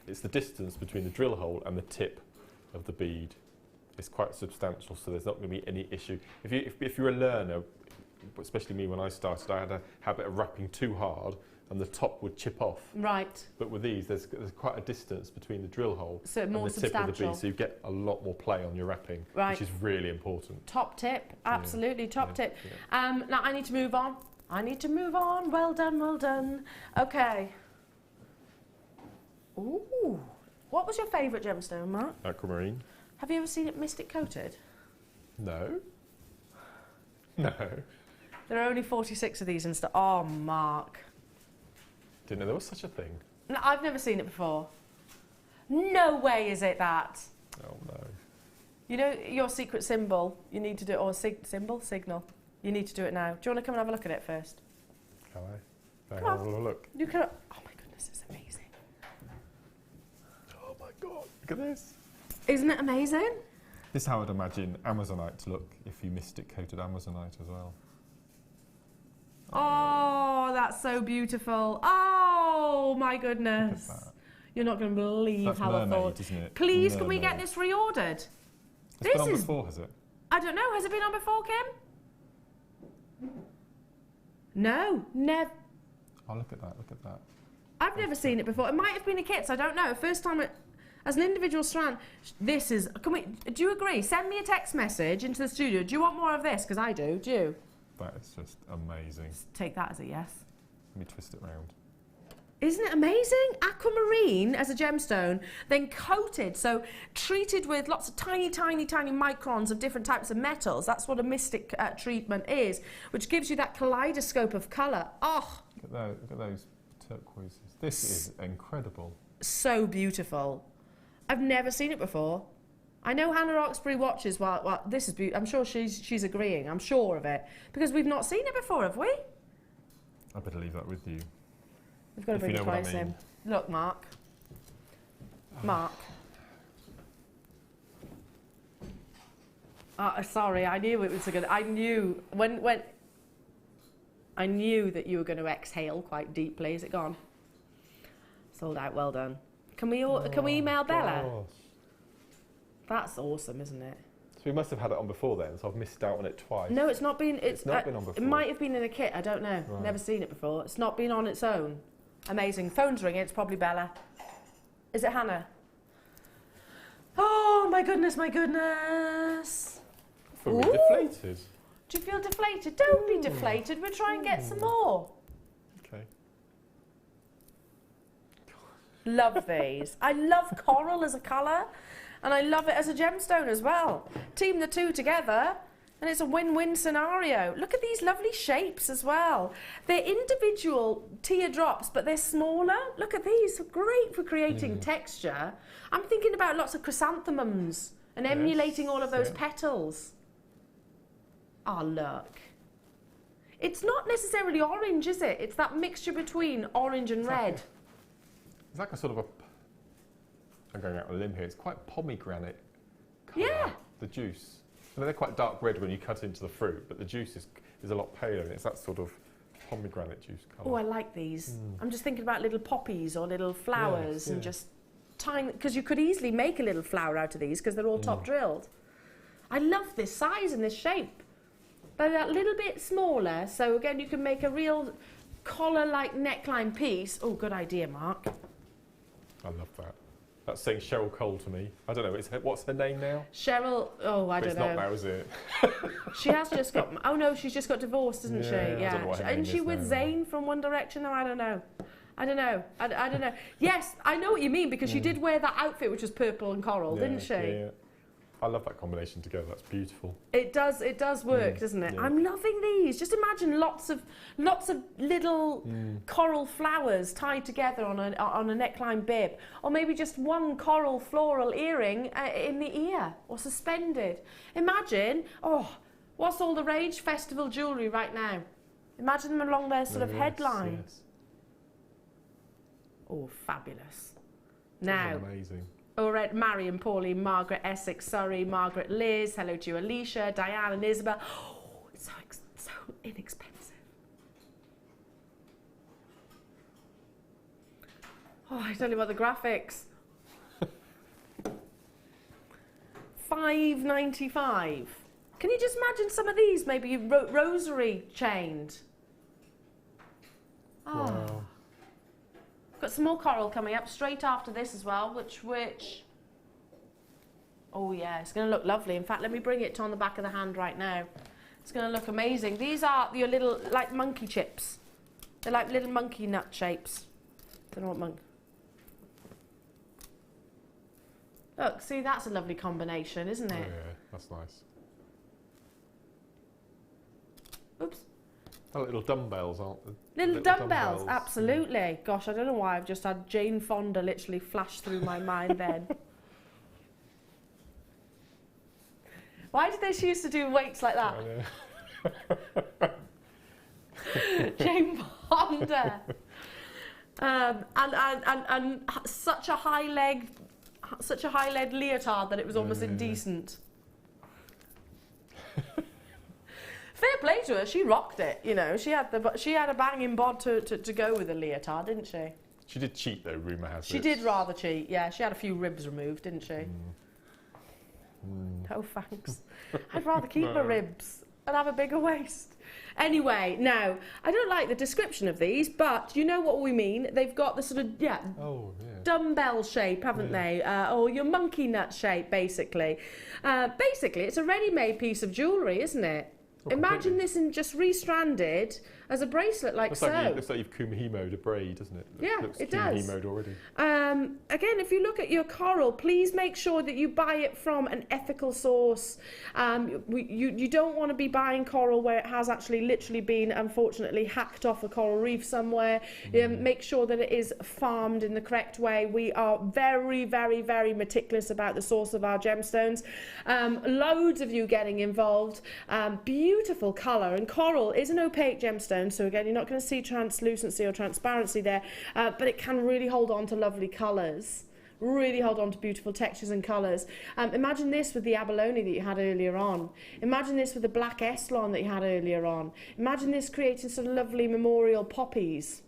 Speaker 2: it's the distance between the drill hole and the tip of the bead. It's quite substantial, so there's not going to be any issue. If you're a learner, especially me when I started, I had a habit of wrapping too hard, and the top would chip off.
Speaker 1: Right.
Speaker 2: But with these, there's quite a distance between the drill hole and the tip of the bead, so you get a lot more play on your wrapping, which is really important.
Speaker 1: Top tip, absolutely top tip. Now I need to move on. Well done, well done. Okay. Ooh, what was your favourite gemstone, Mark?
Speaker 2: Aquamarine.
Speaker 1: Have you ever seen it mystic coated?
Speaker 2: No. No.
Speaker 1: There are only 46 of these in stock. Oh, Mark.
Speaker 2: Didn't know there was such a thing.
Speaker 1: No, I've never seen it before. No way is it that.
Speaker 2: Oh, no.
Speaker 1: You know your secret symbol, you need to do it, or signal. You need to do it now. Do you want to come and have a look at it first?
Speaker 2: Can I?
Speaker 1: Come on.
Speaker 2: Have a look.
Speaker 1: You can. Oh my goodness, it's amazing.
Speaker 2: Oh my God, look at this.
Speaker 1: Isn't it amazing?
Speaker 2: This is how I'd imagine Amazonite to look if you mystic coated Amazonite as well.
Speaker 1: Oh, that's so beautiful. Oh, my goodness.
Speaker 2: Look at that.
Speaker 1: You're not going to believe
Speaker 2: That's
Speaker 1: how
Speaker 2: mermaid,
Speaker 1: I thought.
Speaker 2: isn't it?
Speaker 1: Please, can we
Speaker 2: Mermaid.
Speaker 1: get this reordered?
Speaker 2: It's
Speaker 1: This
Speaker 2: been on
Speaker 1: is-
Speaker 2: before, has it?
Speaker 1: I don't know. Has it been on before, Kim? No, never.
Speaker 2: Oh, look at that, look at that.
Speaker 1: I've never seen it before. It might have been a kit, so I don't know. First time as an individual strand, this is... do you agree? Send me a text message into the studio. Do you want more of this? Because I do. Do you?
Speaker 2: That is just amazing.
Speaker 1: Take that as a yes.
Speaker 2: Let me twist it round.
Speaker 1: Isn't it amazing? Aquamarine as a gemstone, then coated, so treated with lots of tiny, tiny, tiny microns of different types of metals. That's what a mystic treatment is, which gives you that kaleidoscope of colour. Oh,
Speaker 2: Look at those turquoises. This is incredible.
Speaker 1: so beautiful. I've never seen it before. I know Hannah Roxbury watches while this is beautiful. I'm sure she's agreeing. I'm sure of it. Because we've not seen it before, have we?
Speaker 2: I better leave that with you.
Speaker 1: We've got to
Speaker 2: If
Speaker 1: bring
Speaker 2: you
Speaker 1: the
Speaker 2: know what I
Speaker 1: price
Speaker 2: mean.
Speaker 1: in. Look, Mark. Mark. Sorry, I knew it was a good... I knew... When... I knew that you were going to exhale quite deeply. Is it gone? Sold out. Well done. Can we email Bella?
Speaker 2: Gosh.
Speaker 1: That's awesome, isn't it?
Speaker 2: So we must have had it on before then, so I've missed out on it twice.
Speaker 1: No, it's not been...
Speaker 2: It's not been on
Speaker 1: It
Speaker 2: before.
Speaker 1: might have been in a kit. I don't know.
Speaker 2: Right.
Speaker 1: Never seen it before. It's not been on its own. Amazing. Phone's ringing. It's probably Bella. Is it Hannah? Oh, my goodness, my goodness.
Speaker 2: I feel really
Speaker 1: Ooh.
Speaker 2: deflated.
Speaker 1: Do you feel deflated? Don't be deflated. We'll try and get some more.
Speaker 2: Okay.
Speaker 1: Love these. I love coral as a colour, and I love it as a gemstone as well. Team the two together, and it's a win-win scenario. Look at these lovely shapes as well. They're individual teardrops, but they're smaller. Look at these. Great for creating texture. I'm thinking about lots of chrysanthemums and emulating all of those petals. Oh, look. It's not necessarily orange, is it? It's that mixture between orange and red.
Speaker 2: It's like a sort of a... I'm going out on a limb here. It's quite pomegranate colour.
Speaker 1: Yeah.
Speaker 2: The juice. I mean, they're quite dark red when you cut into the fruit, but the juice is a lot paler, and it's that sort of pomegranate juice colour.
Speaker 1: Oh, I like these. I'm just thinking about little poppies or little flowers and just tiny... Because you could easily make a little flower out of these because they're all top drilled. I love this size and this shape. But a little bit smaller, so again, you can make a real collar-like neckline piece. Oh, good idea, Mark.
Speaker 2: I love that. That's saying Cheryl Cole to me. I don't know, what's her name now?
Speaker 1: Cheryl, oh, I
Speaker 2: But
Speaker 1: don't
Speaker 2: it's
Speaker 1: know.
Speaker 2: not now, is it?
Speaker 1: She has just got, oh no, she's just got divorced, isn't she?
Speaker 2: Yeah, I don't know what her name
Speaker 1: Isn't she
Speaker 2: is
Speaker 1: with
Speaker 2: now.
Speaker 1: Zayn from One Direction? No, I don't know. I don't know. Yes, I know what you mean, because she did wear that outfit which was purple and coral, didn't she?
Speaker 2: Yeah. I love that combination together, that's beautiful.
Speaker 1: It does work, doesn't it?
Speaker 2: Yeah.
Speaker 1: I'm loving these. Just imagine lots of little coral flowers tied together on a neckline bib, or maybe just one coral floral earring in the ear or suspended. Imagine, what's all the rage? Festival jewellery right now. Imagine them along their sort of headline.
Speaker 2: Yes.
Speaker 1: Oh, fabulous.
Speaker 2: That's
Speaker 1: Now,
Speaker 2: amazing.
Speaker 1: Alright, Marion, Pauline, Margaret, Essex, Surrey, Margaret, Liz, hello to you, Alicia, Diane and Isabel. Oh, it's so inexpensive. Oh, I tell you what, the graphics. $5.95. Can you just imagine some of these maybe rosary chained? Oh.
Speaker 2: Wow.
Speaker 1: Got some more coral coming up straight after this as well, which, oh yeah, it's going to look lovely. In fact, let me bring it on the back of the hand right now. It's going to look amazing. These are your little, like monkey chips. They're like little monkey nut shapes. Don't know what monk. Look, see, that's a lovely combination, isn't
Speaker 2: Oh,
Speaker 1: it?
Speaker 2: yeah, that's nice.
Speaker 1: Oops.
Speaker 2: Oh, little dumbbells, aren't they?
Speaker 1: Little dumbbells, absolutely. Gosh, I don't know why I've just had Jane Fonda literally flash through my mind then. Why did she used to do weights like that?
Speaker 2: I know.
Speaker 1: Jane Fonda. And such a high leg leotard that it was almost indecent. Fair play to her, she rocked it, you know. She had a banging bod to go with the leotard, didn't she?
Speaker 2: She did cheat though, rumour has it.
Speaker 1: She did rather cheat, yeah. She had a few ribs removed, didn't she? Oh, thanks. I'd rather keep my ribs and have a bigger waist. Anyway, now, I don't like the description of these, but you know what we mean. They've got the sort of, dumbbell shape, haven't they? Or your monkey nut shape, basically. Basically, it's a ready-made piece of jewellery, isn't it? Imagine this in just restranded as a bracelet like so.
Speaker 2: Looks like you've kumihimoed a braid, doesn't it?
Speaker 1: Yeah,
Speaker 2: looks
Speaker 1: it does.
Speaker 2: kumihimoed already.
Speaker 1: Again, if you look at your coral, please make sure that you buy it from an ethical source. You don't want to be buying coral where it has actually literally been, unfortunately, hacked off a coral reef somewhere. Make sure that it is farmed in the correct way. We are very, very, very meticulous about the source of our gemstones. Loads of you getting involved. Beautiful colour, and coral is an opaque gemstone, so again, you're not going to see translucency or transparency there, but it can really hold on to lovely colours. Really hold on to beautiful textures and colours. Imagine this with the abalone that you had earlier on. Imagine this with the black Estlon that you had earlier on. Imagine this creating some lovely memorial poppies.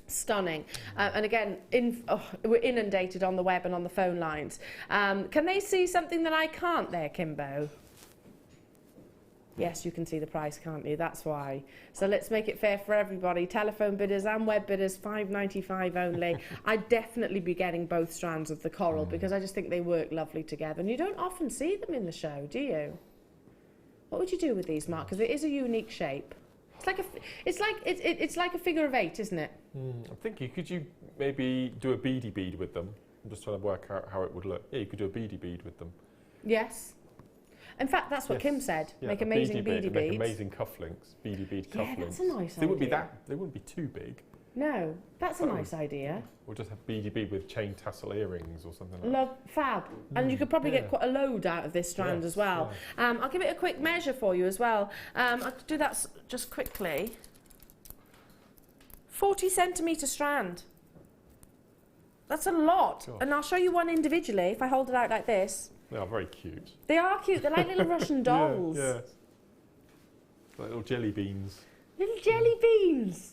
Speaker 1: Stunning. And again, we're inundated on the web and on the phone lines. Can they see something that I can't there, Kimbo? Yes, you can see the price, can't you? That's why. So let's make it fair for everybody. Telephone bidders and web bidders, $5.95 only. I'd definitely be getting both strands of the coral because I just think they work lovely together. And you don't often see them in the show, do you? What would you do with these, Mark? Because it is a unique shape. It's like a figure of 8, isn't it?
Speaker 2: I'm thinking, could you maybe do a beady bead with them? I'm just trying to work out how it would look. Yeah, you could do a beady bead with them.
Speaker 1: Yes. In fact, that's what Kim said.
Speaker 2: Yeah,
Speaker 1: make amazing beady beads.
Speaker 2: Make amazing cufflinks, beady bead cufflinks.
Speaker 1: Yeah, that's a nice
Speaker 2: They
Speaker 1: idea.
Speaker 2: They wouldn't be too big.
Speaker 1: No, that's a nice idea.
Speaker 2: Or just have beady bead with chain tassel earrings or something like that.
Speaker 1: Fab. And you could probably get quite a load out of this strand as well. Yeah. I'll give it a quick measure for you as well. I'll do that just quickly. 40 centimetre strand. That's a lot. Gosh. And I'll show you one individually if I hold it out like this.
Speaker 2: They are very cute.
Speaker 1: They are cute. They're like little Russian dolls.
Speaker 2: Yeah. Like little jelly beans.
Speaker 1: Little jelly beans.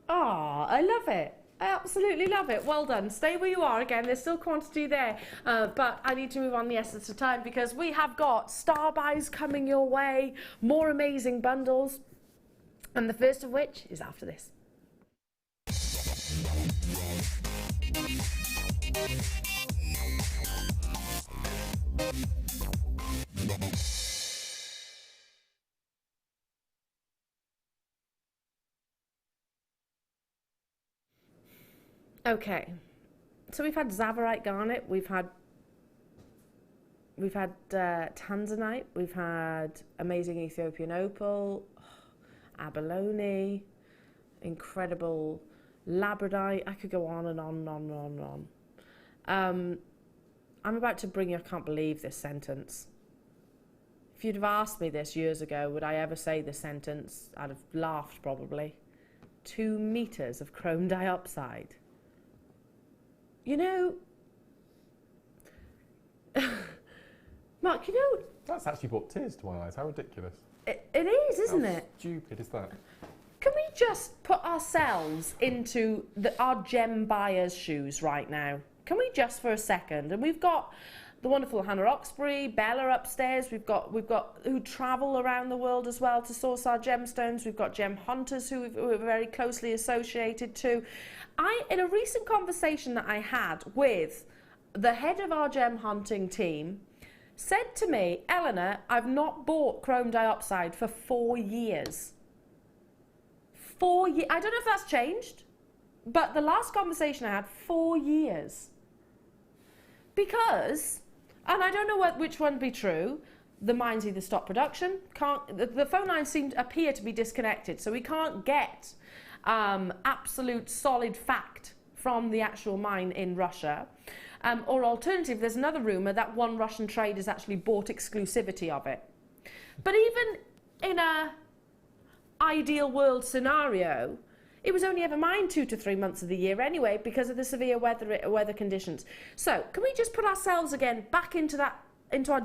Speaker 1: Oh, I love it. I absolutely love it. Well done. Stay where you are. Again, there's still quantity there, but I need to move on the essence of time because we have got star buys coming your way, more amazing bundles, and the first of which is after this. Okay, so we've had Zavarite garnet, we've had Tanzanite, we've had amazing Ethiopian opal, abalone, incredible labradite. I could go on and on and on and on and on. I'm about to bring you, I can't believe this sentence. If you'd have asked me this years ago, would I ever say this sentence? I'd have laughed probably. 2 meters of chrome dioxide. You know, Mark, you know...
Speaker 2: That's actually brought tears to my eyes. How ridiculous.
Speaker 1: It is, isn't it?
Speaker 2: How stupid is that?
Speaker 1: Can we just put ourselves into our gem buyer's shoes right now? Can we just for a second? And we've got the wonderful Hannah Oxbury, Bella upstairs. We've got who travel around the world as well to source our gemstones. We've got gem hunters who are very closely associated to. In a recent conversation that I had with the head of our gem hunting team, said to me, Elena, I've not bought chrome dioxide for 4 years. 4 years. I don't know if that's changed, but the last conversation I had, 4 years. Because, and I don't know which one be true, the mines either stop production, the phone lines appear to be disconnected, so we can't get absolute solid fact from the actual mine in Russia. Or alternative, there's another rumour that one Russian trader has actually bought exclusivity of it. But even in a ideal world scenario, it was only ever mined 2 to 3 months of the year anyway because of the severe weather conditions. So can we just put ourselves again back into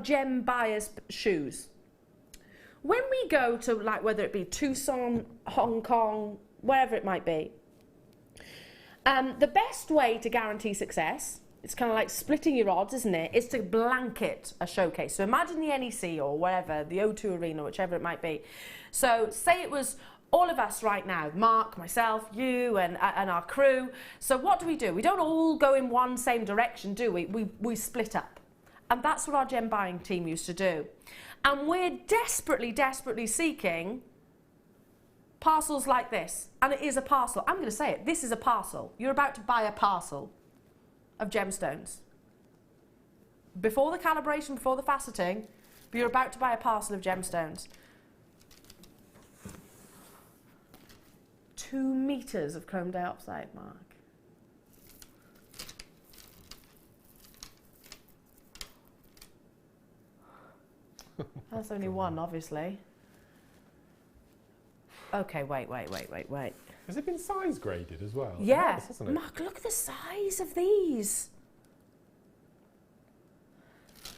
Speaker 1: gem buyers' shoes. When we go to, like, whether it be Tucson, Hong Kong, wherever it might be, the best way to guarantee success, it's kind of like splitting your odds, isn't it, is to blanket a showcase. So imagine the NEC or wherever, the O2 Arena, whichever it might be. So say it was all of us right now, Mark, myself, you, and our crew. So what do? We don't all go in one same direction, do we? We split up. And that's what our gem buying team used to do. And we're desperately, desperately seeking parcels like this. And it is a parcel. I'm going to say it. This is a parcel. You're about to buy a parcel of gemstones. Before the calibration, before the faceting, you're about to buy a parcel of gemstones. 2 meters of chrome dioxide, Mark. That's only one, obviously. Okay, wait.
Speaker 2: Has it been size graded as well?
Speaker 1: Yeah.
Speaker 2: Yes, hasn't it?
Speaker 1: Mark, look at the size of these.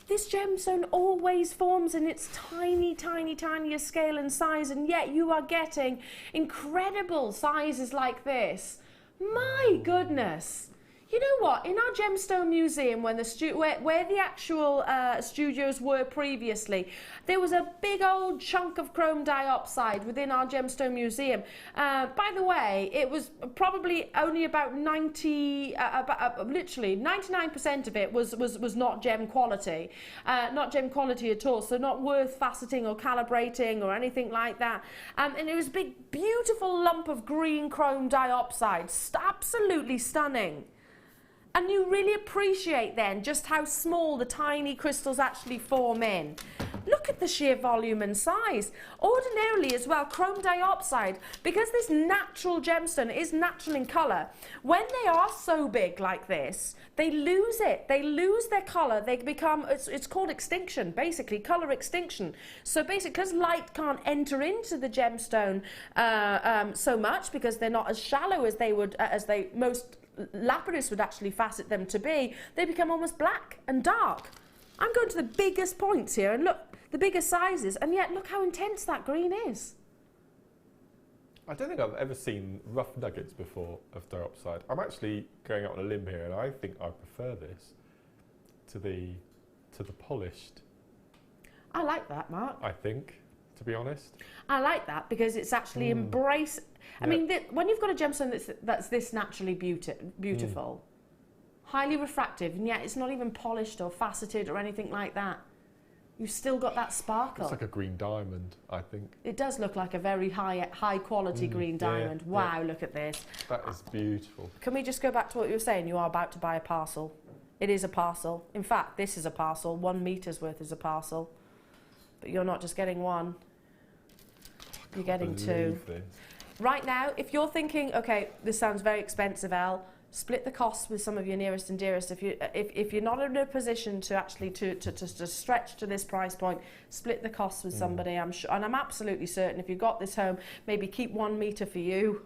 Speaker 1: This gemstone always forms in its tiny, tiny, tiniest scale and size, and yet you are getting incredible sizes like this. My goodness. You know what? In our gemstone museum, when where the actual studios were previously, there was a big old chunk of chrome dioxide within our gemstone museum. By the way, it was probably only about literally 99% of it was not gem quality, not gem quality at all. So not worth faceting or calibrating or anything like that. And it was a big, beautiful lump of green chrome dioxide, absolutely stunning. And you really appreciate then just how small the tiny crystals actually form in. Look at the sheer volume and size. Ordinarily as well, chrome dioxide, because this natural gemstone is natural in colour, when they are so big like this, they lose it. They lose their colour. They become, it's called extinction, basically, colour extinction. So basically, because light can't enter into the gemstone so much, because they're not as shallow as most lapidus would actually facet them to be, they become almost black and dark. I'm going to the biggest points here, and look, the biggest sizes, and yet look how intense that green is.
Speaker 2: I don't think I've ever seen rough nuggets before of dioxide. I'm actually going out on a limb here, and I think I prefer this to the polished.
Speaker 1: I like that, Mark.
Speaker 2: I think, to be honest.
Speaker 1: I like that because it's actually embrace. I mean, when you've got a gemstone that's this naturally beautiful, highly refractive, and yet it's not even polished or faceted or anything like that, you've still got that sparkle.
Speaker 2: It's like a green diamond, I think.
Speaker 1: It does look like a very high quality green diamond.
Speaker 2: Yeah,
Speaker 1: wow, look at this.
Speaker 2: That is beautiful.
Speaker 1: Can we just go back to what you were saying? You are about to buy a parcel. It is a parcel. In fact, this is a parcel. 1 meter's worth is a parcel. But you're not just getting one. You're getting two.
Speaker 2: This.
Speaker 1: Right now, if you're thinking, okay, this sounds very expensive, Elle, split the costs with some of your nearest and dearest. If you're not in a position to actually to stretch to this price point, split the costs with somebody. I'm sure, and I'm absolutely certain if you got this home, maybe keep 1 meter for you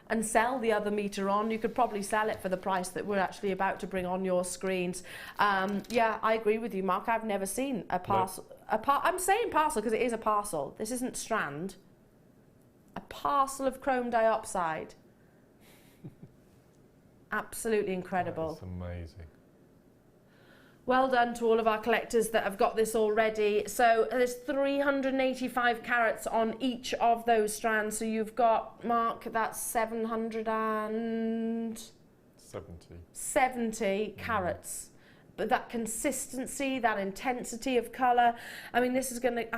Speaker 1: and sell the other meter on. You could probably sell it for the price that we're actually about to bring on your screens. Yeah, I agree with you, Mark. I've never seen a parcel. No. I'm saying parcel because it is a parcel. This isn't strand. A parcel of chrome dioxide. Absolutely incredible.
Speaker 2: That's amazing.
Speaker 1: Well done to all of our collectors that have got this already. So there's 385 carats on each of those strands. So you've got, Mark, that's 770 carats. But that consistency, that intensity of colour, I mean, this is going to...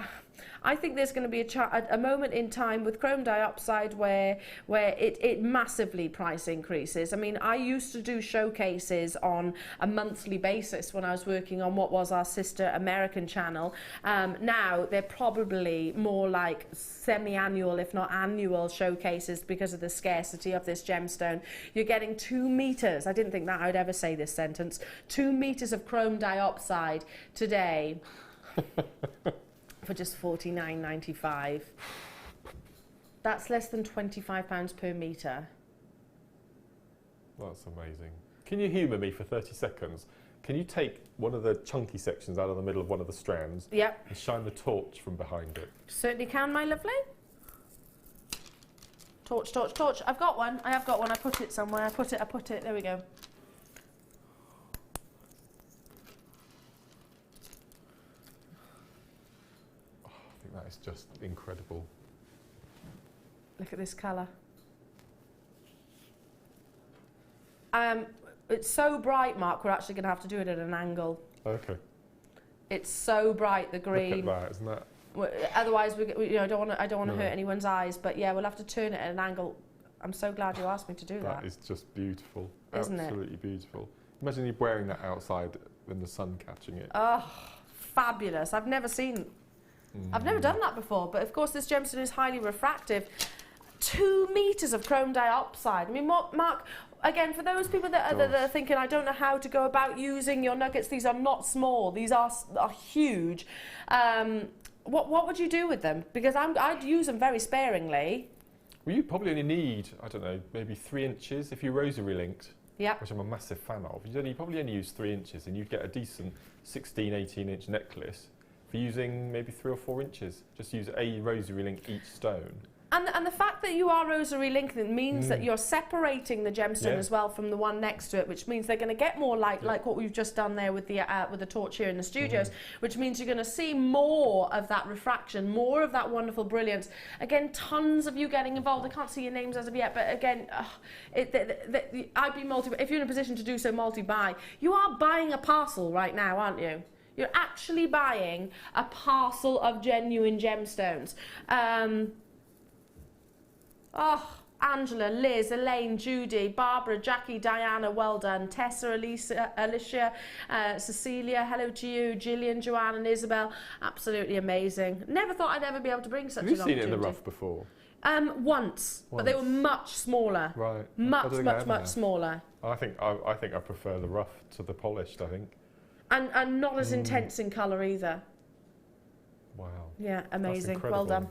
Speaker 1: I think there's going to be a moment in time with chrome dioxide where it massively price increases. I mean, I used to do showcases on a monthly basis when I was working on what was our sister American channel. Now they're probably more like semi-annual, if not annual showcases because of the scarcity of this gemstone. You're getting 2 meters. I didn't think that I'd ever say this sentence. 2 meters of chrome dioxide today. For just $49.95. That's less than £25 per metre.
Speaker 2: That's amazing. Can you humour me for 30 seconds Can you take one of the chunky sections out of the middle of one of the strands
Speaker 1: Yep.
Speaker 2: and shine the torch from behind it?
Speaker 1: Certainly can, my lovely. Torch, torch, torch. I've got one. I have got one. I put it somewhere. I put it. There we go.
Speaker 2: Oh, I think that is just incredible.
Speaker 1: Look at this colour. It's so bright, Mark, we're actually going to have to do it at an angle.
Speaker 2: Okay.
Speaker 1: It's so bright, the green.
Speaker 2: Look at that, isn't that?
Speaker 1: Otherwise, I don't want to hurt anyone's eyes, but yeah, we'll have to turn it at an angle. I'm so glad you asked me to do that.
Speaker 2: That is just beautiful.
Speaker 1: Isn't it?
Speaker 2: Absolutely beautiful. Imagine you wearing that outside when the sun catching it.
Speaker 1: Oh, fabulous. I've never done that before, but of course this gemstone is highly refractive. 2 meters of chrome dioxide. I mean, Mark, again, for those people that are thinking, I don't know how to go about using your nuggets, these are not small, these are huge. What would you do with them? Because I'd use them very sparingly.
Speaker 2: Well, you probably only need, I don't know, maybe 3 inches if you rosary linked,
Speaker 1: Yep.
Speaker 2: which I'm a massive fan of. You probably only use 3 inches and you'd get a decent 16, 18 inch necklace for using maybe 3 or 4 inches. Just use a rosary link each stone.
Speaker 1: And the fact that you are rosary linking means that you're separating the gemstone as well from the one next to it, which means they're going to get more light, like what we've just done there with the torch here in the studios, which means you're going to see more of that refraction, more of that wonderful brilliance. Again, tons of you getting involved. I can't see your names as of yet, but again, I'd be if you're in a position to do so, multi-buy. You are buying a parcel right now, aren't you? You're actually buying a parcel of genuine gemstones. Oh, Angela, Liz, Elaine, Judy, Barbara, Jackie, Diana, well done. Tessa, Alicia, Cecilia, hello to you. Gillian, Joanne and Isabel, absolutely amazing. Never thought I'd ever be able to bring such an opportunity.
Speaker 2: Have you seen it in the rough before?
Speaker 1: Once, but they were much smaller.
Speaker 2: Right.
Speaker 1: Much smaller.
Speaker 2: I think I prefer the rough to the polished, I think.
Speaker 1: And not as intense in colour either.
Speaker 2: Wow.
Speaker 1: Yeah, amazing.
Speaker 2: That's
Speaker 1: Well done.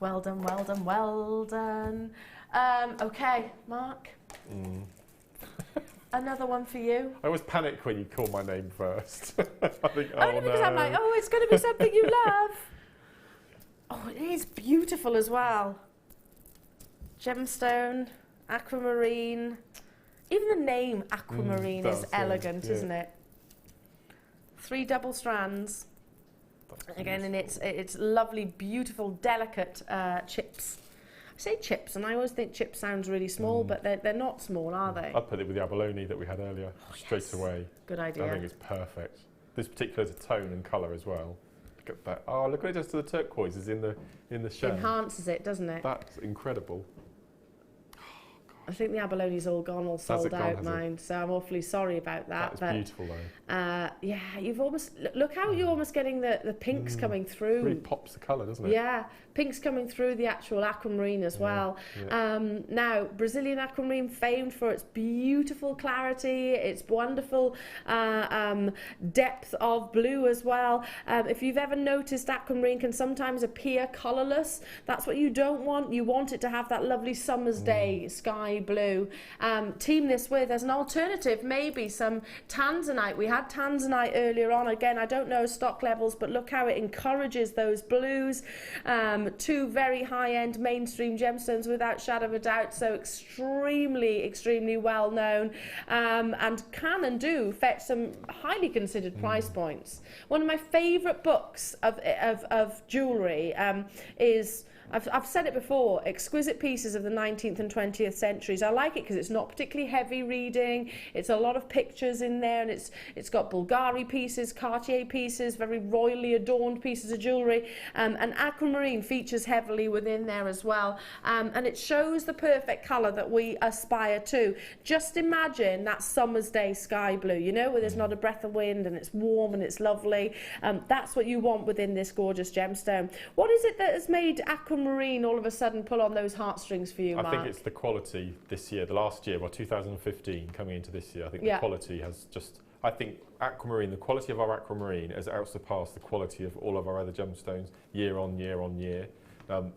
Speaker 1: Well done, well done, well done. Okay, Mark. Another one for you.
Speaker 2: I always panic when you call my name first. I think,
Speaker 1: Only because I'm like, oh, it's going to be something you love. Oh, it is beautiful as well. Gemstone, aquamarine. Even the name aquamarine is elegant, isn't it? 3 double strands. Again, and it's lovely, beautiful, delicate chips. I say chips, and I always think chips sounds really small, but they're not small, are they?
Speaker 2: I'd put it with the abalone that we had earlier, straight away.
Speaker 1: Good idea.
Speaker 2: I think it's perfect. This particular tone and colour as well. Look at that. Oh, look what it does to the turquoises in the shell.
Speaker 1: Enhances it, doesn't it?
Speaker 2: That's incredible.
Speaker 1: I think the abalone's all gone, all sold out, mine. So I'm awfully sorry about that.
Speaker 2: That's beautiful, though.
Speaker 1: Yeah, you've almost look how you're almost getting the pinks coming through.
Speaker 2: It really pops the colour, doesn't it?
Speaker 1: Yeah, pinks coming through the actual aquamarine as well.
Speaker 2: Yeah.
Speaker 1: Now, Brazilian aquamarine, famed for its beautiful clarity, its wonderful depth of blue as well. If you've ever noticed, aquamarine can sometimes appear colourless. That's what you don't want. You want it to have that lovely summer's day sky blue. Team this with, as an alternative, maybe some tanzanite. We had tanzanite earlier on. Again, I don't know stock levels, but look how it encourages those blues. 2 very high-end mainstream gemstones without shadow of a doubt, so extremely well known, and can and do fetch some highly considered price points. One of my favourite books of jewellery is, I've said it before, Exquisite Pieces of the 19th and 20th Centuries. I like it because it's not particularly heavy reading. It's a lot of pictures in there, and it's got Bulgari pieces, Cartier pieces, very royally adorned pieces of jewellery, and aquamarine features heavily within there as well. And it shows the perfect colour that we aspire to. Just imagine that summer's day sky blue, you know, where there's not a breath of wind and it's warm and it's lovely. That's what you want within this gorgeous gemstone. What is it that has made aquamarine all of a sudden pull on those heartstrings for you, Mark?
Speaker 2: I think it's the quality this year, the last year, 2015 coming into this year. I think the quality has just, I think aquamarine, the quality of our aquamarine has outsurpassed the quality of all of our other gemstones year on year on year. The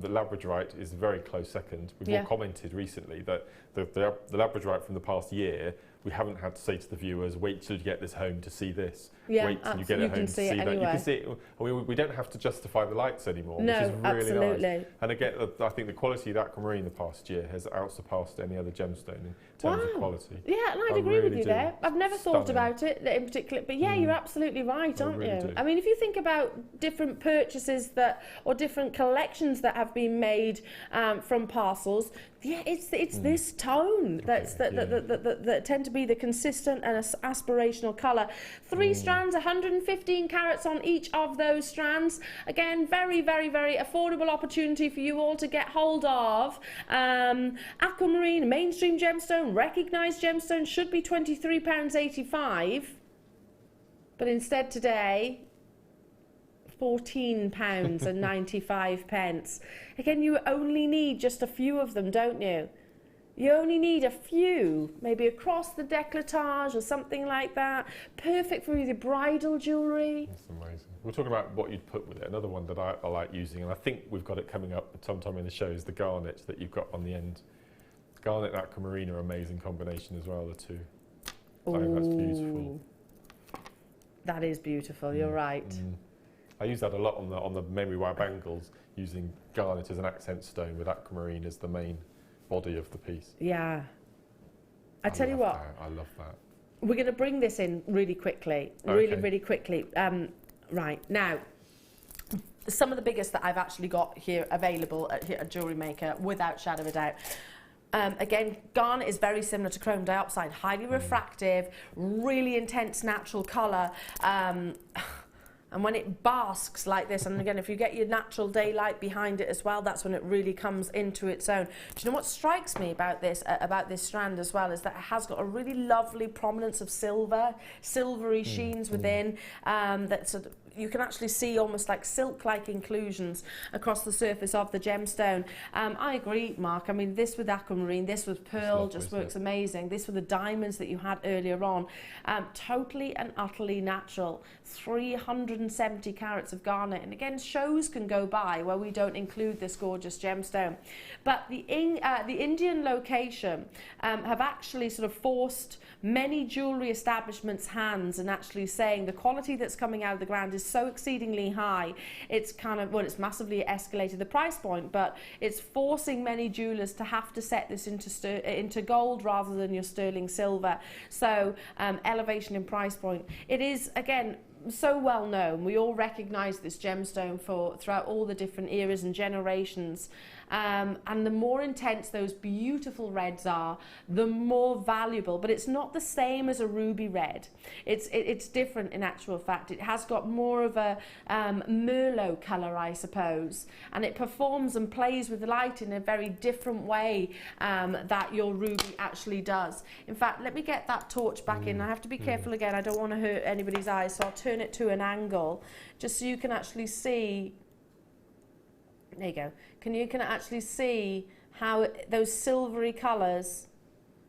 Speaker 2: labradorite is a very close second. We've all commented recently that the labradorite from the past year we haven't had to say to the viewers, wait till you get this home to see this.
Speaker 1: Yeah,
Speaker 2: wait till you get it home to see that. You can see it. We don't have to justify the lights anymore,
Speaker 1: No,
Speaker 2: which is really
Speaker 1: absolutely.
Speaker 2: nice. And again, I think the quality of aquamarine the past year has outsurpassed any other gemstone in terms of quality.
Speaker 1: Yeah, and I'd
Speaker 2: I
Speaker 1: agree with
Speaker 2: really
Speaker 1: you
Speaker 2: do.
Speaker 1: there. I've never thought
Speaker 2: Stunning.
Speaker 1: about it in particular, but yeah, you're absolutely right,
Speaker 2: I
Speaker 1: aren't
Speaker 2: really
Speaker 1: you?
Speaker 2: do.
Speaker 1: I mean, if you think about different purchases or different collections that have been made from parcels, yeah, it's this tone that tend to be the consistent and aspirational colour. 3 strands, 115 carats on each of those strands. Again, very, very, very affordable opportunity for you all to get hold of. Aquamarine, mainstream gemstone, recognised gemstone, should be £23.85, but instead today, £14.95. Again, you only need just a few of them, don't you? You only need a few, maybe across the décolletage or something like that. Perfect for your bridal jewellery.
Speaker 2: That's amazing. We're talking about what you'd put with it. Another one that I like using, and I think we've got it coming up sometime in the show, is the garnets that you've got on the end. Garnet and aquamarine are an amazing combination as well, the two. I think that's beautiful.
Speaker 1: That is beautiful, you're right.
Speaker 2: I use that a lot on the memory wire bangles, using garnet as an accent stone with aquamarine as the main body of the piece.
Speaker 1: Yeah. I tell you what,
Speaker 2: I love that.
Speaker 1: we're going to bring this in really quickly, really quickly. Right, now, some of the biggest that I've actually got here available at Jewellery Maker, without shadow of a doubt. Again, garnet is very similar to chrome dioxide, highly refractive, really intense natural colour. And when it basks like this, and again, if you get your natural daylight behind it as well, that's when it really comes into its own. Do you know what strikes me about this strand as well, is that it has got a really lovely prominence of silvery sheens within, that sort of, you can actually see almost like silk-like inclusions across the surface of the gemstone. I agree, Mark. I mean, this with aquamarine, this with pearl, just works amazing. This with the diamonds that you had earlier on. Totally and utterly natural. 370 carats of garnet. And again, shows can go by where we don't include this gorgeous gemstone. But the Indian location have actually sort of forced many jewellery establishments' hands in actually saying the quality that's coming out of the ground is so exceedingly high, it's kind of, well, it's massively escalated the price point, but it's forcing many jewellers to have to set this into gold rather than your sterling silver. So elevation in price point. It is, again, so well known. We all recognise this gemstone throughout all the different eras and generations. And the more intense those beautiful reds are, the more valuable. But it's not the same as a ruby red. It's different in actual fact. It has got more of a Merlot colour, I suppose. And it performs and plays with light in a very different way that your ruby actually does. In fact, let me get that torch back in. I have to be careful again. I don't want to hurt anybody's eyes, so I'll turn it to an angle just so you can actually see. There you go. You can actually see how those silvery colours,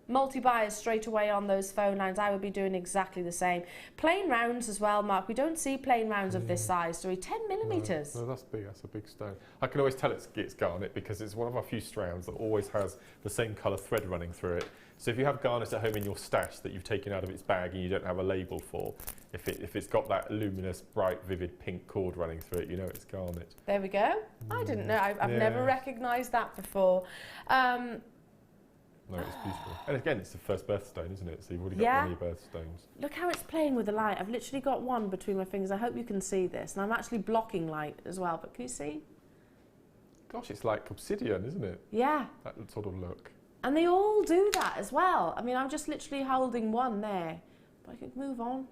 Speaker 1: multi-buyers straight away on those phone lines. I would be doing exactly the same. Plain rounds as well, Mark. We don't see plain rounds of this size, do we? 10 millimetres.
Speaker 2: No, that's big. That's a big stone. I can always tell it's garnet because it's one of our few strands that always has the same colour thread running through it. So if you have garnet at home in your stash that you've taken out of its bag and you don't have a label for, if it's got that luminous, bright, vivid pink cord running through it, you know it's garnet.
Speaker 1: There we go. I didn't know. I've never recognised that before.
Speaker 2: No, it's beautiful. And again, it's the first birthstone, isn't it? So you've already got one of your birthstones.
Speaker 1: Look how it's playing with the light. I've literally got one between my fingers. I hope you can see this. And I'm actually blocking light as well. But can you see?
Speaker 2: Gosh, it's like obsidian, isn't it?
Speaker 1: Yeah.
Speaker 2: That sort of look.
Speaker 1: And they all do that as well. I mean, I'm just literally holding one there. But I could move on.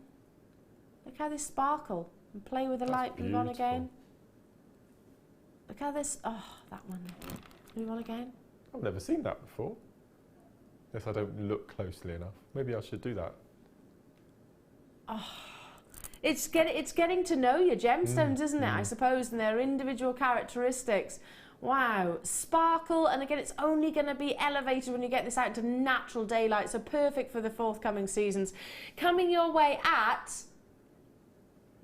Speaker 1: Look how they sparkle and play with the light. Move on again. Look how this... Oh, that one. Move on again.
Speaker 2: I've never seen that before. Yes, I don't look closely enough. Maybe I should do that.
Speaker 1: Oh, it's getting to know your gemstones, isn't it? I suppose, and their individual characteristics. Wow, sparkle, and again, it's only going to be elevated when you get this out into natural daylight, so perfect for the forthcoming seasons. Coming your way at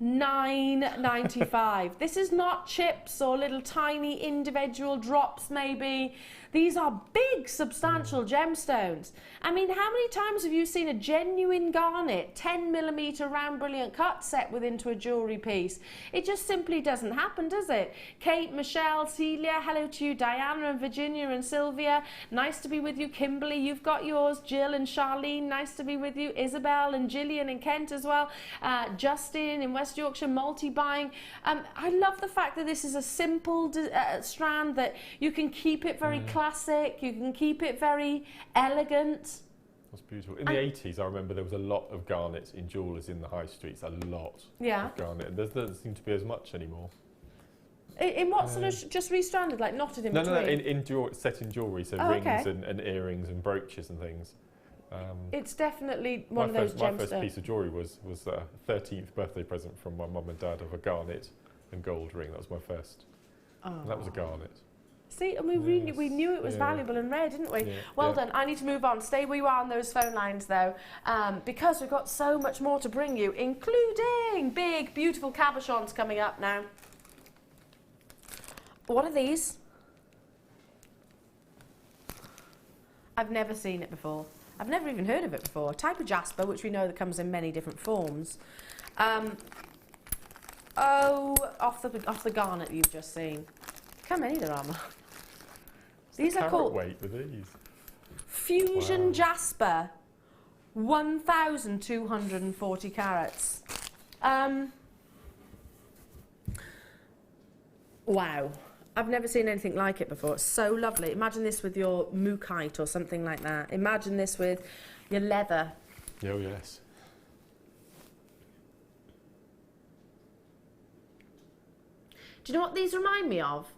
Speaker 1: $9.95. This is not chips or little tiny individual drops maybe. These are big, substantial gemstones. I mean, how many times have you seen a genuine garnet 10mm round brilliant cut set into a jewellery piece? It just simply doesn't happen, does it? Kate, Michelle, Celia, hello to you, Diana and Virginia and Sylvia. Nice to be with you, Kimberly, you've got yours. Jill and Charlene, nice to be with you. Isabel and Gillian and Kent as well. Justin in West Yorkshire, multi-buying. I love the fact that this is a simple strand, that you can keep it very classic, you can keep it very elegant.
Speaker 2: That's beautiful. In the 80s, I remember there was a lot of garnets in jewellers in the high streets, a lot of garnet. There doesn't seem to be as much anymore.
Speaker 1: In what sort of, just restranded, like knotted in between?
Speaker 2: No, set in jewellery, so rings and earrings and brooches and things.
Speaker 1: It's definitely one of those gemstones.
Speaker 2: My first piece of jewellery was a 13th birthday present from my mum and dad of a garnet and gold ring. That was my first. And that was a garnet.
Speaker 1: See, and we knew it was valuable and rare, didn't we?
Speaker 2: Yeah,
Speaker 1: well done. I need to move on. Stay where you are on those phone lines, though, because we've got so much more to bring you, including big, beautiful cabochons coming up now. What are these? I've never seen it before. I've never even heard of it before. A type of jasper, which we know that comes in many different forms. Off the garnet you've just seen. How many there are, Mark? These are called
Speaker 2: weight with these.
Speaker 1: Fusion Jasper, 1,240 carats. Wow. I've never seen anything like it before. It's so lovely. Imagine this with your mookaite or something like that. Imagine this with your leather.
Speaker 2: Oh, yes.
Speaker 1: Do you know what these remind me of?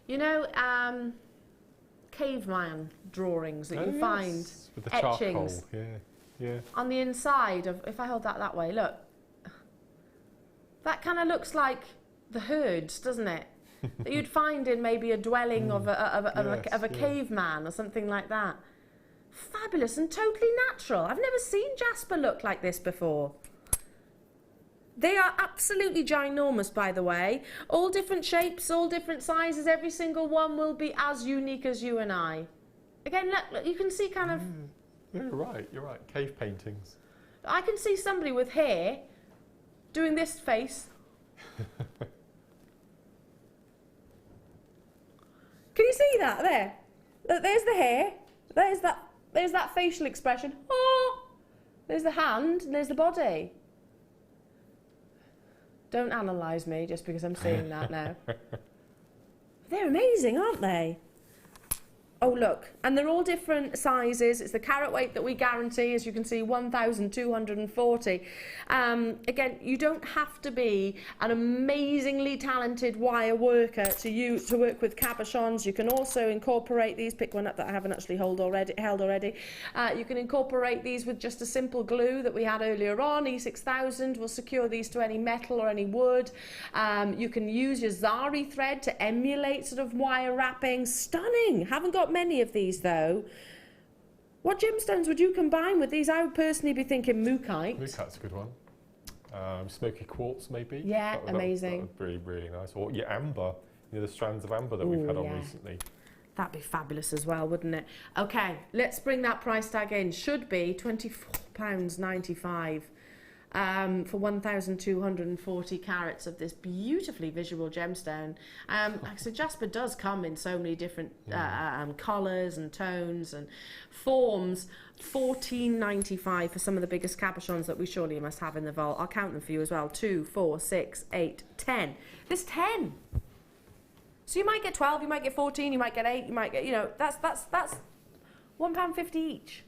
Speaker 1: You know, caveman drawings that you find,
Speaker 2: with the
Speaker 1: etchings.
Speaker 2: Charcoal. Yeah.
Speaker 1: On the inside of, if I hold that way, look. That kind of looks like the herds, doesn't it? That you'd find in maybe a dwelling of a caveman or something like that. Fabulous and totally natural. I've never seen jasper look like this before. They are absolutely ginormous, by the way. All different shapes, all different sizes. Every single one will be as unique as you and I. Again, look, you can see kind of...
Speaker 2: You're right. Cave paintings.
Speaker 1: I can see somebody with hair doing this face. Can you see that there? There's the hair. There's that facial expression. Oh! There's the hand and there's the body. Don't analyse me just because I'm seeing that now. They're amazing, aren't they? Oh, look. And they're all different sizes. It's the carat weight that we guarantee, as you can see, 1,240. Again, you don't have to be an amazingly talented wire worker to work with cabochons. You can also incorporate these. Pick one up that I haven't actually held already. You can incorporate these with just a simple glue that we had earlier on. E6000 will secure these to any metal or any wood. You can use your zari thread to emulate sort of wire wrapping. Stunning. Haven't got many of these though. What gemstones would you combine with these? I would personally be thinking mookaite.
Speaker 2: Mookaite's a good one. Smoky quartz maybe.
Speaker 1: Yeah, amazing.
Speaker 2: That would be really nice. Or your amber, you know, the strands of amber that we've had on recently.
Speaker 1: That'd be fabulous as well, wouldn't it? Okay, let's bring that price tag in. Should be £24.95 for 1,240 carats of this beautifully visual gemstone. Like I said, jasper does come in so many different colours and tones and forms. £14.95 for some of the biggest cabochons that we surely must have in the vault. I'll count them for you as well. 2, 4, 6, 8, 10. There's 10. So you might get 12, you might get 14, you might get 8, you might get, you know, that's £1.50 each.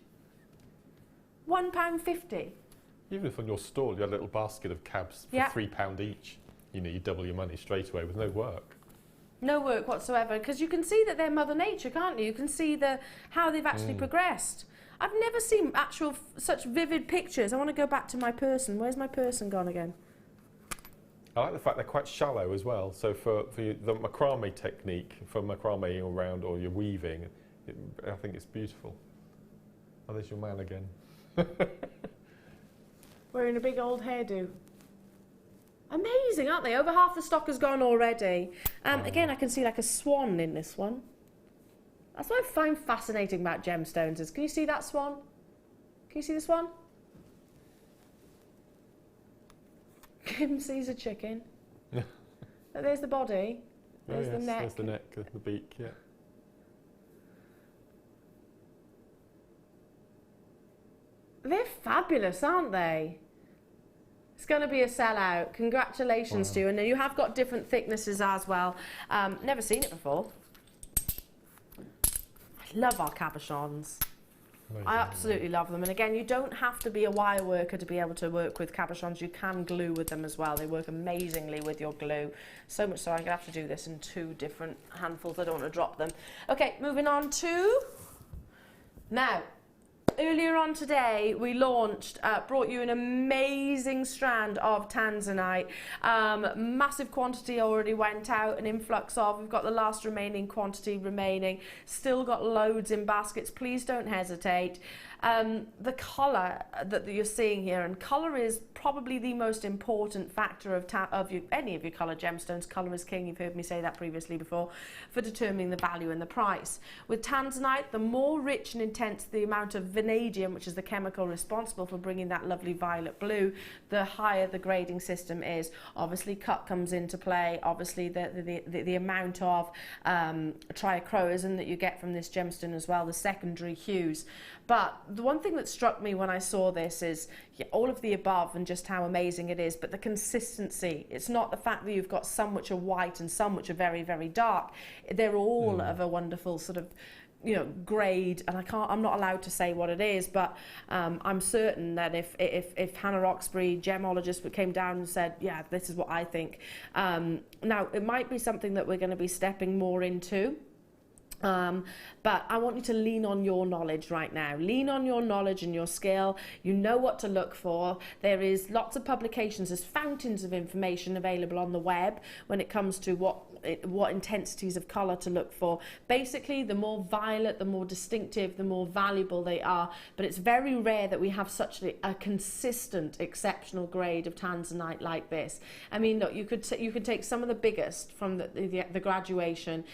Speaker 1: £1.50.
Speaker 2: Even if on your stall you had a little basket of cabs for £3 each, you know, you double your money straight away with no work.
Speaker 1: No work whatsoever, because you can see that they're Mother Nature, can't you? You can see how they've actually progressed. I've never seen such vivid pictures. I want to go back to my person. Where's my person gone again?
Speaker 2: I like the fact they're quite shallow as well. So for the macrame technique, for macrame around or your weaving, I think it's beautiful. Oh, there's your man again.
Speaker 1: Wearing a big old hairdo. Amazing, aren't they? Over half the stock has gone already. Again, I can see like a swan in this one. That's what I find fascinating about gemstones is, can you see that swan? Can you see the swan? Kim sees a chicken. Oh, there's the body. There's the neck.
Speaker 2: There's the neck, the beak, yeah.
Speaker 1: They're fabulous, aren't they? It's going to be a sellout. Congratulations to you. And you have got different thicknesses as well. Never seen it before. I love our cabochons. I absolutely love them. And again, you don't have to be a wire worker to be able to work with cabochons. You can glue with them as well. They work amazingly with your glue. So much so I'm going to have to do this in 2 different handfuls. I don't want to drop them. Okay, moving on to... Now, earlier on today, we launched, brought you an amazing strand of tanzanite. Massive quantity already went out, an influx of. We've got the last remaining quantity remaining. Still got loads in baskets. Please don't hesitate. The colour that you're seeing here, and colour is probably the most important factor of any of your colour gemstones. Colour is king, you've heard me say that previously before, for determining the value and the price. With tanzanite, the more rich and intense the amount of vanadium, which is the chemical responsible for bringing that lovely violet blue, the higher the grading system is. Obviously cut comes into play, obviously the amount of triachromosome that you get from this gemstone as well, the secondary hues. But the one thing that struck me when I saw this is all of the above and just how amazing it is, but the consistency. It's not the fact that you've got some which are white and some which are very, very dark. They're all of a wonderful sort of, you know, grade, and I'm not allowed to say what it is, but I'm certain that if Hannah Roxbury, gemologist, came down and said, yeah, this is what I think. Now, it might be something that we're going to be stepping more into. But I want you to lean on your knowledge right now. Lean on your knowledge and your skill. You know what to look for. There is lots of publications. There's fountains of information available on the web when it comes to what intensities of colour to look for. Basically, the more violet, the more distinctive, the more valuable they are. But it's very rare that we have such a consistent, exceptional grade of tanzanite like this. I mean, look, you could take some of the biggest from the graduation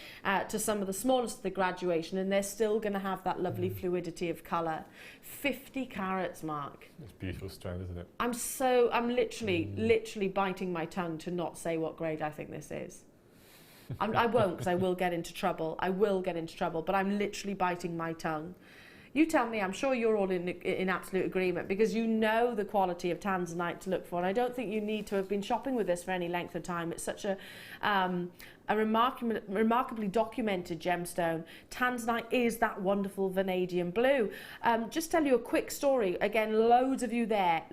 Speaker 1: to some of the smallest of the graduation, and they're still going to have that lovely fluidity of colour. 50 carats, Mark.
Speaker 2: It's a beautiful strand, isn't it?
Speaker 1: I'm literally biting my tongue to not say what grade I think this is. I won't, because I will get into trouble. But I'm literally biting my tongue. You tell me, I'm sure you're all in absolute agreement, because you know the quality of tanzanite to look for, and I don't think you need to have been shopping with this for any length of time. It's such a remarkably documented gemstone. Tanzanite is that wonderful vanadium blue. Just tell you a quick story. Again, loads of you there.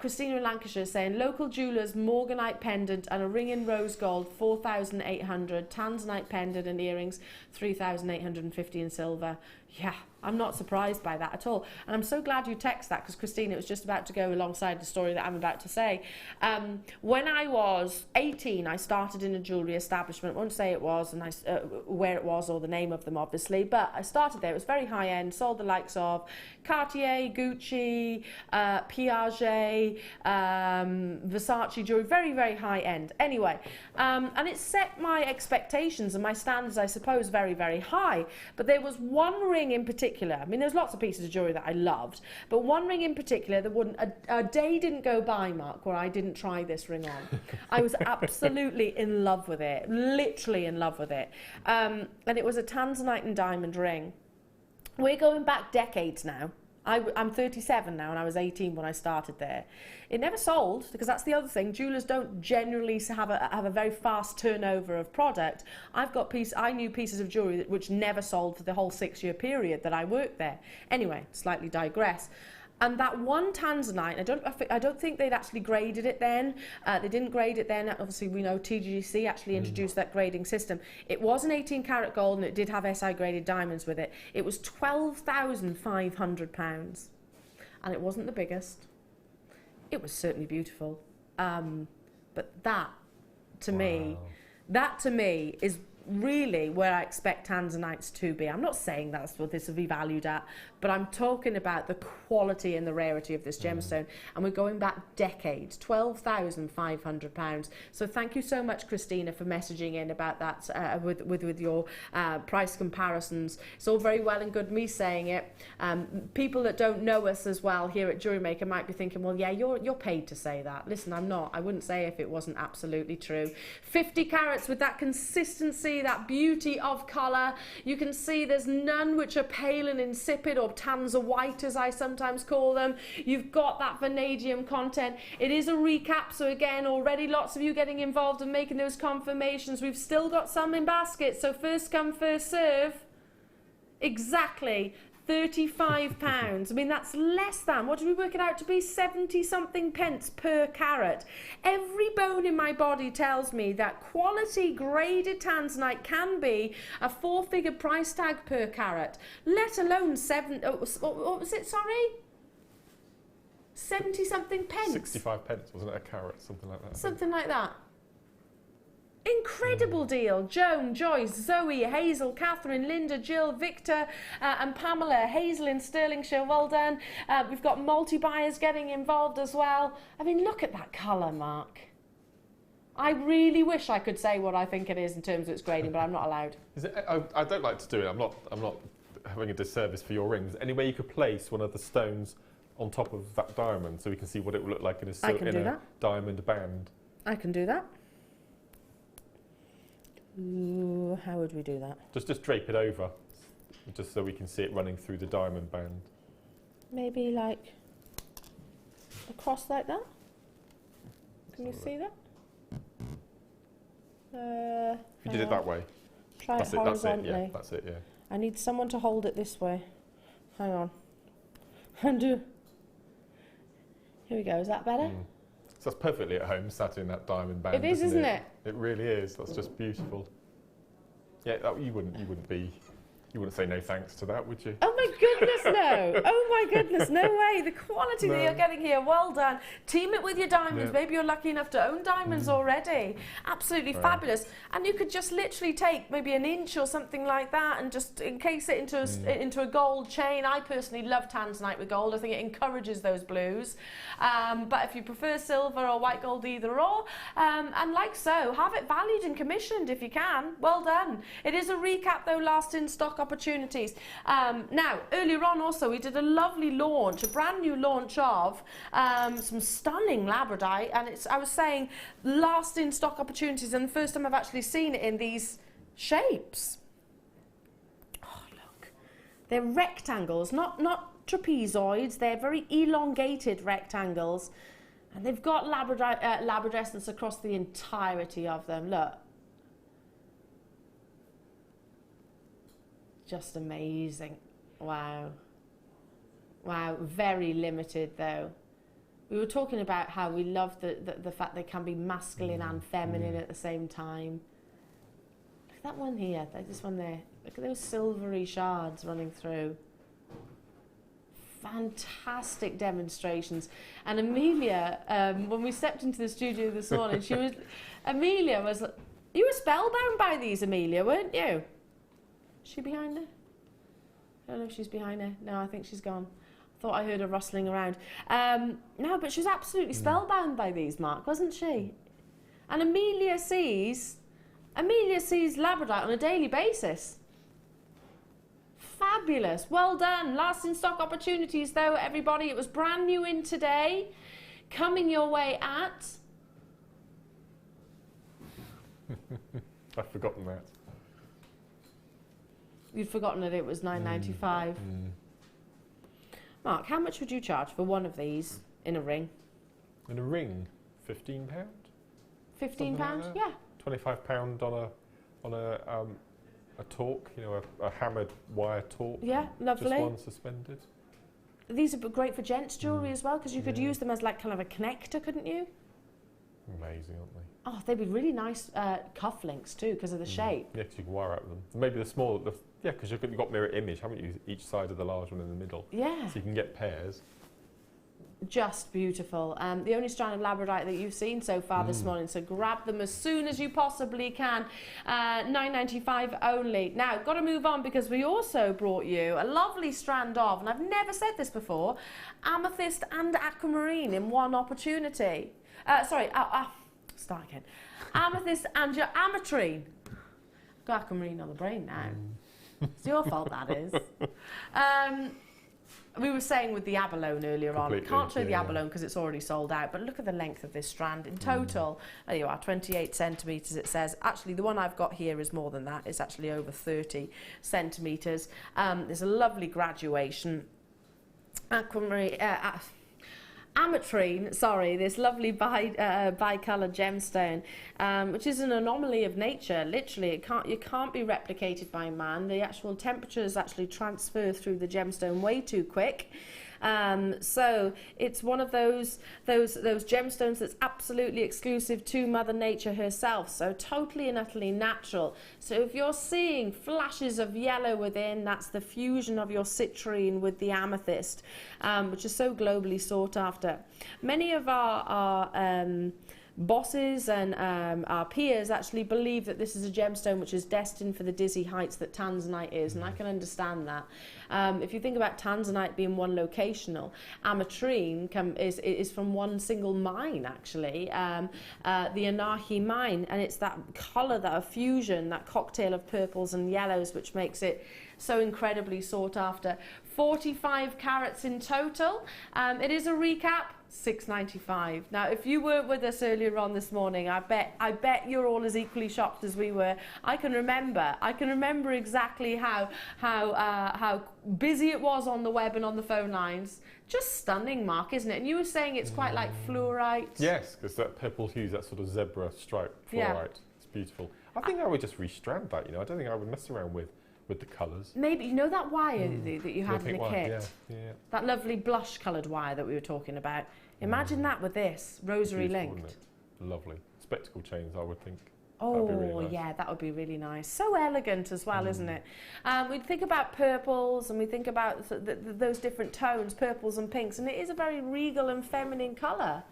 Speaker 1: Christina in Lancashire saying, local jewellers, morganite pendant and a ring in rose gold, 4,800. Tanzanite pendant and earrings, 3,850 in silver. Yeah, I'm not surprised by that at all. And I'm so glad you text that, because Christina, it was just about to go alongside the story that I'm about to say. When I was 18, I started in a jewellery establishment. I won't say it was and where it was or the name of them, obviously, but I started there. It was very high end, sold the likes of Cartier, Gucci, Piaget, Versace jewellery, very, very high end. Anyway, and it set my expectations and my standards, I suppose, very, very high. But there was one ring in particular. I mean, there's lots of pieces of jewellery that I loved, but one ring in particular that wouldn't, a day didn't go by, Mark, where I didn't try this ring on. I was absolutely in love with it, literally in love with it. And it was a tanzanite and diamond ring. We're going back decades now. I'm 37 now, and I was 18 when I started there. It never sold, because that's the other thing. Jewellers don't generally have a very fast turnover of product. I knew pieces of jewellery which never sold for the whole 6-year period that I worked there. Anyway, slightly digress. And that one tanzanite, I don't think they'd actually graded it then. They didn't grade it then. Obviously, we know TGC actually introduced that grading system. It was an 18-carat gold, and it did have SI graded diamonds with it. It was £12,500, and it wasn't the biggest. It was certainly beautiful, but that to me is really where I expect tanzanites to be. I'm not saying that's what this will be valued at, but I'm talking about the quality and the rarity of this gemstone. And we're going back decades, £12,500. So thank you so much, Christina, for messaging in about that with your price comparisons. It's all very well and good me saying it. People that don't know us as well here at Jewellery Maker might be thinking, well, yeah, you're paid to say that. Listen, I'm not. I wouldn't say if it wasn't absolutely true. 50 carats with that consistency, that beauty of colour. You can see there's none which are pale and insipid, or Tanza white as I sometimes call them. You've got that vanadium content. It is a recap, so again, already lots of you getting involved and making those confirmations. We've still got some in baskets, so first come, first serve. Exactly. £35. I mean, that's less than, what did we work it out to be? 70 something pence per carat. Every bone in my body tells me that quality graded tanzanite can be a 4-figure price tag per carat, let alone what was it, sorry? 70 something pence.
Speaker 2: 65 pence, wasn't it, a carat, something like that?
Speaker 1: Something like that. Incredible deal. Joan, Joyce, Zoe, Hazel, Catherine, Linda, Jill, Victor and Pamela. Hazel in Stirlingshire, well done. We've got multi-buyers getting involved as well. I mean, look at that colour, Mark. I really wish I could say what I think it is in terms of its grading, but I'm not allowed.
Speaker 2: Is it, I don't like to do it. I'm not having a disservice for your rings. Any way you could place one of the stones on top of that diamond so we can see what it would look like in a diamond band?
Speaker 1: I can do that. Ooh, how would we do that?
Speaker 2: Just drape it over, just so we can see it running through the diamond band.
Speaker 1: Maybe like across like that? Can you see that?
Speaker 2: If you did it that way.
Speaker 1: Try it horizontally.
Speaker 2: Yeah, that's it, yeah.
Speaker 1: I need someone to hold it this way. Hang on. Undo. Here we go, is that better?
Speaker 2: So that's perfectly at home, sat in that diamond band.
Speaker 1: It is, isn't it?
Speaker 2: It really is. That's just beautiful. Yeah, you wouldn't say no thanks to that, would you?
Speaker 1: Oh my goodness, no. Oh my goodness, no way. The quality that you're getting here, well done. Team it with your diamonds. Maybe you're lucky enough to own diamonds already. Absolutely fabulous. And you could just literally take maybe an inch or something like that and just encase it into a gold chain. I personally love tanzanite with gold. I think it encourages those blues. But if you prefer silver or white gold, either or, and like so, have it valued and commissioned if you can. Well done. It is a recap though, last in stock opportunities. Now, earlier on also, we did a lovely launch, a brand new launch of some stunning labradorite, and I was saying last in stock opportunities, and the first time I've actually seen it in these shapes. Oh, look. They're rectangles, not trapezoids, they're very elongated rectangles, and they've got labradescence across the entirety of them. Look. Just amazing. Wow. Wow, very limited though. We were talking about how we love the fact they can be masculine and feminine at the same time. Look at that one here, this one there. Look at those silvery shards running through. Fantastic demonstrations. And Amelia, when we stepped into the studio this morning, Amelia was, you were spellbound by these, Amelia, weren't you? Is she behind her? I don't know if she's behind her. No, I think she's gone. I thought I heard her rustling around. No, but she was absolutely spellbound by these, Mark, wasn't she? And Amelia sees labradorite on a daily basis. Fabulous. Well done. Last in stock opportunities, though, everybody. It was brand new in today. Coming your way at...
Speaker 2: I've forgotten that.
Speaker 1: You'd forgotten that it was $9.95. Mark, how much would you charge for one of these in a ring?
Speaker 2: In a ring? £15?
Speaker 1: £15?
Speaker 2: Like
Speaker 1: yeah.
Speaker 2: £25 on a torque, you know, a hammered wire torque.
Speaker 1: Yeah, lovely.
Speaker 2: Just one suspended.
Speaker 1: These are great for gents' jewellery as well, because you could use them as like kind of a connector, couldn't you?
Speaker 2: Amazing, aren't they?
Speaker 1: Oh, they'd be really nice cufflinks too, because of the shape.
Speaker 2: Yeah, because you can wire out them. Maybe the small, yeah, because you've got mirror image, haven't you? Each side of the large one in the middle.
Speaker 1: Yeah.
Speaker 2: So you can get pairs.
Speaker 1: just beautiful. The only strand of labradorite that you've seen so far this morning, so grab them as soon as you possibly can. $9.95 only. Now, got to move on because we also brought you a lovely strand of, and I've never said this before, amethyst and aquamarine in one opportunity. Start again. Amethyst and your ametrine. Got aquamarine on the brain now. It's your fault, that is. We were saying with the abalone earlier on, we can't show the abalone because it's already sold out, but look at the length of this strand in total. There you are, 28 centimetres it says. Actually, the one I've got here is more than that. It's actually over 30 centimetres. There's a lovely graduation. Aquamarine... ametrine, sorry, this lovely bicoloured gemstone, which is an anomaly of nature. Literally, it can't be replicated by man. The actual temperatures actually transfer through the gemstone way too quick. So it's one of those gemstones that's absolutely exclusive to Mother Nature herself. So totally and utterly natural. So if you're seeing flashes of yellow within, that's the fusion of your citrine with the amethyst, which is so globally sought after. Many of our bosses and our peers actually believe that this is a gemstone which is destined for the dizzy heights that tanzanite is, and I can understand that. If you think about tanzanite being one locational, ametrine is from one single mine actually, the Anahi mine, and it's that colour, that fusion, that cocktail of purples and yellows which makes it so incredibly sought after. 45 carats in total. It is a recap. $6.95. Now, if you weren't with us earlier on this morning, I bet you're all as equally shocked as we were. I can remember exactly how busy it was on the web and on the phone lines. Just stunning, Mark, isn't it? And you were saying it's quite like fluorite.
Speaker 2: Yes, because that purple hue, that sort of zebra stripe fluorite.
Speaker 1: Yeah.
Speaker 2: It's beautiful. I think I would just restrand that. I don't think I would mess around with the colours.
Speaker 1: Maybe, you know that wire that you had in the kit?
Speaker 2: Yeah.
Speaker 1: That lovely blush coloured wire that we were talking about. Imagine that with this, rosary linked.
Speaker 2: Lovely. Spectacle chains, I would think.
Speaker 1: Oh,
Speaker 2: really nice.
Speaker 1: Yeah, that would be really nice. So elegant as well, isn't it? We think about purples and we think about those different tones, purples and pinks, and it is a very regal and feminine colour,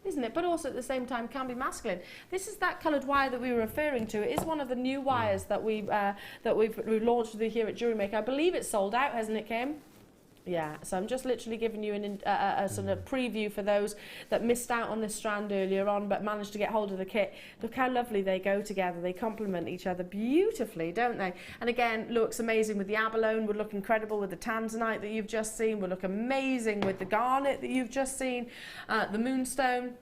Speaker 1: isn't it? But also at the same time can be masculine. This is that coloured wire that we were referring to. It is one of the new wires that we've launched here at Jewellery Maker. I believe it's sold out, hasn't it, Kim? Yeah, so I'm just literally giving you a sort of preview for those that missed out on this strand earlier on but managed to get hold of the kit. Look how lovely they go together. They complement each other beautifully, don't they? And again, looks amazing with the abalone. Would look incredible with the tanzanite that you've just seen. Would look amazing with the garnet that you've just seen. The moonstone.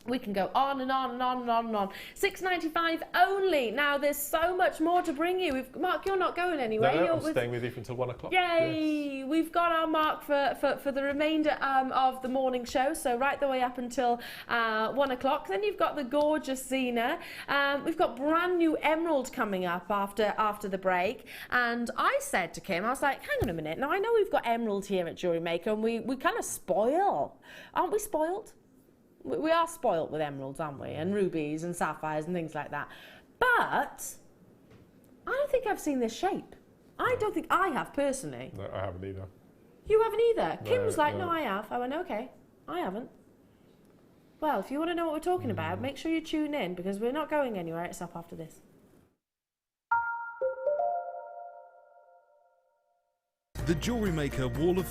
Speaker 1: We can go on and on and on and on and on. $6.95 only. Now, there's so much more to bring you. Mark, you're not going anywhere.
Speaker 2: No, I'm staying with you until 1 o'clock.
Speaker 1: Yay! Yes. We've got our mark for the remainder of the morning show, so right the way up until 1 o'clock. Then you've got the gorgeous Zena. We've got brand new emerald coming up after the break. And I said to Kim, I was like, hang on a minute. Now, I know we've got emerald here at Jewellery Maker, and we kind of spoil. Aren't we spoiled? We are spoilt with emeralds, aren't we? And rubies and sapphires and things like that. But I don't think I've seen this shape. I don't think I have personally.
Speaker 2: No, I haven't either.
Speaker 1: You haven't either?
Speaker 2: No,
Speaker 1: Kim was like,
Speaker 2: no,
Speaker 1: I have. I went, okay, I haven't. Well, if you want to know what we're talking about, make sure you tune in because we're not going anywhere. It's up after this.
Speaker 3: The Jewellery Maker Wall of Fame.